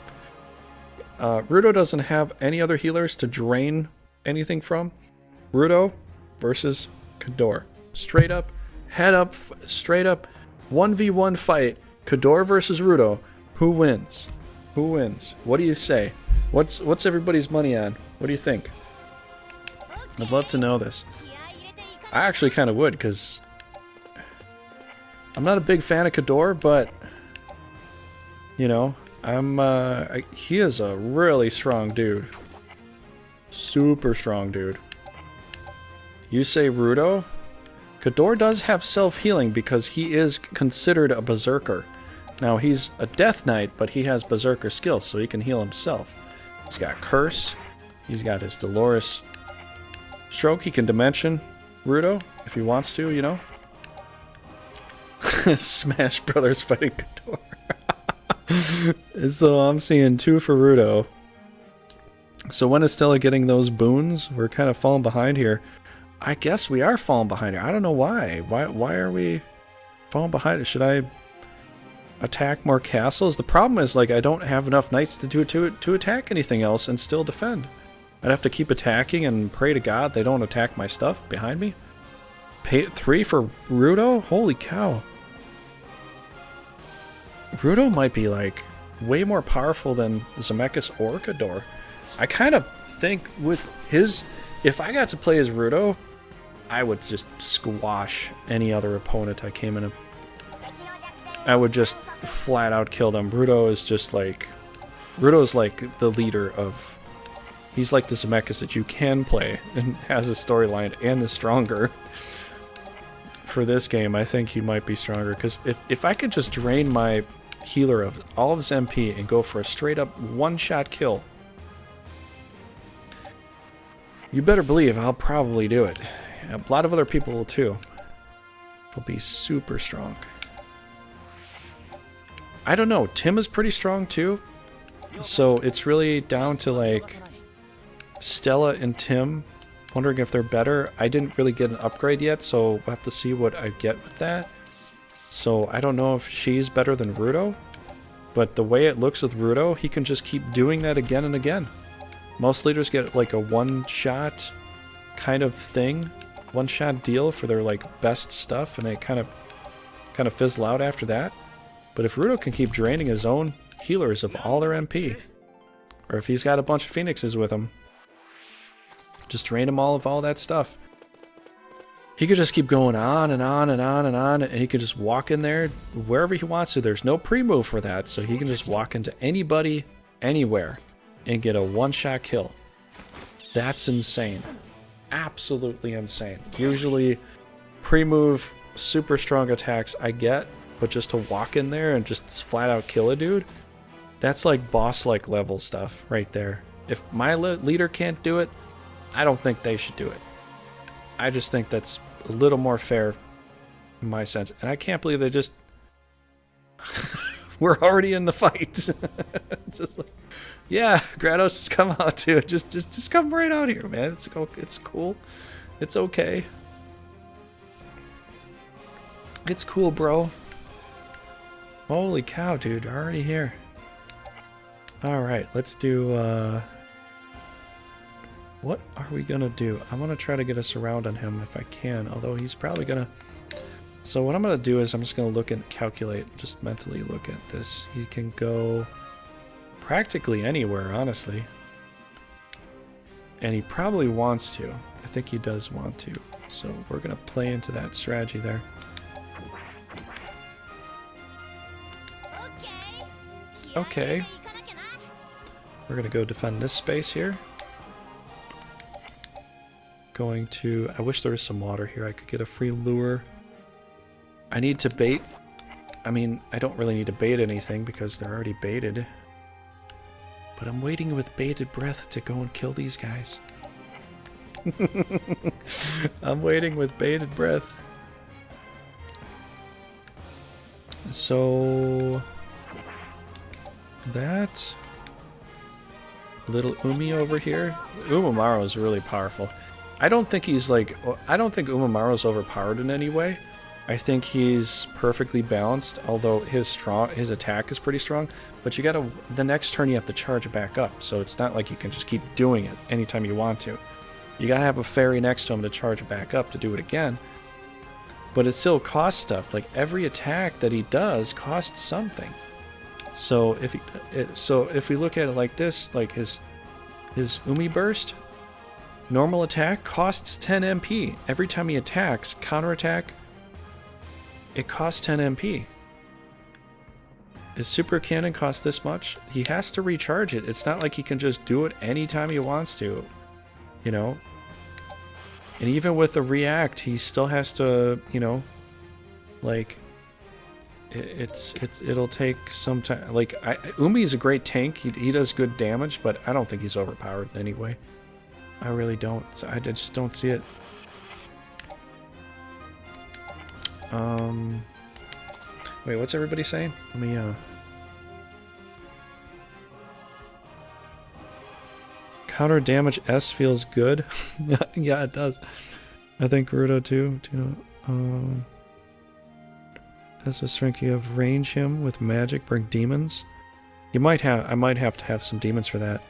Rudo doesn't have any other healers to drain anything from. Rudo versus Kador. Straight up, head up, straight up, 1v1 fight. Kador versus Rudo. Who wins? Who wins? What do you say? What's everybody's money on? What do you think? I'd love to know this. I actually kind of would, because I'm not a big fan of Kador, but you know, he is a really strong dude. Super strong dude. You say Rudo? Kador does have self-healing because he is considered a berserker. Now, he's a Death Knight, but he has berserker skills, so he can heal himself. He's got Curse. He's got his Dolores Stroke. He can Dimension Rudo if he wants to, you know? Smash Brothers fighting Kador. So I'm seeing 2 for Rudo. So when is Stella getting those boons? We're kind of falling behind here. I guess we are falling behind here. I don't know why. Why are we falling behind? Should I attack more castles? The problem is, like, I don't have enough knights to attack anything else and still defend. I'd have to keep attacking and pray to God they don't attack my stuff behind me. Pay 3 for Rudo? Holy cow. Rudo might be, like, way more powerful than Zemeckis or Kador. I kind of think with his... If I got to play as Rudo, I would just squash any other opponent I came in. I would just flat out kill them. Rudo is just like... Rudo's like the leader of... He's like the Zemeckis that you can play and has a storyline and is stronger. For this game, I think he might be stronger. Because if I could just drain my healer of all of his MP and go for a straight up one-shot kill, you better believe I'll probably do it. A lot of other people will too. will be super strong. I don't know. Tim is pretty strong too. So it's really down to like Stella and Tim. Wondering if they're better. I didn't really get an upgrade yet, so we'll have to see what I get with that. So I don't know if she's better than Rudo. But the way it looks with Rudo, he can just keep doing that again and again. Most leaders get like a one-shot kind of thing. One-shot deal for their like best stuff, and they kind of fizzle out after that. But if Rudo can keep draining his own healers of all their MP, or if he's got a bunch of Phoenixes with him, just drain them all of all that stuff. He could just keep going on and on and on and on, and he could just walk in there wherever he wants to. There's no pre-move for that, so he can just walk into anybody, anywhere, and get a one-shot kill. That's insane. Absolutely insane. Usually, pre-move, super strong attacks I get, but just to walk in there and just flat-out kill a dude, that's like boss-like level stuff right there. If my leader can't do it, I don't think they should do it. I just think that's a little more fair in my sense. And I can't believe they just... We're already in the fight. Just like, yeah, Grados, just come out too. Just come right out here, man. It's cool. It's okay. It's cool, bro. Holy cow, dude. You're already here. Alright, let's do... What are we gonna do? I'm gonna try to get a surround on him if I can, although he's probably gonna... So what I'm gonna do is I'm just gonna look and calculate, just mentally look at this. He can go practically anywhere, honestly. And he probably wants to. I think he does want to. So we're gonna play into that strategy there. Okay. We're gonna go defend this space here. Going to... I wish there was some water here. I could get a free lure. I need to bait. I mean, I don't really need to bait anything because they're already baited. But I'm waiting with bated breath to go and kill these guys. I'm waiting with bated breath. So... that... little Umi over here. Umamaru is really powerful. I don't think he's like... I don't think Umamaru's overpowered in any way. I think he's perfectly balanced, although his attack is pretty strong. But you gotta... the next turn you have to charge it back up, so it's not like you can just keep doing it anytime you want to. You gotta have a fairy next to him to charge it back up to do it again. But it still costs stuff. Like, every attack that he does costs something. So if we look at it like this, like his Umi burst, normal attack costs 10 MP. Every time he attacks, counterattack, it costs 10 MP. His super cannon costs this much. He has to recharge it. It's not like he can just do it anytime he wants to, you know. And even with the react, he still has to, you know, like... it'll take some time. Like, Umi is a great tank. He does good damage, but I don't think he's overpowered in any way. I really don't. I just don't see it. Wait, what's everybody saying? Let me counter damage S feels good. Yeah, it does. I think Rudo too. Has the strength. You have range him with magic, bring demons. I might have to have some demons for that.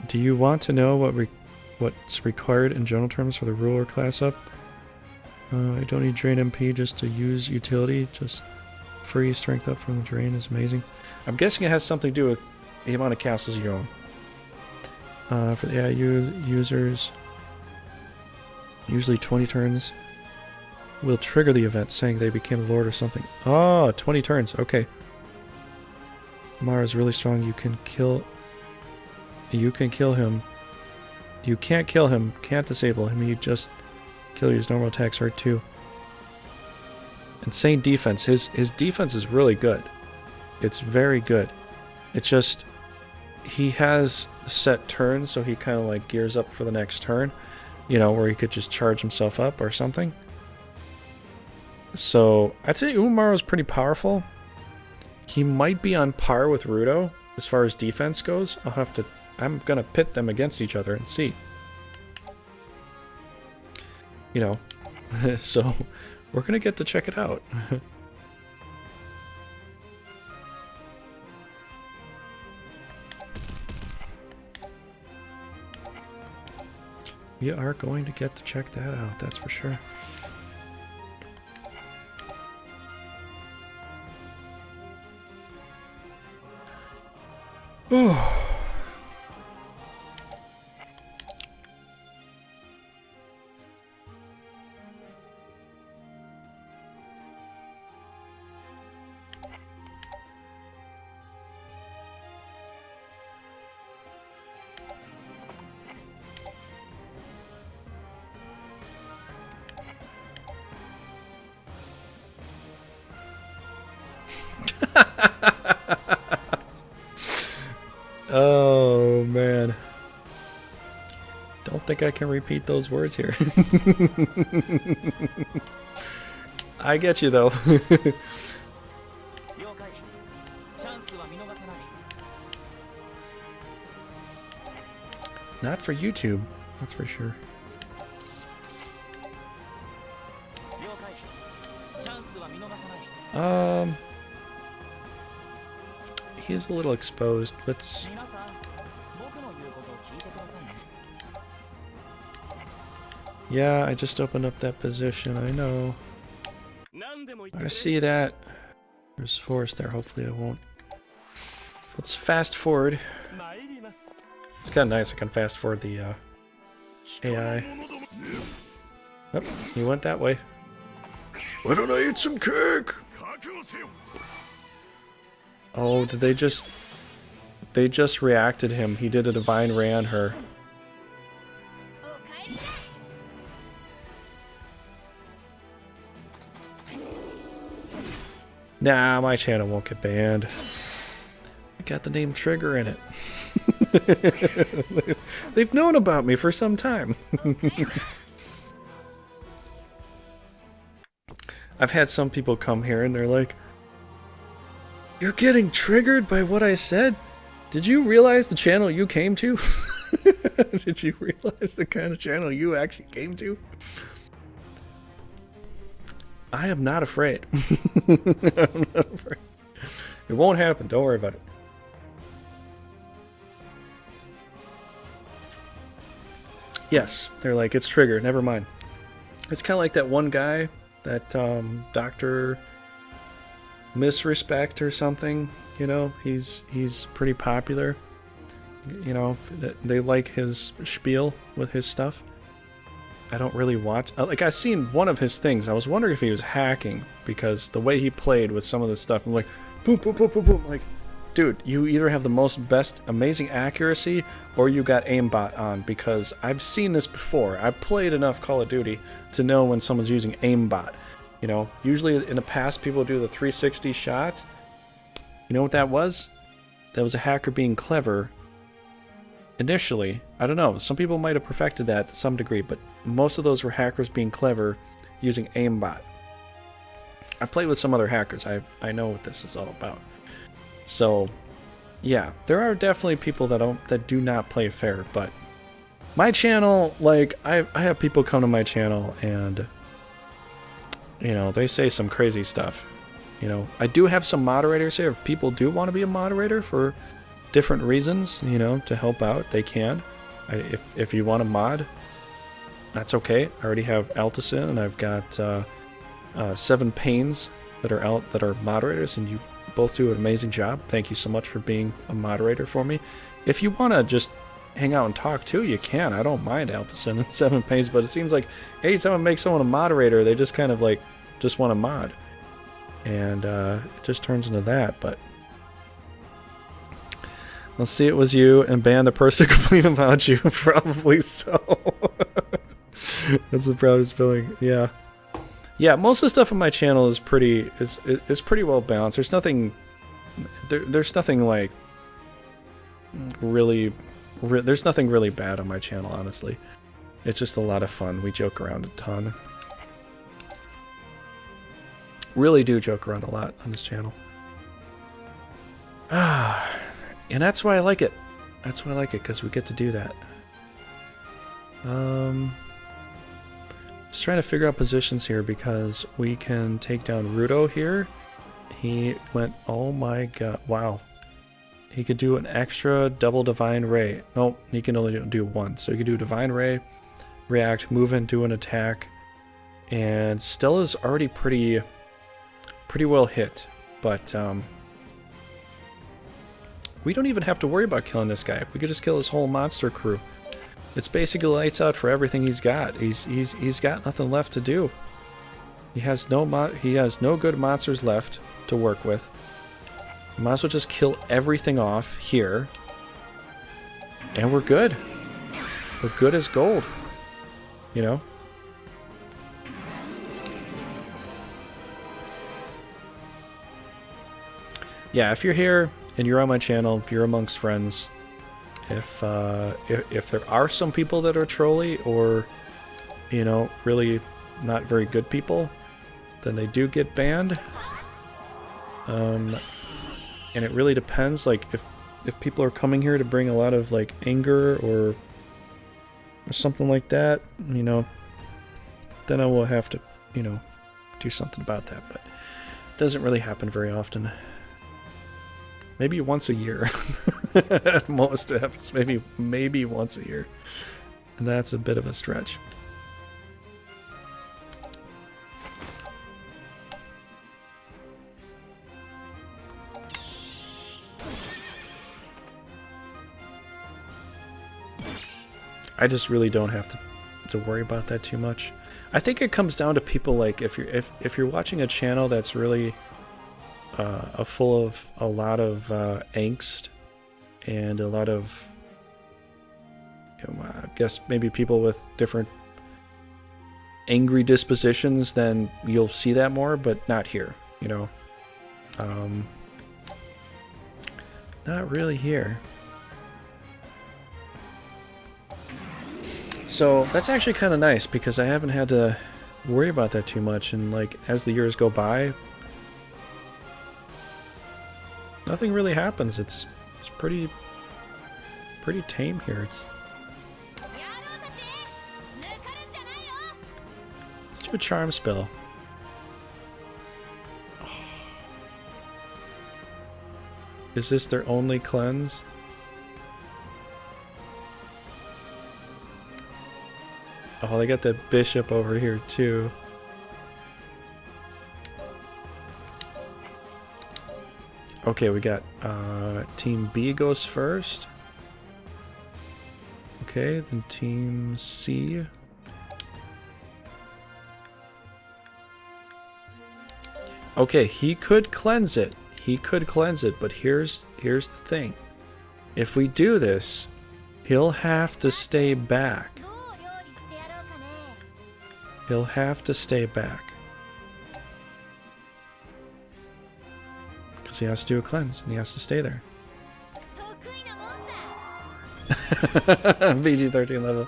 Do you want to know what's required in general terms for the ruler class up? I don't need drain MP just to use utility. Just free strength up from the drain is amazing. I'm guessing it has something to do with the amount of castles you own. For the AI users, usually 20 turns. Will trigger the event saying they became a lord or something. Oh, 20 turns. Okay. Mara's really strong. You can kill him. You can't kill him. Can't disable him. You just kill his normal attacks hurt too. Insane defense. His defense is really good. It's very good. It's just he has set turns, so he kind of like gears up for the next turn. You know, where he could just charge himself up or something. So I'd say Umaro's pretty powerful. He might be on par with Rudo as far as defense goes. I'm gonna pit them against each other and see. You know, so we're gonna get to check it out. We are going to get to check that out, that's for sure. Oh man. Don't think I can repeat those words here. I get you though. Not for YouTube, that's for sure. He's a little exposed. Let's... Yeah, I just opened up that position, I know. I see that. There's forest there, hopefully it won't. Let's fast forward. It's kind of nice, I can fast forward the AI. Yep, he went that way. Why don't I eat some cake? Oh, did they just... They just reacted him. He did a divine ray on her. Nah, my channel won't get banned. I got the name Trigger in it. They've known about me for some time. I've had some people come here and they're like, "You're getting triggered by what I said? Did you realize the channel you came to? Did you realize the kind of channel you actually came to?" I am not afraid. I'm not afraid. It won't happen, don't worry about it. Yes, they're like, it's Trigger, never mind. It's kind of like that one guy, that Dr. Misrespect or something, you know, he's pretty popular. You know, they like his spiel with his stuff. I don't really watch, like, I've seen one of his things. I was wondering if he was hacking, because the way he played with some of this stuff, I'm like, boom, boom, boom, boom, boom, like, dude, you either have the best amazing accuracy, or you got aimbot on, because I've seen this before. I've played enough Call of Duty to know when someone's using aimbot. You know, usually in the past people do the 360 shot. You know what that was? That was a hacker being clever. Initially, I don't know, some people might have perfected that to some degree, but most of those were hackers being clever using aimbot. I played with some other hackers. I know what this is all about. So, yeah, there are definitely people that do not play fair, but my channel, like, I have people come to my channel and, you know, they say some crazy stuff. You know, I do have some moderators here. If people do want to be a moderator for different reasons, you know, to help out, they can. If you want to mod, that's okay. I already have Altison, and I've got 7 Pains that are moderators, and you both do an amazing job. Thank you so much for being a moderator for me. If you want to just hang out and talk too, you can. I don't mind Altison and 7 Pains, but it seems like anytime I make someone a moderator, they just kind of like just want to mod, and it just turns into that. But let's see, it was you, and ban the person complaining about you. Probably so. That's the proudest feeling. Yeah. Yeah, most of the stuff on my channel is pretty well balanced. There's nothing like really there's nothing really bad on my channel, honestly. It's just a lot of fun. We joke around a ton. Really do joke around a lot on this channel. And that's why I like it. That's why I like it, because we get to do that. Just trying to figure out positions here, because we can take down Rudo here. He went, oh my god, wow. He could do an extra double Divine Ray. Nope, he can only do one. So he could do Divine Ray, react, move in, do an attack. And Stella's already pretty well hit. But we don't even have to worry about killing this guy. We could just kill his whole monster crew. It's basically lights out for everything he's got. He's got nothing left to do. He has no good monsters left to work with. You might as well just kill everything off here. And we're good. We're good as gold. You know? Yeah, if you're here and you're on my channel, if you're amongst friends, if there are some people that are trolly or, you know, really not very good people, then they do get banned. And it really depends, like, if people are coming here to bring a lot of, like, anger or something like that, you know, then I will have to, you know, do something about that. But it doesn't really happen very often. Maybe once a year. At most, it happens maybe once a year. And that's a bit of a stretch. I just really don't have to worry about that too much. I think it comes down to people, like, if you're watching a channel that's really full of a lot of angst and a lot of, you know, I guess maybe people with different angry dispositions, then you'll see that more, but not here, you know. Not really here. So that's actually kind of nice, because I haven't had to worry about that too much, and like as the years go by, nothing really happens. It's pretty tame here. Let's do a charm spell. Is this their only cleanse? Oh, they got that bishop over here too. Okay, we got Team B goes first. Okay, then Team C. Okay, he could cleanse it. He could cleanse it, but here's the thing. If we do this, he'll have to stay back. He'll have to stay back. Because he has to do a cleanse, and he has to stay there. PG-13 level.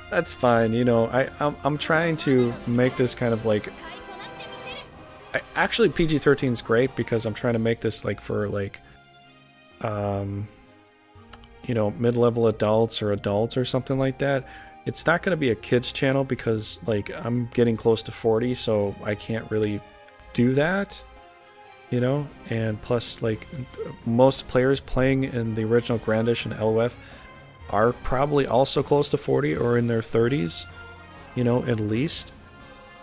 That's fine, you know, I'm trying to make this kind of like... Actually, PG-13 is great, because I'm trying to make this like for like... you know, mid-level adults or something like that. It's not going to be a kids channel, because like I'm getting close to 40, so I can't really do that, you know. And plus, like, most players playing in the original Grand Edition LOF are probably also close to 40 or in their 30s, you know, at least,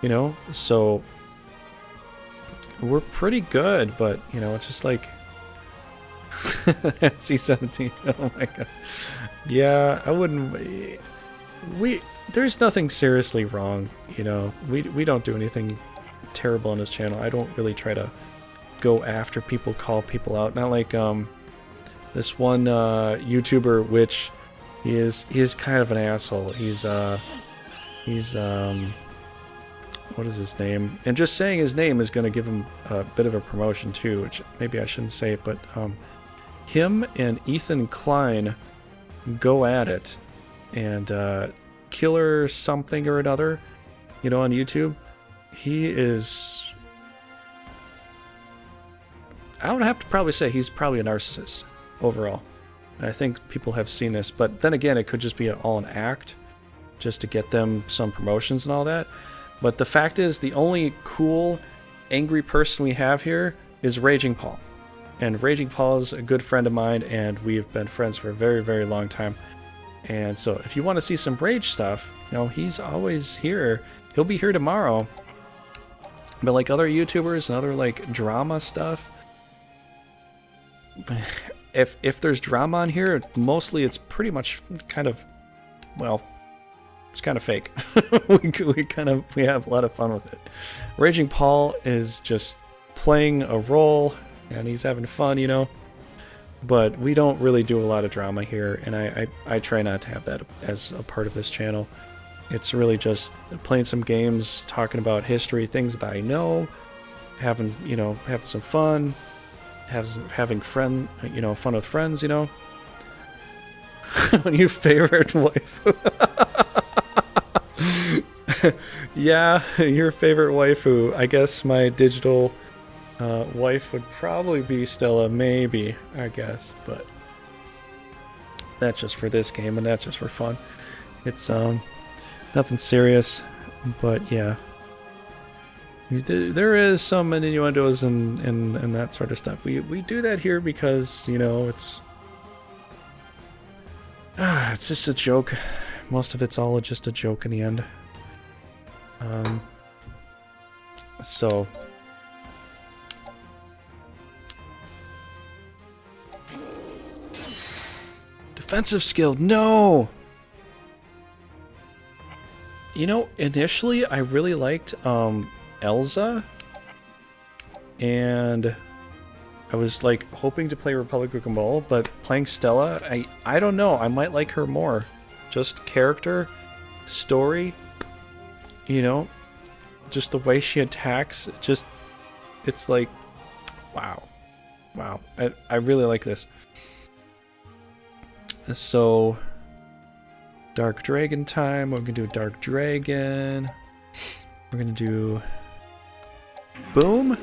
you know. So we're pretty good, but you know, it's just like C17. Oh my god. Yeah, I wouldn't. There's nothing seriously wrong, you know. We don't do anything terrible on this channel. I don't really try to go after people, call people out. Not like this one YouTuber, which he is kind of an asshole. He's what is his name? And just saying his name is going to give him a bit of a promotion too, which maybe I shouldn't say it, but him and Ethan Klein go at it. And Killer something or another, you know, on YouTube, he is I would have to probably say he's probably a narcissist overall. And I think people have seen this, but then again, it could just be all an act just to get them some promotions and all that. But the fact is, the only cool, angry person we have here is Raging Paul. And Raging Paul is a good friend of mine, and we've been friends for a very, very long time. And so if you want to see some Rage stuff, you know, he's always here. He'll be here tomorrow. But like other YouTubers and other like drama stuff, if there's drama on here, mostly it's pretty much kind of, well, it's kind of fake. we have a lot of fun with it. Raging Paul is just playing a role, and he's having fun, you know. But we don't really do a lot of drama here, and I try not to have that as a part of this channel. It's really just playing some games, talking about history, things that I know, having some fun, having fun with friends, you know. Your favorite waifu. Yeah, your favorite waifu. I guess my digital wife would probably be Stella, maybe, I guess, but that's just for this game, and that's just for fun. It's nothing serious, but yeah, there is some innuendos and that sort of stuff. We do that here because, you know, it's just a joke. Most of it's all just a joke in the end. So defensive skill, no! You know, initially I really liked Elza, and I was like hoping to play Republic of Gumball, but playing Stella, I don't know, I might like her more. Just character, story, you know, just the way she attacks, it's like, wow. I really like this. So, Dark Dragon time. We're gonna do a Dark Dragon. We're gonna do boom.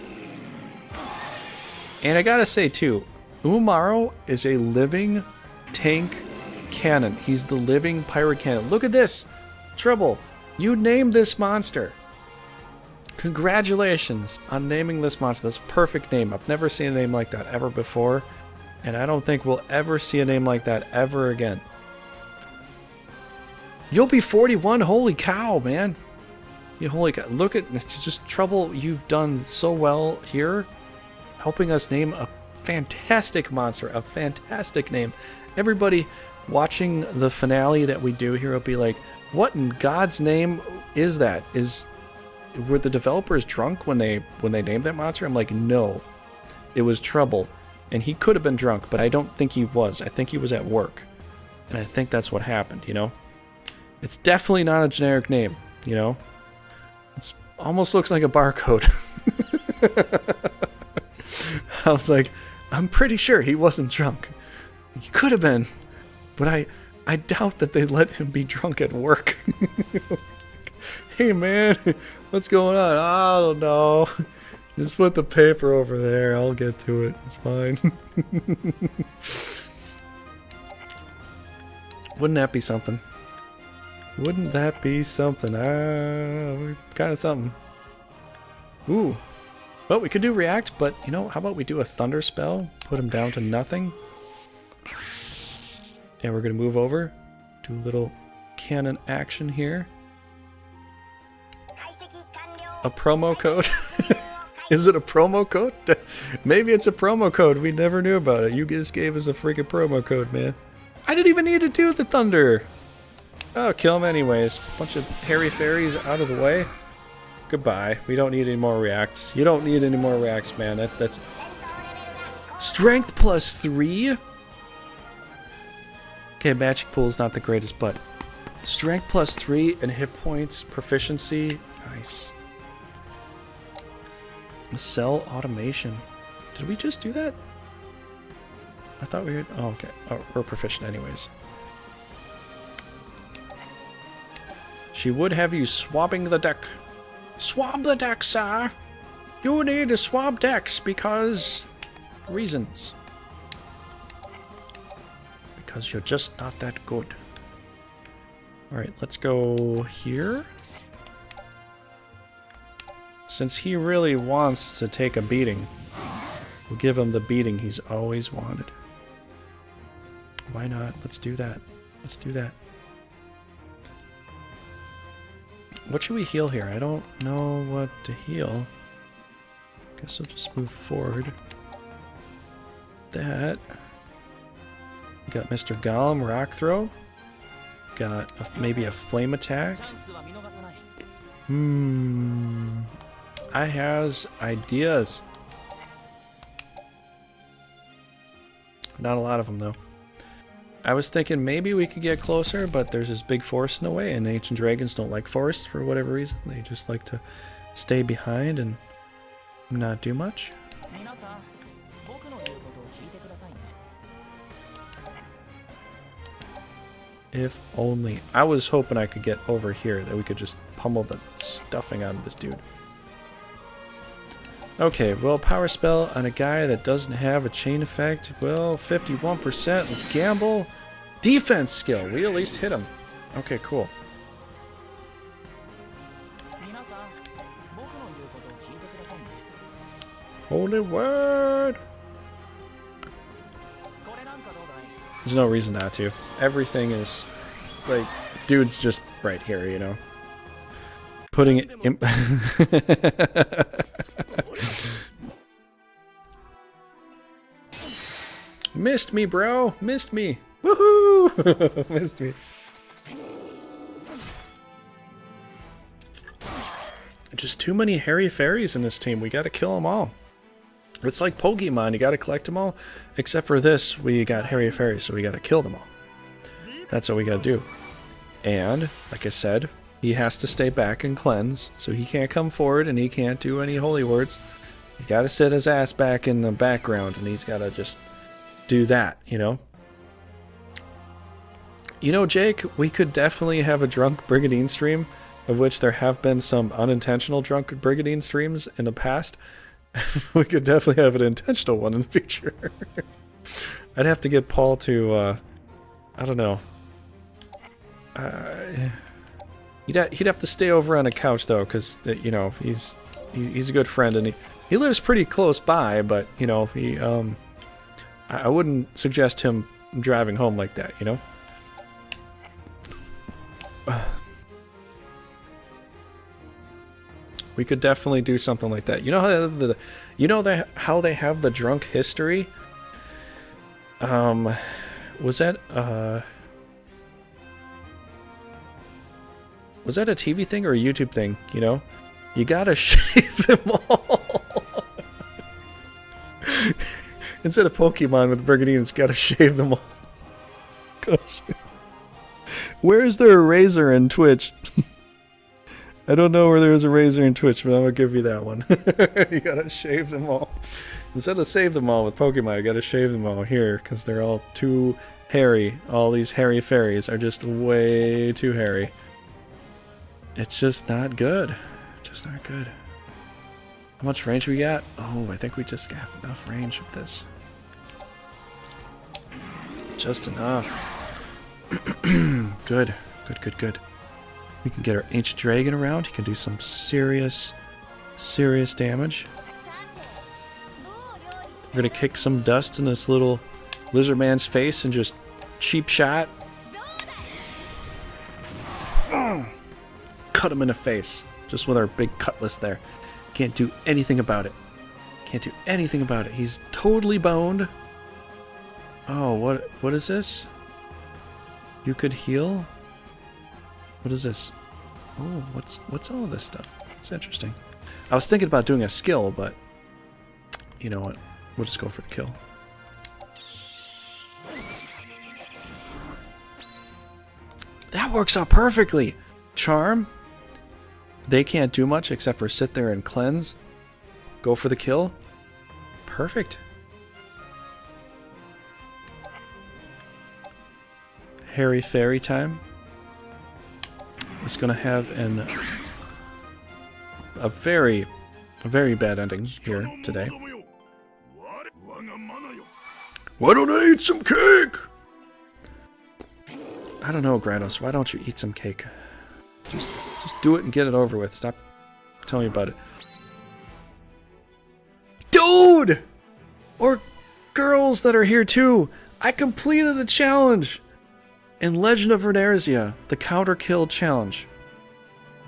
And I gotta say too, Umaro is a living tank cannon. He's the living pirate cannon. Look at this, Trouble. You named this monster. Congratulations on naming this monster. That's a perfect name. I've never seen a name like that ever before, and I don't think we'll ever see a name like that ever again. You'll be 41. Holy cow, man. Holy cow. Look at it's just Trouble. You've done so well here, helping us name a fantastic monster, a fantastic name. Everybody watching the finale that we do here will be like, what in God's name is that? Were the developers drunk when they named that monster? I'm like, no. It was Trouble. And he could have been drunk, but I don't think he was. I think he was at work. And I think that's what happened, you know? It's definitely not a generic name, you know? It almost looks like a barcode. I was like, I'm pretty sure he wasn't drunk. He could have been, but I doubt that they let him be drunk at work. Hey man, what's going on? I don't know. Just put the paper over there. I'll get to it. It's fine. Wouldn't that be something? Wouldn't that be something? Kind of something. Ooh. Well, we could do react, but you know, how about we do a thunder spell? Put him down to nothing. And we're going to move over. Do a little cannon action here. A promo code? Is it a promo code? Maybe it's a promo code. We never knew about it. You just gave us a freaking promo code, man. I didn't even need to do the thunder. Oh, kill him anyways. Bunch of hairy fairies out of the way. Goodbye. We don't need any more reacts. You don't need any more reacts, man. That's strength +3. Okay, magic pool is not the greatest, but strength +3 and hit points proficiency. Nice. Cell automation. Did we just do that? I thought we were... Oh, okay. Oh, we're proficient anyways. She would have you swabbing the deck. Swab the deck, sir! You need to swab decks because reasons. Because you're just not that good. Alright, let's go here. Since he really wants to take a beating, we'll give him the beating he's always wanted. Why not? Let's do that. Let's do that. What should we heal here? I don't know what to heal. Guess I'll just move forward. That. Got Mr. Golem, Rock Throw. Got maybe a Flame Attack. I has ideas. Not a lot of them, though. I was thinking maybe we could get closer, but there's this big forest in the way, and ancient dragons don't like forests for whatever reason. They just like to stay behind and not do much. If only. I was hoping I could get over here, that we could just pummel the stuffing out of this dude. Okay, well, power spell on a guy that doesn't have a chain effect. Well, 51%. Let's gamble. Defense skill. We at least hit him. Okay, cool. Holy word! There's no reason not to. Everything is, like, dude's just right here, you know? Putting it in... Missed me, bro! Missed me! Woohoo! Missed me. Just too many hairy fairies in this team. We gotta kill them all. It's like Pokemon. You gotta collect them all. Except for this, we got hairy fairies, so we gotta kill them all. That's what we gotta do. And, like I said, he has to stay back and cleanse, so he can't come forward and he can't do any holy words. He's gotta sit his ass back in the background and he's gotta just do that, you know? You know, Jake, we could definitely have a drunk Brigandine stream, of which there have been some unintentional drunk Brigandine streams in the past. We could definitely have an intentional one in the future. I'd have to get Paul to, I don't know. He'd have to stay over on a couch though, because you know he's a good friend and he lives pretty close by. But you know I wouldn't suggest him driving home like that. You know. We could definitely do something like that. You know how they have the drunk history? Was that a TV thing or a YouTube thing? You know, you gotta shave them all. Instead of Pokemon with Brigandine, it's gotta shave them all. Gosh. Where is there a razor in Twitch? I don't know where there's a razor in Twitch, but I'm gonna give you that one. You gotta shave them all. Instead of save them all with Pokemon, you gotta shave them all here, because they're all too hairy. All these hairy fairies are just way too hairy. It's just not good. Just not good. How much range we got? Oh, I think we just got enough range with this. Just enough. Good. Good, good, good. We can get our ancient dragon around. He can do some serious damage. We're gonna kick some dust in this little lizard man's face and just cheap shot. Cut him in the face. Just with our big cutlass there. Can't do anything about it. Can't do anything about it. He's totally boned. Oh, what is this? You could heal? What is this? Oh, what's all of this stuff? It's interesting. I was thinking about doing a skill, but you know what? We'll just go for the kill. That works out perfectly. Charm. They can't do much except for sit there and cleanse. Go for the kill. Perfect. Hairy fairy time. It's gonna have a very bad ending here today. Why don't I eat some cake? I don't know, Grados. Why don't you eat some cake? Just do it and get it over with. Stop telling me about it. Dude! Or girls that are here too. I completed a challenge in Legend of Runersia, the counter kill challenge.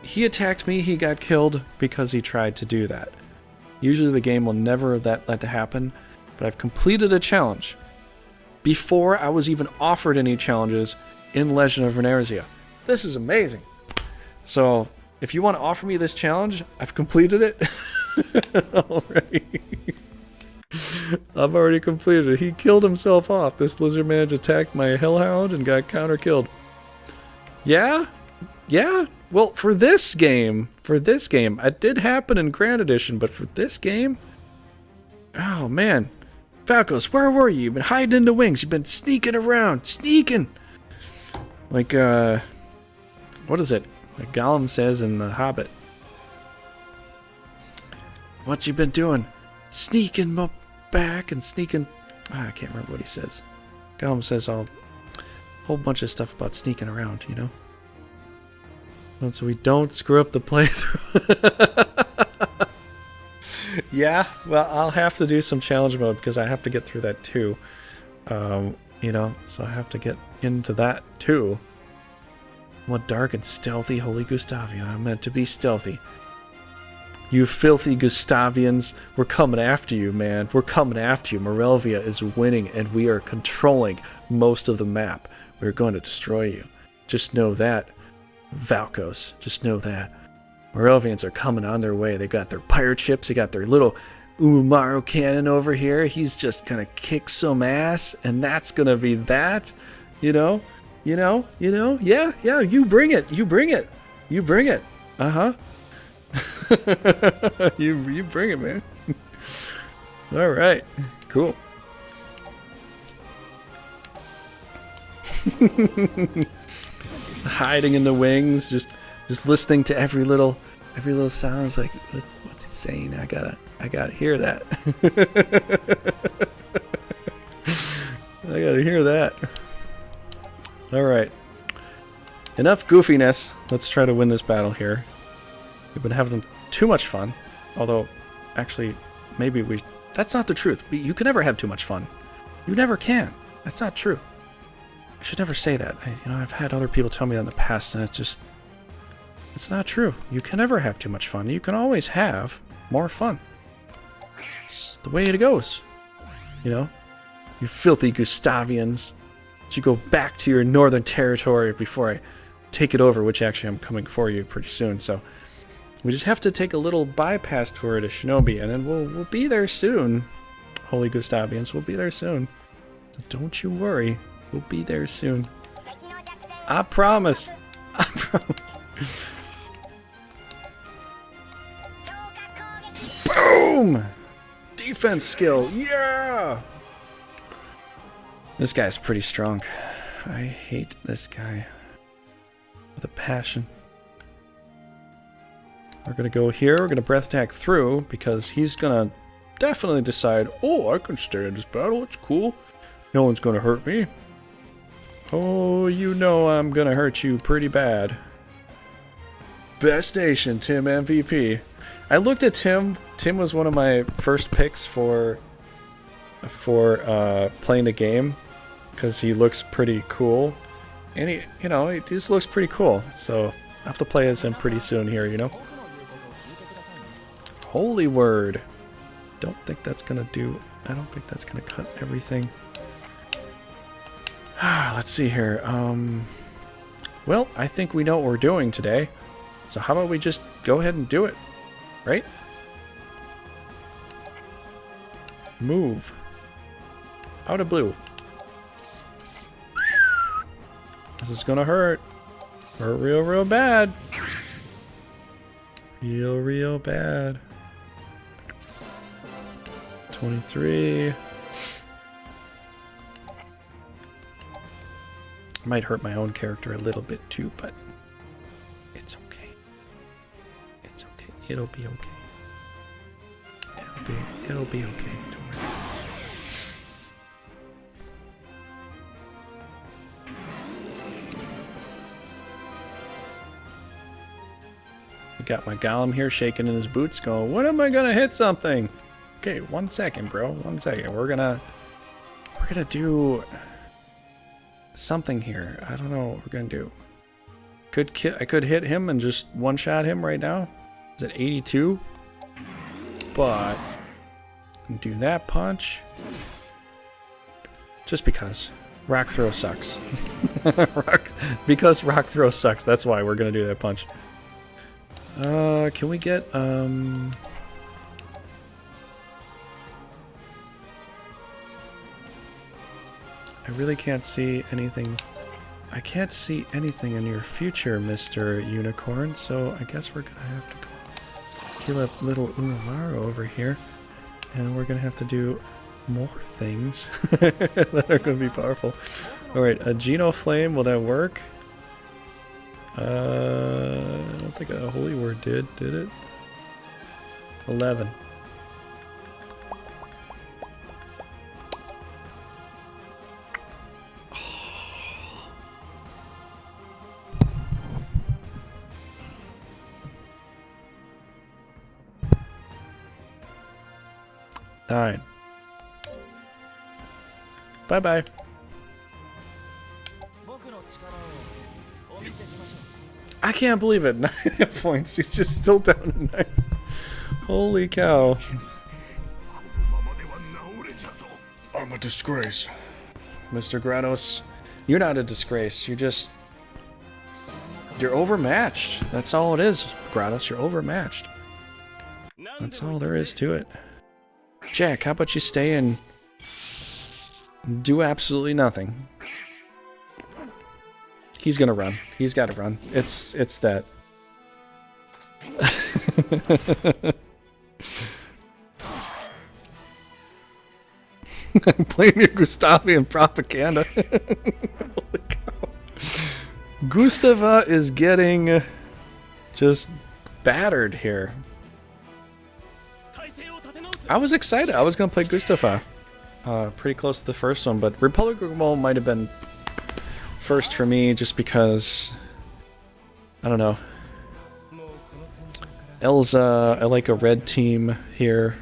He attacked me, he got killed because he tried to do that. Usually the game will never let that happen, but I've completed a challenge before I was even offered any challenges in Legend of Runersia. This is amazing. So, if you want to offer me this challenge, I've completed it already. I've already completed it. He killed himself off. This lizard man attacked my hellhound and got counter-killed. Yeah? Yeah? Well, for this game, it did happen in Grand Edition, but for this game, oh man. Falcos, where were you? You've been hiding in the wings. You've been sneaking around. Sneaking! Like, what is it? Like Gollum says in The Hobbit. What you been doing? Sneaking back and sneaking... I can't remember what he says. Gollum says a whole bunch of stuff about sneaking around, you know? And so we don't screw up the playthrough. Yeah, well, I'll have to do some challenge mode because I have to get through that too. You know, so I have to get into that too. What dark and stealthy, holy Gustavian. I'm meant to be stealthy. You filthy Gustavians, we're coming after you, man. We're coming after you. Mirelva is winning, and we are controlling most of the map. We're going to destroy you. Just know that, Valkos. Just know that. Mirelvians are coming on their way. They got their pirate ships. They got their little Umaru cannon over here. He's just going to kick some ass, and that's going to be that. You know? Yeah, you bring it. You bring it. Uh-huh. you bring it, man. All right, cool. Hiding in the wings, just listening to every little sound. It's like, what's he saying? I gotta hear that. I gotta hear that. All right, enough goofiness. Let's try to win this battle here. We've been having too much fun, although, actually, maybe that's not the truth. You can never have too much fun. You never can. That's not true. I should never say that. I've had other people tell me that in the past, and it's not true. You can never have too much fun. You can always have more fun. It's the way it goes. You filthy Gustavians. You go back to your northern territory before I take it over, which actually I'm coming for you pretty soon, so... We just have to take a little bypass tour to Shinobi, and then we'll be there soon. Holy Gustavians, we'll be there soon. So don't you worry, we'll be there soon. I promise. I promise. Boom! Defense skill, yeah! This guy's pretty strong. I hate this guy with a passion. We're going to go here, we're going to breath attack through, because he's going to definitely decide, oh, I can stay in this battle, it's cool. No one's going to hurt me. Oh, you know I'm going to hurt you pretty bad. Best nation, Tim MVP. I looked at Tim. Tim was one of my first picks for playing the game, because he looks pretty cool. And he just looks pretty cool. So I have to play as him pretty soon here, Holy word. I don't think that's gonna cut everything. Let's see here. Well, I think we know what we're doing today. So how about we just go ahead and do it, right? Move. Out of blue. This is gonna hurt. Hurt real bad. Real bad. 23. Might hurt my own character a little bit too, but it's okay. It's okay. It'll be okay. It'll be okay. Don't worry. got my golem here shaking in his boots going, when am I gonna hit something? Okay, 1 second, bro. 1 second. We're gonna do something here. I don't know what we're gonna do. I could hit him and just one-shot him right now. Is it 82? But do that punch. Just because. Rock throw sucks. Because rock throw sucks. That's why we're gonna do that punch. Can we get I really can't see anything. I can't see anything in your future, Mr. Unicorn, so I guess we're gonna have to go kill up little Umaro over here. And we're gonna have to do more things that are gonna be powerful. Alright, a Geno Flame, will that work? I don't think a Holy Word did it? 11. Nine. Bye-bye. I can't believe it. 9 hit points. He's just still down to 9. Holy cow. I'm a disgrace. Mr. Grados, you're not a disgrace. You're overmatched. That's all it is, Grados. You're overmatched. That's all there is to it. Jack, how about you stay and do absolutely nothing? He's gonna run. He's gotta run. It's that. I'm playing your Gustavian propaganda. Holy cow. Gustava is getting just battered here. I was excited. I was gonna play Gustava. Pretty close to the first one, but Republic of Guatemala might have been first for me just because I don't know. Elza, I like a red team here.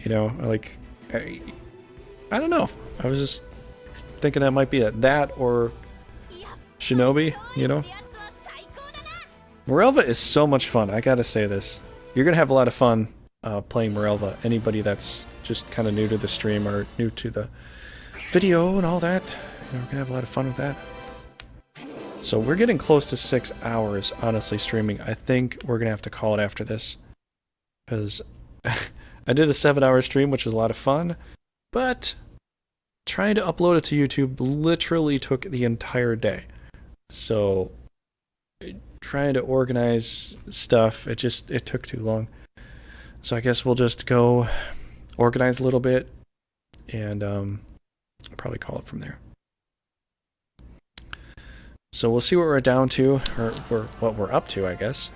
You know, I don't know. I was just thinking that might be it. That or Shinobi, you know? Mirelva is so much fun. I gotta say this. You're gonna have a lot of fun playing Mirelva. Anybody that's just kind of new to the stream or new to the video and all that, you know, we're gonna have a lot of fun with that. So we're getting close to 6 hours, honestly, streaming. I think we're gonna have to call it after this, because I did a 7-hour stream, which was a lot of fun, but trying to upload it to YouTube literally took the entire day. So trying to organize stuff, it took too long. So I guess we'll just go organize a little bit and probably call it from there. So we'll see what we're down to, or what we're up to, I guess.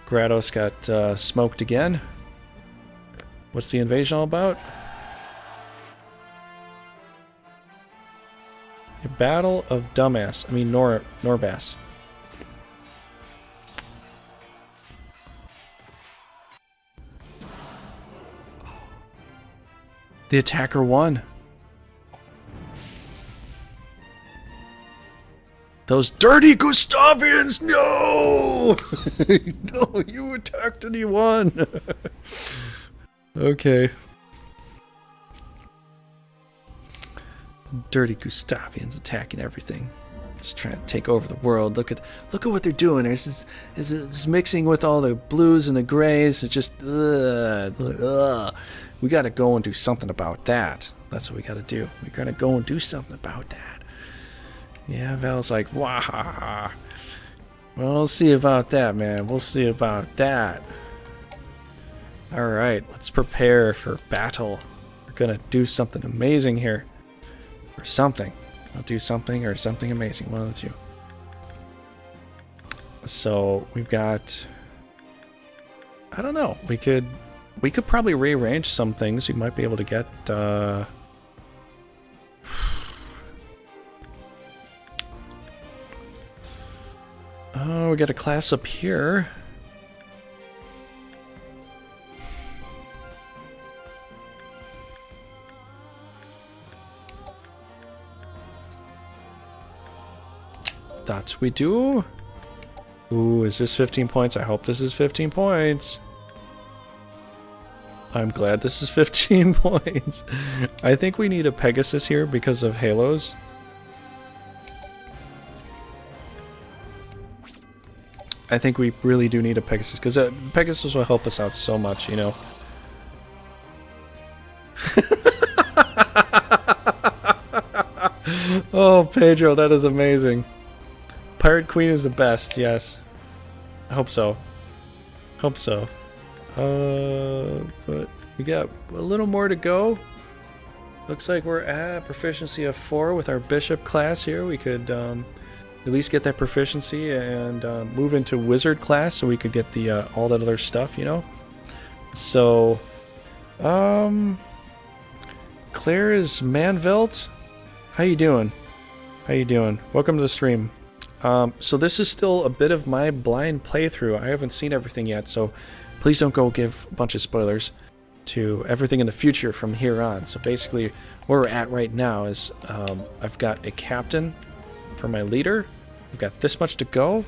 Grados got smoked again. What's the invasion all about? A battle of dumbass. I mean Norbass. The attacker won. Those dirty Gustavians! No! No, you attacked and you won! Okay. Dirty Gustavians attacking everything. Just trying to take over the world. Look at what they're doing. There's this mixing with all the blues and the grays. It's just ugh. We gotta go and do something about that. That's what we gotta do. We gotta go and do something about that. Yeah, Val's like, wah. Well, we'll see about that, man. We'll see about that. Alright, let's prepare for battle. We're gonna do something amazing here. Or something. I'll do something or something amazing. One of the two. So, we've got... I don't know. We could probably rearrange some things. We might be able to get... Oh, we got a class up here. That we do. Ooh, is this 15 points? I hope this is 15 points. I'm glad this is 15 points. I think we need a Pegasus here because of halos. I think we really do need a Pegasus because Pegasus will help us out so much, you know. Oh, Pedro, that is amazing. Pirate Queen is the best, yes. I hope so. Hope so. But we got a little more to go. Looks like we're at proficiency of 4 with our bishop class here. We could at least get that proficiency and move into wizard class so we could get the all that other stuff, you know. So, Claire is Manvelt. How you doing? How you doing? Welcome to the stream. So this is still a bit of my blind playthrough. I haven't seen everything yet, so please don't go give a bunch of spoilers to everything in the future from here on. So basically, where we're at right now is I've got a captain for my leader. I've got this much to go.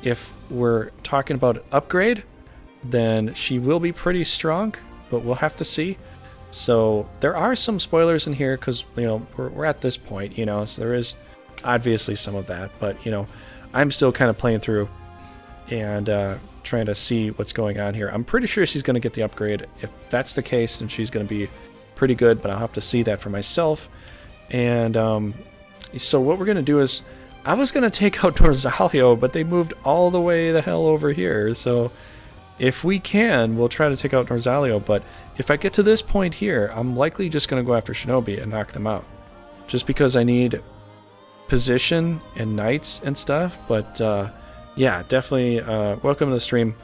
If we're talking about an upgrade, then she will be pretty strong, but we'll have to see. So there are some spoilers in here because, you know, we're at this point, you know, so there is obviously some of that, but, you know, I'm still kind of playing through and trying to see what's going on here. I'm pretty sure she's going to get the upgrade. If that's the case, then she's going to be pretty good, but I'll have to see that for myself. And so what we're going to do is, I was going to take out Norzalio, but they moved all the way the hell over here. So if we can, we'll try to take out Norzalio, but if I get to this point here, I'm likely just going to go after Shinobi and knock them out. Just because I need position and knights and stuff, but yeah, definitely welcome to the stream.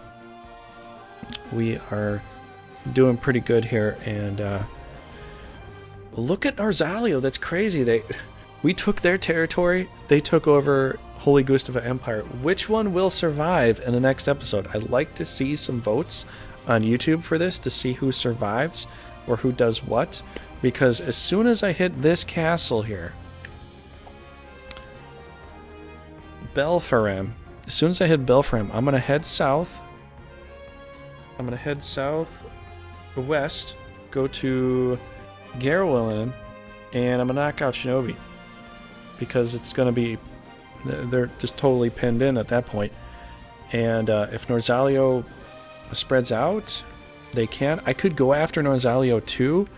We are doing pretty good here, and look at Norzalio. That's crazy. We took their territory. They took over Holy Gustava Empire. Which one will survive in the next episode? I'd like to see some votes on YouTube for this to see who survives or who does what, because as soon as I hit this castle here, Belfarem, as soon as I hit Belfarem, I'm going to head south. I'm going to head south west, go to Garwillan, and I'm going to knock out Shinobi. Because it's going to be, they're just totally pinned in at that point. And if Norzalio spreads out, they can. I could go after Norzalio too.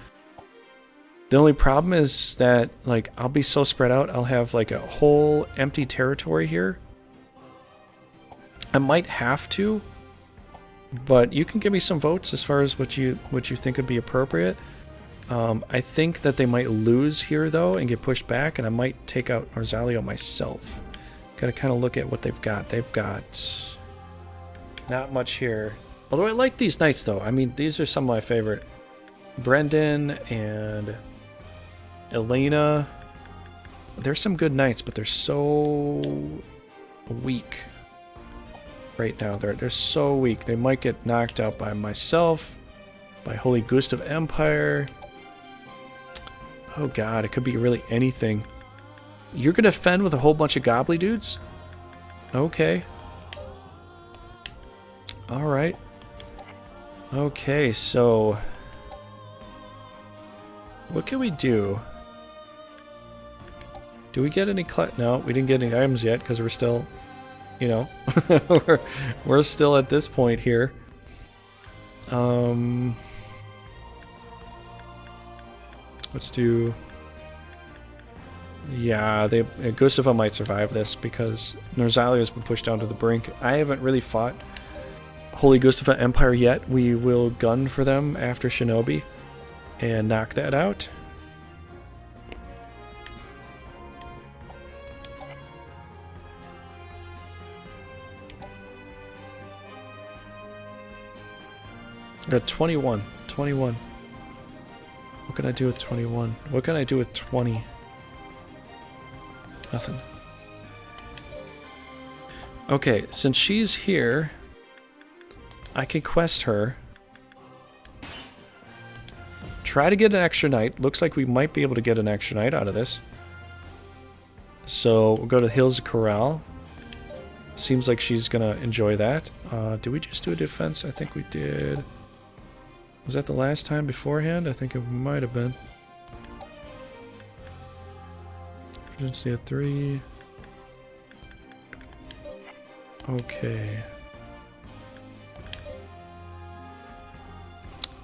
The only problem is that, like, I'll be so spread out, I'll have like a whole empty territory here. I might have to, but you can give me some votes as far as what you think would be appropriate. I think that they might lose here, though, and get pushed back, and I might take out Norzalio myself. Gotta kind of look at what they've got. They've got not much here. Although I like these knights, though. I mean, these are some of my favorite. Brendan and Elena. There's some good knights, but they're so weak right now. They're so weak. They might get knocked out by myself, by Holy Gustav Empire. Oh god, it could be really anything. You're gonna fend with a whole bunch of gobbly dudes? Okay. Alright. Okay, so what can we do? Do we get any no, we didn't get any items yet because we're still, you know, we're still at this point here. Let's do... Yeah, Gustava might survive this because Norzalio has been pushed down to the brink. I haven't really fought Holy Gustava Empire yet. We will gun for them after Shinobi and knock that out. I got 21. 21. What can I do with 21? What can I do with 20? Nothing. Okay, since she's here, I can quest her. Try to get an extra night. Looks like we might be able to get an extra night out of this. So we'll go to Hills of Corral. Seems like she's gonna enjoy that. Did we just do a defense? I think we did. Was that the last time beforehand? I think it might have been. Efficiency at 3. Okay.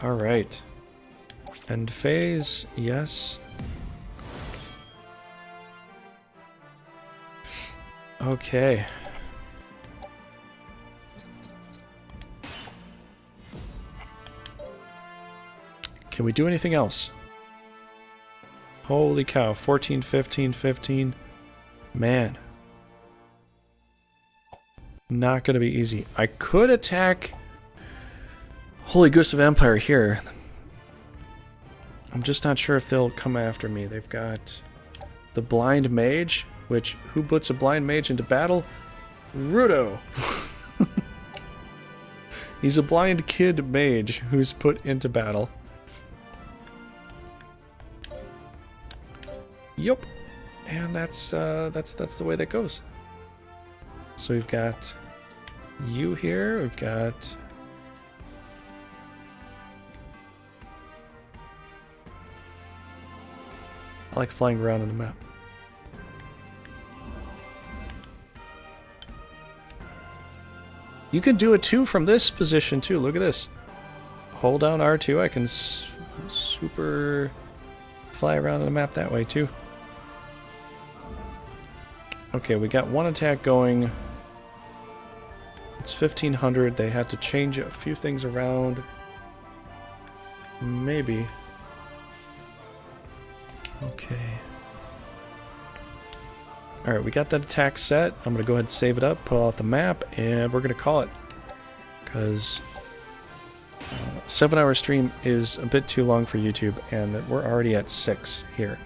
Alright. End phase, yes. Okay. Can we do anything else? Holy cow, 14, 15, 15. Man. Not gonna be easy. I could attack Holy Goose of Empire here. I'm just not sure if they'll come after me. They've got the Blind Mage, which, who puts a Blind Mage into battle? Rudo! He's a blind kid mage who's put into battle. Yup. And that's the way that goes. So we've got you here, we've got I like flying around on the map. You can do it too from this position too. Look at this. Hold down R2. I can super fly around on the map that way too. Okay, we got one attack going. It's 1500. They had to change a few things around. Maybe. Okay. Alright, we got that attack set. I'm going to go ahead and save it up, put it out the map, and we're going to call it. Because a 7-hour stream is a bit too long for YouTube, and we're already at 6 here.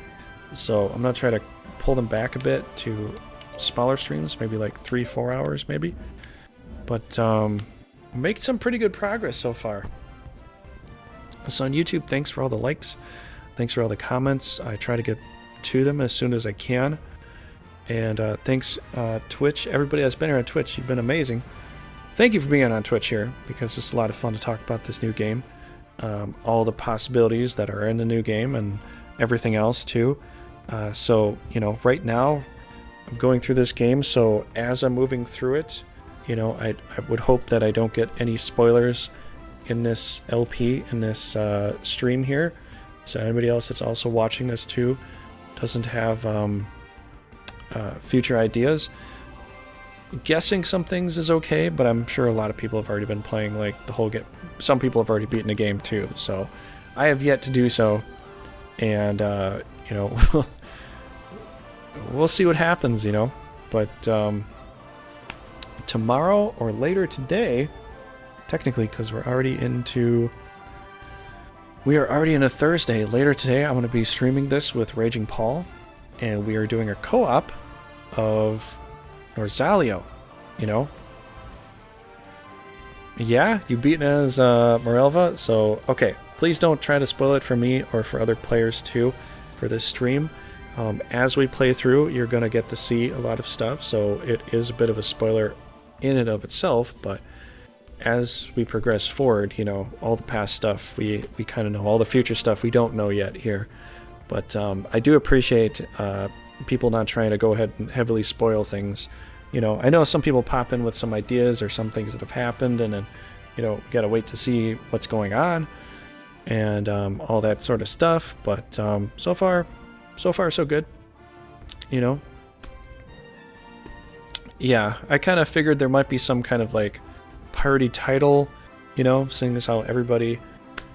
So I'm going to try to pull them back a bit to smaller streams, maybe like 3-4 hours maybe. But make some pretty good progress so far. So on YouTube, thanks for all the likes. Thanks for all the comments. I try to get to them as soon as I can. And thanks, Twitch. Everybody that's been here on Twitch, you've been amazing. Thank you for being on Twitch here, because it's a lot of fun to talk about this new game. All the possibilities that are in the new game and everything else, too. So, you know, right now, I'm going through this game, so as I'm moving through it, you know, I would hope that I don't get any spoilers in this LP, in this stream here. So anybody else that's also watching this too doesn't have future ideas. Guessing some things is okay, but I'm sure a lot of people have already been playing like the whole game. Some people have already beaten the game too, so I have yet to do so. And you know, we'll see what happens, you know. But tomorrow or later today, technically, because we're already into... We are already in a Thursday. Later today, I'm going to be streaming this with Raging Paul, and we are doing a co-op of Norzalio, you know? Yeah, you beat as Mirelva, so, okay. Please don't try to spoil it for me or for other players, too, for this stream. As we play through, you're going to get to see a lot of stuff, so it is a bit of a spoiler in and of itself, but as we progress forward, you know, all the past stuff we kind of know. All the future stuff we don't know yet here. But I do appreciate people not trying to go ahead and heavily spoil things. You know, I know some people pop in with some ideas or some things that have happened, and then, you know, we gotta wait to see what's going on and all that sort of stuff. But so far so good. You know. Yeah, I kind of figured there might be some kind of like party title, you know, seeing as how everybody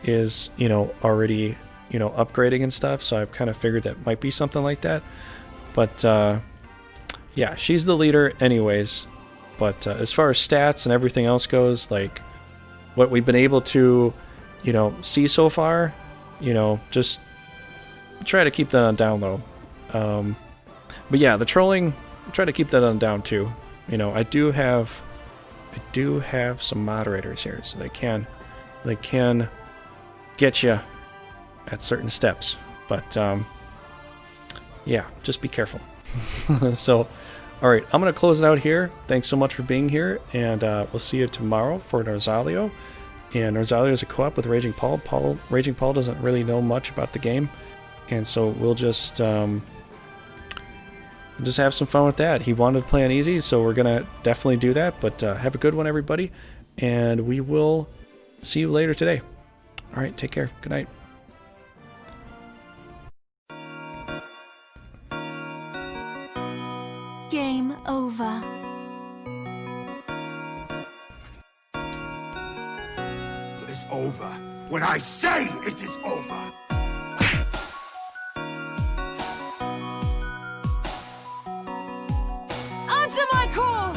is, you know, already, you know, upgrading and stuff, so I've kind of figured that might be something like that. But yeah, she's the leader anyways. But as far as stats and everything else goes, like what we've been able to, you know, see so far, you know, just try to keep that on down low. But yeah, the trolling, try to keep that on down too. you know, I do have some moderators here, so they can get you at certain steps. But yeah, just be careful. So, all right, I'm gonna close it out here. Thanks so much for being here, and we'll see you tomorrow for Norzalio. And Norzalio is a co-op with Raging Paul. Raging Paul doesn't really know much about the game, and so we'll just have some fun with that. He wanted to play on easy, so we're gonna definitely do that. But have a good one, everybody, and we will see you later today. All right, take care. Good night. Game over. It is over when I say it is over. Answer my call!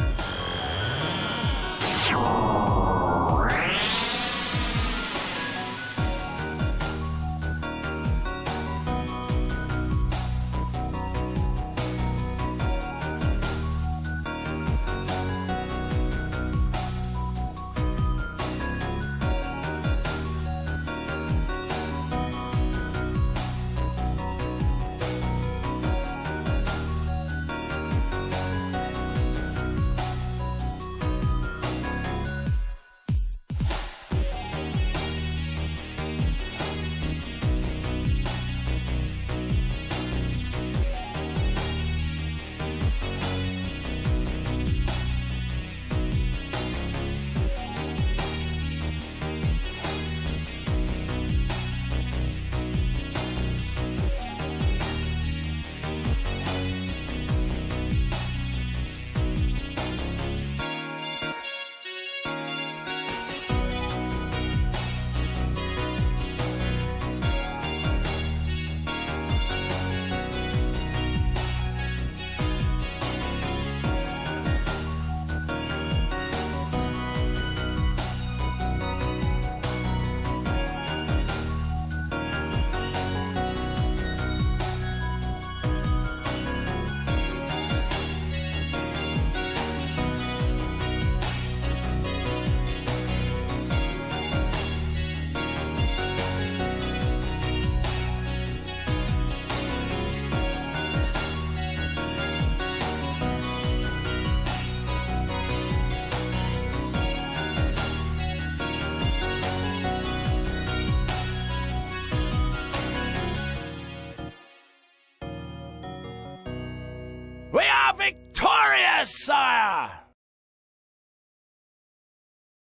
We are victorious, sire!